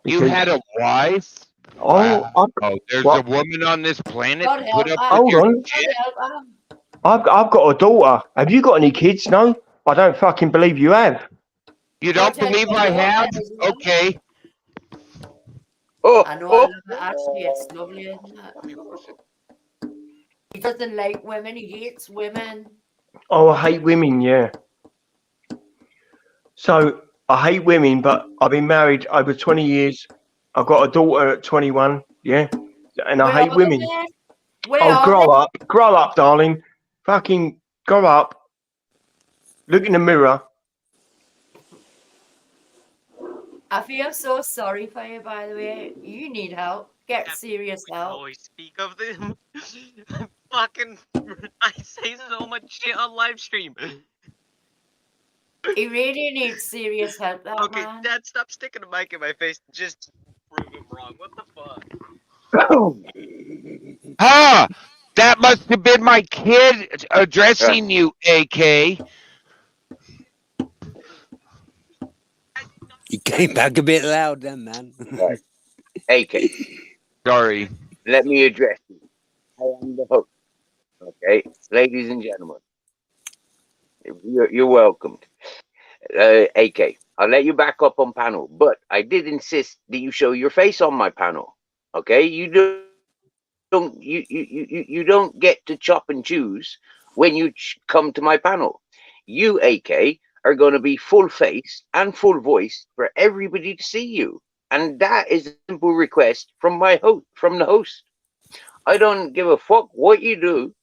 You Because had a wife? oh, Wow. I, There's a what? woman on this planet God to help put up her. with Hold your on. God shit? help her. I've got a daughter. Have you got any kids? No, I don't fucking believe you have. You God don't help believe her I daughter have? as well. Okay. I know I love it. Actually, it's lovely, isn't it? He doesn't like women. He hates women. Oh, I hate women. Yeah. So I hate women, but I've been married over 20 years. I've got a daughter at 21. Yeah, and I Where hate are they, women. man? Where Oh, are they? grow up, darling. Fucking grow up. Look in the mirror. I feel so sorry for you, by the way. You need help. Get serious help. Always speak of them. Fucking, I say so much shit on live stream. He really needs serious help, that Okay, man. Dad, stop sticking a mic in my face just to prove him wrong. What the fuck? Ah, that must have been my kid addressing you, AK. You came back a bit loud then, man. Right. AK, Sorry. let me address you. I am the host. Okay, ladies and gentlemen, you're welcomed. AK, I'll let you back up on panel, but I did insist that you show your face on my panel. Okay, you don't get to chop and choose when you come to my panel. You, AK, are going to be full face and full voice for everybody to see you, and that is a simple request from my host, from the host. I don't give a fuck what you do,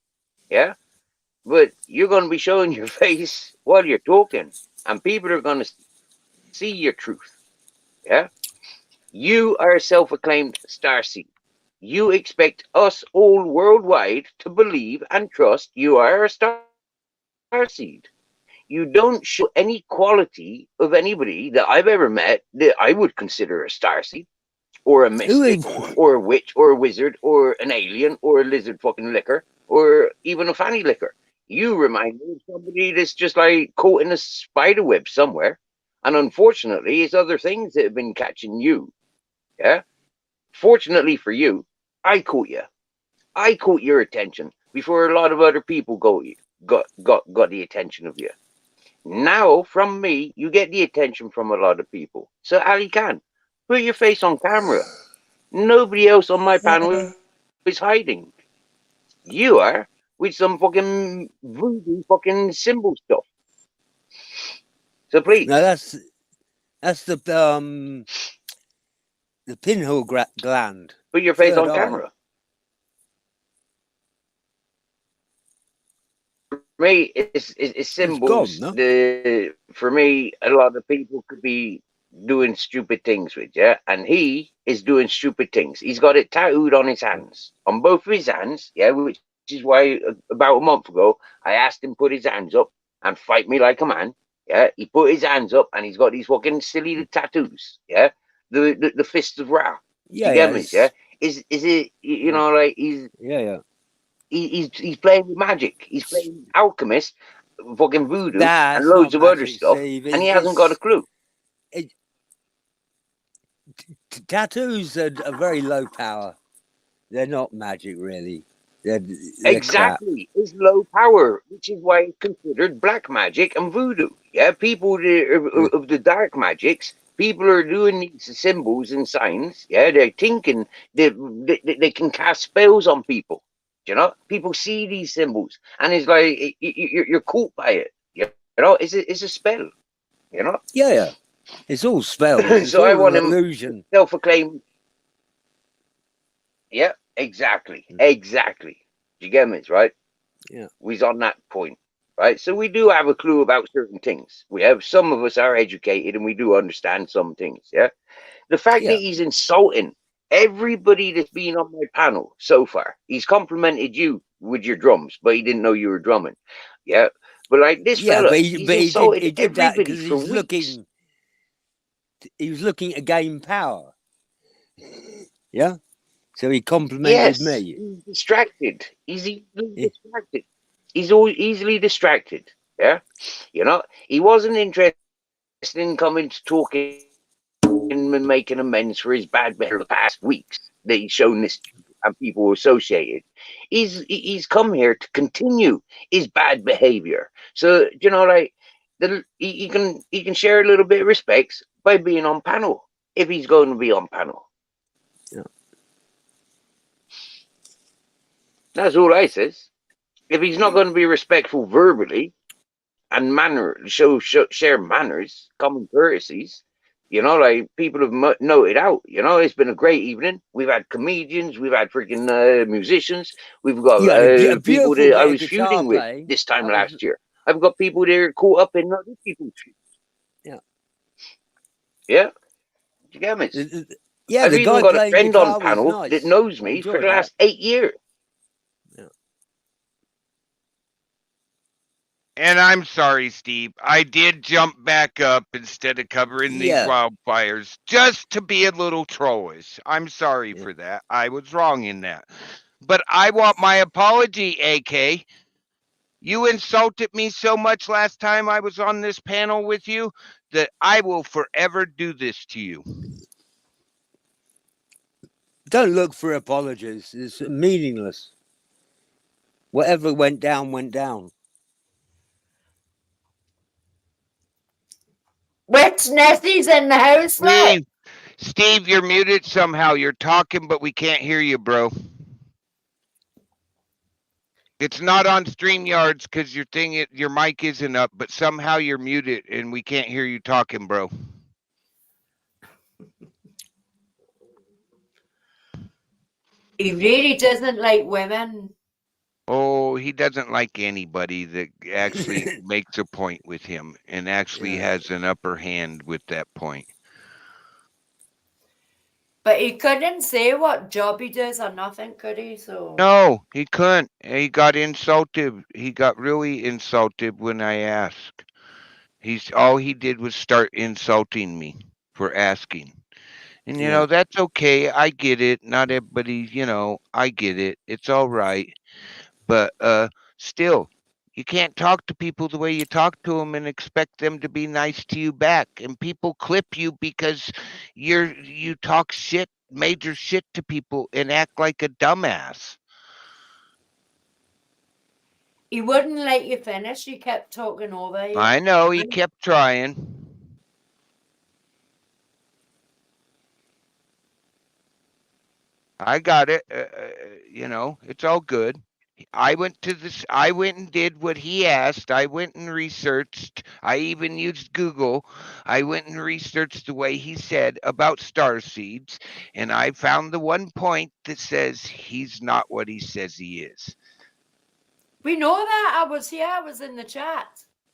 yeah, but you're going to be showing your face while you're talking, and people are going to see your truth, yeah. You are a self-acclaimed starseed. You expect us all worldwide to believe and trust you are a starseed. You don't show any quality of anybody that I've ever met that I would consider a starseed, or a mystic, or a witch, or a wizard, or an alien, or a lizard fucking liquor, or even a fanny liquor. You remind me of somebody that's just like caught in a spider web somewhere. And unfortunately, it's other things that have been catching you. Yeah? Fortunately for you, I caught you. I caught your attention before a lot of other people got the attention of you. Now, from me, you get the attention from a lot of people. So, Ali Khan, put your face on camera. Nobody else on my panel is hiding. You are with some fucking voodoo fucking symbol stuff. So please. No, that's the pinhole gland. Put your face Third on eye. camera. For me, it's symbols. gone, no? For me, a lot of people could be doing stupid things with, yeah? And he is doing stupid things. He's got it tattooed on his hands, on both of his hands, yeah? Which is why about a month ago, I asked him to put his hands up and fight me like a man, yeah? He put his hands up and he's got these fucking silly tattoos, yeah? The fists of Ra. Yeah, you get me, yeah? Is it, you know, like he's... Yeah. He's playing with magic. He's playing alchemist, fucking voodoo, That's and loads not of other magic, stuff, Steve. and he hasn't got a clue. Tattoos are very low power. They're not magic, really. They're Exactly, it's low power, which is why it's considered black magic and voodoo. Yeah, people of the dark magics, people are doing these symbols and signs. Yeah, they're thinking they can cast spells on people. You know, people see these symbols, and it's like you're caught by it. You know, it's a spell. You know. Yeah. It's all spells. It's So all I want an him illusion. self-acclaimed. Yeah, exactly. Do you get me? Right? Yeah. We's on that point, right? So we do have a clue about certain things. We have, some of us are educated and we do understand some things. Yeah. The fact that he's insulting everybody that's been on my panel so far, he's complimented you with your drums, but he didn't know you were drumming. Yeah. But like this fella, but he's he insulted did that everybody because for weeks. he was looking to gain power. Yeah. So he complimented Yes, me. he's distracted. He's easily distracted. He's always easily distracted. Yeah, he wasn't interested in coming to talking and making amends for his bad behavior the past weeks that he's shown this and people associated. He's come here to continue his bad behavior. So he can share a little bit of respect by being on panel if he's going to be on panel. Yeah. That's all I says. If he's not going to be respectful verbally and share manners, common courtesies, people have noted out. It's been a great evening. We've had comedians, we've had freaking musicians, we've got people that I was feuding with this time last year. I've got people that are caught up in other people's feuds. Yeah. Yeah. You get me? Yeah, I've the even guy got a playing friend guitar on panel was nice. that knows me for Enjoyed the last that. 8 years. And I'm sorry, Steve. I did jump back up instead of covering these wildfires just to be a little trollish. I'm sorry for that. I was wrong in that. But I want my apology, AK. You insulted me so much last time I was on this panel with you that I will forever do this to you. Don't look for apologies. It's meaningless. Whatever went down, went down. Which Nessie's in the house, like? Steve, you're muted somehow. You're talking, but we can't hear you, bro. It's not on StreamYards because your mic isn't up, but somehow you're muted and we can't hear you talking, bro. He really doesn't like women. Oh, he doesn't like anybody that actually makes a point with him and actually has an upper hand with that point. But he couldn't say what job he does or nothing, could he? So No, he couldn't. He got insulted. He got really insulted when I asked. All he did was start insulting me for asking. And that's okay. I get it. Not everybody, I get it. It's all right. But still, you can't talk to people the way you talk to them and expect them to be nice to you back. And people clip you because you talk shit, major shit to people and act like a dumbass. he wouldn't let you finish. He kept talking over you. I know, he kept trying. I got it. It's all good. I went and did what he asked. I went and researched. I even used Google. I went and researched the way he said about star seeds, and I found the one point that says he's not what he says he is. We know that. I was here. I was in the chat.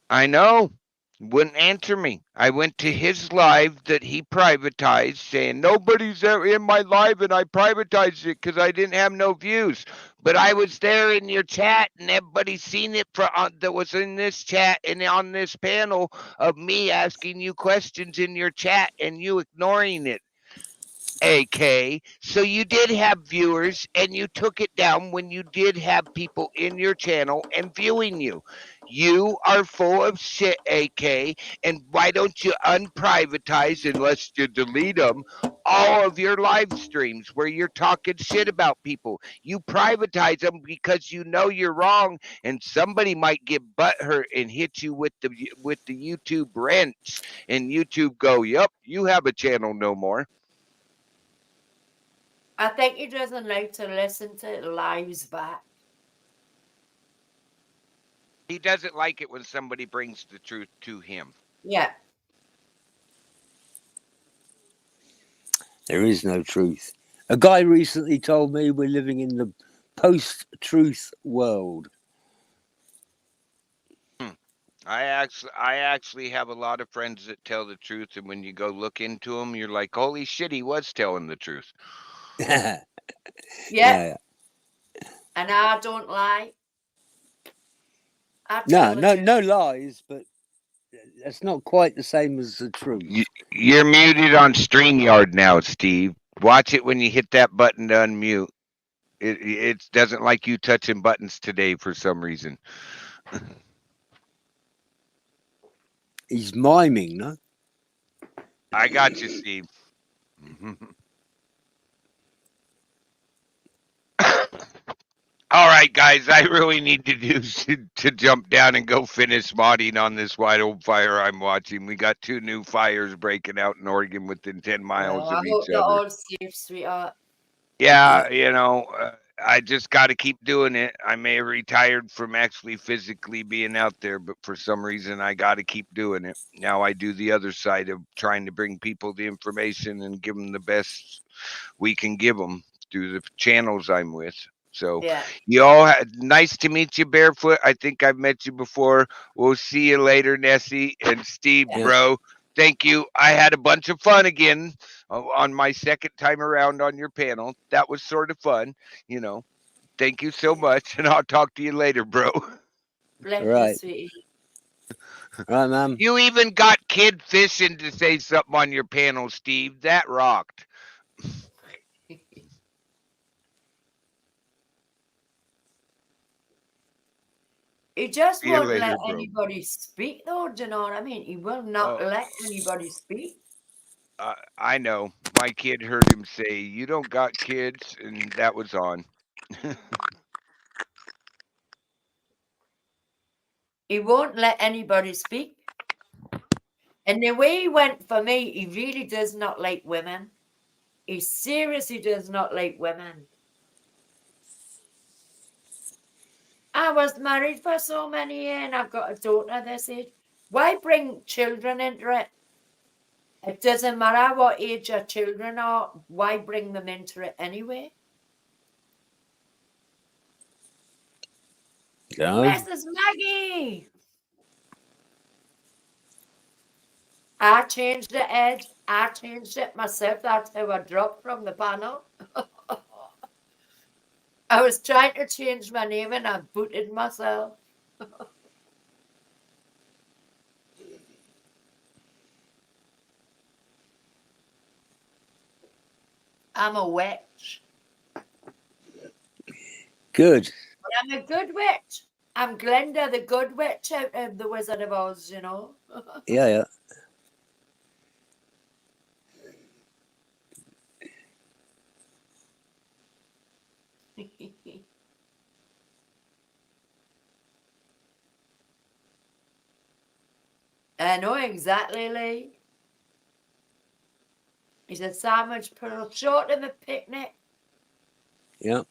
I know. Wouldn't answer me. I went to his live that he privatized, saying nobody's ever in my live, and I privatized it because I didn't have no views. But I was there in your chat, and everybody's seen it that was in this chat and on this panel of me asking you questions in your chat and you ignoring it. AK, so you did have viewers and you took it down when you did have people in your channel and viewing you. You are full of shit, AK, and why don't you unprivatize, unless you delete them, all of your live streams where you're talking shit about people? You privatize them because you know you're wrong and somebody might get butthurt and hit you with the YouTube rents, and YouTube go, yep, you have a channel no more. I think he doesn't like to listen to lives back. He doesn't like it when somebody brings the truth to him. Yeah. There is no truth. A guy recently told me we're living in the post-truth world. I actually have a lot of friends that tell the truth, and when you go look into them, you're like, holy shit, he was telling the truth. Yeah. And I don't lie. No lies, but that's not quite the same as the truth. You're muted on StreamYard now, Steve. Watch it when you hit that button to unmute. It doesn't like you touching buttons today for some reason. He's miming, no? I got you, Steve. All right, guys, I really need to jump down and go finish modding on this wide old fire I'm watching. We got 2 new fires breaking out in Oregon within 10 miles Well, I of hope each you're other. all safe, sweetheart. Yeah, you know, I just got to keep doing it. I may have retired from actually physically being out there, but for some reason I got to keep doing it. Now I do the other side of trying to bring people the information and give them the best we can give them through the channels I'm with. So Yeah. you all nice to meet you, Barefoot. I think I've met you before. We'll see you later, Nessie and Steve, Yeah. bro. Thank you. I had a bunch of fun again on my second time around on your panel. That was sort of fun, you know. Thank you so much, and I'll talk to you later, bro. Bless you, Right. sweetie. Right, ma'am. You even got Kid Fishing to say something on your panel, Steve. That rocked. He just See you won't later, let bro. anybody speak, though. Do you know what I mean? He will not Oh. let anybody speak. I know. My kid heard him say, "You don't got kids," and that was on. He won't let anybody speak. And the way he went for me, he really does not like women. He seriously does not like women. I was married for so many years and I've got a daughter this age. Why bring children into it? It doesn't matter what age your children are. Why bring them into it anyway? No. Mrs. Maggie! I changed the edge. I changed it myself. That's how I dropped from the panel. I was trying to change my name and I booted myself. I'm a witch. Good. But I'm a good witch. I'm Glenda, the good witch out of the Wizard of Oz, you know. Yeah, yeah. I know exactly, Lee. He said, sandwich pearl short of a picnic. Yeah.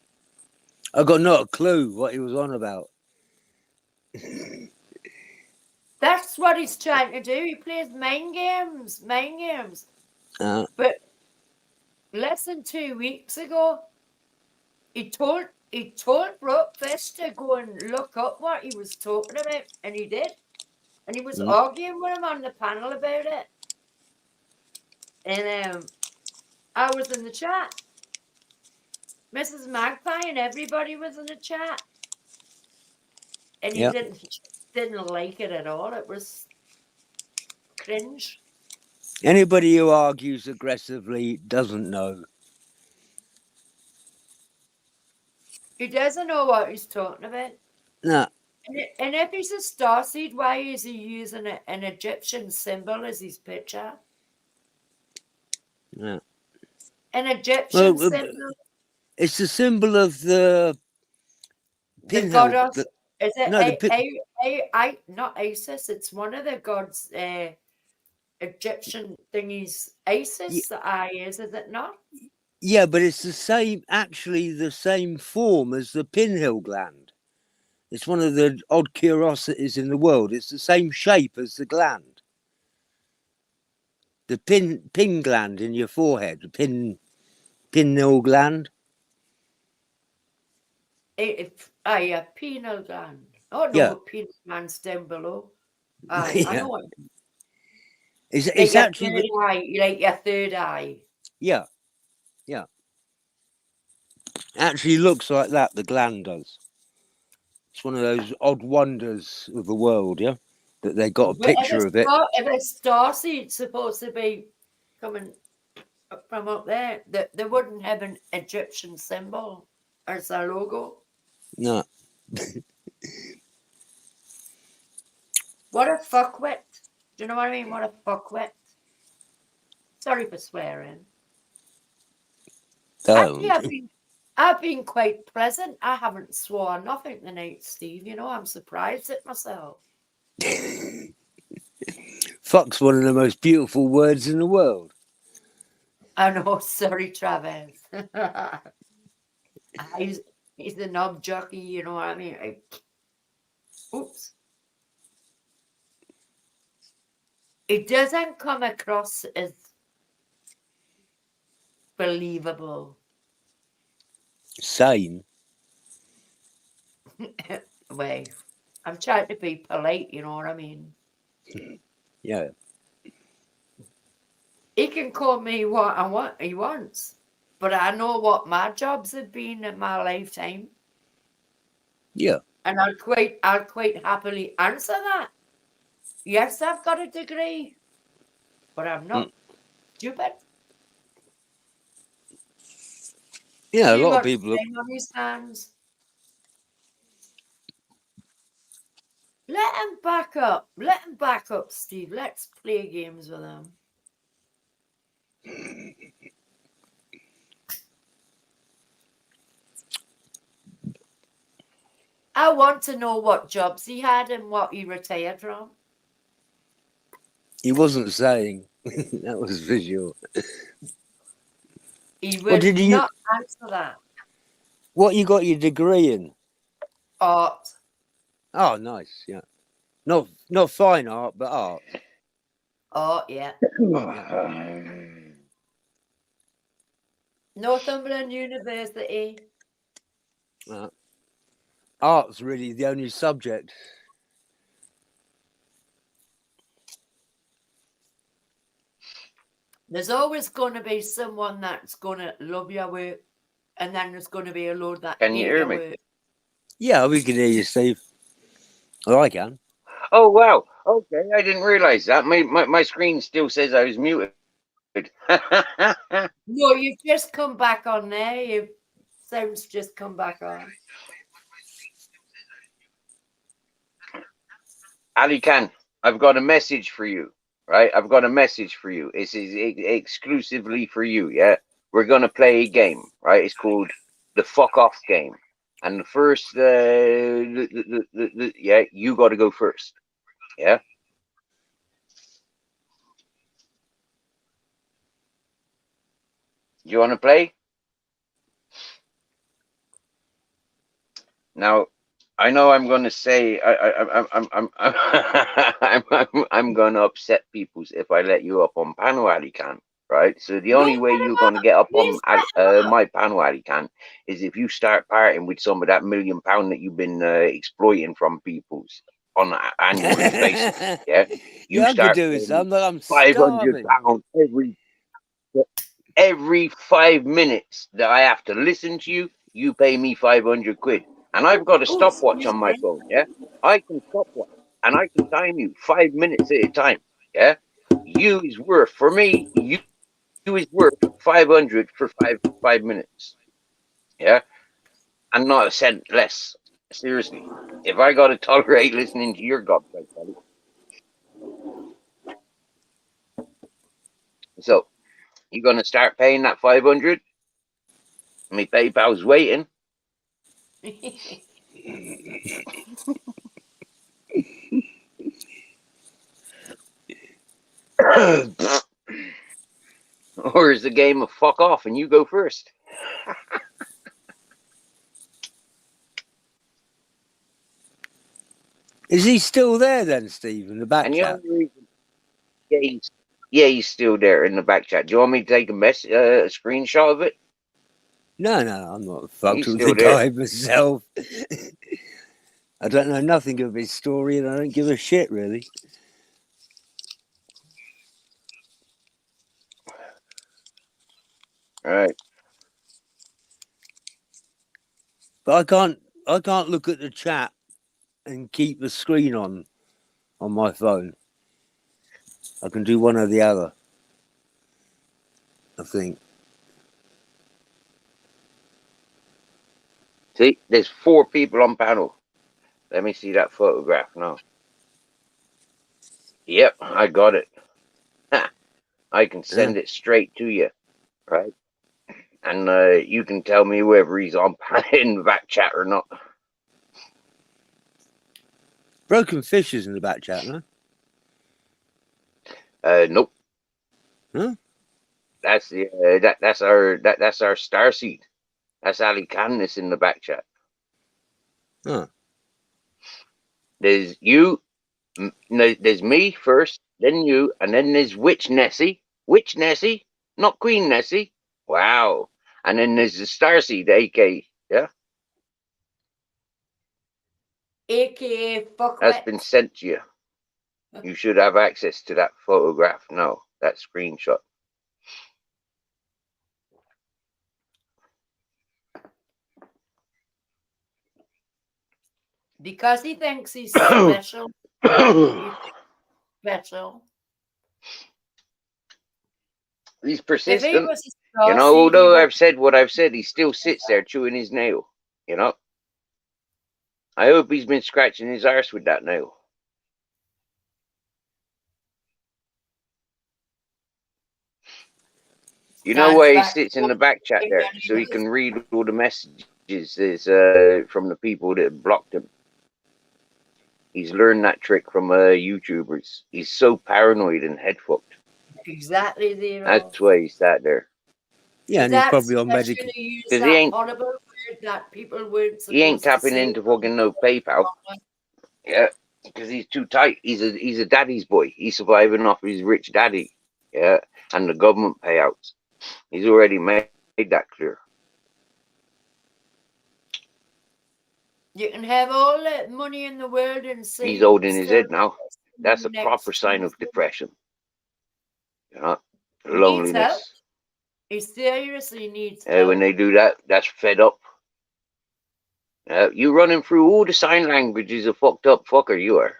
I got not a clue what he was on about. That's what he's trying to do. He plays mind games. Mind games. But less than 2 weeks ago, he told Brookfish to go and look up what he was talking about, and he did. And he was arguing with him on the panel about it. And I was in the chat. Mrs. Magpie and everybody was in the chat. And he didn't like it at all. It was cringe. Anybody who argues aggressively doesn't know. He doesn't know what he's talking about. No. And if he's a starseed, why is he using an Egyptian symbol as his picture? Yeah. An Egyptian symbol. It's the symbol of the goddess. Is it no, not Isis? It's one of the gods. Egyptian thingies. Isis. The eye is it not? Yeah, but it's the same. Actually, the same form as the pineal gland. It's one of the odd curiosities in the world. It's the same shape as the gland. The pin gland in your forehead, the pineal gland. Yeah, pineal gland. Oh no, Yeah. pineal gland's down below. Yeah. I know it. It's like actually your third eye, like your third eye. Yeah. Yeah. Actually looks like that, the gland does. It's one of those odd wonders of the world, yeah? That they got a picture of it. If a starseed's supposed to be coming from up there. They wouldn't have an Egyptian symbol as their logo. No. What a fuckwit. Do you know what I mean? What a fuckwit. Sorry for swearing. Actually, I've been quite pleasant. I haven't sworn nothing tonight, Steve. You know, I'm surprised at myself. Fuck's one of the most beautiful words in the world. I know, sorry, Travis. he's the knob jockey, you know what I mean? Oops. It doesn't come across as believable. Same. Wait, I'm trying to be polite, you know what I mean? Yeah. He can call me what he wants, but I know what my jobs have been in my lifetime. Yeah. And I'll quite happily answer that. Yes, I've got a degree, but I'm not stupid. Yeah, a He lot of got people. time on his hands. Let him back up. Let him back up, Steve. Let's play games with him. I want to know what jobs he had and what he retired from. He wasn't saying. That was visual. He What would did you? not answer that. What you got your degree in? Art. Oh, nice. Yeah. Not fine art, but art. Oh, yeah. Northumberland University. Art's really the only subject. There's always going to be someone that's going to love your work, and then there's going to be a load that Can you hate hear your me? work. Yeah, we can hear you, Steve. Oh, I can. Oh wow. Okay, I didn't realize that. My screen still says I was muted. No, you've just come back on there. Your sound's just come back on. Ali Khan, I've got a message for you. Right? I've got a message for you. It's exclusively for you, yeah? We're gonna play a game, right? It's called the fuck off game. And the first yeah, you gotta go first. Yeah? You wanna play? Now I know I'm going to say I'm going to upset people if I let you up on panel, Ali Khan, right? So the only way you're going to get up on my panel, Ali Khan, is if you start parting with some of that £1 million that you've been exploiting from people's on an annual basis. Yeah, you I start could do with some, but I'm £500 starving. every 5 minutes that I have to listen to you. You pay me 500 quid. And I've got a stopwatch on my phone, yeah? I can stopwatch and I can time you 5 minutes at a time, yeah? You is worth, for me, you is worth 500 for five minutes, yeah? And not a cent less. Seriously. If I got to tolerate listening to your gobshite, buddy. So, you going to start paying that 500? My PayPal's waiting. Or is the game of fuck off and you go first? Is he still there then, Steve, in the back And the chat? only reason, he's still there in the back chat. Do you want me to take a screenshot of it? No, I'm not fucked He's with still the there. guy myself. I don't know nothing of his story, and I don't give a shit, really. All right. But I can't look at the chat and keep the screen on my phone. I can do one or the other. I think. See, there's 4 people on panel. Let me see that photograph now. Yep, I got it. I can send it straight to you, right? And you can tell me whether he's on in the back chat or not. Broken Fish is in the back chat, no? Nope. Huh? That's the that's our Starseed. That's Ali Khan that's in the back chat. Huh. There's you, there's me first, then you, and then there's Witch Nessie. Witch Nessie, not Queen Nessie. Wow. And then there's the Starseed, AK. Yeah. AKA fuck That's wet. been sent to you. You should have access to that photograph now, that screenshot. Because he thinks he's special. He's special. He's If he persistent. was a You know, Starseed, he although would I've said what I've said, he still sits there chewing his nail. You know? I hope he's been scratching his arse with that nail. You know stands why he back sits in the back chat there? So he can read all the messages from the people that blocked him. He's learned that trick from YouTubers. He's so paranoid and head fucked. exactly zero. That's why he sat there. Yeah, and he's probably on medical. Because he ain't- horrible word that people weren't He ain't supposed to tapping say. into fucking no PayPal. Yeah, because he's too tight. He's a daddy's boy. He's surviving off his rich daddy. Yeah, and the government payouts. He's already made that clear. You can have all the money in the world and say He's holding his still head now. That's a next proper sign of Tuesday. depression. You know, He needs help. loneliness. He seriously needs When help. they do that, that's fed up. You running through all the sign languages, a fucked up fucker you are.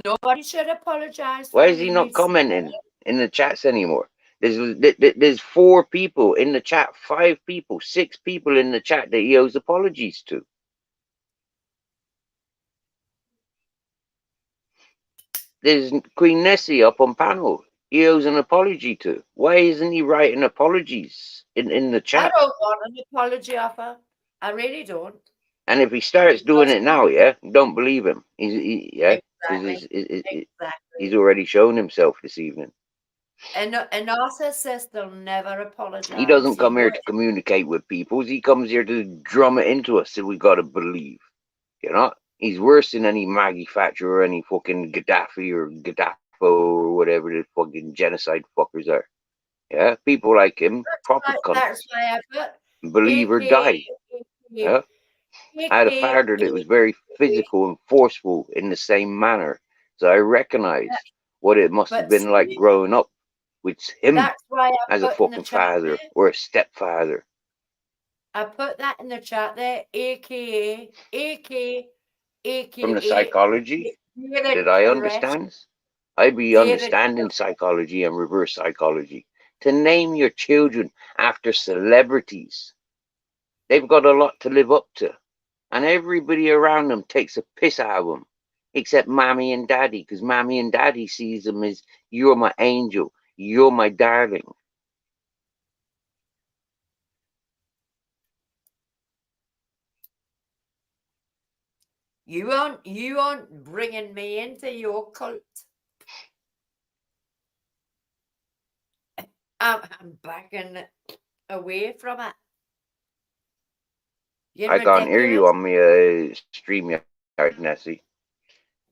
Nobody should apologize. Why when is he they not need commenting in the chats anymore? There's 4 people in the chat, 5 people, 6 people in the chat that he owes apologies to. There's Queen Nessie up on panel. He owes an apology to. Why isn't he writing apologies in the I chat? don't want an apology offer. I really don't. And if he starts doing it now, yeah, don't believe him. Yeah, Exactly. he's already shown himself this evening. And a narcissist will never apologize. He doesn't come here to communicate with people. He comes here to drum it into us that we got to believe. You know, he's worse than any Maggie Thatcher or any fucking Gaddafi or Gaddafo or whatever the fucking genocide fuckers are. Yeah, people like him, proper cunts. That's why I put Believe or die. Yeah. I had a father that was very physical and forceful in the same manner. So I recognize what it must have been like growing up with him That's why I as a put in the fucking chat father there. or a stepfather. I put that in the chat there, aka. From the psychology that I understand, I be understanding psychology and reverse psychology. To name your children after celebrities, they've got a lot to live up to. And everybody around them takes a piss out of them, except mommy and daddy, because mommy and daddy sees them as, you're my angel, you're my darling. You aren't bringing me into your cult. I'm backing away from it. You're I can't hear you ridiculous. on my stream yard, Nessie,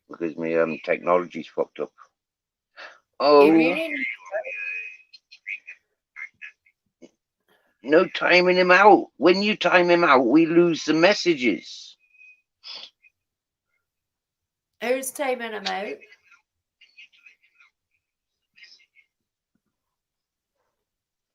because my technology's fucked up. Oh, You really need no timing him out. When you time him out, we lose the messages. Who's timing him out?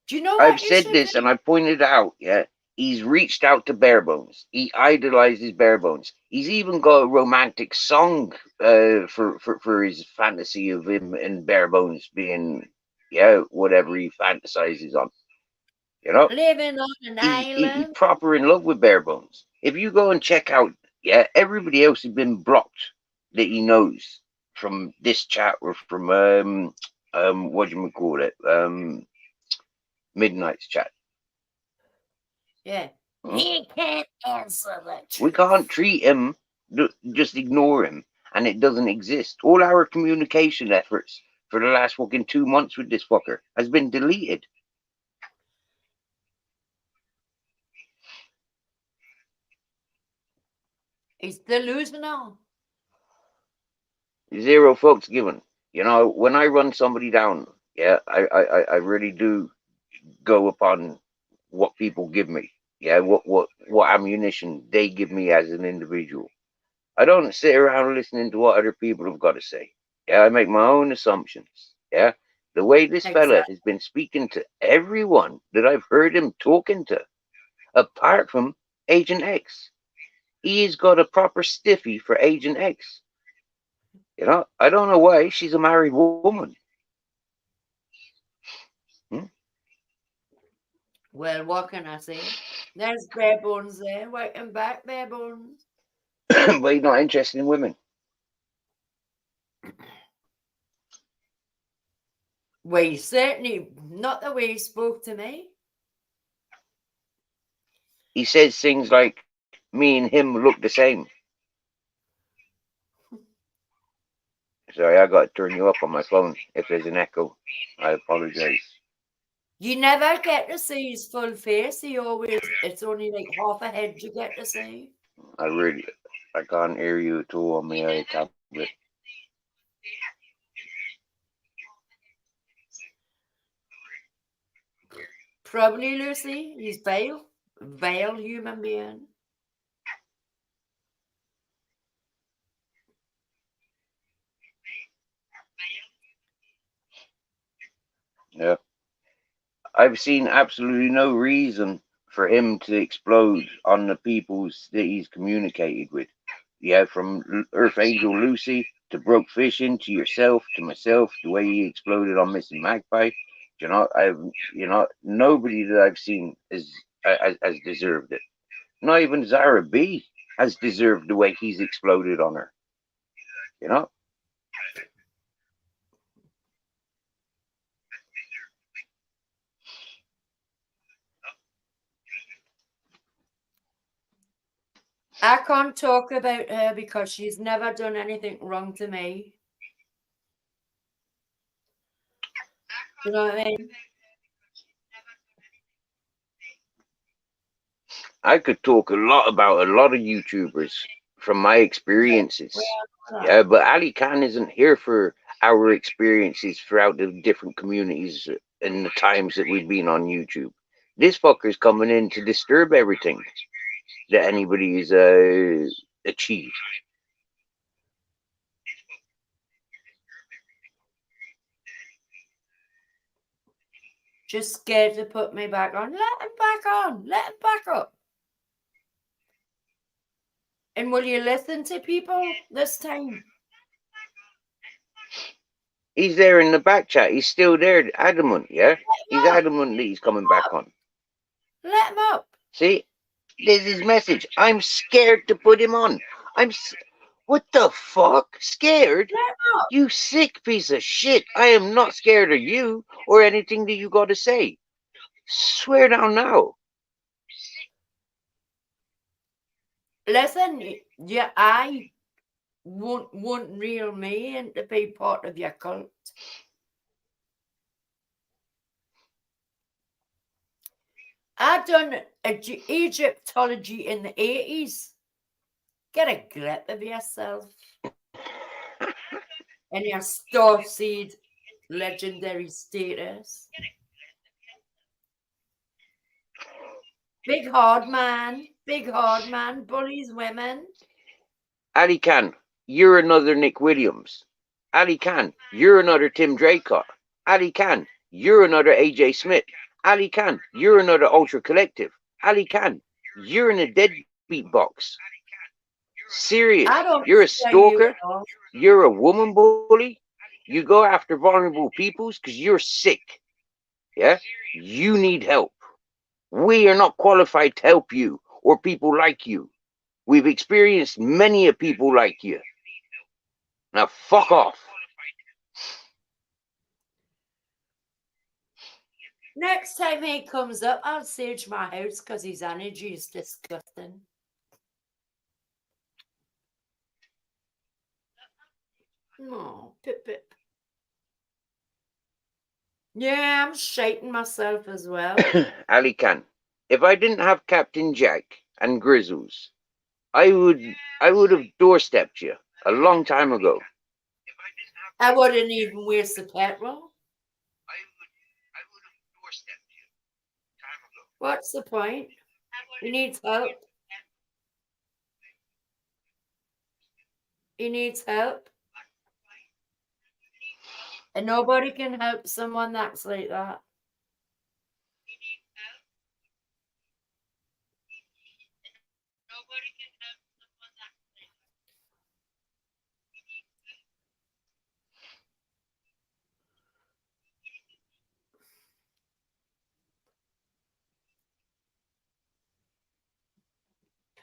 Do you know what I've said this and I pointed out, yeah. He's reached out to Barebones. He idolizes Barebones. He's even got a romantic song for his fantasy of him and Barebones being, yeah, whatever he fantasizes on. You know, Living on an he's island. proper in love with Barebones. If you go and check out, yeah, everybody else has been blocked that he knows from this chat or from what do you call it, Midnight's chat. Yeah. He can't answer that. We can't treat him, just ignore him, and it doesn't exist. All our communication efforts for the last fucking 2 months with this fucker has been deleted. He's delusional. Zero fucks given. You know, when I run somebody down, yeah, I really do go upon what people give me. Yeah, what ammunition they give me as an individual. I don't sit around listening to what other people have got to say. Yeah, I make my own assumptions. Yeah, the way this fella has been speaking to everyone that I've heard him talking to, apart from Agent X, he's got a proper stiffy for Agent X. You know, I don't know why. She's a married woman. Well, what can I say? There's Barebones there. Welcome back, Barebones. But he's not interested in women. Well, certainly not the way he spoke to me. He says things like, me and him look the same. Sorry, I got to turn you up on my phone. If there's an echo, I apologize. You never get to see his full face. It's only like half a head you get to see. I can't hear you at all on my tablet. Probably, Lucy. He's vile human being. Yeah. I've seen absolutely no reason for him to explode on the peoples that he's communicated with. Yeah, from Earth Angel Lucy to Broke Fishing to yourself to myself, the way he exploded on Missing Magpie. Nobody that I've seen has deserved it. Not even Zara B has deserved the way he's exploded on her. You know? I can't talk about her because she's never done anything wrong to me. You know what I mean? I could talk a lot about a lot of YouTubers from my experiences. Yeah, but Ali Khan isn't here for our experiences throughout the different communities and the times that we've been on YouTube. This fucker's coming in to disturb everything that anybody has achieved. Just scared to put me back on. Let him back on. Let him back up. And will you listen to people this time? He's there in the back chat. He's still there, adamant, yeah? He's adamant that he's coming back on. Let him up. See? There's his message. I'm scared to put him on. What the fuck? Scared? You sick piece of shit. I am not scared of you or anything that you got to say. Swear down now. Listen, yeah, I won't reel me in to be part of your cult. I've done Egyptology in the 80s. Get a grip of yourself. And your starseed legendary status. Big hard man, bullies women. Ali Khan, you're another Nick Williams. Ali Khan, you're another Tim Draycott. Ali Khan, you're another AJ Smith. Ali Khan, you're another Ultra Collective. Ali Khan, you're in a deadbeat box. Serious. I don't You're a scare you stalker. at all. You're a woman bully. You go after vulnerable peoples because you're sick. Yeah? You need help. We are not qualified to help you or people like you. We've experienced many of people like you. Now fuck off. Next time he comes up, I'll sage my house because his energy is disgusting. No, pip pip. Yeah, I'm shaking myself as well. Ali Khan, if I didn't have Captain Jack and Grizzles, I would have doorstepped you a long time ago. I wouldn't even waste the petrol. What's the point? He needs help. He needs help. And nobody can help someone that's like that.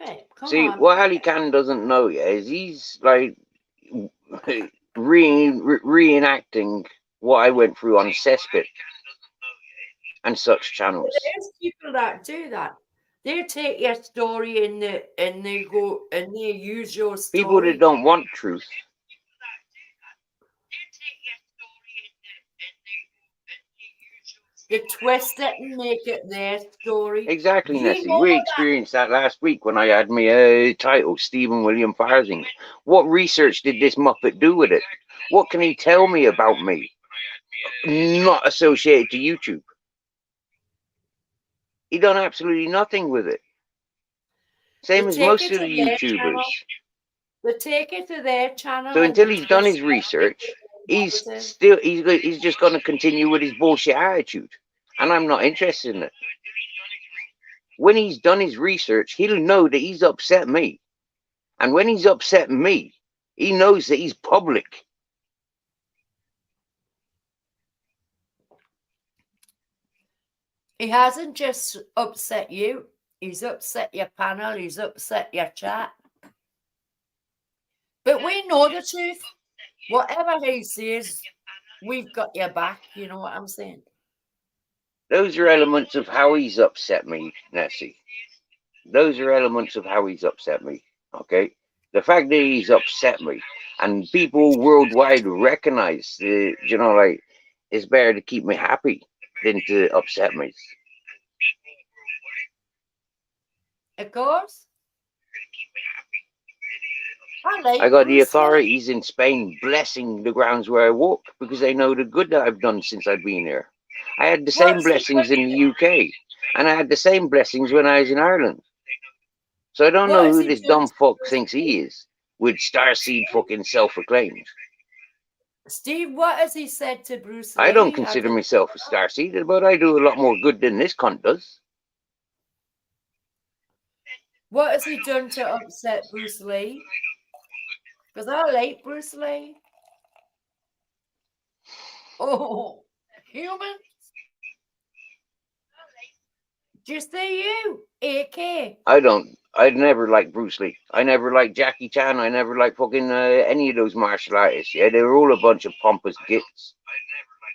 Okay, come See, on. what Ali Khan doesn't know yet is he's like reenacting what I went through on Cesspit and such channels. There's people that do that. They take your story and they go and they use your story. People that don't want truth. They twist it and make it their story. Exactly, You Nessie. know We that. experienced that last week when I had my title, Stephen William Farsing. What research did this Muppet do with it? What can he tell me about me? Not associated to YouTube. He done absolutely nothing with it. Same They as take most it of to the their YouTubers. channel. They take it to their channel. So and until they he's done twist his it. research, he's just going to continue with his bullshit attitude, and I'm not interested in it. When he's done his research, he'll know that he's upset me, and when he's upset me, he knows that he's public. He hasn't just upset you. He's upset your panel. He's upset your chat. But we know the truth. Whatever he says, we've got your back. You know what I'm saying? Those are elements of how he's upset me, Nessie. Those are elements of how he's upset me. Okay, the fact that he's upset me, and people worldwide recognize the, like, it's better to keep me happy than to upset me. Of course. I got the Bruce Lee. authorities in Spain blessing the grounds where I walk because they know the good that I've done since I've been here. I had the same What's the blessings in good? the UK, and I had the same blessings when I was in Ireland. So I don't What know has who he this done dumb to fuck Bruce thinks Lee? he is, with Starseed fucking self-acclaimed. Steve, what has he said to Bruce Lee? I don't consider myself a Starseed, but I do a lot more good than this cunt does. What has he done to upset Bruce Lee? Because I like Bruce Lee. Oh, human. Just say you, AK. I'd never liked Bruce Lee. I never liked Jackie Chan. I never liked fucking any of those martial artists. Yeah, they were all a bunch of pompous gits.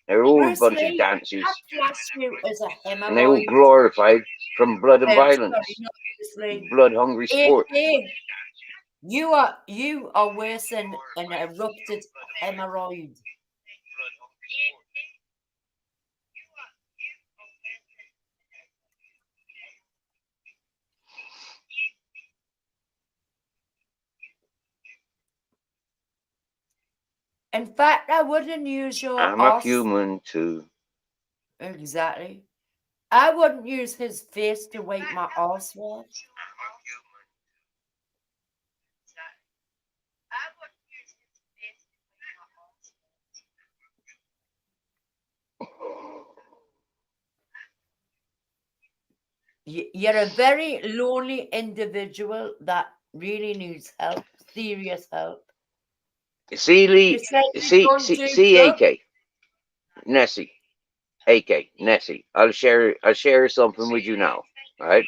They were all Bruce a bunch Lee, of dancers. I class you as a And they all hemorrhoid. glorified from blood and Sorry, violence. not Bruce Lee. Blood-hungry sport. AK, you are worse than an erupted hemorrhoid. In fact, I wouldn't use your I'm a human too. Exactly. I wouldn't use his face to wipe my arse with. You're a very lonely individual that really needs help, serious help. See, Lee, You said you see, don't see, do see, drugs. AK, Nessie, AK, Nessie. I'll share something with you now. All right,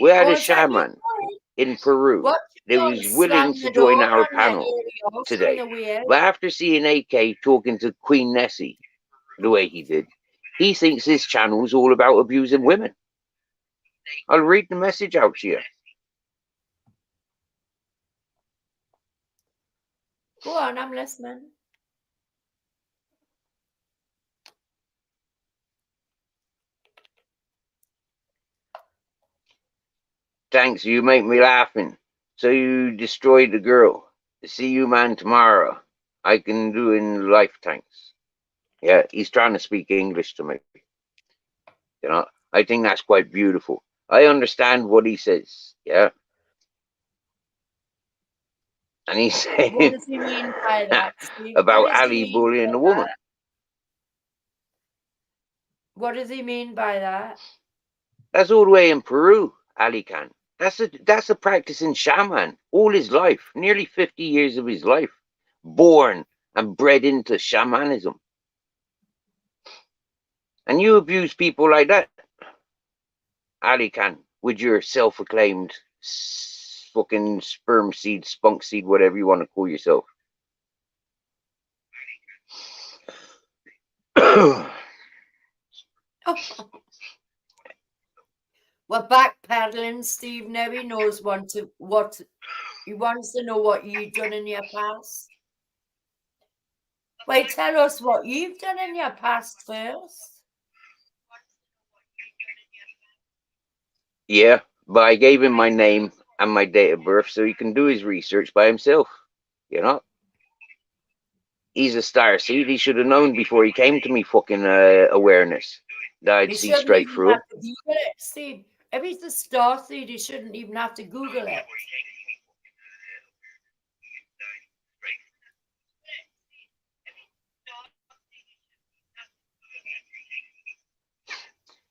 we had a Oh, is that your shaman point? in Peru What that you don't was willing slam to the join door our on your panel ear on today. the way out? But after seeing AK talking to Queen Nessie the way he did, he thinks his channel is all about abusing women. I'll read the message out to you. Go on, I'm listening. Thanks, you make me laughing. So you destroyed the girl. See you, man, tomorrow. I can do in lifetimes. Yeah, he's trying to speak English to me. You know, I think that's quite beautiful. I understand what he says. Yeah. And he's What saying does he mean by that, Steve? about What does he Ali mean bullying by the woman. that? What does he mean by that? That's all the way in Peru, Ali can. That's a practicing shaman all his life, nearly 50 years of his life, born and bred into shamanism. And you abuse people like that, Ali can, with your self-acclaimed fucking sperm seed, spunk seed, whatever you want to call yourself. We're backpedaling, Steve. Now he knows what he wants to know what you've done in your past. Wait, tell us what you've done in your past first. Yeah, but I gave him my name and my date of birth so he can do his research by himself. You know? He's a star seed. He should have known before he came to me fucking awareness that I'd He see shouldn't straight even through him. have to Google it, Steve. If he's the star seed, he shouldn't even have to Google it.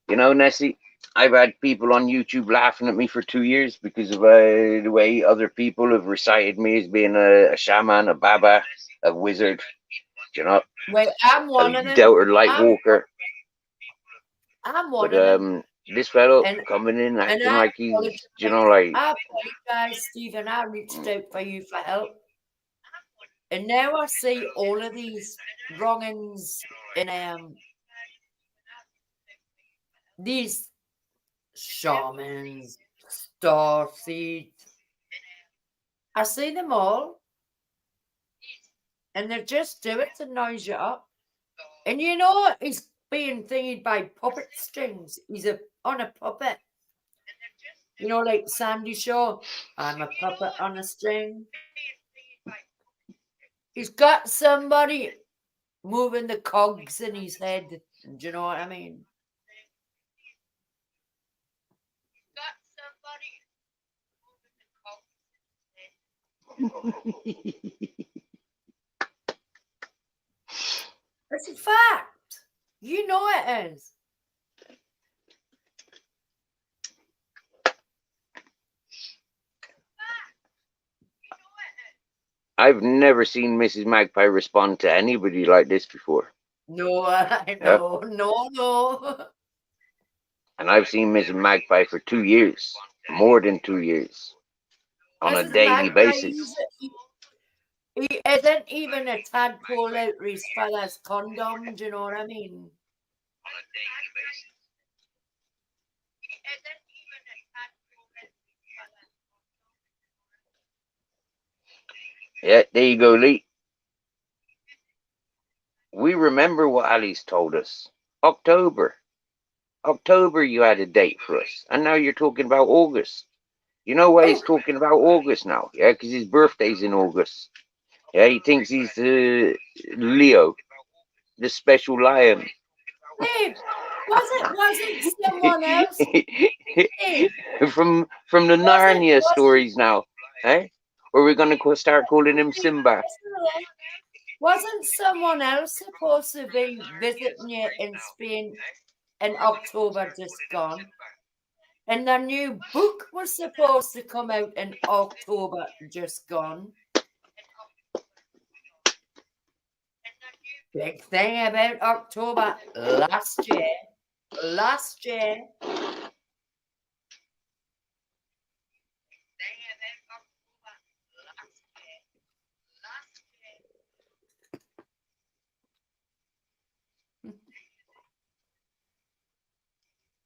You know, Nessie, I've had people on YouTube laughing at me for 2 years because of the way other people have recited me as being a shaman, a baba, a wizard, you know, Wait, I'm one a of them. Delta Lightwalker. I'm one But of them. this fellow And coming in and acting I like he's, apologize. you know, like I apologize, Stephen. I reached out for you for help. And now I see all of these wrongings in these shamans, starseeds. I see them all. And they just do it to noise you up. And you know he's being thingied by puppet strings. He's on a puppet. You know, like Sandy Shaw. I'm a puppet on a string. He's got somebody moving the cogs in his head. Do you know what I mean? It's a fact. You know it is. I've never seen Mrs. Magpie respond to anybody like this before. No, I know. No. And I've seen Mrs. Magpie for 2 years, more than 2 years, on a Mrs. daily Magpie, basis. he isn't even a tadpole out of his father's condom. Do you know what I mean? Yeah, there you go, Lee. We remember what Ali's told us. October, you had a date for us, and now you're talking about August. You know why he's talking about August now? Yeah, because his birthday's in August. Yeah, he thinks he's Leo, the special lion. Steve, wasn't someone else? Steve, from the Narnia stories now, eh? Or we're gonna start calling him Simba. Wasn't someone else supposed to be visiting you in Spain in October just gone? And the new book was supposed to come out in October, just gone. Big thing about October last year. Last year.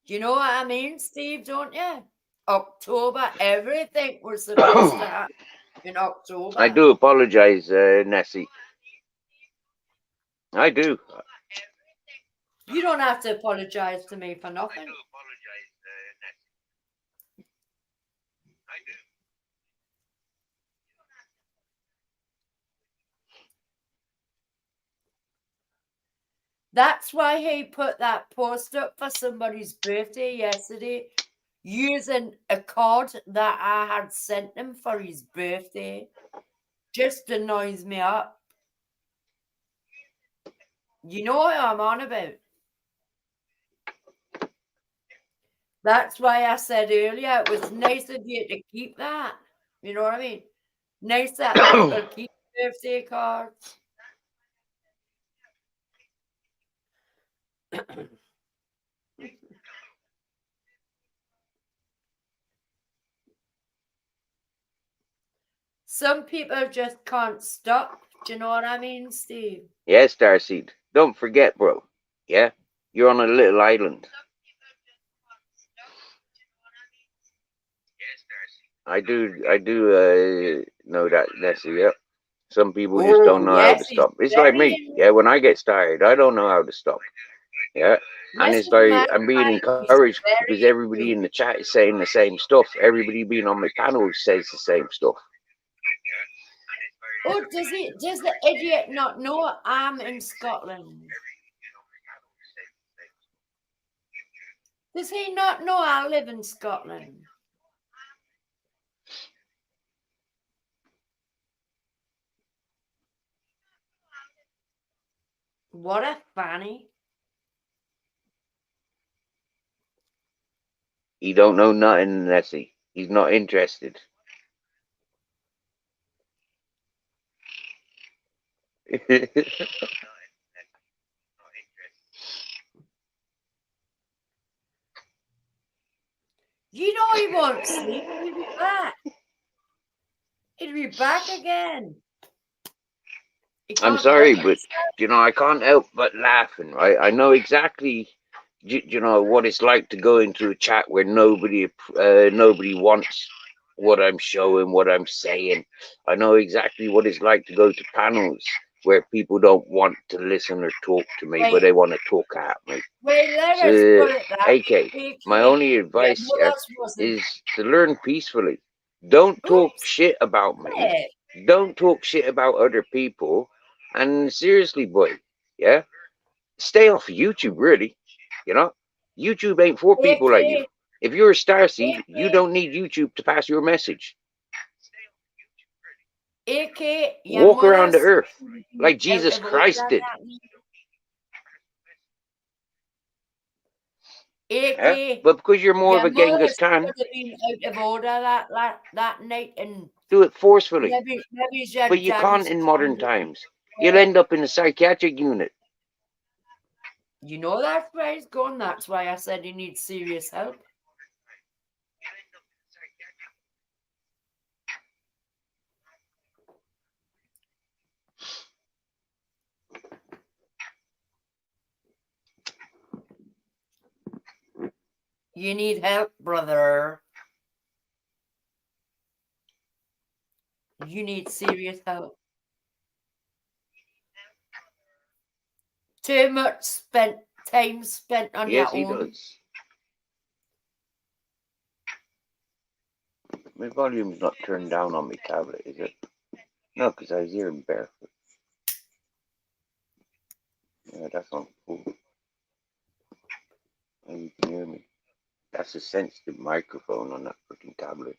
You know what I mean, Steve, don't you? October, everything was supposed to happen in October. I do apologize, Nessie. I do. You don't have to apologize to me for nothing. That's why he put that post up for somebody's birthday yesterday using a card that I had sent him for his birthday. Just annoys me up. You know what I'm on about. That's why I said earlier it was nice of you to keep that. You know what I mean? Nice that people keep birthday cards. Some people just can't stop. Do you know what I mean, Steve? Yeah, Starseed. Don't forget, bro. Yeah? You're on a little island. I do know that, Nessie, yeah. Some people just don't know how to stop. It's like me. Yeah, when I get started, I don't know how to stop. Yeah. And it's like I'm being encouraged because everybody in the chat is saying the same stuff. Everybody being on my panel says the same stuff. Oh, does the idiot not know I'm in Scotland? Does he not know I live in Scotland? What a fanny. He don't know nothing, Nessie. He's not interested. You know he won't sleep. He'll be back. He'll be back again. I'm sorry, but you know I can't help but laughing. Right? I know exactly, you know what it's like to go into a chat where nobody wants what I'm showing, what I'm saying. I know exactly what it's like to go to panels where people don't want to listen or talk to me, but they want to talk at me. So, AK, my only advice here is to learn peacefully. Don't talk shit about me. Don't talk shit about other people. And seriously, boy, yeah, stay off of YouTube, really. You know, YouTube ain't for people like you. If you're a starseed, you don't need YouTube to pass your message. Walk around the earth like Jesus Christ did. Yeah? But because you're more of a Genghis Khan, out of order that night and do it forcefully. maybe But you can't in modern times. You'll end up in a psychiatric unit. You know that's where he's going. That's why I said he needs serious help. You need help, brother. You need serious help. Too much time spent on Yes, your he own. does. My volume's not turned down on my tablet, is it? No, because I was hearing barefoot. Yeah, that's on full. And you can hear me. That's a sensitive microphone on that freaking tablet.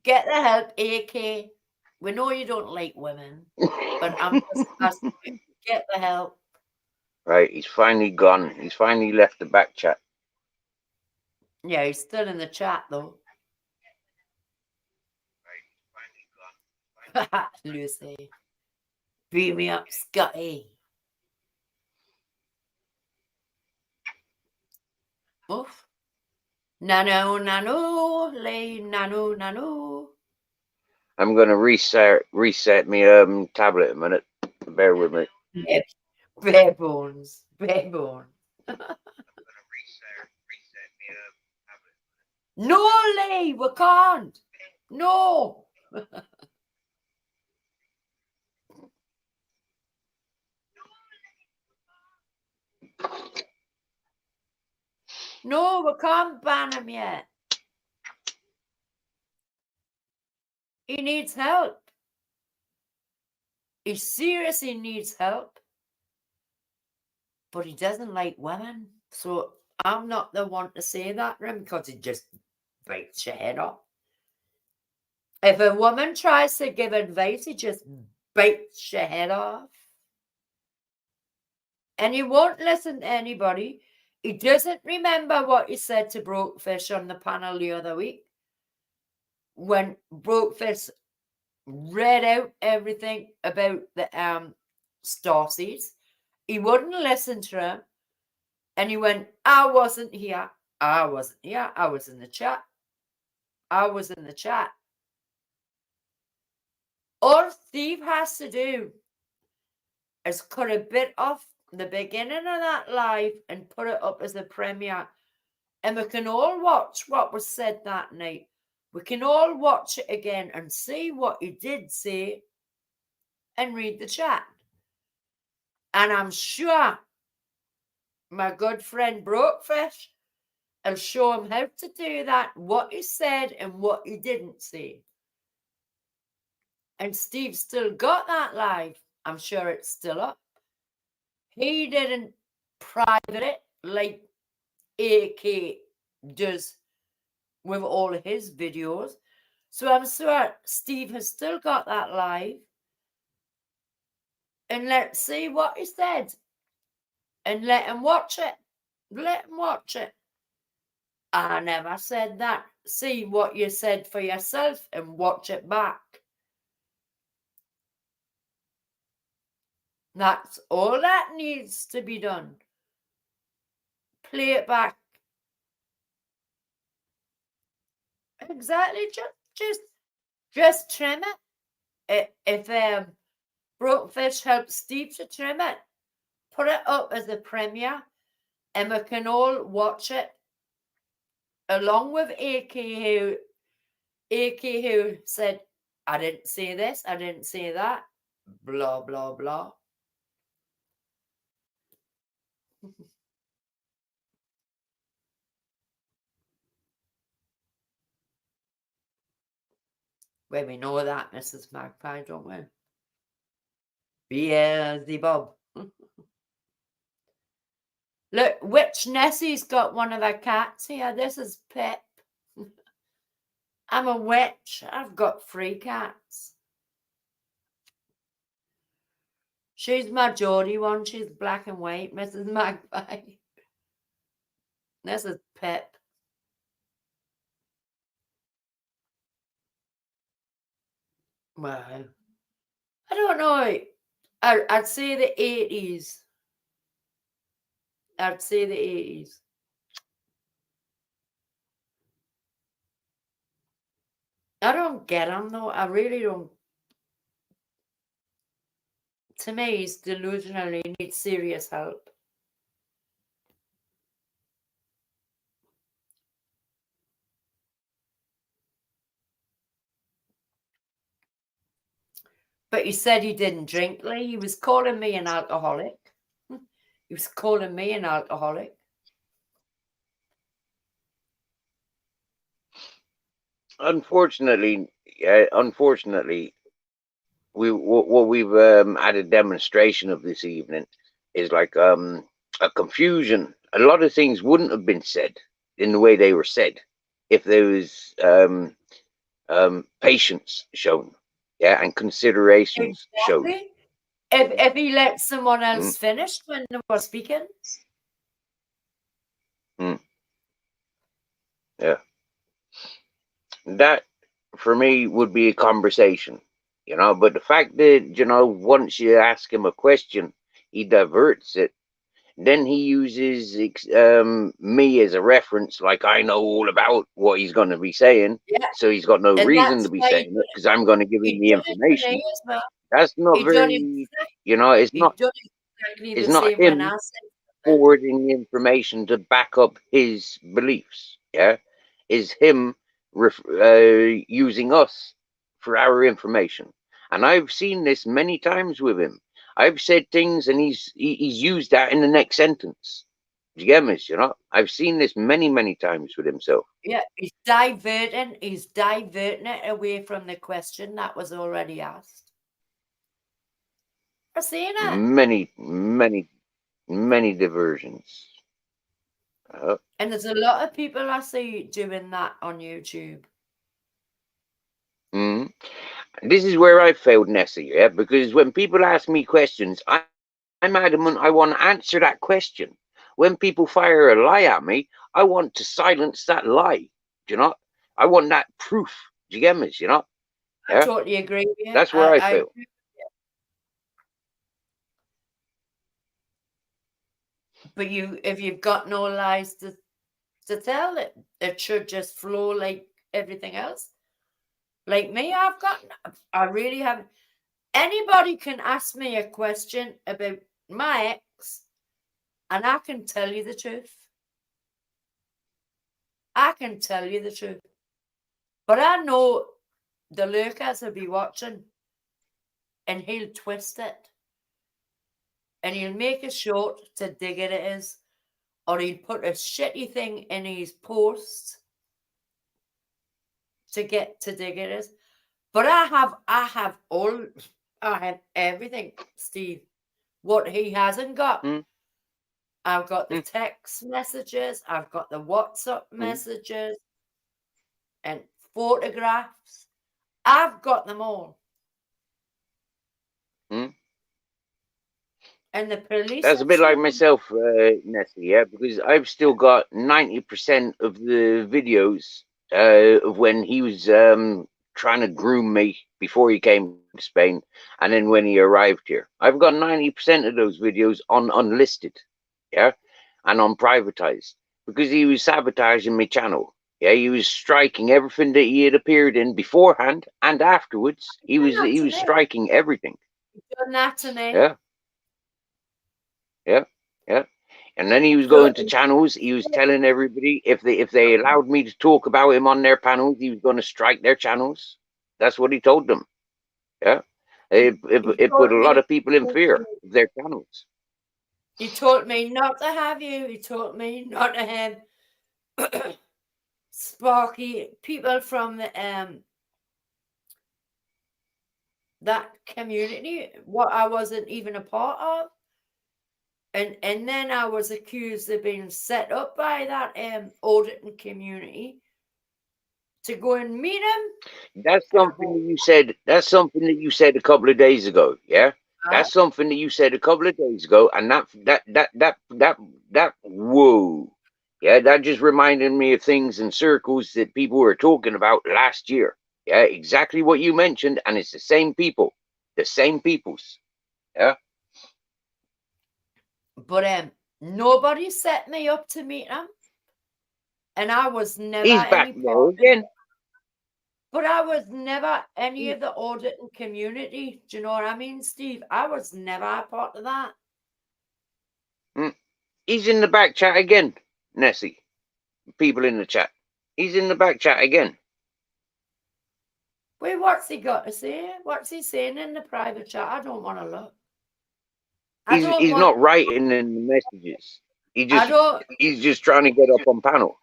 Get the help, AK. We know you don't like women, but I'm just asking you, get the help. Right, he's finally gone. He's finally left the back chat. Yeah, he's still in the chat though. Lucy. Beat me up, Scotty. Oof. Nano, nano, lay, nano, nano. I'm gonna reset me tablet a minute. Bear with me. Bare bones. Bare bones. No, Lee, we can't. No. No, we can't ban him yet. He needs help. He seriously needs help. But he doesn't like women. So I'm not the one to say that to him because he just bites your head off. If a woman tries to give advice, he just bites your head off. And he won't listen to anybody. He doesn't remember what he said to Brokefish on the panel the other week. When Brokefish read out everything about the starseeds, he wouldn't listen to him. And he went, I wasn't here. I wasn't here. I was in the chat. I was in the chat. All Steve has to do is cut a bit off the beginning of that live and put it up as a premiere. And we can all watch what was said that night. We can all watch it again and see what he did say and read the chat. And I'm sure my good friend Brokefish will show him how to do that, what he said and what he didn't say. And Steve still got that live. I'm sure it's still up. He didn't private it like AK does with all his videos. So I'm sure Steve has still got that live. And let's see what he said. And let him watch it. Let him watch it. I never said that. See what you said for yourself and watch it back. That's all that needs to be done. Play it back. Exactly. Just trim it. If Brokefish helps Steve to trim it, put it up as a premiere, and we can all watch it along with AK who said, I didn't say this, I didn't say that, blah, blah, blah. Well, we know that, Mrs. Magpie, don't we? Beelzebub. Look, Witch Nessie's got one of her cats here. This is Pip. I'm a witch. I've got 3 cats. She's my Geordie one. She's black and white, Mrs. Magpie. This is Pip. Well, I don't know. I'd say the 80s. I'd say the 80s. I don't get him though. I really don't. To me, he's delusional. He needs serious help. But he said he didn't drink, Lee. He was calling me an alcoholic. He was calling me an alcoholic. Unfortunately, what we've had a demonstration of this evening is like a confusion. A lot of things wouldn't have been said in the way they were said if there was patience shown, yeah, and considerations shown. If he let someone else finish when they were speaking. that for me would be a conversation, you know. But the fact that, you know, once you ask him a question, he diverts it. Then he uses me as a reference, like I know all about what he's going to be saying. Yeah. So he's got no And reason that's to be why saying it because I'm going to give him the he done it to information. me as well. That's not He done very, exactly, you know, it's he not, done exactly it's the not same when him I said forwarding the information to back up his beliefs. Yeah, is him using us for our information. And I've seen this many times with him. I've said things and he's used that in the next sentence. Do you get me? You know, I've seen this many times with himself. yeah, he's diverting it away from the question that was already asked. I've seen it. Many diversions. And there's a lot of people I see doing that on YouTube. Mm. This is where I failed, Nessie, yeah, because when people ask me questions, I'm adamant I want to answer that question. When people fire a lie at me, I want to silence that lie. Do you know? I want that proof. Do you get me? You know? I totally agree with you. That's where I fail. agree with you. But if you've got no lies to tell, it should just flow like everything else. Like me, I really haven't. Anybody can ask me a question about my ex, and I can tell you the truth. I can tell you the truth. But I know the lurkers will be watching, and he'll twist it. And he'll make it short to dig it is, or he'll put a shitty thing in his post to get to dig it is. But I have everything, Steve. What he hasn't got. I've got the text messages, I've got the WhatsApp messages and photographs. I've got them all. And the police. That's a bit like myself, Nessie, yeah, because I've still got 90% of the videos of when he was trying to groom me before he came to Spain, and then when he arrived here. I've got 90% of those videos on unlisted, yeah, and on privatized, because he was sabotaging my channel. Yeah, he was striking everything that he had appeared in beforehand and afterwards. He was striking everything. He's done that to me. Yeah. And then he was going to channels. He was telling everybody if they allowed me to talk about him on their panels, he was going to strike their channels. That's what he told them. Yeah, it put a lot of people in fear of their channels. He told me not to have you. He told me not to have Sparky, people from the that community, what I wasn't even a part of. And then I was accused of being set up by that auditing community to go and meet him. That's something that you said. That's something that you said a couple of days ago. Yeah, that's something that you said a couple of days ago, and that whoa, yeah, that just reminded me of things in circles that people were talking about last year. Yeah, exactly what you mentioned, and it's the same people, the same peoples. Yeah. But nobody set me up to meet him, and I was never. He's back there again. But I was never any of the auditing community. Do you know what I mean, Steve? I was never a part of that. He's in the back chat again, Nessie. People in the chat. He's in the back chat again. Wait, what's he got to say? What's he saying in the private chat? I don't want to look. He's not writing in the messages. He's just trying to get up on panel.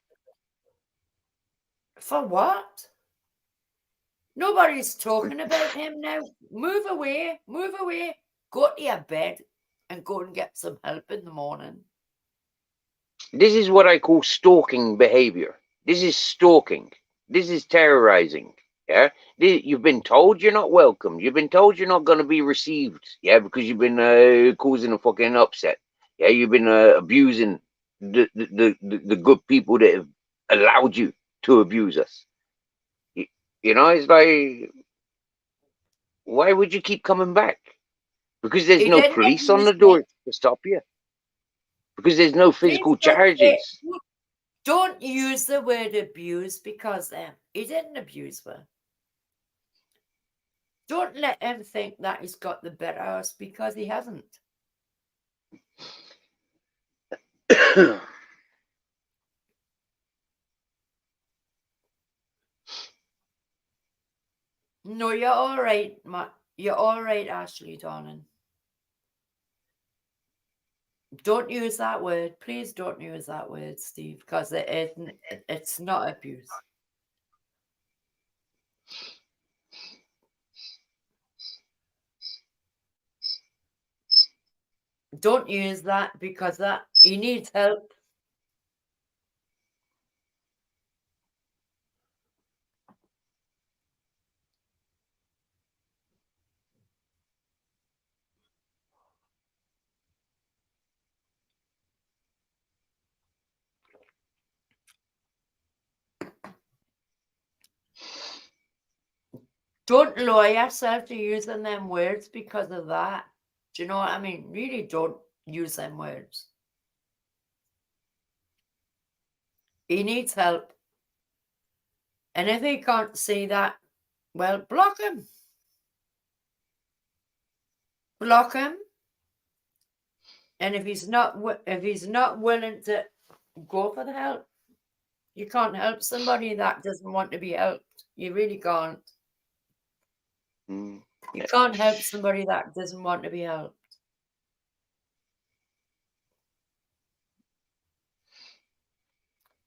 For what? Nobody's talking about him now. Move away. Move away. Go to your bed and go and get some help in the morning. This is what I call stalking behavior. This is stalking. This is terrorizing. Yeah, you've been told you're not welcome. You've been told you're not going to be received. Yeah, because you've been causing a fucking upset. Yeah, you've been abusing the good people that have allowed you to abuse us. You know, it's like, why would you keep coming back? Because there's He no didn't police on abuse the me. door to stop you. Because there's no Please physical don't say, charges. don't use the word abuse because he didn't abuse her. Don't let him think that he's got the better house because he hasn't. No, you're all right, you're all right, Ashley, darling. Don't use that word. Please don't use that word, Steve, because it's not abuse. Don't use that because he needs help. Don't lower yourself to using them words because of that. Do you know what I mean? Really don't use them words. He needs help. And if he can't see that, well, block him. Block him. And if he's not willing to go for the help, you can't help somebody that doesn't want to be helped. You really can't. You can't help somebody that doesn't want to be helped.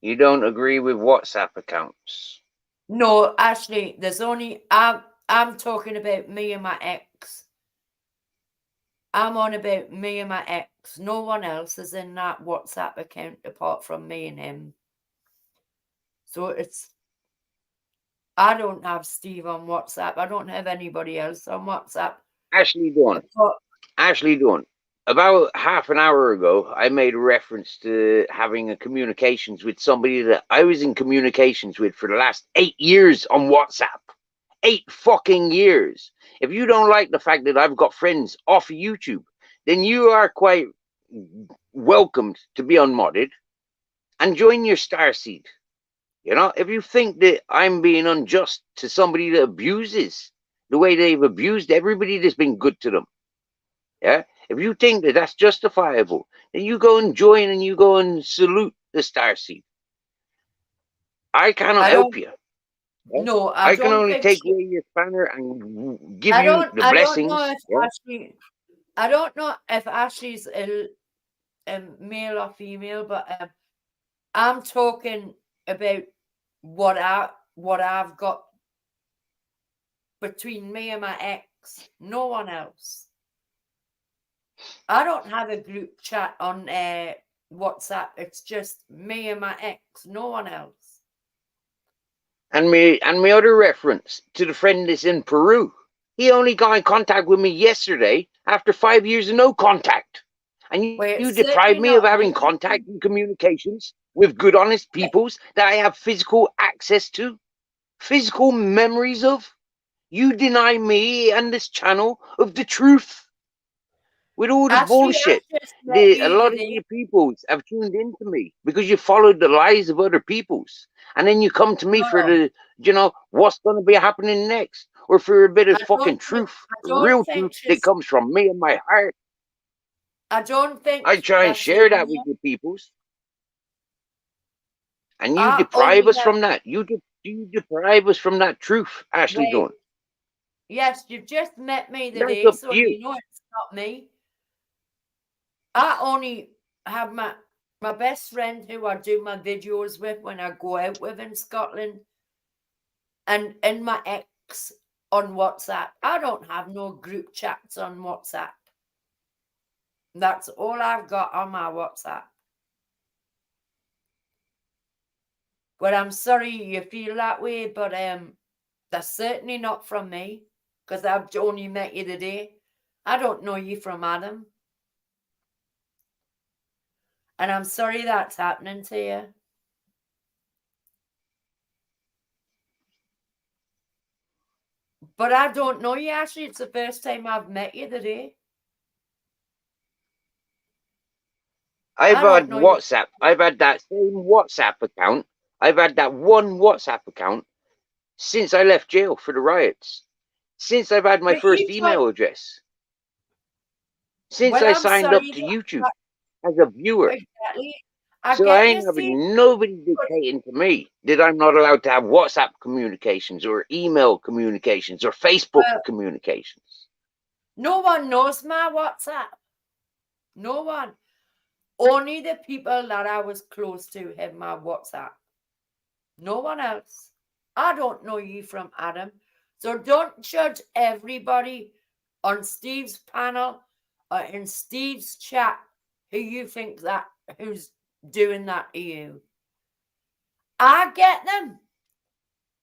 You don't agree with WhatsApp accounts? No, Ashley, I'm talking about me and my ex. I'm on about me and my ex. No one else is in that WhatsApp account apart from me and him. So I don't have Steve on WhatsApp. I don't have anybody else on WhatsApp. Ashley Dawn. About half an hour ago, I made a reference to having a communications with somebody that I was in communications with for the last 8 years on WhatsApp. 8 fucking years. If you don't like the fact that I've got friends off of YouTube, then you are quite welcomed to be unmodded and join your starseed. You know, if you think that I'm being unjust to somebody that abuses the way they've abused everybody that's been good to them, yeah, if you think that that's justifiable, then you go and join and you go and salute the starseed. I cannot help you. No, I can only take away your spanner and give you the blessings. I don't know if Ashley's a male or female, but I'm talking about what I've got between me and my ex. No one else. I don't have a group chat on WhatsApp. It's just me and my ex. No one else. And my other reference to the friend that's in Peru. He only got in contact with me yesterday after 5 years of no contact. And you deprived me of having contact and communications with good, honest peoples that I have physical access to, physical memories of. You deny me and this channel of the truth. With all the bullshit, a lot of your peoples have tuned into me because you followed the lies of other peoples. And then you come to me for the, you know, what's going to be happening next. Or for a bit of fucking truth, real truth that comes from me and my heart. I don't think I try and share that with your peoples. And you deprive us from that. You deprive us from that truth, Ashley Dawn. Yes, you've just met me the That's day, up so to you. you know it's not me. I only have my best friend who I do my videos with when I go out with in Scotland, and my ex on WhatsApp. I don't have no group chats on WhatsApp. That's all I've got on my WhatsApp. Well, I'm sorry you feel that way, but that's certainly not from me, because I've only met you today. I don't know you from Adam. And I'm sorry that's happening to you. But I don't know you, Ashley. It's the first time I've met you today. I've I don't had know you. WhatsApp. I've had that same WhatsApp account. I've had that one WhatsApp account since I left jail for the riots. Since I've had my But first you email address. Since Well, I I'm signed up sorry. to YouTube as a viewer. Exactly. I So I get ain't you, Steve. having nobody dictating to me that I'm not allowed to have WhatsApp communications or email communications or Facebook Well, communications. no one knows my WhatsApp. No one. Only the people that I was close to have my WhatsApp. No one else. I don't know you from Adam. So don't judge everybody on Steve's panel or in Steve's chat who you think that who's doing that to you. I get them.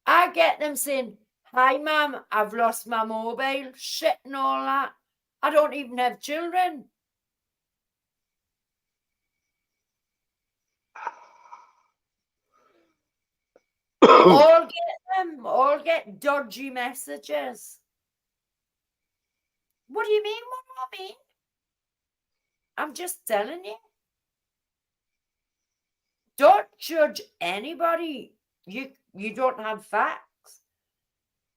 I get them saying, "Hi, Mum, I've lost my mobile," shit and all that. I don't even have children. all get them. All get dodgy messages. What do you mean? What do I mean? I'm just telling you. Don't judge anybody. You don't have facts.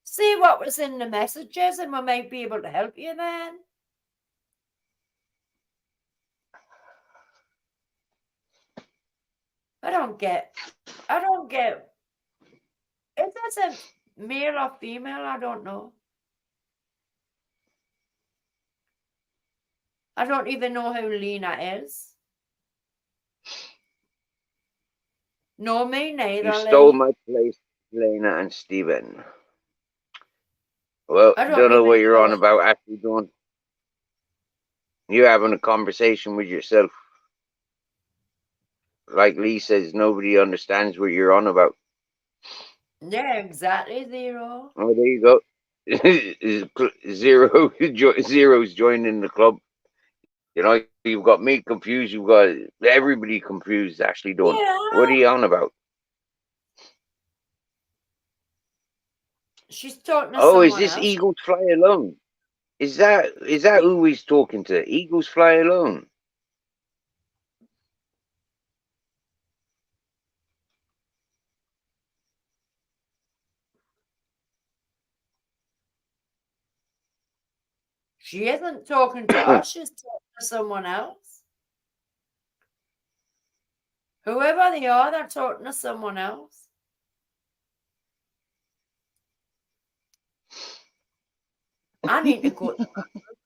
See what was in the messages and we might be able to help you then. I don't get if that's a male or female, I don't know. I don't even know who Lena is. No, me neither. You stole Lee. my place, Lena and Stephen. Well, I don't don't know what even you're know. on about, actually, Dawn. You're having a conversation with yourself. Like Lee says, nobody understands what you're on about. Yeah, exactly, Zero. Oh, there you go. Zero's joining the club. You know, you've got me confused. You've got everybody confused, actually, Dawn. Yeah. What are you on about? She's talking to Oh, is someone this else. Eagles Fly Alone? Is that who he's talking to? Eagles Fly Alone. She isn't talking to us. She's talking to someone else. Whoever they are, they're talking to someone else. I need to go.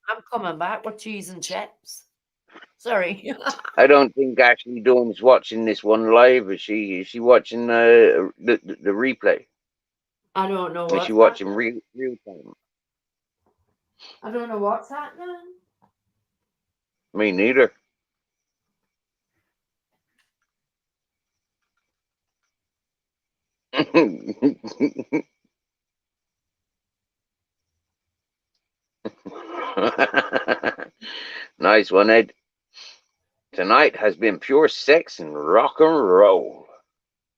I'm coming back with cheese and chips. Sorry. I don't think actually Dawn's watching this one live. Is she watching the replay? I don't know Is what's she watching happening. real time? I don't know what's happening. Me neither. Nice one, Ed. Tonight has been pure sex and rock and roll.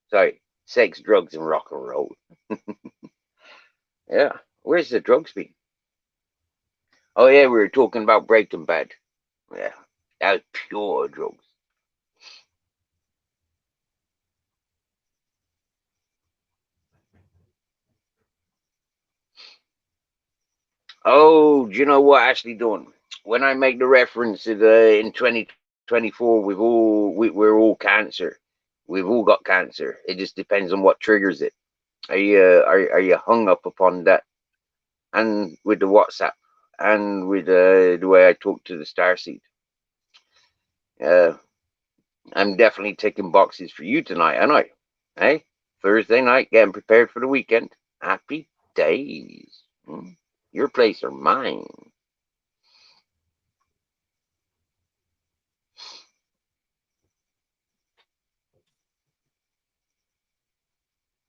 Sorry, sex, drugs, and rock and roll. Yeah, where's the drugs been? Oh yeah, we were talking about Breaking Bad. Yeah, that was pure drugs. Oh, do you know what, Ashley Dawn? When I make the reference to in 2024, we're all cancer. We've all got cancer. It just depends on what triggers it. Are you hung up upon that? And with the WhatsApp and with the way I talk to the Starseed. I'm definitely ticking boxes for you tonight, aren't I? Hey, Thursday night, getting prepared for the weekend. Happy days. Your place or mine.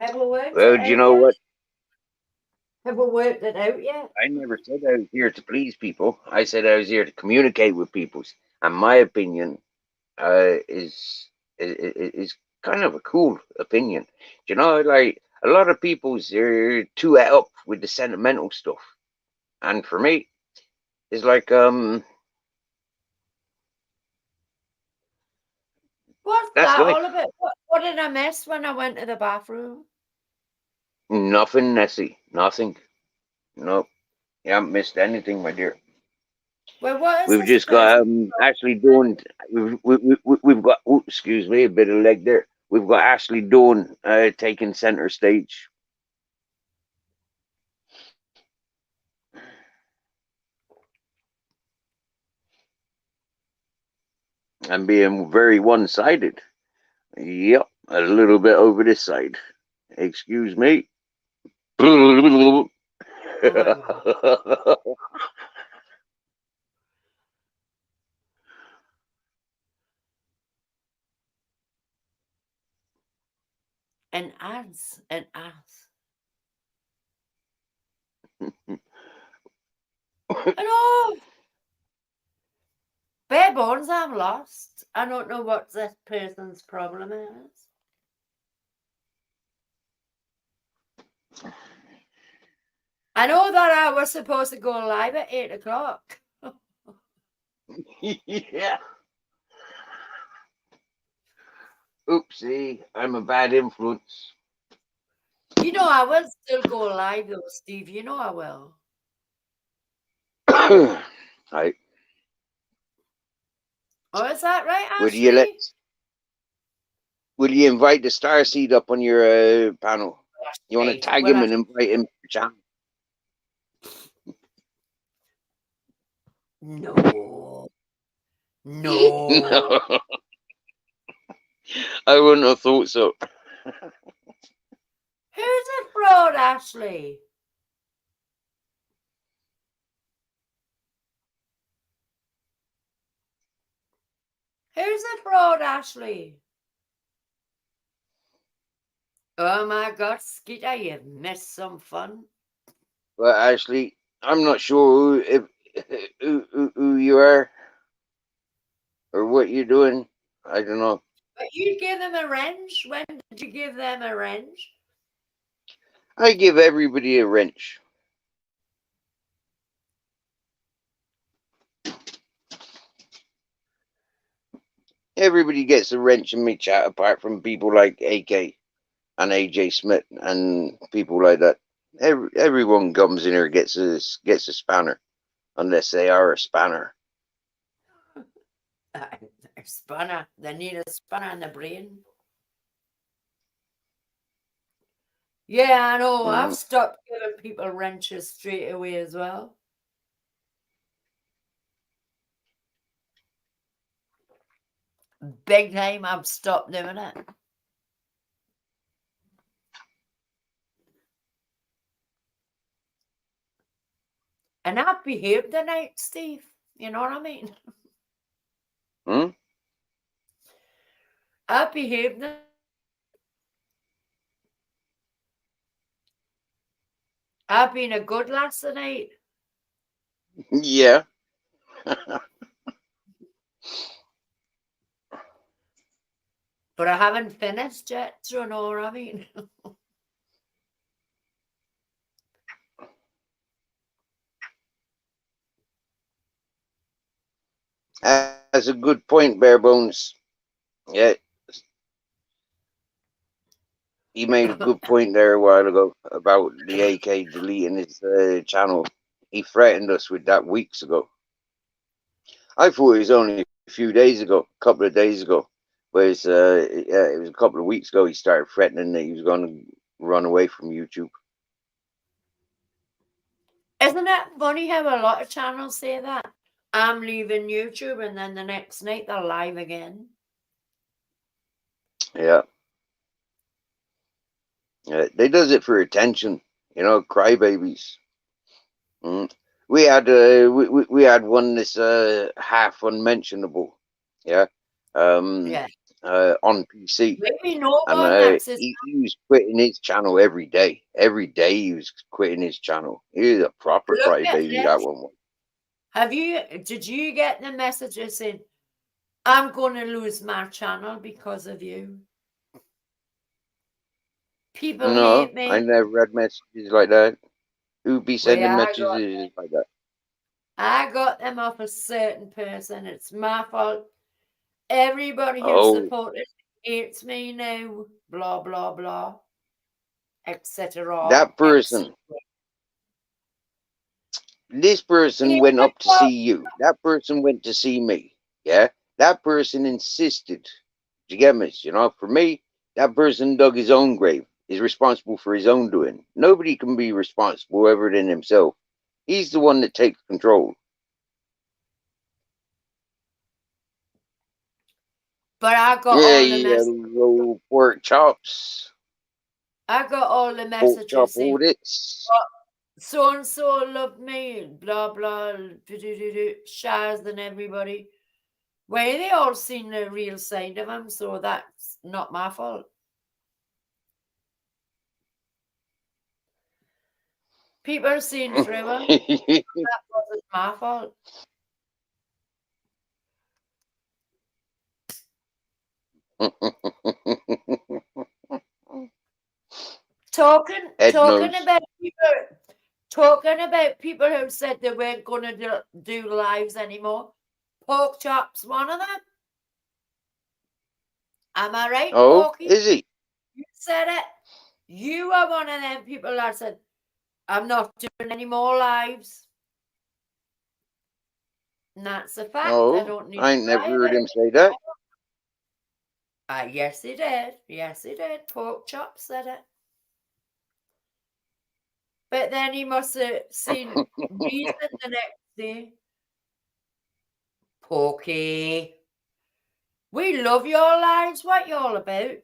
Have we worked Well, it do you out know yet? what? Have we worked it out yet? I never said I was here to please people. I said I was here to communicate with people. And my opinion is kind of a cool opinion. Do you know, like, a lot of people's are too out up with the sentimental stuff, and for me, it's like What's that's that life. all about? What did I miss when I went to the bathroom? Nothing, Nessie. Nothing. Nope. You haven't missed anything, my dear. Well, what is We've this just got person? Ashley doing. We've got. Ooh, excuse me, a bit of leg there. We've got Ashley doing taking center stage. And being very one-sided. Yep, a little bit over this side. Excuse me. Oh my God. And ads and ads. Hello. Bare bones, I'm lost. I don't know what this person's problem is. I know that I was supposed to go live at 8 o'clock. Yeah. Oopsie, I'm a bad influence. You know I will still go live though, Steve. You know I will. Right. Oh, is that right, Will you let? Ashley? Will you invite the Starseed up on your panel? You want to tag him and invite him to your channel? No. No. No. I wouldn't have thought so. Who's it fraud, Ashley? Who's it fraud, Ashley? Oh my God, Skeeter, you've missed some fun. Well, Ashley, I'm not sure who you are or what you're doing. I don't know. But you give them a wrench? When did you give them a wrench? I give everybody a wrench. Everybody gets a wrench in me chat, apart from people like AK and AJ Smith and people like that. Everyone comes in here gets a spanner, unless they are a spanner. A spanner. They need a spanner in the brain. Yeah, I know. I've stopped giving people wrenches straight away as well. Big time, I've stopped doing it. And I've behaved tonight, Steve. You know what I mean? I've behaved. I've been a good lass tonight. Yeah. But I haven't finished yet, so you know what I mean? That's a good point, Bare Bones. Yeah. He made a good point there a while ago about the AK deleting his channel. He threatened us with that weeks ago. I thought it was only a few days ago, a couple of days ago. But it was a couple of weeks ago he started threatening that he was going to run away from YouTube. Isn't it funny how a lot of channels say that? I'm leaving YouTube, and then the next night they're live again. Yeah. They does it for attention, you know, crybabies. We had we had one this half unmentionable, yeah, on PC, Maybe no and one that's he was quitting his channel every day. Every day he was quitting his channel. He was a proper Look at crybaby. this. That one was. Did you get the messages saying, I'm going to lose my channel because of you? People No, hate me. I never read messages like that. Who be Well, sending yeah, messages like that? I got them off a certain person. It's my fault. Everybody who Oh, supported hates me now. Blah blah blah, etc. that person. This person went up to see you. That person went to see me. Yeah, that person insisted. Do you get me? You know, for me, that person dug his own grave. Is responsible for his own doing. Nobody can be responsible other than himself. He's the one that takes control. But I got Yeah, all the yeah, messages. little pork chops, I got all the pork chop messages saying, audits. so and so loved me, blah blah, Shaz and everybody. Well, they all seen the real side of him, so that's not my fault. People seen through him. That wasn't my fault. Talking about people who said they weren't going to do lives anymore. Pork Chop's one of them. Am I right, Oh, Porky? is he? You said it. You are one of them people that said, I'm not doing any more lives. And that's a fact. I don't need I ain't to never lie heard about him it. say that. Yes, he did. Yes, he did. Pork Chop said it. But then he must have seen reason the next day. Porky, we love your lives. What you all about?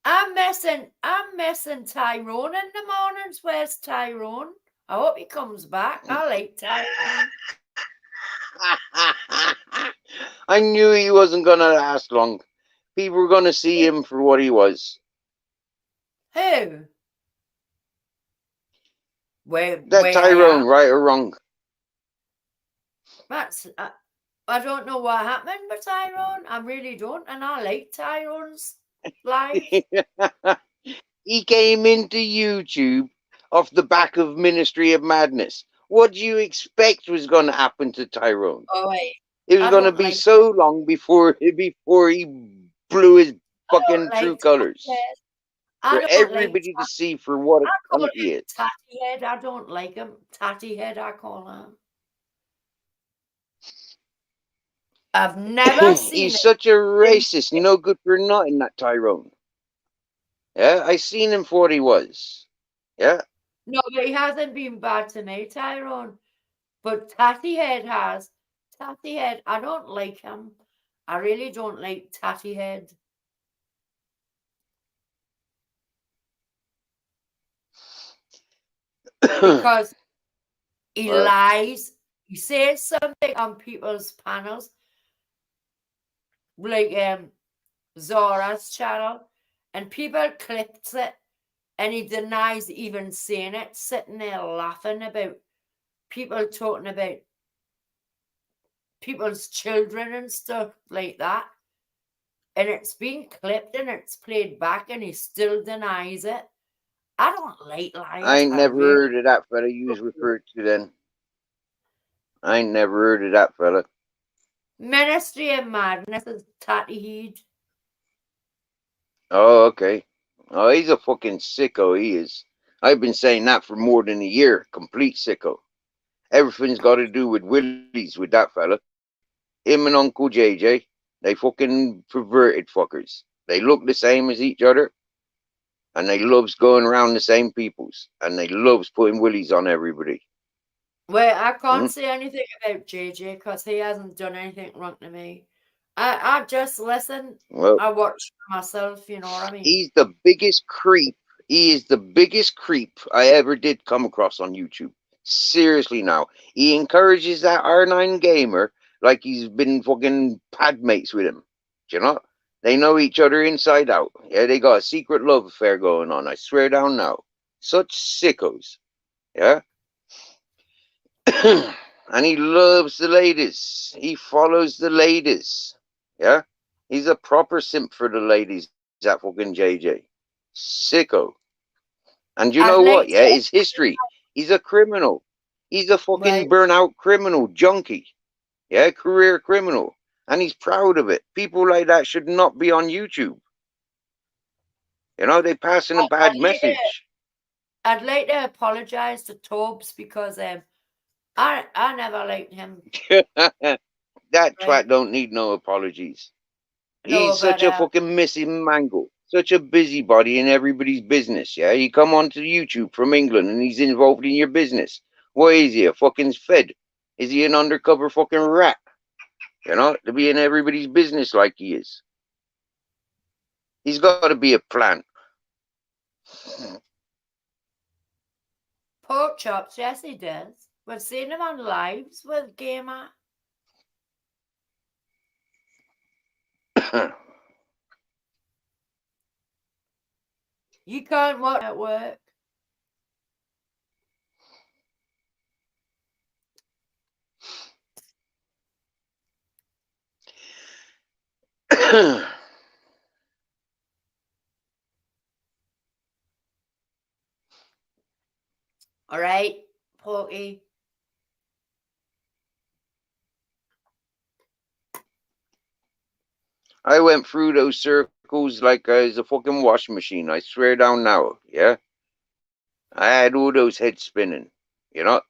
I'm missing Tyrone in the mornings. Where's Tyrone? I hope he comes back. I like Tyrone. I knew he wasn't going to last long. People were going to see him for what he was. Who? That Tyrone, right or wrong? That's I don't know what happened with Tyrone. I really don't, and I like Tyrone's life. He came into YouTube off the back of Ministry of Madness. What do you expect was going to happen to Tyrone? Oh wait, it was going to be so long before he blew his fucking true colors for everybody to see for what a cunt he is. Tatty head, I don't like him. Tatty head, I call him. I've never seen He's such a racist, no good for nothing, that Tyrone. Yeah, I seen him for what he was. Yeah. No, but he hasn't been bad to me, Tyrone. But Tatty Head has. Tatty Head, I don't like him. I really don't like Tatty Head. Because he lies. He says something on people's panels, like Zora's channel, and people clips it, and he denies even saying it, sitting there laughing about people talking about people's children and stuff like that. And it's been clipped and it's played back, and he still denies it. I don't like lies. I ain't never heard of that fella you was referred to then. I ain't never heard of that fella. Ministry of Madness is Tatty Head. Oh, okay. Oh, he's a fucking sicko, he is. I've been saying that for more than a year. Complete sicko. Everything's got to do with Willies with that fella. Him and Uncle JJ, they fucking perverted fuckers. They look the same as each other. And they loves going around the same peoples. And they loves putting willies on everybody. Well, I can't say anything about JJ because he hasn't done anything wrong to me. I just listen. Well, I watch myself, you know what I mean? He's the biggest creep. He is the biggest creep I ever did come across on YouTube. Seriously now. He encourages that R9 gamer like he's been fucking pad mates with him. Do you know? They know each other inside out. Yeah, they got a secret love affair going on. I swear down now. Such sickos. Yeah? And he loves the ladies. He follows the ladies. Yeah? He's a proper simp for the ladies, that fucking JJ. Sicko. And you I'd know like what? Yeah, to. his history. He's a criminal. He's a fucking Right. burnout criminal, junkie. Yeah, career criminal. And he's proud of it. People like that should not be on YouTube. You know, they passing a bad message. I'd like to apologize to Tobes because I never liked him. That twat Right. don't need no apologies. No, He's such but a fucking missing mangle. Such a busybody in everybody's business, yeah? You come onto YouTube from England and he's involved in your business. Why is he a fucking fed? Is he an undercover fucking rat? You know, to be in everybody's business like he is. He's got to be a plant. pork chops, yes, he does. We've seen him on lives with Gamer. You can't watch at work. All right, Porky. I went through those circles like I was a fucking washing machine. I swear down now, yeah? I had all those heads spinning, you know?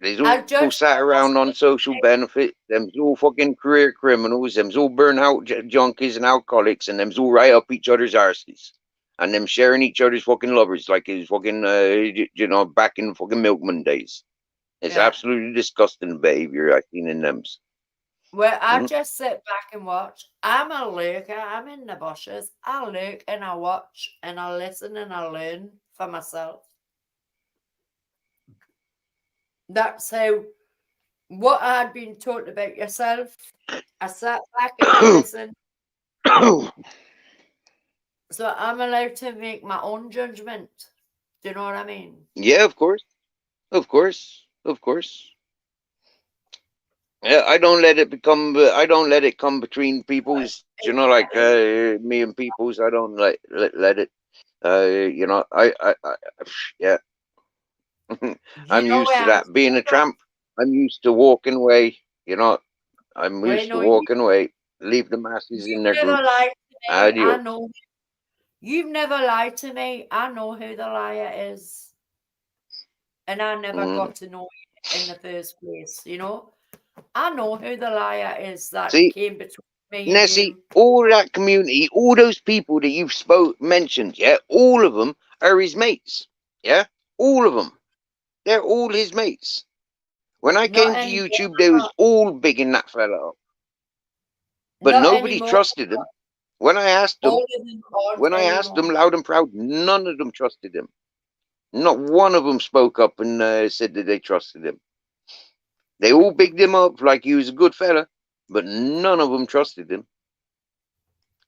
They's all sat around on social benefit. Them's all fucking career criminals. Them's all burnout junkies and alcoholics. And them's all right up each other's arses. And them sharing each other's fucking lovers like it was fucking, you know, back in fucking milkman days. It's absolutely disgusting behavior I've seen in them. Well, I just sit back and watch. I'm a lurker. I'm in the bushes. I lurk and I watch and I listen and I learn for myself. That's how what I had been taught about yourself. I sat back and I listened. So I'm allowed to make my own judgment. Do you know what I mean? Yeah, of course. Of course. Of course. Yeah, I don't let it become. I don't let it come between people's. You know, like me and people's. I don't let it. You know, yeah. I'm used to that. Being a tramp, I'm used to walking away. You know, I'm used to walking away. Leave the masses in their Never groups. lied to me. Adios. I know. You've never lied to me. I know who the liar is. And I never got to know you in the first place, you know? I know who the liar is that came between me and Nessie, you. all that community, all those people that you've mentioned, yeah, all of them are his mates. Yeah, all of them. They're all his mates. When I came to YouTube, they was all bigging that fella up. But nobody trusted him. When I asked them, loud and proud, none of them trusted him. Not one of them spoke up and said that they trusted him. They all bigged him up like he was a good fella, but none of them trusted him.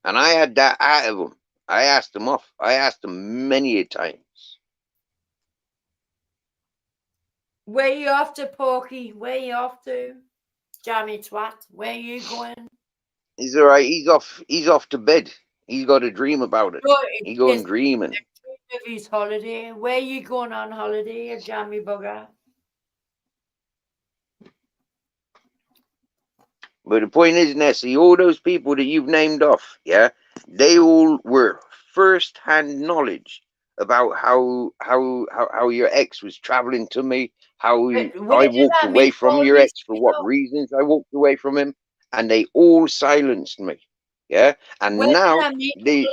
And I had that out of him. I asked him off. I asked him many a times. Where you off to, Porky? Where you off to? Jammy twat. Where you going? He's all right. He's off to bed. He's got a dream about it. He's going dreaming. Of his holiday. Where you going on holiday, you jammy bugger? But the point is, Nessie, all those people that you've named off, yeah, they all were first-hand knowledge about how your ex was traveling to me, how I walked away from your ex, for what reasons I walked away from him, and they all silenced me, yeah. And now they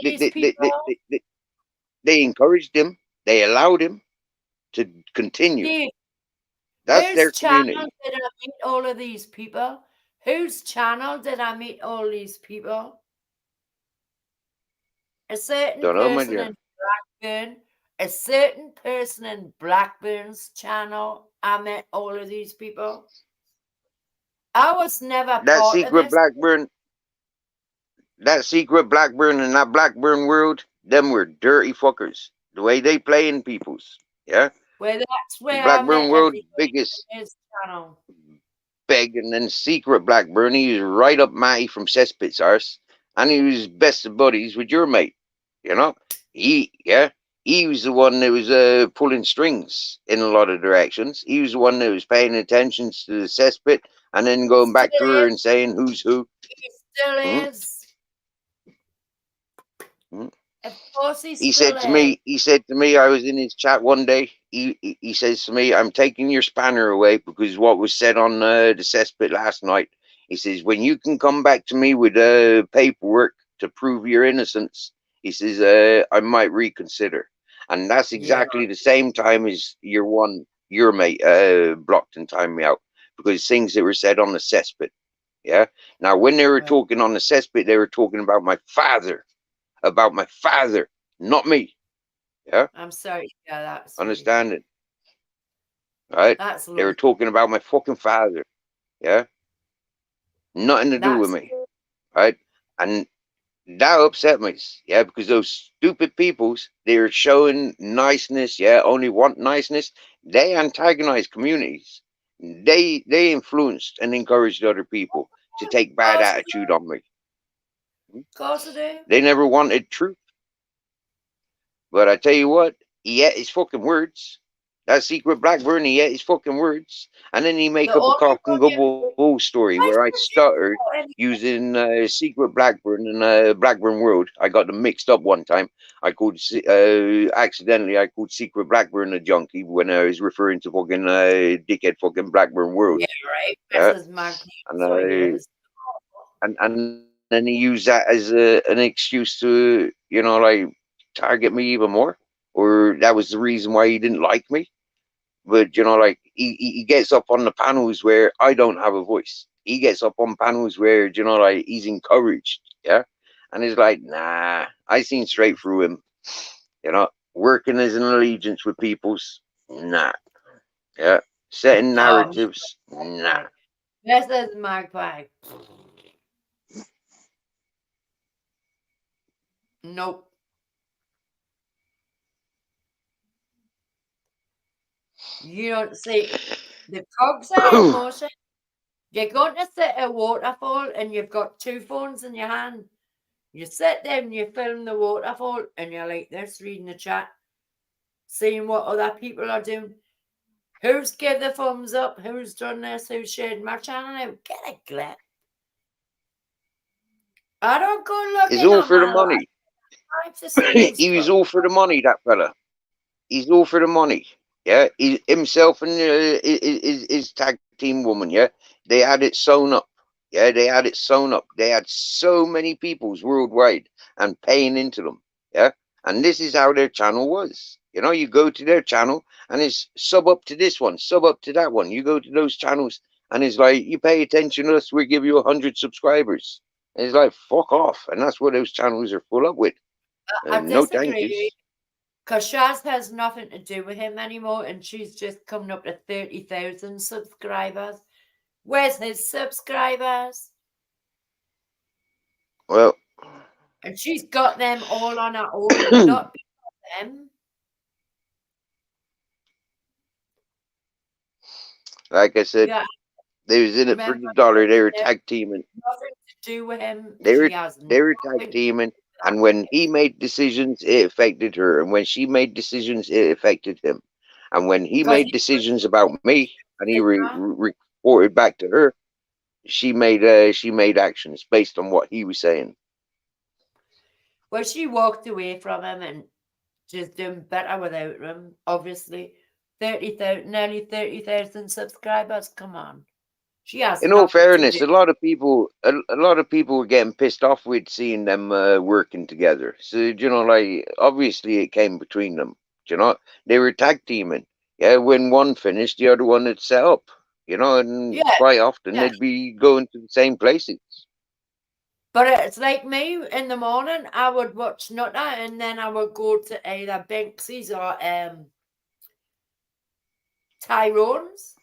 encouraged him, they allowed him to continue. Steve, that's their community. Channel did I meet all of these people? Whose channel did I meet all these people? A certain person in Blackburn, a certain person in Blackburn's channel. I met all of these people. I was never that part secret of this. Blackburn. That secret Blackburn and that Blackburn world, them were dirty fuckers. The way they play in people's, yeah. Well, that's where Blackburn I met world biggest. his channel. beg, and then Secret Blackburn, he was right up Matty from Cesspit's arse, and he was best of buddies with your mate. You know, he was the one that was pulling strings in a lot of directions. He was the one that was paying attention to the Cesspit, and then going back to her and saying who's who. He still is. Of course he He still said to is. me, I was in his chat one day. He says to me, I'm taking your spanner away because what was said on the Cesspit last night. He says, when you can come back to me with paperwork to prove your innocence, he says, I might reconsider. And that's exactly the same time as your mate blocked and timed me out because things that were said on the Cesspit. Yeah. Now, when they were talking on the Cesspit, they were talking about my father. About my father, not me. Yeah. I'm sorry. Yeah, that's understand it. Right? That's they were talking about my fucking father. Yeah. Nothing to do with me. Right? And that upset me. Yeah, because those stupid peoples, they're showing niceness, only want niceness. They antagonize communities. They influenced and encouraged other people to take bad attitude on me. Of course I do. They never wanted truth. But I tell you what, he ate his fucking words. That Secret Blackburn, he ate his fucking words. And then he make up a cock and gobble story where I stuttered using Secret Blackburn and Blackburn World. I got them mixed up one time. I called, accidentally, I called Secret Blackburn a junkie when I was referring to fucking dickhead fucking Blackburn World. Yeah, right. This is my and then he used that as an excuse to, target me even more. Or that was the reason why he didn't like me. But, he gets up on the panels where I don't have a voice. He gets up on panels where, he's encouraged. Yeah. And it's like, nah, I seen straight through him. Working as an allegiance with peoples. Nah. Yeah. Setting narratives. Nah. This is Magpie. Nope. You don't see the cogs are in motion. You're going to sit at a waterfall and you've got two phones in your hand. You sit there and you film the waterfall and you're like this, reading the chat, seeing what other people are doing. Who's give the thumbs up? Who's done this? Who's shared my channel? Get a grip. I don't go looking. It's all for the money. He was all for the money, that fella. He's all for the money. Yeah, himself and his tag team woman. Yeah, they had it sewn up. Yeah, they had it sewn up. They had so many peoples worldwide and paying into them. Yeah, and this is how their channel was. You go to their channel and it's sub up to this one, sub up to that one. You go to those channels and it's like, you pay attention to us, we give you 100 subscribers. And it's like, fuck off. And that's what those channels are full up with. No thank you. Because Shaz has nothing to do with him anymore, and she's just coming up to 30,000 subscribers. Where's his subscribers? Well, and she's got them all on her own, not because of them. Like I said, they was in it for the dollar. They were tag teaming. Nothing to do with him. They were tag teaming. And when he made decisions, it affected her. And when she made decisions, it affected him. And when he made decisions about me, and he reported back to her, she made actions based on what he was saying. Well, she walked away from him and just doing better without him. Obviously, 30,000, nearly 30,000 subscribers. Come on. She has. In all fairness, a lot of people were getting pissed off with seeing them working together. So obviously it came between them. They were tag teaming. Yeah, when one finished, the other one had set up. And quite often they'd be going to the same places. But it's like me in the morning. I would watch Nutter, and then I would go to either Banksy's or Tyrone's.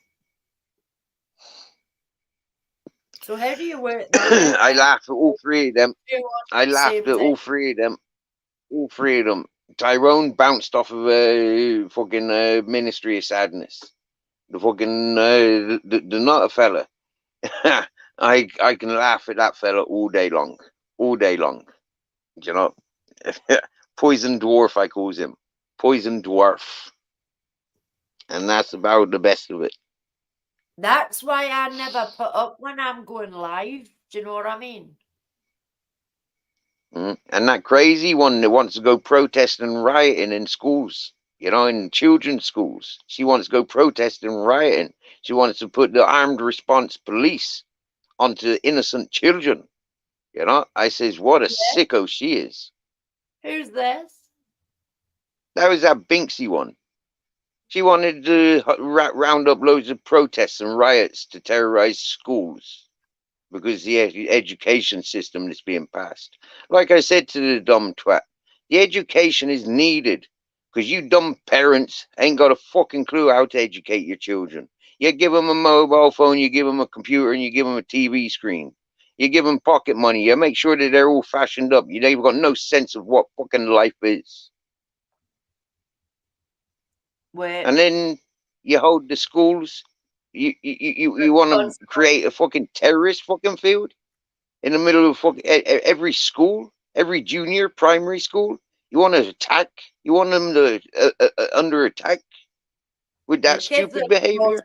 So how do you work that? I laughed at all three of them. All three of them. Tyrone bounced off of a fucking Ministry of Sadness. The fucking the Nutter fella. I can laugh at that fella all day long. All day long. You know? Poison dwarf, I calls him. Poison dwarf. And that's about the best of it. That's why I never put up when I'm going live. Do you know what I mean? And that crazy one that wants to go protesting and rioting in schools, you know, in children's schools. She wants to go protesting and rioting. She wants to put the armed response police onto innocent children. You know, I says, what a sicko she is. Who's this? That was that Binksy one. She wanted to round up loads of protests and riots to terrorize schools because the education system that's being passed. Like I said to the dumb twat, the education is needed because you dumb parents ain't got a fucking clue how to educate your children. You give them a mobile phone, you give them a computer, and you give them a TV screen. You give them pocket money. You make sure that they're all fashioned up. They've got no sense of what fucking life is. Wait. And then you hold the schools. You want to create a fucking terrorist fucking field in the middle of fucking every school, every junior primary school. You want to attack? You want them to under attack with that stupid behavior?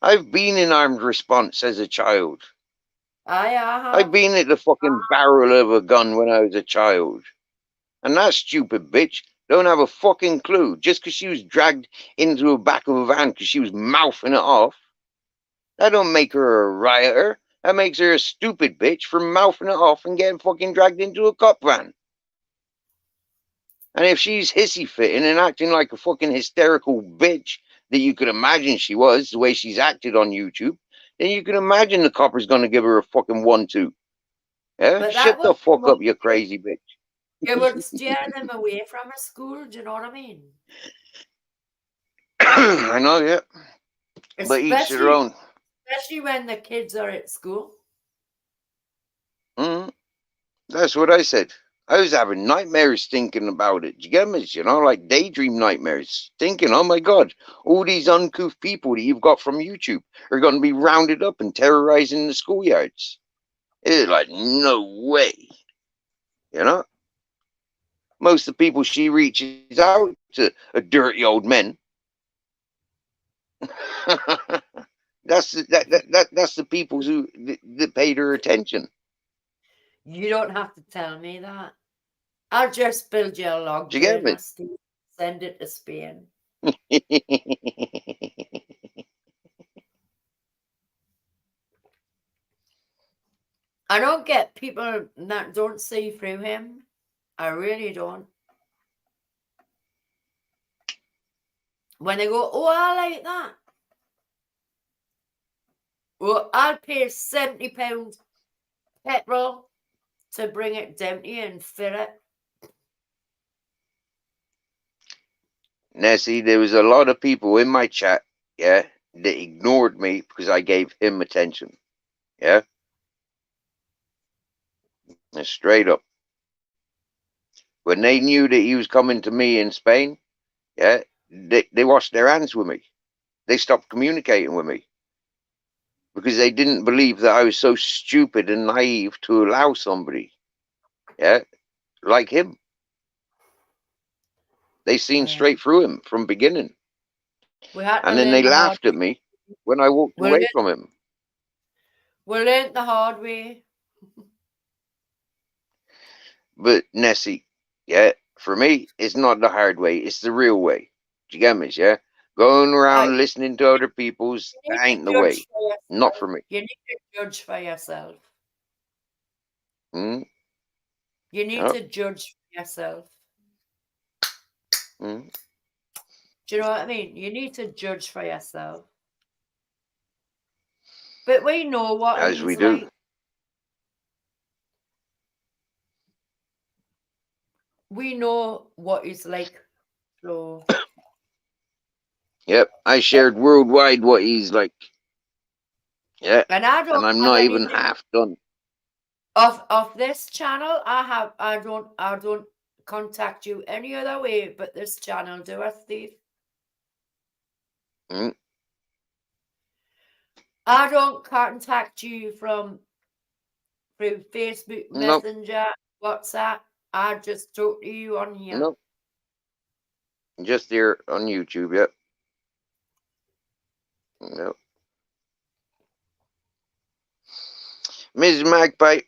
I've been in armed response as a child. I've been at the fucking barrel of a gun when I was a child. And that stupid bitch don't have a fucking clue. Just because she was dragged into the back of a van because she was mouthing it off, that don't make her a rioter. That makes her a stupid bitch for mouthing it off and getting fucking dragged into a cop van. And if she's hissy fitting and acting like a fucking hysterical bitch that you could imagine she was, the way she's acted on YouTube, then you can imagine the copper's going to give her a fucking 1-2. Yeah? Shut the fuck up, you crazy bitch. It would steer them away from a school. Do you know what I mean? I know, yeah. But each to their own. Especially when the kids are at school. That's what I said. I was having nightmares thinking about it. Do you get me? You know, like daydream nightmares. Thinking, oh my God, all these uncouth people that you've got from YouTube are going to be rounded up and terrorizing the schoolyards. It's like, no way. You know? Most of the people she reaches out to are dirty old men. That's the people that paid her attention. You don't have to tell me that. I'll just build you a log. Do you get me? Send it to Spain. I don't get people that don't see through him. I really don't. When they go, oh, I like that. Well, I'll pay £70 petrol to bring it down to you and fill it. Nessie, there was a lot of people in my chat, yeah, that ignored me because I gave him attention. Yeah? And straight up. When they knew that he was coming to me in Spain, yeah, they washed their hands with me. They stopped communicating with me. Because they didn't believe that I was so stupid and naive to allow somebody, yeah, like him. They seen straight through him from beginning. And then they laughed at me when I walked away from him. We learned the hard way. But Nessie, yeah, for me, it's not the hard way. It's the real way. Do you get me, yeah? Going around listening to other people's, that ain't the way. Not for me. You need to judge for yourself. Mm? You need to judge for yourself. Mm? Do you know what I mean? You need to judge for yourself. But we know what as he's we do. like. We know what he's like. So. Yep, I shared worldwide what he's like. Yeah, and I'm not even half done. Of this channel, I don't contact you any other way but this channel, do I, Steve? I don't contact you through Facebook Nope. Messenger, WhatsApp. I just talk to you on here. Nope. Just here on YouTube, yep. Nope. Ms. Magpie,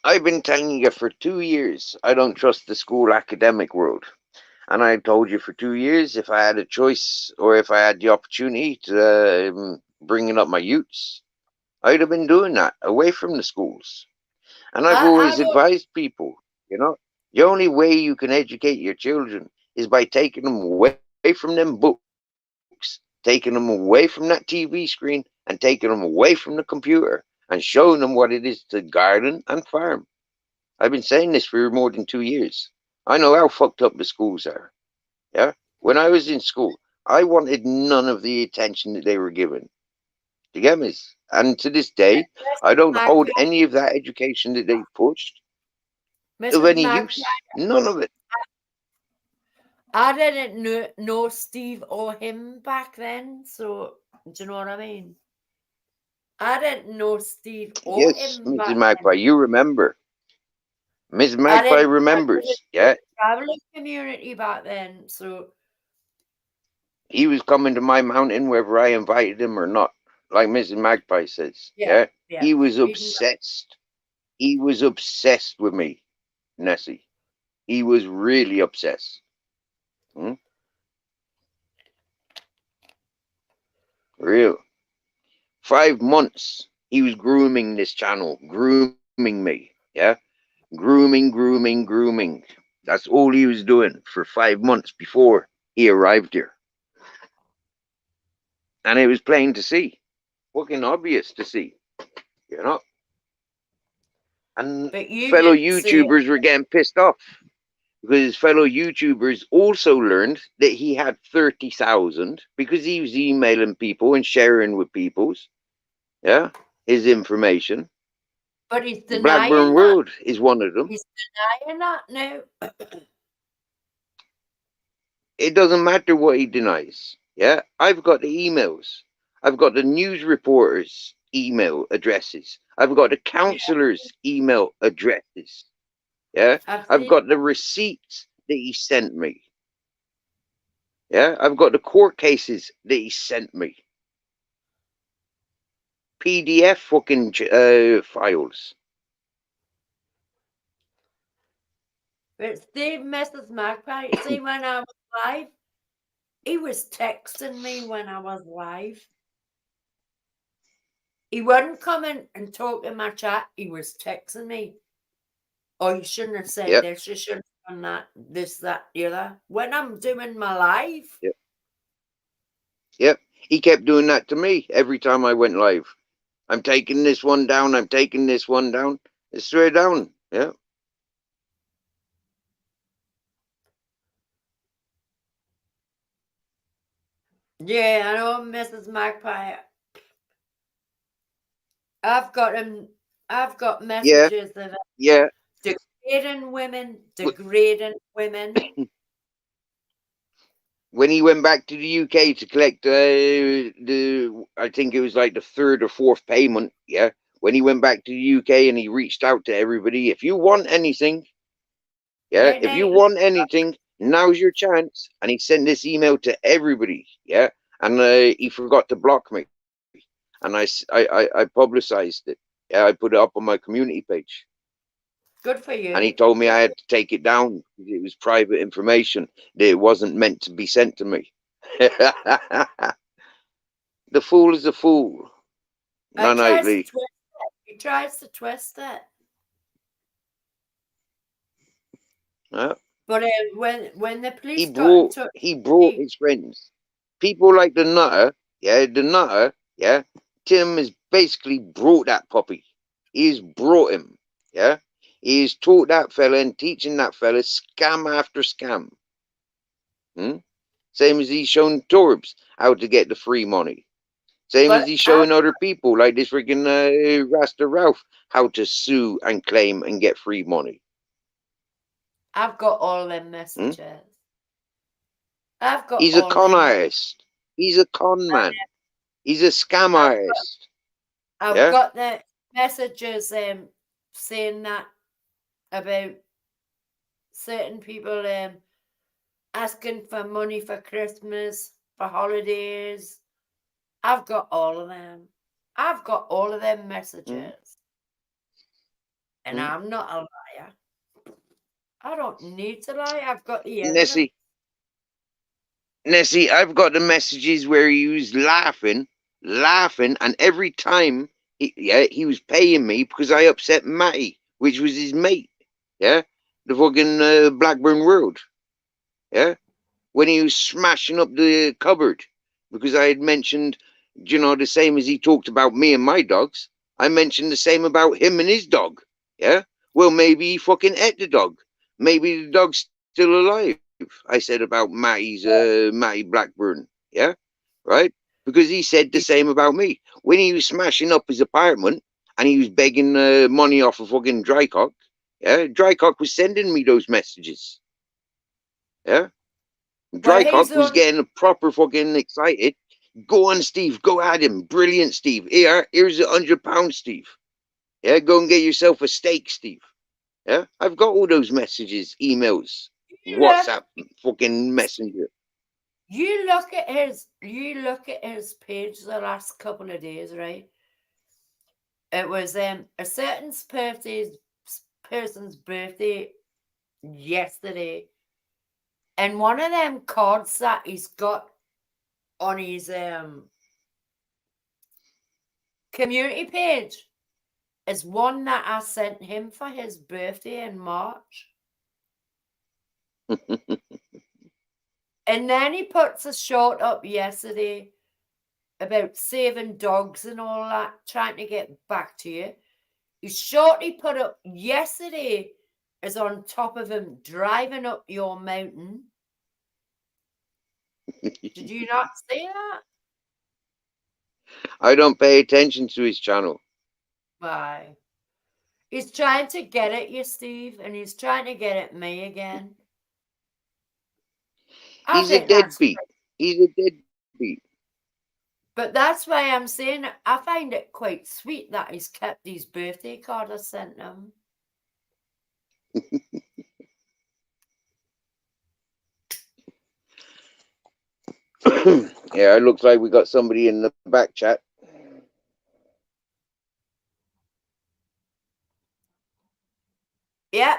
I've been telling you for 2 years I don't trust the school academic world. And I told you for 2 years if I had a choice or if I had the opportunity to bring up my youths, I'd have been doing that away from the schools. And I've always advised people, you know, the only way you can educate your children is by taking them away from them books, taking them away from that TV screen, and taking them away from the computer and showing them what it is to garden and farm. I've been saying this for more than 2 years. I know how fucked up the schools are. Yeah? When I was in school, I wanted none of the attention that they were given. Do you get me? And to this day, I don't hold any of that education that they pushed of any use. None of it. I didn't know Steve or him back then, so do you know what I mean? I didn't know Steve or Yes, him Mrs. back Magpie, then. you remember. Ms. I Magpie didn't remembers, yeah. traveling community back then, so He was coming to my mountain whether I invited him or not, like Mrs. Magpie says. Yeah. He was obsessed. He was obsessed with me, Nessie. He was really obsessed. Real. 5 months he was grooming this channel, grooming me. Yeah. Grooming. That's all he was doing for 5 months before he arrived here. And it was plain to see. Fucking obvious to see. You know? And fellow YouTubers were getting pissed off. Because fellow YouTubers also learned that he had 30,000 because he was emailing people and sharing with people's, yeah, his information. but he's The denying Blackburn that. World is one of them. He's denying that now. It doesn't matter what he denies. Yeah, I've got the emails. I've got the news reporters' email addresses. I've got the counselors' email addresses. Yeah, I've got the receipts that he sent me. Yeah, I've got the court cases that he sent me. PDF fucking files. But Steve Mrs. Magpie, see, when I was live, he was texting me when I was live. He wasn't coming and talking my chat. He was texting me. Oh, you shouldn't have said this. You shouldn't have done that. This, that, the other. When I'm doing my live. Yep. He kept doing that to me every time I went live. I'm taking this one down. I'm taking this one down. It's straight down. Yeah. Yeah, I know, Mrs. Magpie. I've got him. I've got messages of degrading women. When he went back to the UK to collect I think it was like the 3rd or 4th payment. Yeah. When he went back to the UK and he reached out to everybody, if you want anything, if you want anything, now's your chance. And he sent this email to everybody. Yeah. And he forgot to block me. And I publicized it. Yeah, I put it up on my community page. Good for you. And he told me I had to take it down because it was private information that it wasn't meant to be sent to me. The fool is a fool. Nightly. He tries to twist it. Yeah. But when the police he brought his friends. People like the Nutter, Tim has basically brought that puppy. He's brought him, He's taught that fella and teaching that fella scam after scam. Same as he's shown Torbs how to get the free money. Same as he's showing other people like this freaking Rasta Ralph how to sue and claim and get free money. I've got all them messages. He's a con artist. He's a con man. He's a scam artist. I've Yeah? got the messages saying that about certain people asking for money for Christmas, for holidays. I've got all of them. I've got all of them messages. And I'm not a liar. I don't need to lie. I've got the evidence. Nessie, I've got the messages where he was laughing, and every time he was paying me because I upset Matty, which was his mate. Yeah, the fucking Blackburn World. Yeah, when he was smashing up the cupboard because I had mentioned, you know, the same as he talked about me and my dogs. I mentioned the same about him and his dog. Yeah, well, maybe he fucking ate the dog. Maybe the dog's still alive. I said about Matty Blackburn, yeah, right? Because he said the same about me when he was smashing up his apartment and he was begging money off of fucking Drycock. Yeah, Drycock was sending me those messages. Yeah, Drycock was getting proper fucking excited. Go on, Steve. Go at him. Brilliant, Steve. Here's £100, Steve. Yeah, go and get yourself a steak, Steve. Yeah, I've got all those messages, emails. WhatsApp, fucking messenger. You look at his page the last couple of days, right? It was a certain person's birthday yesterday, and one of them cards that he's got on his community page is one that I sent him for his birthday in March. And then he puts a short up yesterday about saving dogs and all that, trying to get back to you. His short he put up yesterday is on top of him driving up your mountain. Did you not see that? I don't pay attention to his channel. Why? He's trying to get at you, Steve, and he's trying to get at me again. He's a deadbeat. He's a deadbeat. But that's why I'm saying I find it quite sweet that he's kept his birthday card I sent him. Yeah, it looks like we got somebody in the back chat. Yeah.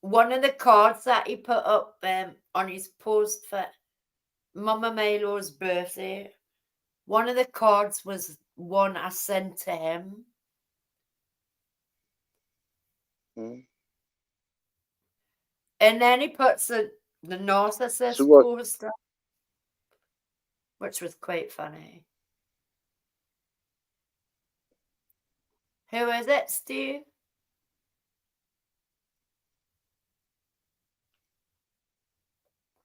One of the cards that he put up on his post for Mama Milo's birthday, one of the cards was one I sent to him. And then he puts the narcissist poster, which was quite funny. Who is it, Steve?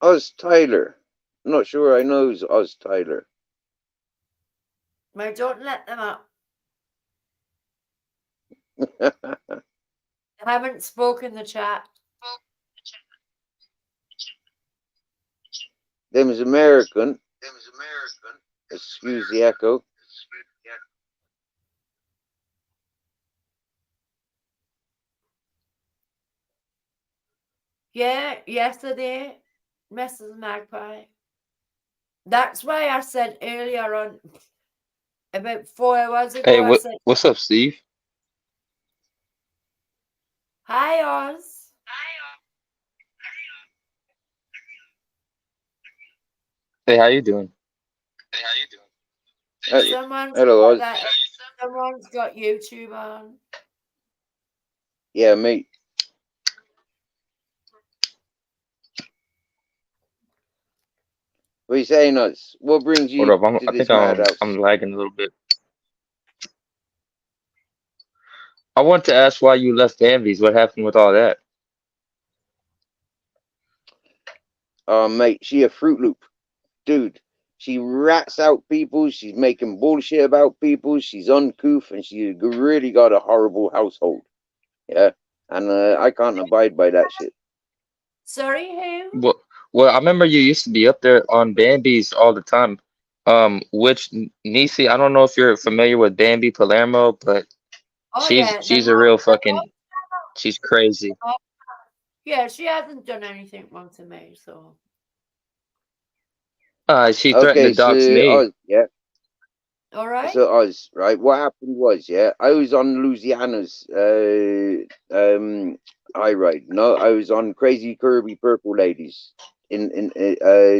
Oz Tyler. I'm not sure I know who's Oz Tyler. Well, don't let them up. I haven't spoken the chat. Them is American. Excuse the echo. Yeah, yesterday, Mrs. Magpie. That's why I said earlier on, about 4 hours ago, Hey, I said, what's up, Steve? hi, Oz. Hey, how you doing? Hello, Oz. Someone's got YouTube on. Yeah, mate. What are you saying, Oz? What brings you Hold up, to I this think madhouse? I'm lagging a little bit. I want to ask why you left Danby's. What happened with all that? Mate, she a Fruit Loop. Dude, she rats out people. She's making bullshit about people. She's uncouth, and she really got a horrible household. Yeah, and I can't abide by that shit. Sorry, who? Well, I remember you used to be up there on Bambi's all the time. Which Nisi, I don't know if you're familiar with Bambi Palermo, but Oh yeah, she's a real fucking, she's crazy. yeah, she hasn't done anything wrong to me, so. She threatened Okay, to dox so me. yeah. All right. So Oz, right? What happened was, yeah, I was on Louisiana's high ride. No, I was on Crazy Kirby Purple Ladies in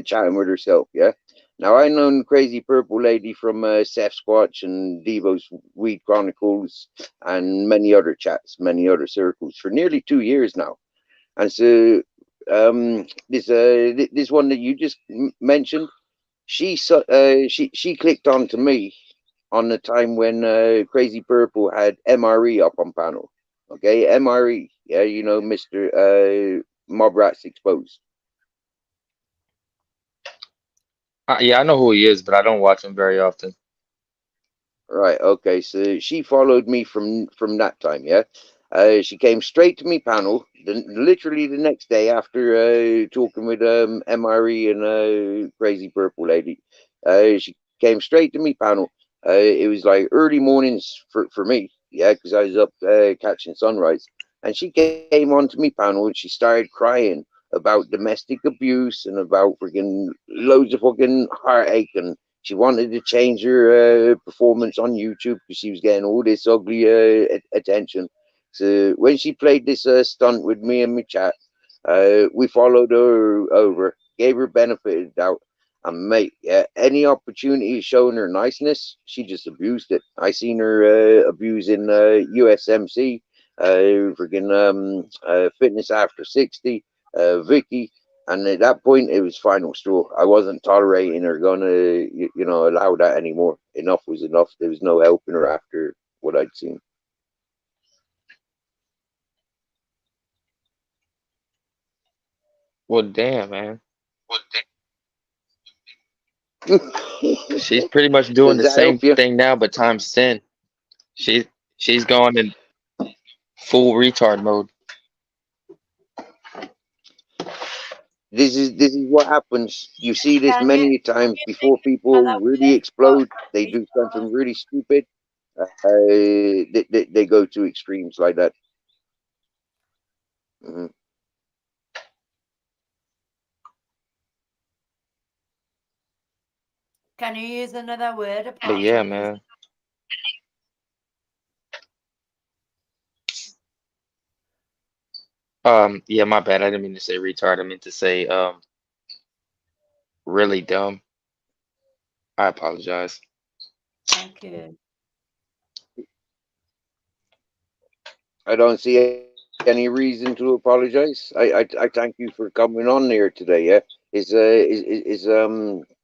chatting with herself. Yeah. Now I known Crazy Purple Lady from Seth Squatch and Devo's Weed Chronicles and many other chats, many other circles for nearly 2 years now. And so this one that you just mentioned, she clicked on to me on the time when Crazy Purple had MRE up on panel. Okay, MRE, yeah, you know, Mr. Mob Rats Exposed. Yeah, I know who he is, but I don't watch him very often. Right. Okay. So she followed me from that time. Yeah. She came straight to me panel. Literally the next day after talking with MRE and Crazy Purple Lady. She came straight to me panel. It was like early mornings for me. Yeah, because I was up catching sunrise. And she came on to me panel and she started crying about domestic abuse and about freaking loads of fucking heartache, and she wanted to change her performance on YouTube because she was getting all this ugly attention. So when she played this stunt with me and my chat, we followed her over, gave her benefit of doubt, and mate, yeah, any opportunity showing her niceness, she just abused it. I seen her abusing USMC, Fitness After 60, Vicky. And at that point, it was final straw. I wasn't tolerating or going to, allow that anymore. Enough was enough. There was no helping her after what I'd seen. Well, damn, man. She's pretty much doing Does the that same help you? thing now, but times 10. She's going in full retard mode. This is what happens. You see this Can many you times before think people another really way? explode. They do something really stupid. They go to extremes like that. Mm-hmm. Can you use another word But apart yeah, from man. Yeah, my bad. I didn't mean to say retard. I meant to say really dumb. I apologize. Thank you. I don't see any reason to apologize. I thank you for coming on there today. Yeah, is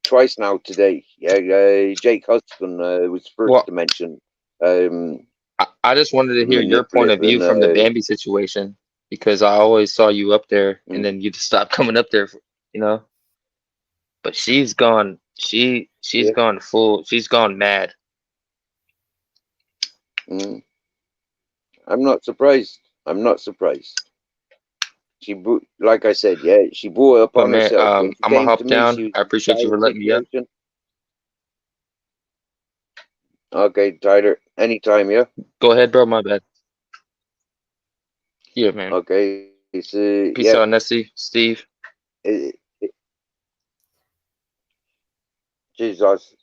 twice now today. Yeah, Jake Huston was first Well, to mention I just wanted to hear your point of manipulative view from the Bambi situation because I always saw you up there and then you just stopped coming up there, you know. But she's gone. She's Yeah. gone full. She's gone mad. Mm. I'm not surprised. I'm not surprised. Like I said, yeah, she blew up But on man, herself when she I'm gonna came hop to me. down. She was I in a appreciate you dire for letting me up. situation. Okay, Tyler, anytime, yeah. Go ahead, bro. My bad. Yeah, man. Okay, it's Peace out, Nessie, Steve. Jesus.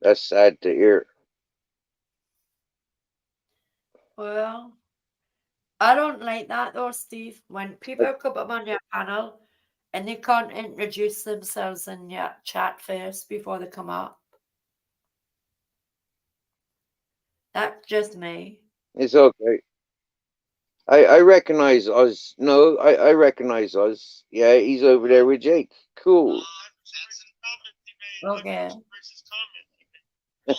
That's sad to hear. Well, I don't like that though, Steve. When people come up on your panel and they can't introduce themselves in your chat first before they come up. That's just me. It's okay. I recognize us. No, I recognize us. Yeah, he's over there with Jake. Cool. Okay. He made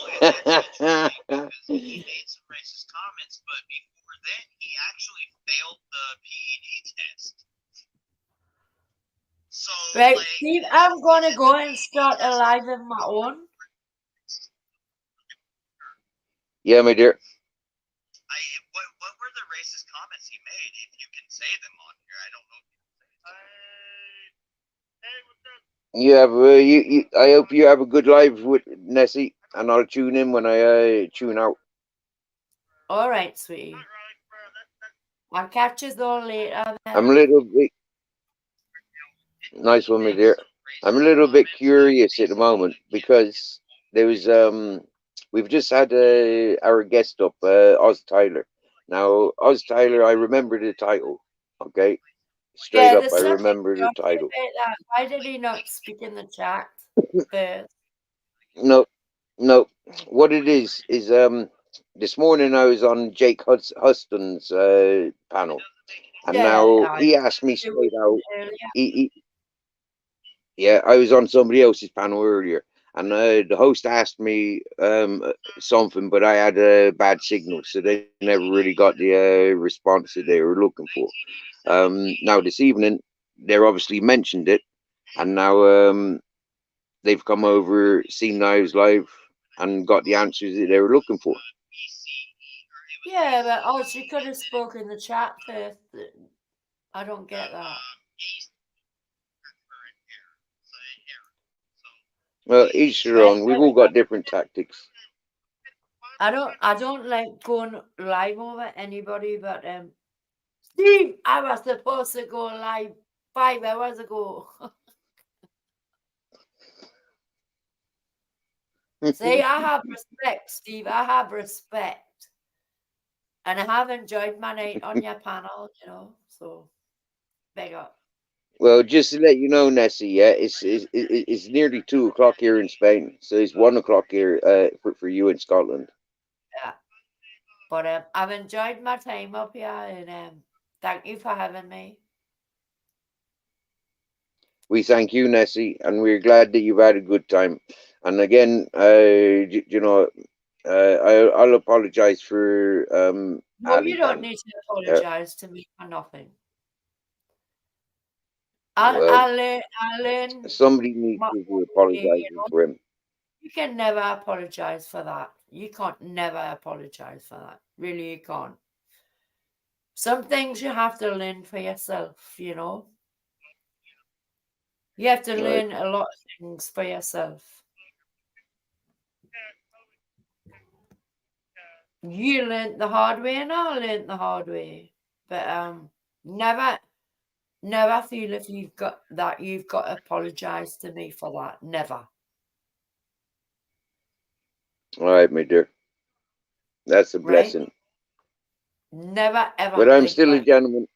some racist comments, but before then, he actually failed the PED test. So, Right, Steve, I'm gonna go and start a live of my own. Yeah, my dear. What You have I hope you have a good live with Nessie, and I'll tune in when I tune out. All right, sweetie. I'll catch you all later. I'm a little bit nice one, my dear. I'm a little bit curious at the moment because there was we've just had our guest up, Oz Tyler. Now, Oz Tyler, I remember the title. Okay, straight Yeah, up, there's I something remember the dodgy title. about that. Why did he not speak in the chat first? No, no. What it is this morning I was on Jake Huston's panel, and Yeah, now he asked me it straight was out. earlier. Yeah, I was on somebody else's panel earlier, and the host asked me something, but I had a bad signal, so they never really got the response that they were looking for. Now this evening, they're obviously mentioned it, and now they've come over, seen Knives live, and got the answers that they were looking for. Yeah, but she could have spoken in the chat first. I don't get that. Well, each their own. We've all got different tactics. I don't like going live over anybody, but Steve, I was supposed to go live 5 hours ago. See, I have respect, Steve. I have respect. And I have enjoyed my night on your panel, so big up. Well, just to let you know, Nessie, yeah, it's nearly 2 o'clock here in Spain, so it's 1 o'clock here for you in Scotland. Yeah. But I've enjoyed my time up here, and thank you for having me. We thank you, Nessie, and we're glad that you've had a good time. And again, I'll apologize for No, Ali you don't Khan. need to apologize to me for nothing. Well, I'll learn. somebody needs to be apologizing for him. You can never apologize for that. You can't never apologize for that. Really, you can't. Some things you have to learn for yourself, You have to Right. learn a lot of things for yourself. You learned the hard way, and I learned the hard way. But never feel if you've got to apologize to me for that. Never. All right, my dear. That's a Right? blessing. Never ever. But I'm think still a that. gentleman.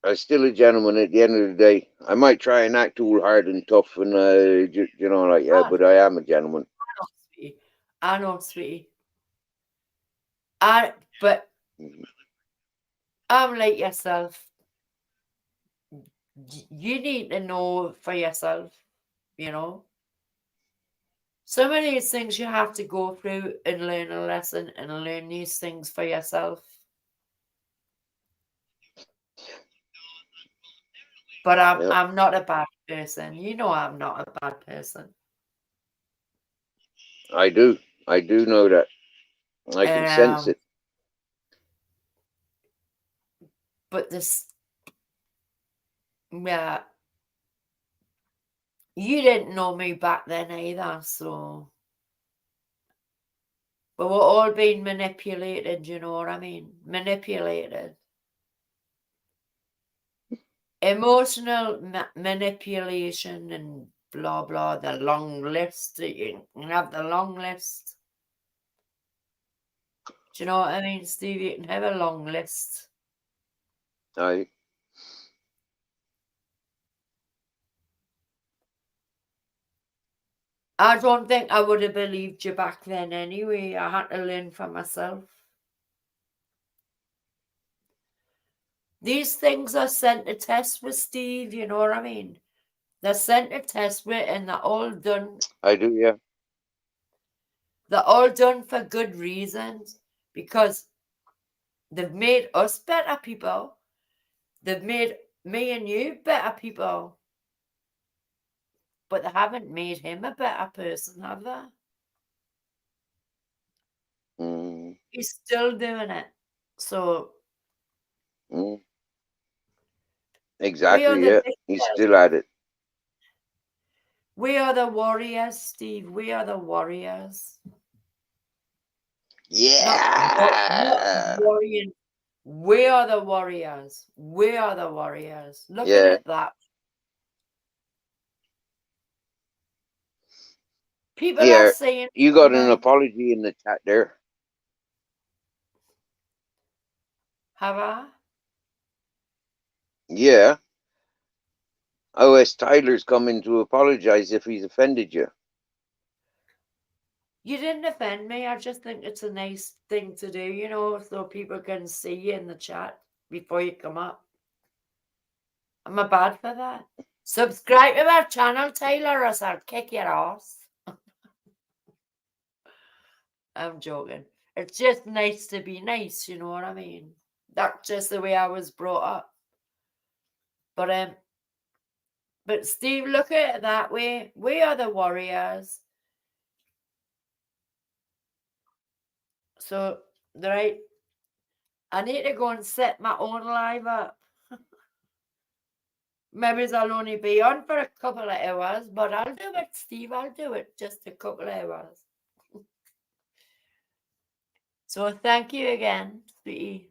I'm still a gentleman at the end of the day. I might try and act all hard and tough and but I am a gentleman. I know, sweetie. But I'm like yourself. You need to know for yourself, Some of these things you have to go through and learn a lesson and learn these things for yourself. But I'm not a bad person. I'm not a bad person. I do know that. I can sense it. But you didn't know me back then either, so. But we're all being manipulated, you know what I mean? Manipulated. Emotional manipulation and blah, blah, the long list. You can have the long list. Do you know what I mean, Steve? You can have a long list. Aye. I don't think I would have believed you back then anyway. I had to learn for myself. These things are sent to test with Steve, you know what I mean? They're sent to test with, and they're all done. I do, yeah. They're all done for good reasons, because they've made us better people. They've made me and you better people. But they haven't made him a better person, have they? Mm. He's still doing it. So. Exactly, yeah. He's still at it. We are the warriors, Steve. We are the warriors. Yeah. Not warriors. We are the warriors. We are the warriors. Look at Yeah. it that. People Yeah. are saying, You got an apology in the chat there. have I? Yeah. OS Tyler's coming to apologize if he's offended you. You didn't offend me. I just think it's a nice thing to do, you know, so people can see you in the chat before you come up. Am I bad for that? Subscribe to our channel, Taylor, or else I'll kick your ass. I'm joking. It's just nice to be nice, you know what I mean? That's just the way I was brought up. But Steve, look at it that way. We are the warriors. So, right, I need to go and set my own live up. Maybe I'll only be on for a couple of hours, but I'll do it, Steve. I'll do it. Just a couple of hours. So thank you again, sweetie.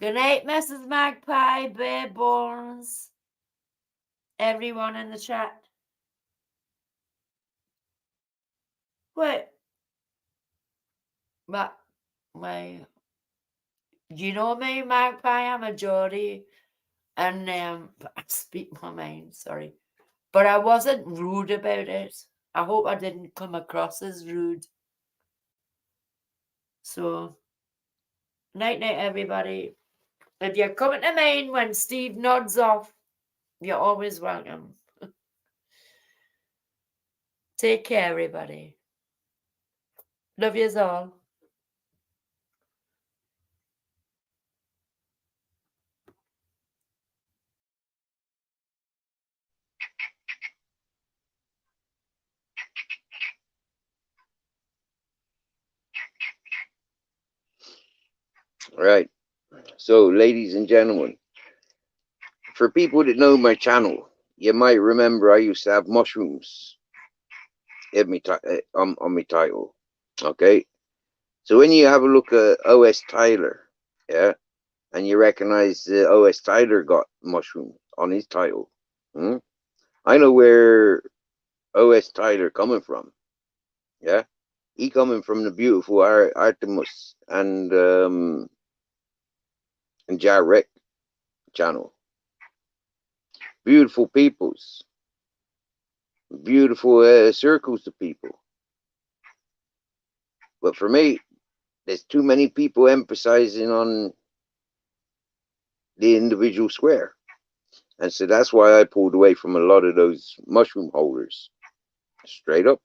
Good night, Mrs. Magpie, Bear Bones, everyone in the chat. Wait. But you know me, Magpie, I'm a Geordie. And I speak my mind, sorry. But I wasn't rude about it. I hope I didn't come across as rude. So, night, everybody. If you're coming to Maine when Steve nods off, you're always welcome. Take care, everybody. Love yous all. Right. So, ladies and gentlemen, for people that know my channel, you might remember I used to have mushrooms in me on my title. Okay. So when you have a look at OS Tyler, yeah, and you recognize OS Tyler got mushroom on his title, I know where OS Tyler coming from. Yeah, he coming from the beautiful Artemis and Jarek channel. Beautiful peoples, beautiful circles of people. But for me, there's too many people emphasizing on the individual square. And so that's why I pulled away from a lot of those mushroom holders. Straight up.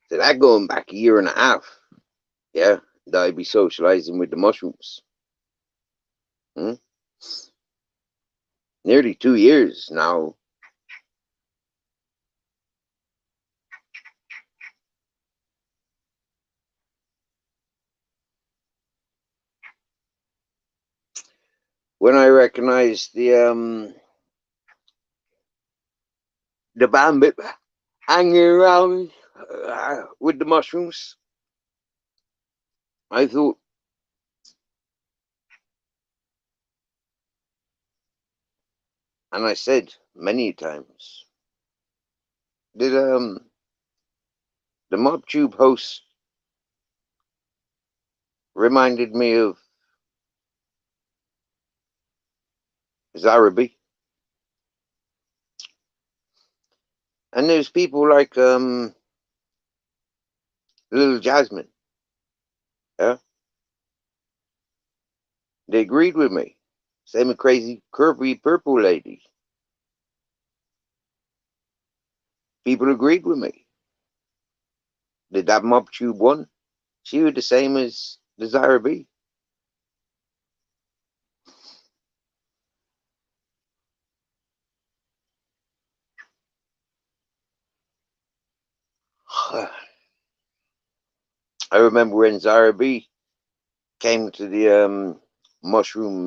So that going back a year and a half, yeah, that I'd be socializing with the mushrooms. Nearly 2 years now. When I recognized the bandit hanging around with the mushrooms, I thought, and I said many times, did the MobTube host reminded me of Zarabi. And there's people like Little Jasmine, yeah, they agreed with me. Same with Crazy Curvy Purple Lady. People agreed with me. Did that MobTube one? She was the same as the Zarabi. I remember when Zara B came to the mushroom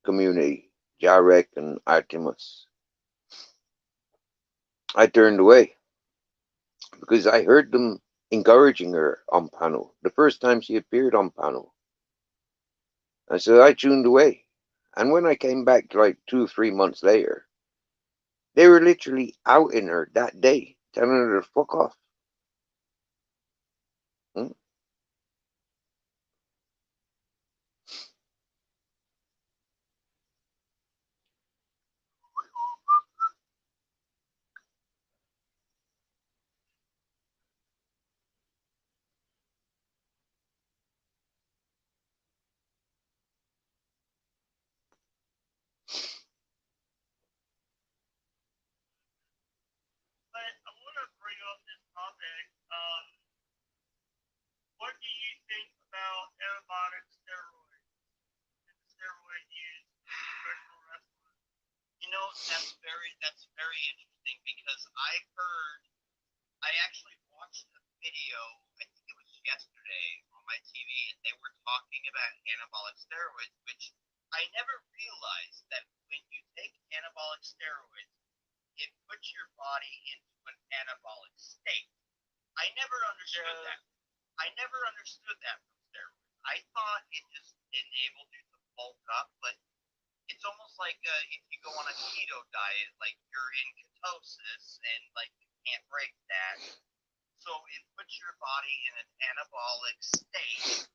community, Jarek and Artemis. I turned away because I heard them encouraging her on panel the first time she appeared on panel. And so I tuned away. And when I came back like 2 or 3 months later, they were literally outing her that day, telling her to fuck off. Hmm? But I want to bring up this topic. What do you think about anabolic steroids and the steroid use in professional wrestling? You know, that's very interesting because I actually watched a video, I think it was yesterday on my TV, and they were talking about anabolic steroids, which I never realized that when you take anabolic steroids, it puts your body into an anabolic state. I never understood that. I never understood that from steroids. I thought it just enabled you to bulk up, but it's almost like if you go on a keto diet, like you're in ketosis and like you can't break that. So it puts your body in an anabolic state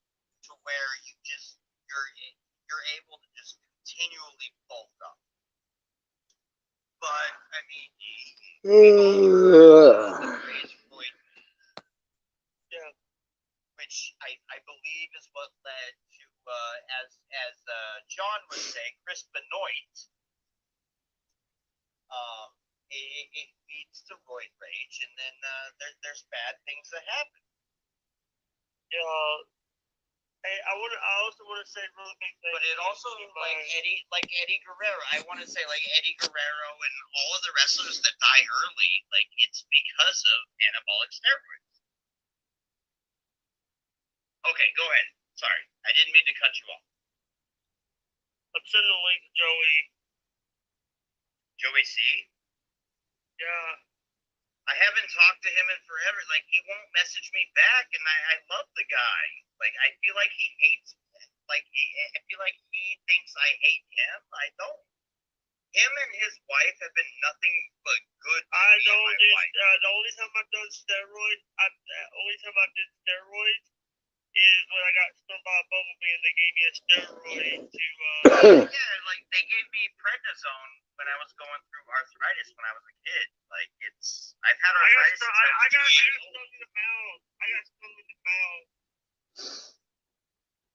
to where you're able to just continually bulk up. But I mean, which I believe is what led to as John would say, Chris Benoit. It leads to roid rage, and then there's bad things that happen. Yeah. Hey, I also want to say really big thing. But it also like Eddie Guerrero. I want to say like Eddie Guerrero and all of the wrestlers that die early, like it's because of anabolic steroids. Okay, go ahead. Sorry, I didn't mean to cut you off. I'm sending a link to Joey. Joey C? Yeah. I haven't talked to him in forever. Like, he won't message me back, and I love the guy. Like, I feel like he hates, I feel like he thinks I hate him. I don't. Him and his wife have been nothing but good to me and my wife. The only time I've done steroids, is when I got stung by a bumblebee and they gave me a steroid to. Yeah, like they gave me prednisone when I was going through arthritis when I was a kid. Like I've had arthritis. I got stung in the mouth.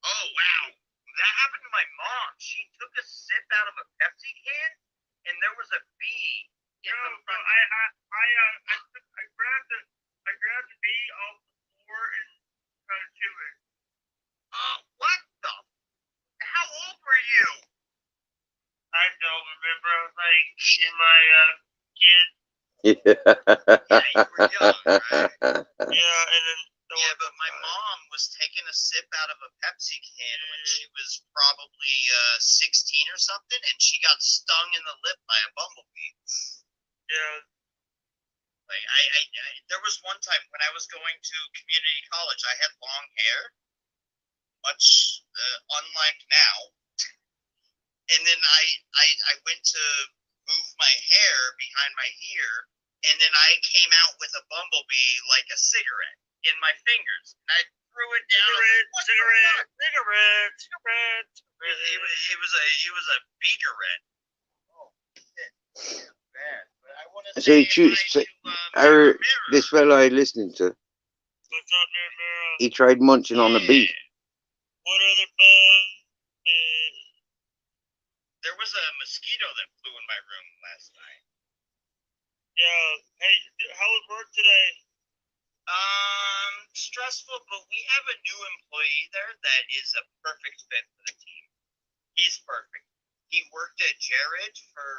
Oh wow, that happened to my mom. She took a sip out of a Pepsi can, and there was a bee. I grabbed the bee off the floor and tried to chew it. What the? How old were you? I don't remember. I was like in my kid. Yeah, you were young, right? Yeah, and then. Yeah, but my mom was taking a sip out of a Pepsi can when she was probably 16 or something, and she got stung in the lip by a bumblebee. Yeah. Like I there was one time when I was going to community college, I had long hair, much unlike now. And then I went to move my hair behind my ear, and then I came out with a bumblebee like a cigarette in my fingers. And I threw it down. Cigarette. It was a beagerette. Oh shit. Bad. But I want to So say this fellow I listening to, What's up, Mira? he tried munching on a bee. What other bug? There was a mosquito that flew in my room last night. Yeah. Hey, how was work today? Stressful, but we have a new employee there that is a perfect fit for the team. He's perfect. He worked at Jared for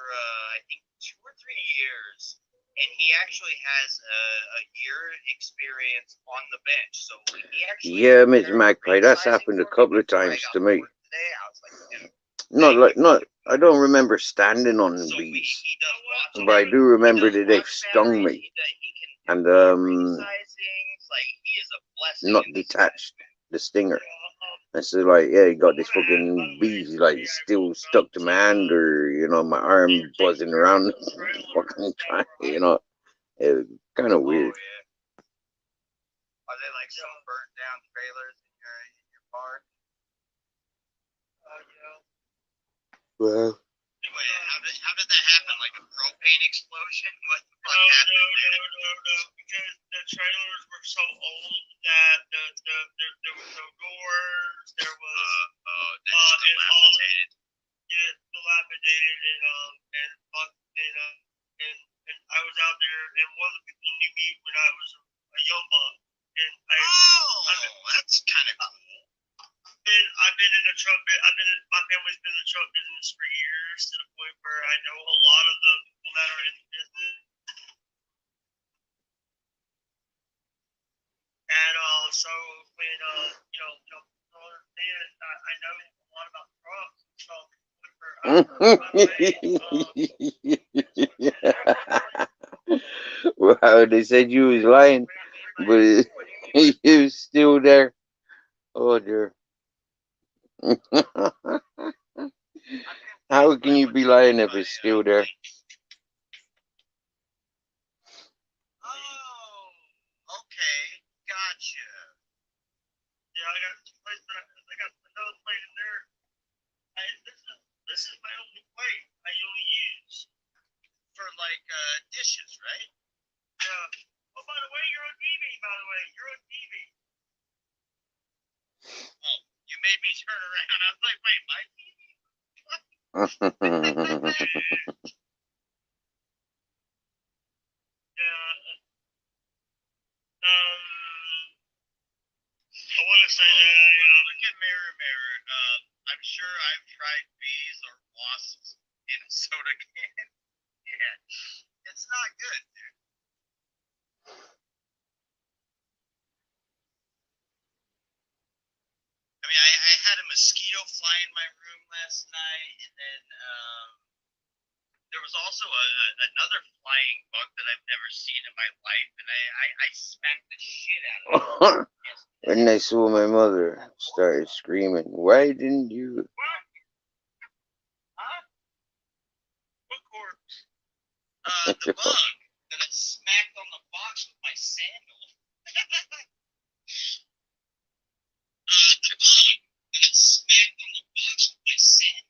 I think 2 or 3 years, and he actually has a year experience on the bench. So he actually Yeah, Mr. Magpie, that's happened a couple of times to me. Not. I don't remember standing on the bees, but I do remember that they've stung me, and not detached the stinger. And so, like, yeah, he got this fucking bees, like, still stuck to my hand, or, you know, my arm buzzing around, fucking trying, you know, it was kind of weird. Are they like some burnt down trailers in your park? Well, Anyway, how did that happen? Like a propane explosion? What the fuck happened? No. Because the trailers were so old that there was no doors. There was dilapidated. Yeah, dilapidated, and I was out there, and one of the people knew me when I was a young buck, and that's kind of cool. And I've been in the truck. My family's been in the truck business for years, to the point where I know a lot of the people that are in the business. And so when I know a lot about trucks. So well, they said you was lying, but you was still there. Oh dear. How can you be lying if it's still there? okay, gotcha. Yeah, I got another plate in there. This is my only plate I only use for like dishes, right? Yeah. Oh, by the way, you're on TV. You're on TV. Oh, you made me turn around. I was like, wait, my TV? I want to say that look at Mirror. I'm sure I've tried bees or wasps in a soda can. Yeah, it's not good, dude. I mean, I had a mosquito fly in my room last night, and then there was also another flying bug that I've never seen in my life, and I smacked the shit out of it. When I saw my mother started screaming, why didn't you? Huh? What corpse? The bug that I smacked on the box with my sandal. The bug that I smacked on the box with my sandal.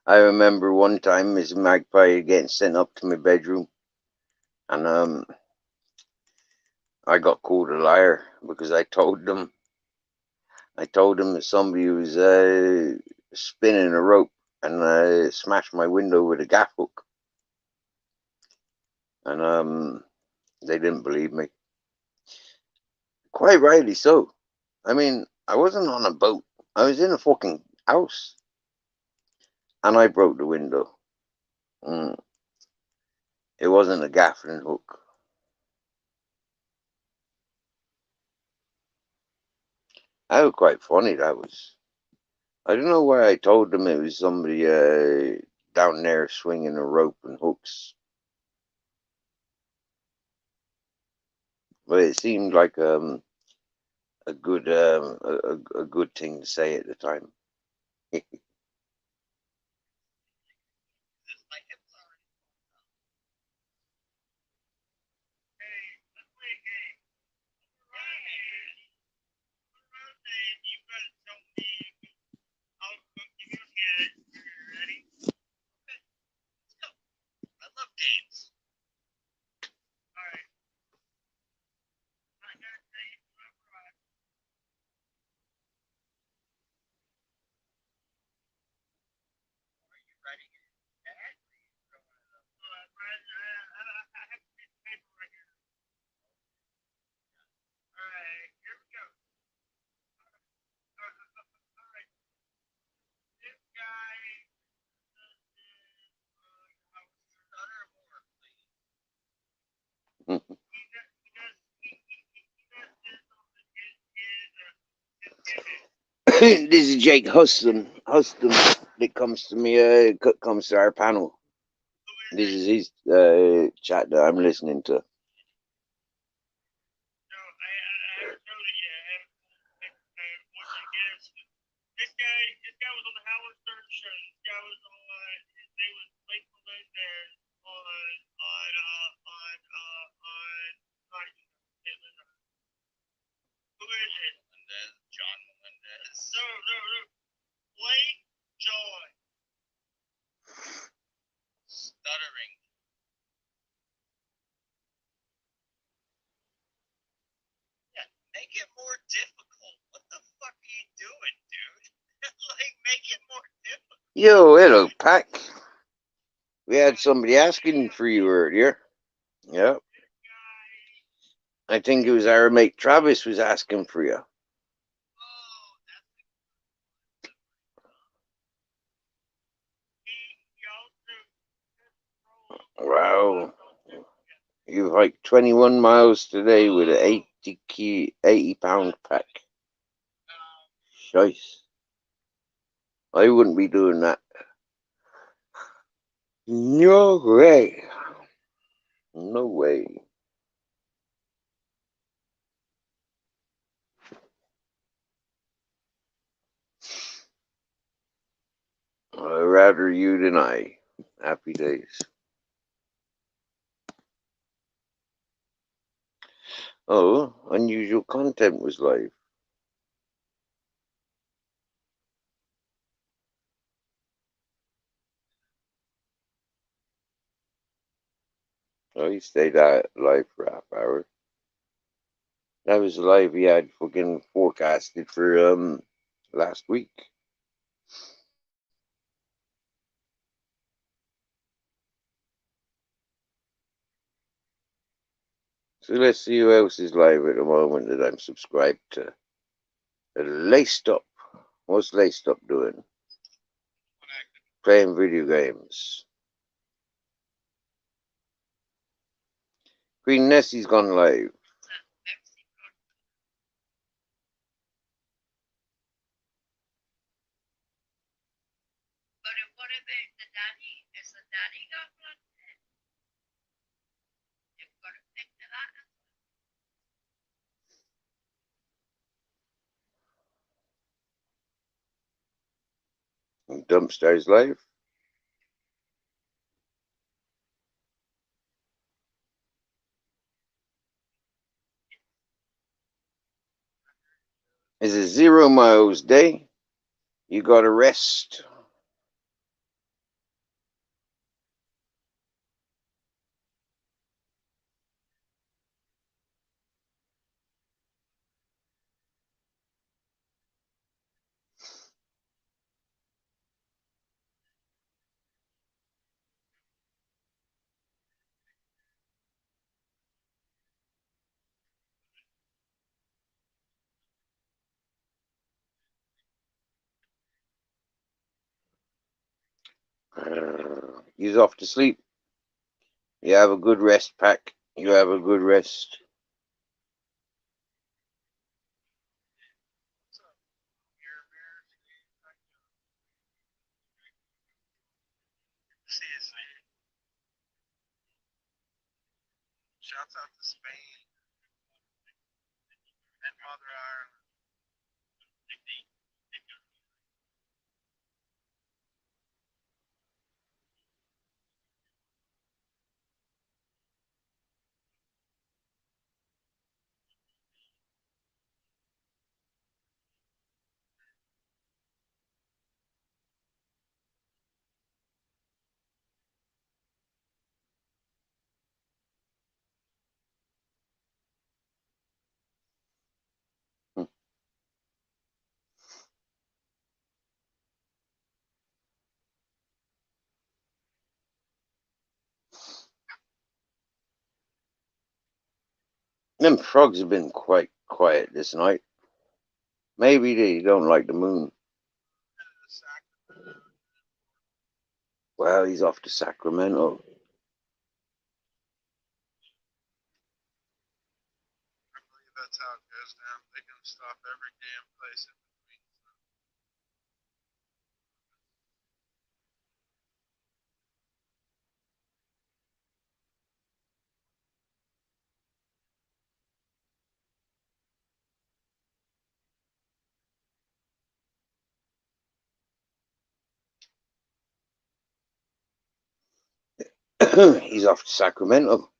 I remember one time Miss Magpie getting sent up to my bedroom, and I got called a liar because I told them that somebody was spinning a rope and smashed my window with a gaff hook, and they didn't believe me. Quite rightly so. I mean, I wasn't on a boat. I was in a fucking house, and I broke the window. It wasn't a gaffling hook. That was quite funny, that was. I don't know why I told them it was somebody down there swinging a rope and hooks. But it seemed like a good a good thing to say at the time. This is Jake Huston that comes to me, comes to our panel. This is his chat that I'm listening to. Stuttering. Yeah, make it more difficult. What the fuck are you doing, dude? Like, make it more difficult. Yo, hello, Pac. We had somebody asking for you earlier. Yep. I think it was our mate Travis was asking for you. Wow. You've hiked 21 miles today with an 80-pound pack. Nice. I wouldn't be doing that. No way. No way. I'd rather you than I. Happy days. Oh, unusual content was live. Oh, he stayed out live for half hour. That was the live he had fucking forecasted for last week. So let's see who else is live at the moment that I'm subscribed to. Laced Up. What's Laced Up doing? Playing video games. Queen Nessie's gone live. Dumpstars live. It's a 0 miles day. You gotta rest. He's off to sleep. You have a good rest, Pack. You have a good rest. Shouts out to Spain and Mother Ireland. Them frogs have been quite quiet this night. Maybe they don't like the moon. Well, he's off to Sacramento. That's how it goes down. They can stop every damn place in between. He's off to Sacramento.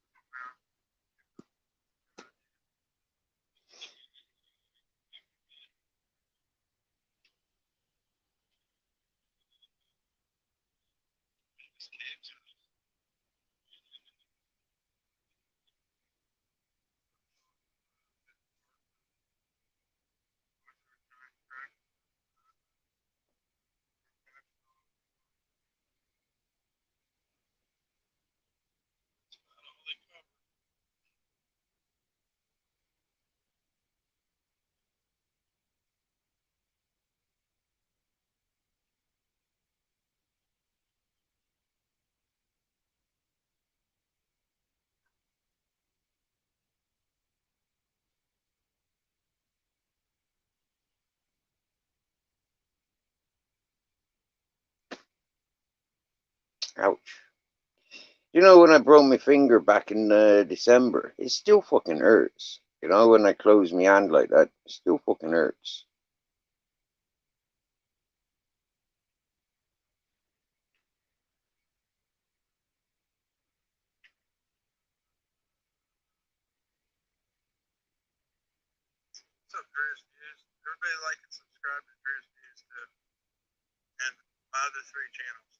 Ouch. You know, when I broke my finger back in December, it still fucking hurts. You know, when I close my hand like that, it still fucking hurts. What's up, Drew's Views? Everybody like and subscribe to Drew's Views too. And my other 3 channels.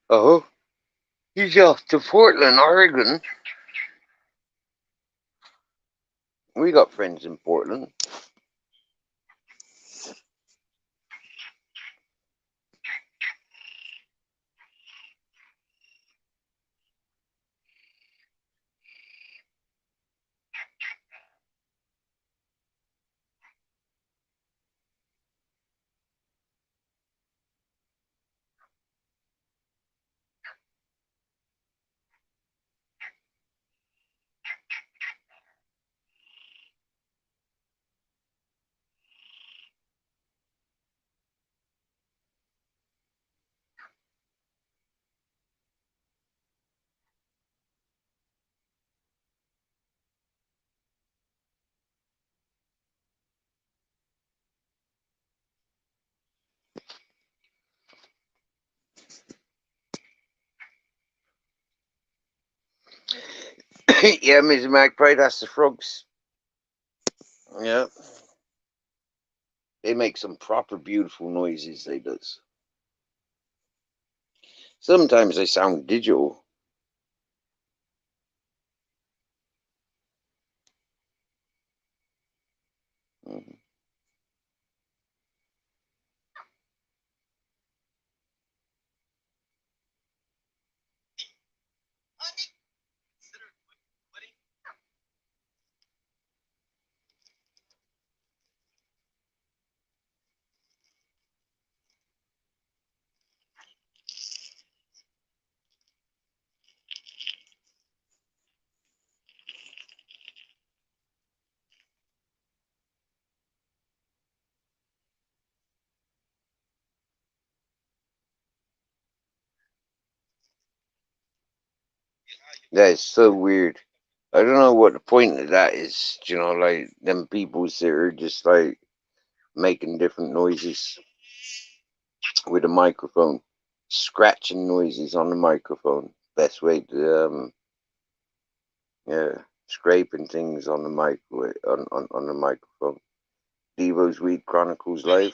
Oh, he's off to Portland, Oregon. We got friends in Portland. Yeah, Mr. Magpie, that's the frogs. Yeah. They make some proper beautiful noises, they does. Sometimes they sound digital. Mhm. That is so weird. I don't know what the point of that is. You know, like them people that are just like making different noises with a microphone, scratching noises on the microphone. Best way to yeah, scraping things on the on the microphone. Devo's Weed Chronicles Live.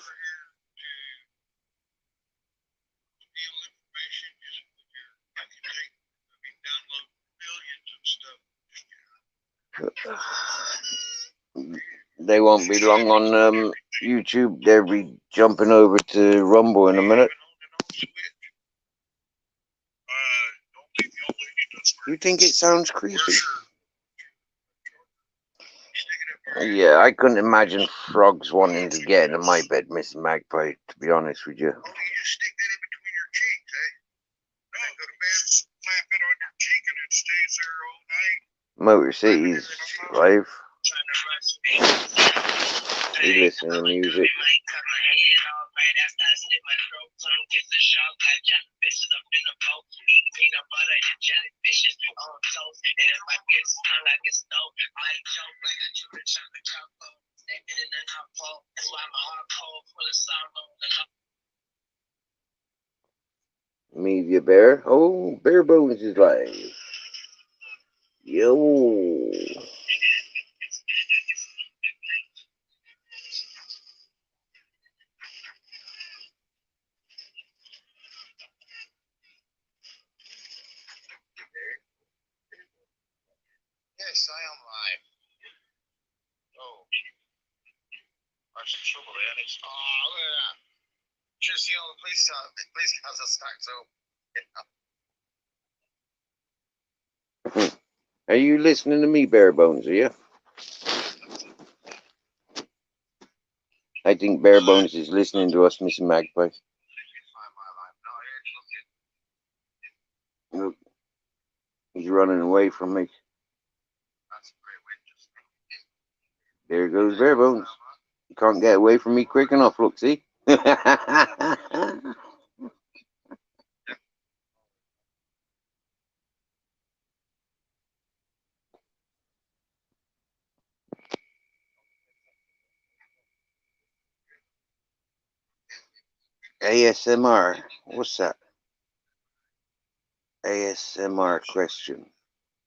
They won't be long on YouTube. They'll be jumping over to Rumble in a minute. You think it sounds creepy? Yeah, I couldn't imagine frogs wanting to get into my bed, Miss Magpie, to be honest with you. Motor City's live. You listen to music. Media Bear. Oh, Bare Bones is live. Yo. Yes, I am live. Oh, there's some trouble there. And it's, oh, look at that. Should see all the police cars are stacked up. Are you listening to me, Bare Bones, are you? I think Bare Bones is listening to us, Mr. Magpie. Look, he's running away from me. There goes Bare Bones. You can't get away from me quick enough, look, see? ASMR. What's that? ASMR question.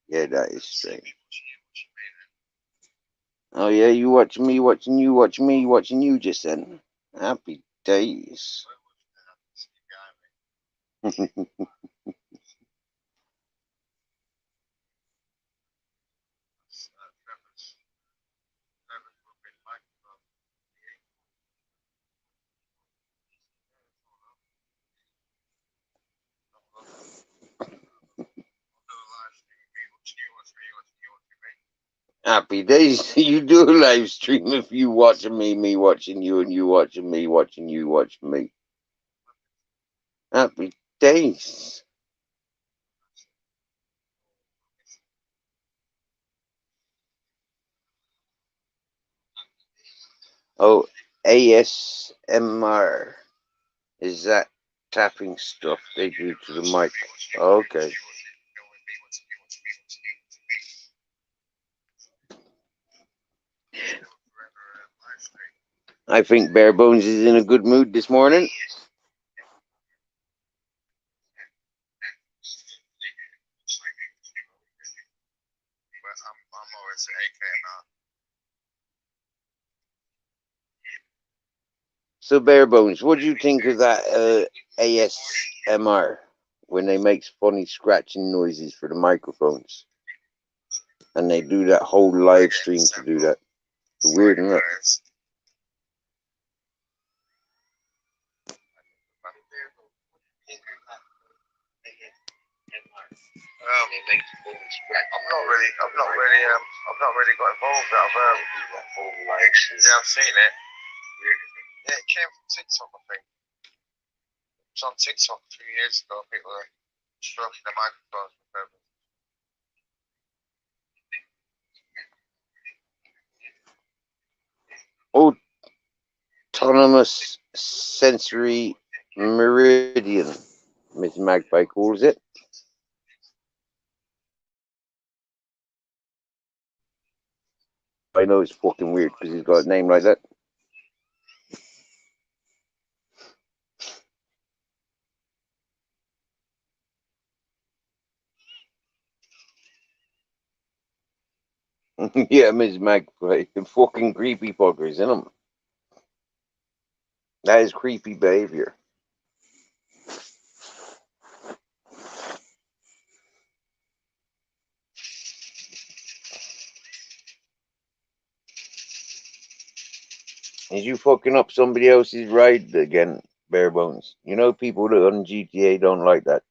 Yeah, that is strange. Oh yeah, you watching me, watching you, watching me, watching you just then. Happy days. Happy days. You do a live stream if you watching me watching you, and you watching me, watching you, watching me. Happy days. Oh, ASMR. Is that tapping stuff they do to the mic? Okay. I think Bare Bones is in a good mood this morning. So Bare Bones, what do you think of that ASMR when they make funny scratching noises for the microphones? And they do that whole live stream to do that. It's weird enough. I've not really got involved out of yeah, I've seen it. Yeah, it came from TikTok, I think. It was on TikTok a few years ago. People are stroking the microphones with them. Autonomous sensory meridian, Miss Magpie calls it. I know it's fucking weird because he's got a name like that. Yeah, Ms. Magpie. The fucking creepy fuckers in them. That is creepy behavior. Is you fucking up somebody else's ride again, Bare Bones? You know people that on GTA don't like that.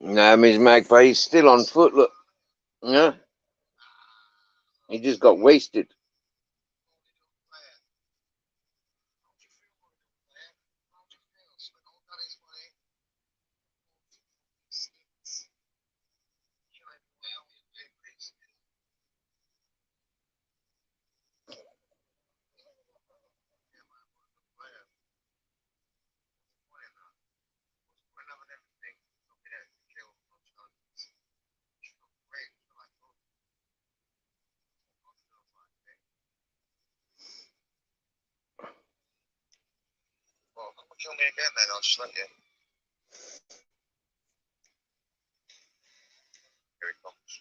Nah, Ms. Magpie, he's still on foot, look. Yeah. He just got wasted. Well, come and kill me again then, I'll just let you. Here he comes.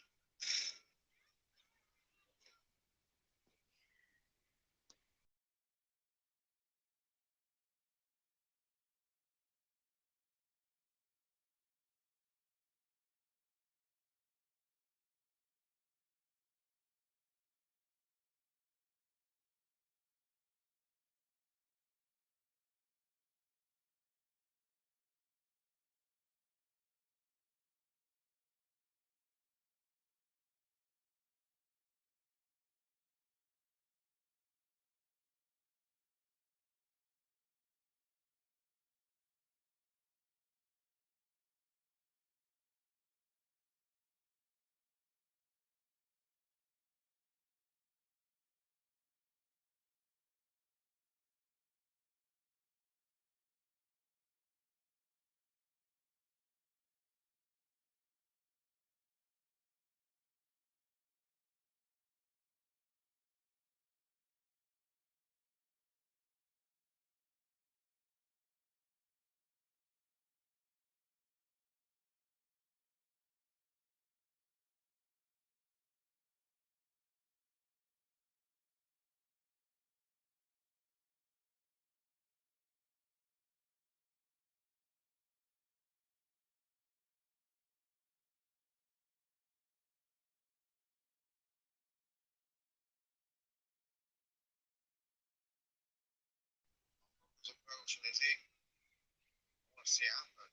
There's approaching, is he? I want to see it happen.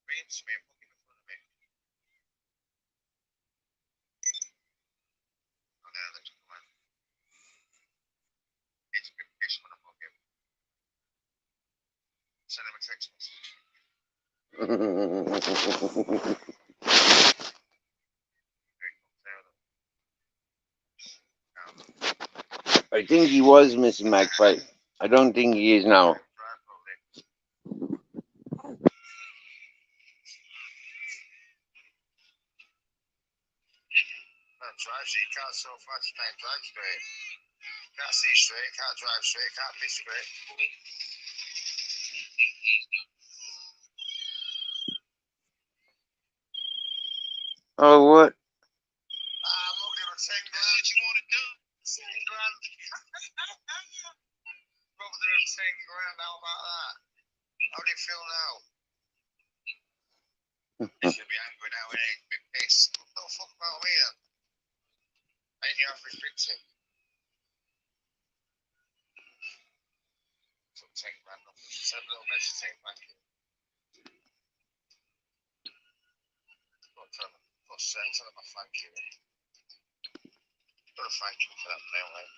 Bring him to me and put him in front of me. Oh no, let's come on. It's a good fish when I put him. Send him a text message. I think he was Mrs. Magpie. I don't think he is now. Drive straight, you can't so fast, you can't drive straight. Can't see straight, can't drive straight, can't be straight. Oh, what? I'm looking at 10 grand. You want to do 10 grand? Probably 10 grand, how about that? How do you feel now? Should be angry now, innit? Big piss. What the fuck about me then? Ain't you half restricted? Take random. Send a little message saying thank you. Got sent to them a thank you. Got a thank you for that mail, mate.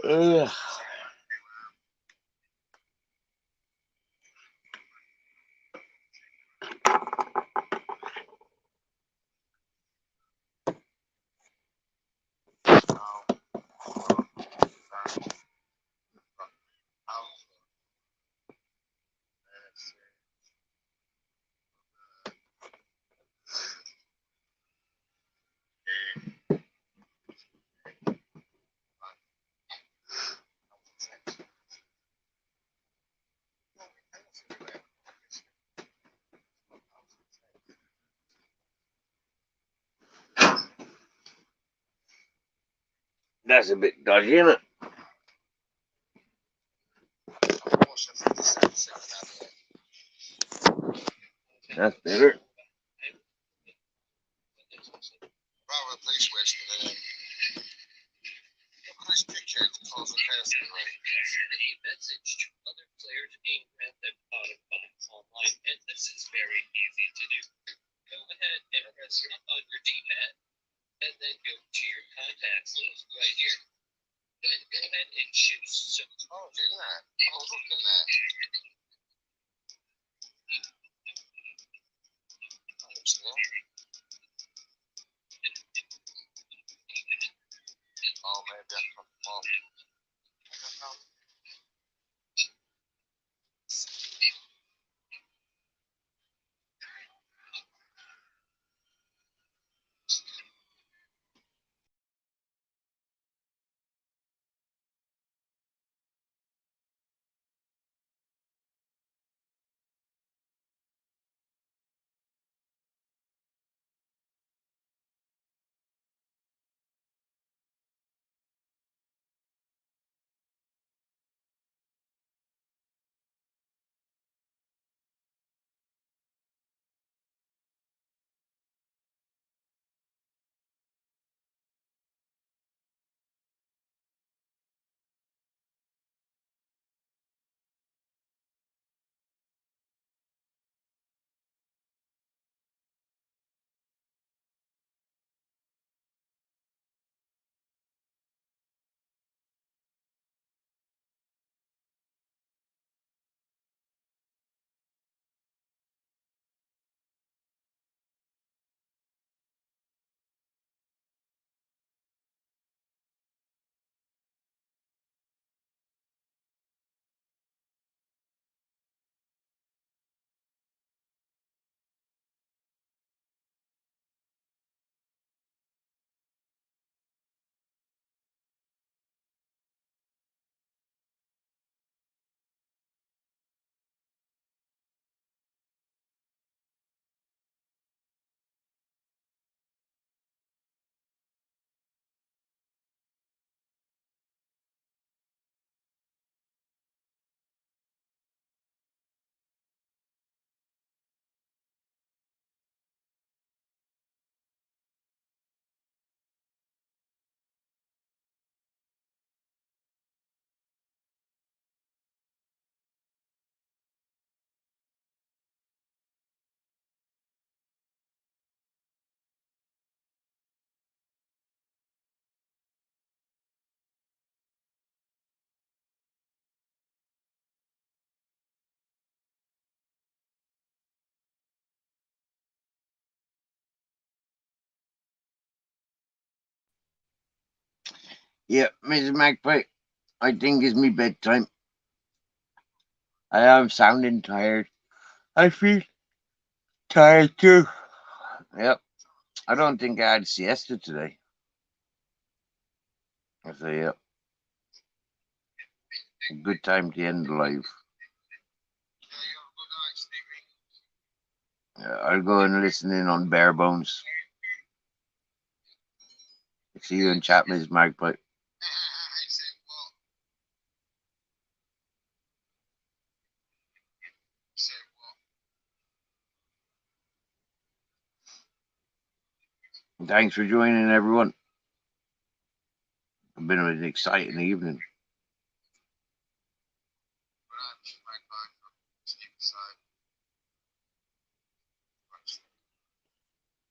Well, ugh. That's a bit dodgy, isn't it? That's better. Rather the police waste with it. Look at this picture, it's close to person, right? A message to other players being Grand Theft Auto 5 online, and this is very easy to do. Go ahead and press up on your D-pad, and then go to your contacts list right here. Then go ahead and choose some. Oh, do that. Oh, look at that. Oh, maybe I cut them off. I don't know. Yeah, Mrs. Magpie, I think it's me bedtime. I am sounding tired. I feel tired too. Yep. I don't think I had a siesta today. I say, yep. A good time to end life. I'll go and listen in on Bare Bones. See you in Chapman's Magpie. Thanks for joining, everyone. It's been an exciting evening.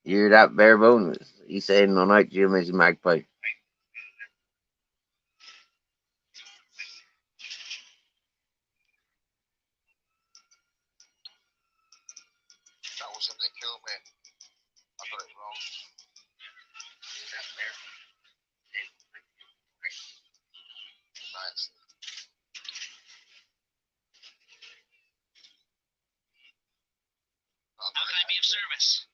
You hear that, Bare Bones? He's saying no night Jim is a Magpie. That was him that killed me. I got it wrong. Nice. How can I be of service?